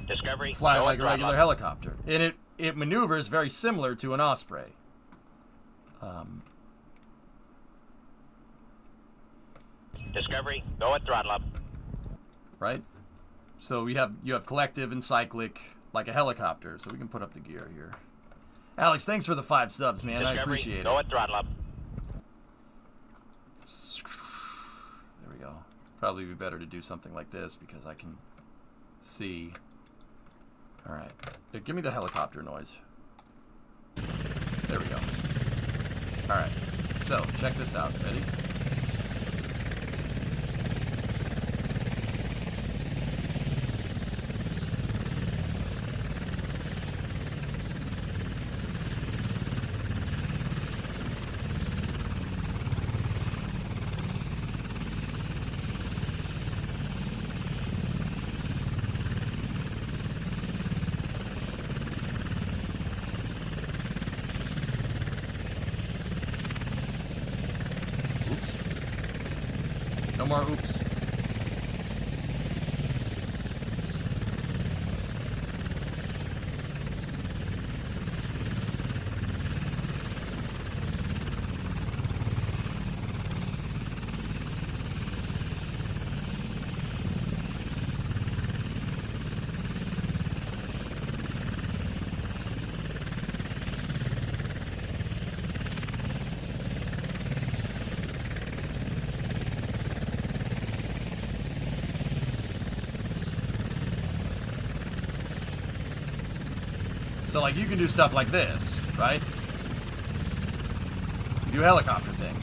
Discovery, Fly go like at a throttle regular up. helicopter. And it maneuvers very similar to an Osprey. Discovery, go at throttle up. Right? So you have collective and cyclic like a helicopter. So we can put up the gear here. Alex, thanks for the 5 subs, man. Discovery, I appreciate go it. at throttle up. There we go. Probably be better to do something like this because I can see. All right. Here, give me the helicopter noise. There we go. All right. So check this out. Ready? No more oops. So, like, you can do stuff like this, right? You do helicopter things.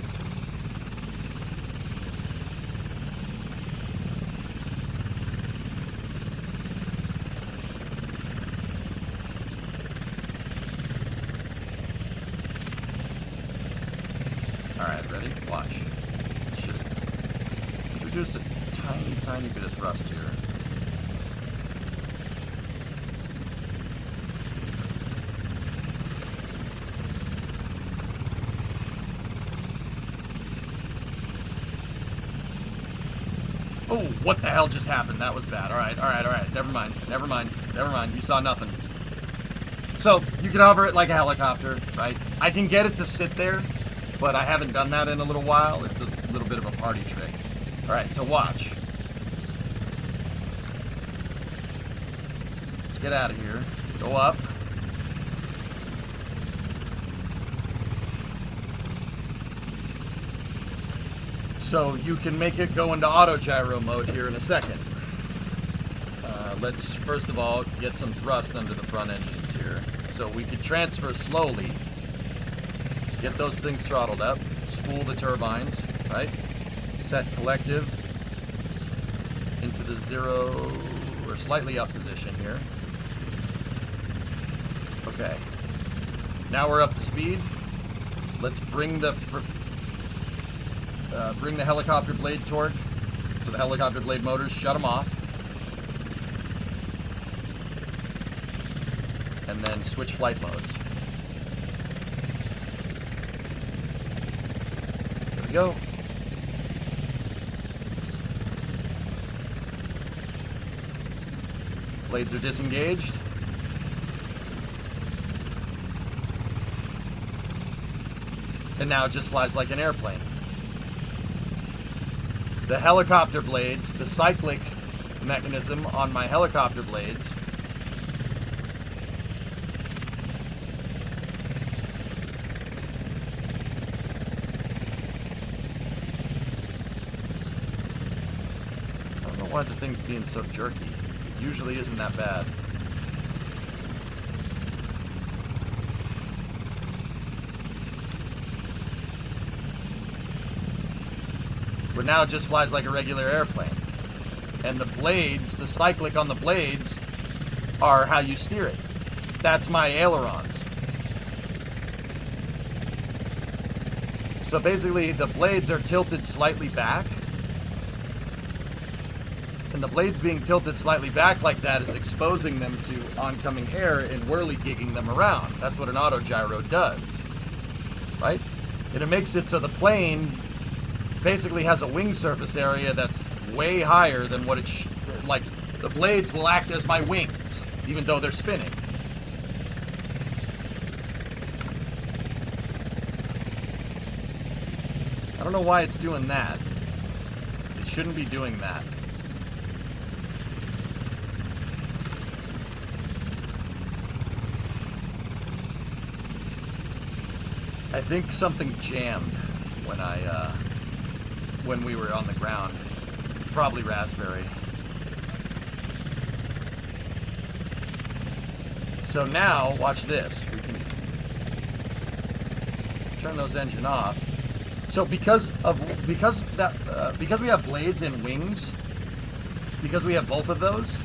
All right, ready? Watch. Let's just introduce a tiny, tiny bit of thrust here. Oh, what the hell just happened? That was bad. All right. Never mind. You saw nothing. So, you can hover it like a helicopter, right? I can get it to sit there, but I haven't done that in a little while. It's a little bit of a party trick. All right, so watch. Let's get out of here. Let's go up. So you can make it go into auto gyro mode here in a second. Let's first of all get some thrust under the front engines here. So we could transfer slowly, get those things throttled up, spool the turbines, right? Set collective into the 0 or slightly up position here. Okay. Now we're up to speed. Let's bring the helicopter blade torque. So the helicopter blade motors, shut them off. And then switch flight modes. There we go. Blades are disengaged. And now it just flies like an airplane. The helicopter blades, the cyclic mechanism on my helicopter blades why the thing's being so jerky. It usually isn't that bad. But now it just flies like a regular airplane. And the blades, the cyclic on the blades, are how you steer it. That's my ailerons. So basically the blades are tilted slightly back. And the blades being tilted slightly back like that is exposing them to oncoming air and whirly-gigging them around. That's what an auto gyro does, right? And it makes it so the plane basically has a wing surface area that's way higher than what it like the blades will act as my wings, even though they're spinning. I don't know why it's doing that. It shouldn't be doing that. I think something jammed when we were on the ground. Probably Raspberry. So now, watch this. We can turn those engine off. So because we have blades and wings, because we have both of those,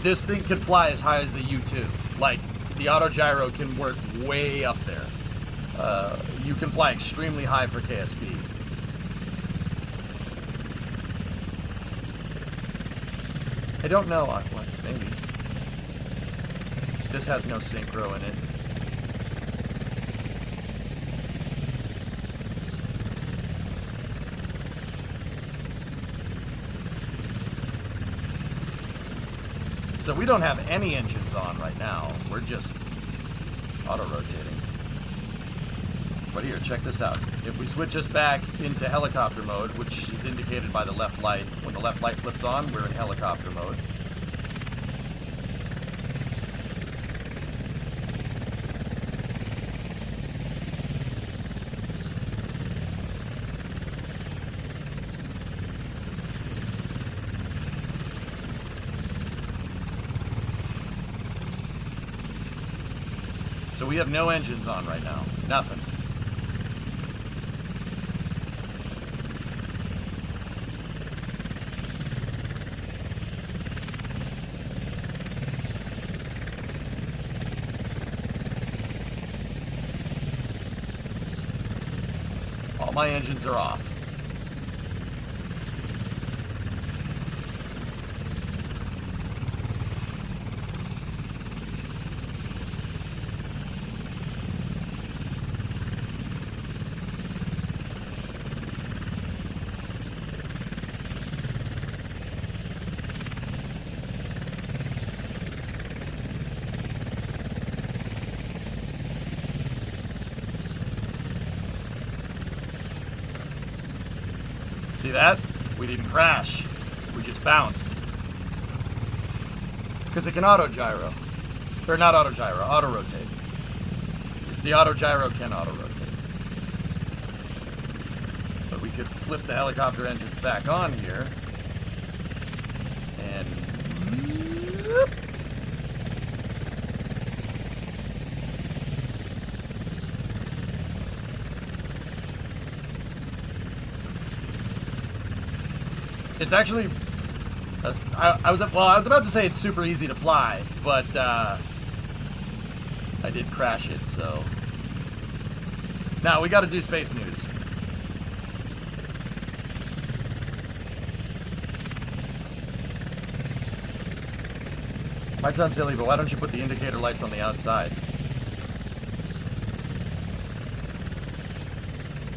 this thing could fly as high as a U-2. Like the auto gyro can work way up there. You can fly extremely high for KSP. I don't know. Maybe. This has no synchro in it. So we don't have any engines on right now. We're just auto-rotating. But here, check this out. If we switch us back into helicopter mode, which is indicated by the left light, when the left light flips on, we're in helicopter mode. So we have no engines on right now. Nothing. All my engines are off. See that? We didn't crash. We just bounced. Because it can auto-gyro. Or not auto-gyro, auto-rotate. The auto-gyro can auto-rotate. But we could flip the helicopter engines back on here. And... whoop. It's actually... I was about to say it's super easy to fly, but I did crash it, so... Now, we gotta do space news. Might sound silly, but why don't you put the indicator lights on the outside?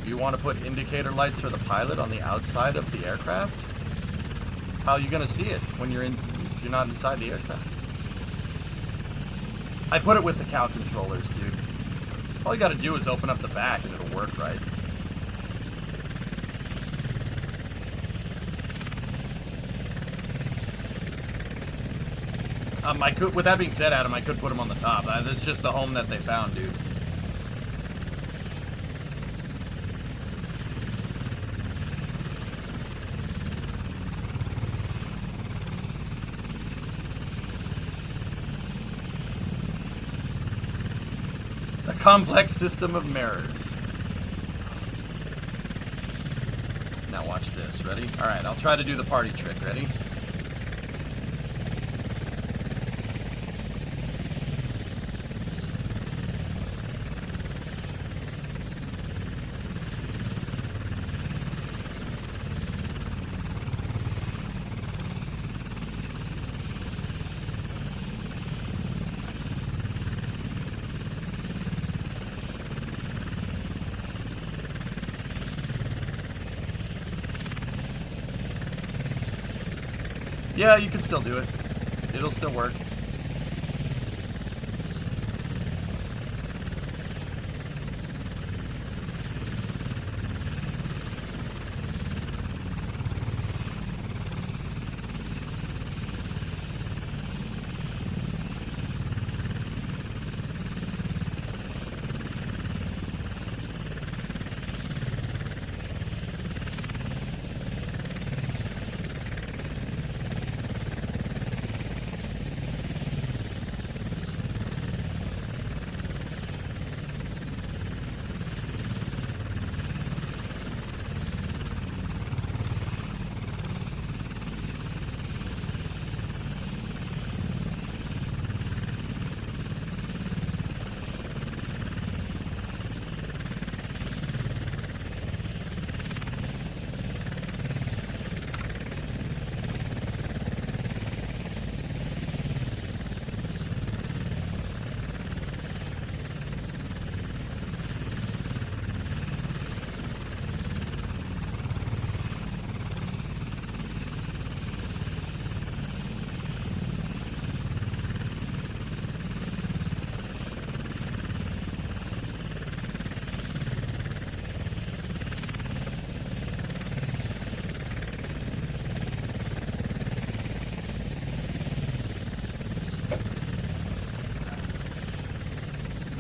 You want to put indicator lights for the pilot on the outside of the aircraft? How are you gonna see it when if you're not inside the aircraft? I put it with the cow controllers, dude. All you gotta do is open up the back and it'll work right. With that being said, Adam, I could put them on the top. That's just the home that they found, dude. A complex system of mirrors. Now watch this. Ready? All right, I'll try to do the party trick. Ready? Yeah, you can still do it. It'll still work.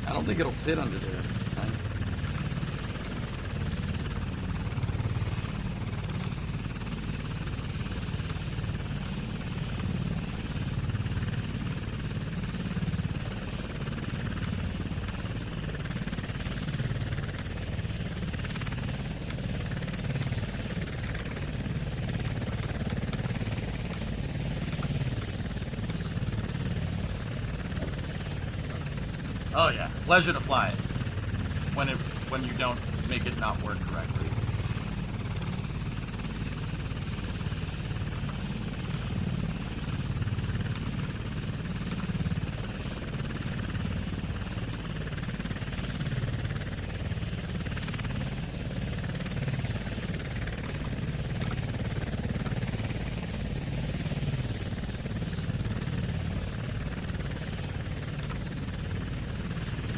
I don't think it'll fit under there. Oh yeah, pleasure to fly it when you don't make it not work correctly.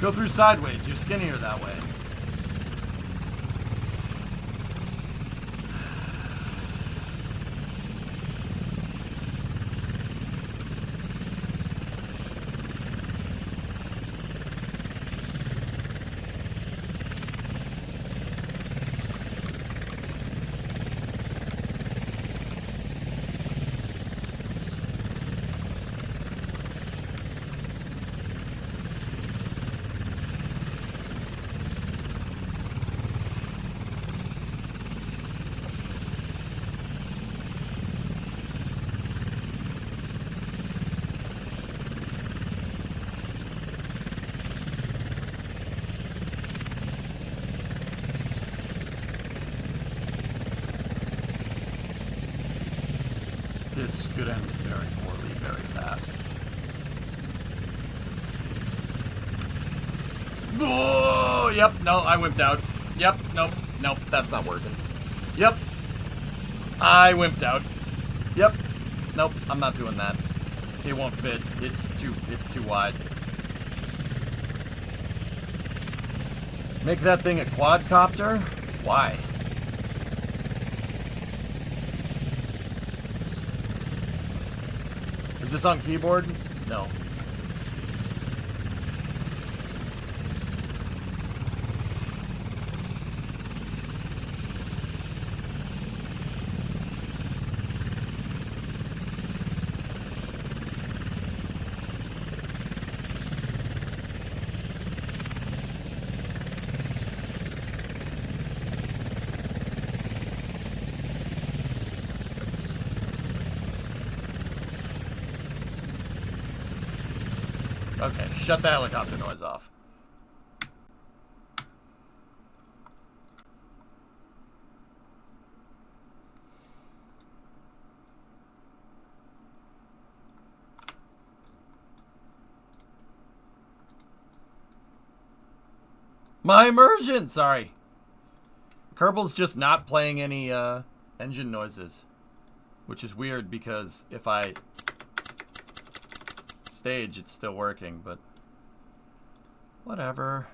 Go through sideways, you're skinnier that way. This could end very poorly, very fast. Oh, yep, no, I wimped out. Yep, nope, that's not working. Yep, I wimped out. Yep, nope, I'm not doing that. It won't fit. It's too wide. Make that thing a quadcopter? Why? Is this on keyboard? No. Okay, shut the helicopter noise off. My immersion! Sorry. Kerbal's just not playing any engine noises. Which is weird because if I stage, it's still working, but whatever.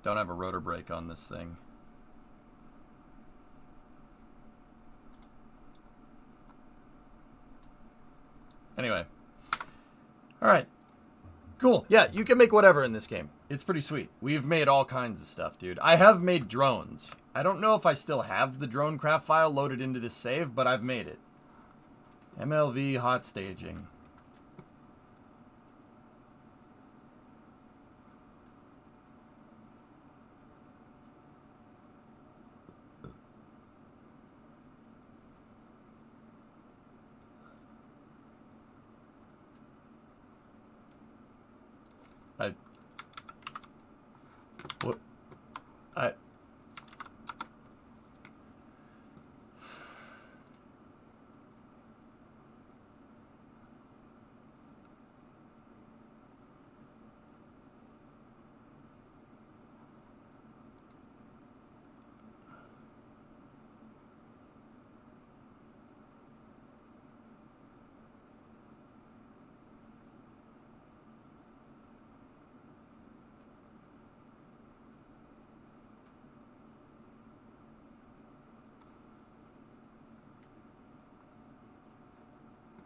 Don't have a rotor brake on this thing. Anyway. Alright. Cool. Yeah, you can make whatever in this game. It's pretty sweet. We've made all kinds of stuff, dude. I have made drones. I don't know if I still have the drone craft file loaded into this save, but I've made it. MLV hot staging.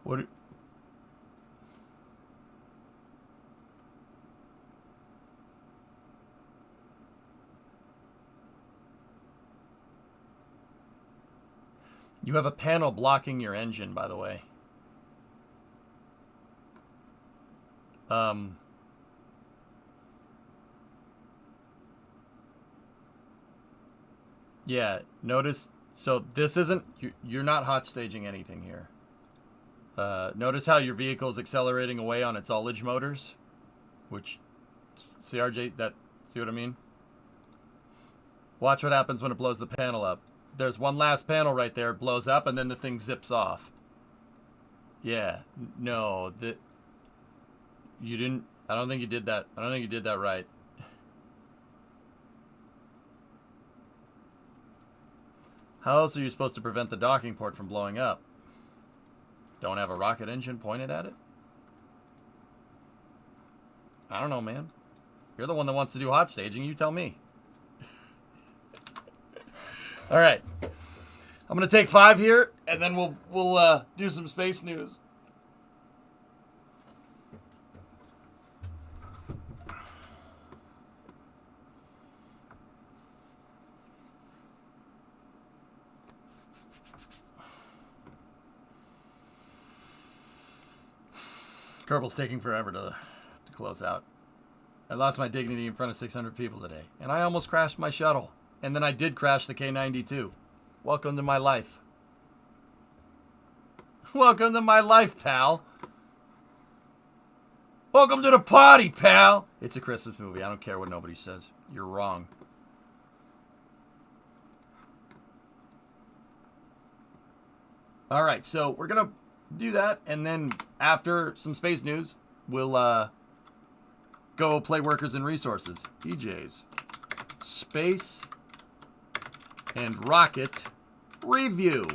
What? You have a panel blocking your engine, by the way. Yeah, notice, so this isn't, you're not hot staging anything here. Notice how your vehicle is accelerating away on its ullage motors, which, see RJ, see what I mean? Watch what happens when it blows the panel up. There's one last panel right there, it blows up, and then the thing zips off. Yeah, no, you didn't, I don't think you did that, I don't think you did that right. How else are you supposed to prevent the docking port from blowing up? Don't have a rocket engine pointed at it? I don't know, man. You're the one that wants to do hot staging. You tell me. All right. I'm going to take 5 here, and then we'll do some space news. Kerbal's taking forever to close out. I lost my dignity in front of 600 people today, and I almost crashed my shuttle. And then I did crash the K-92. Welcome to my life. Welcome to my life, pal. Welcome to the party, pal. It's a Christmas movie. I don't care what nobody says. You're wrong. All right, so we're going to do that, and then after some space news, we'll go play Workers and Resources. EJ's Space and Rocket Review.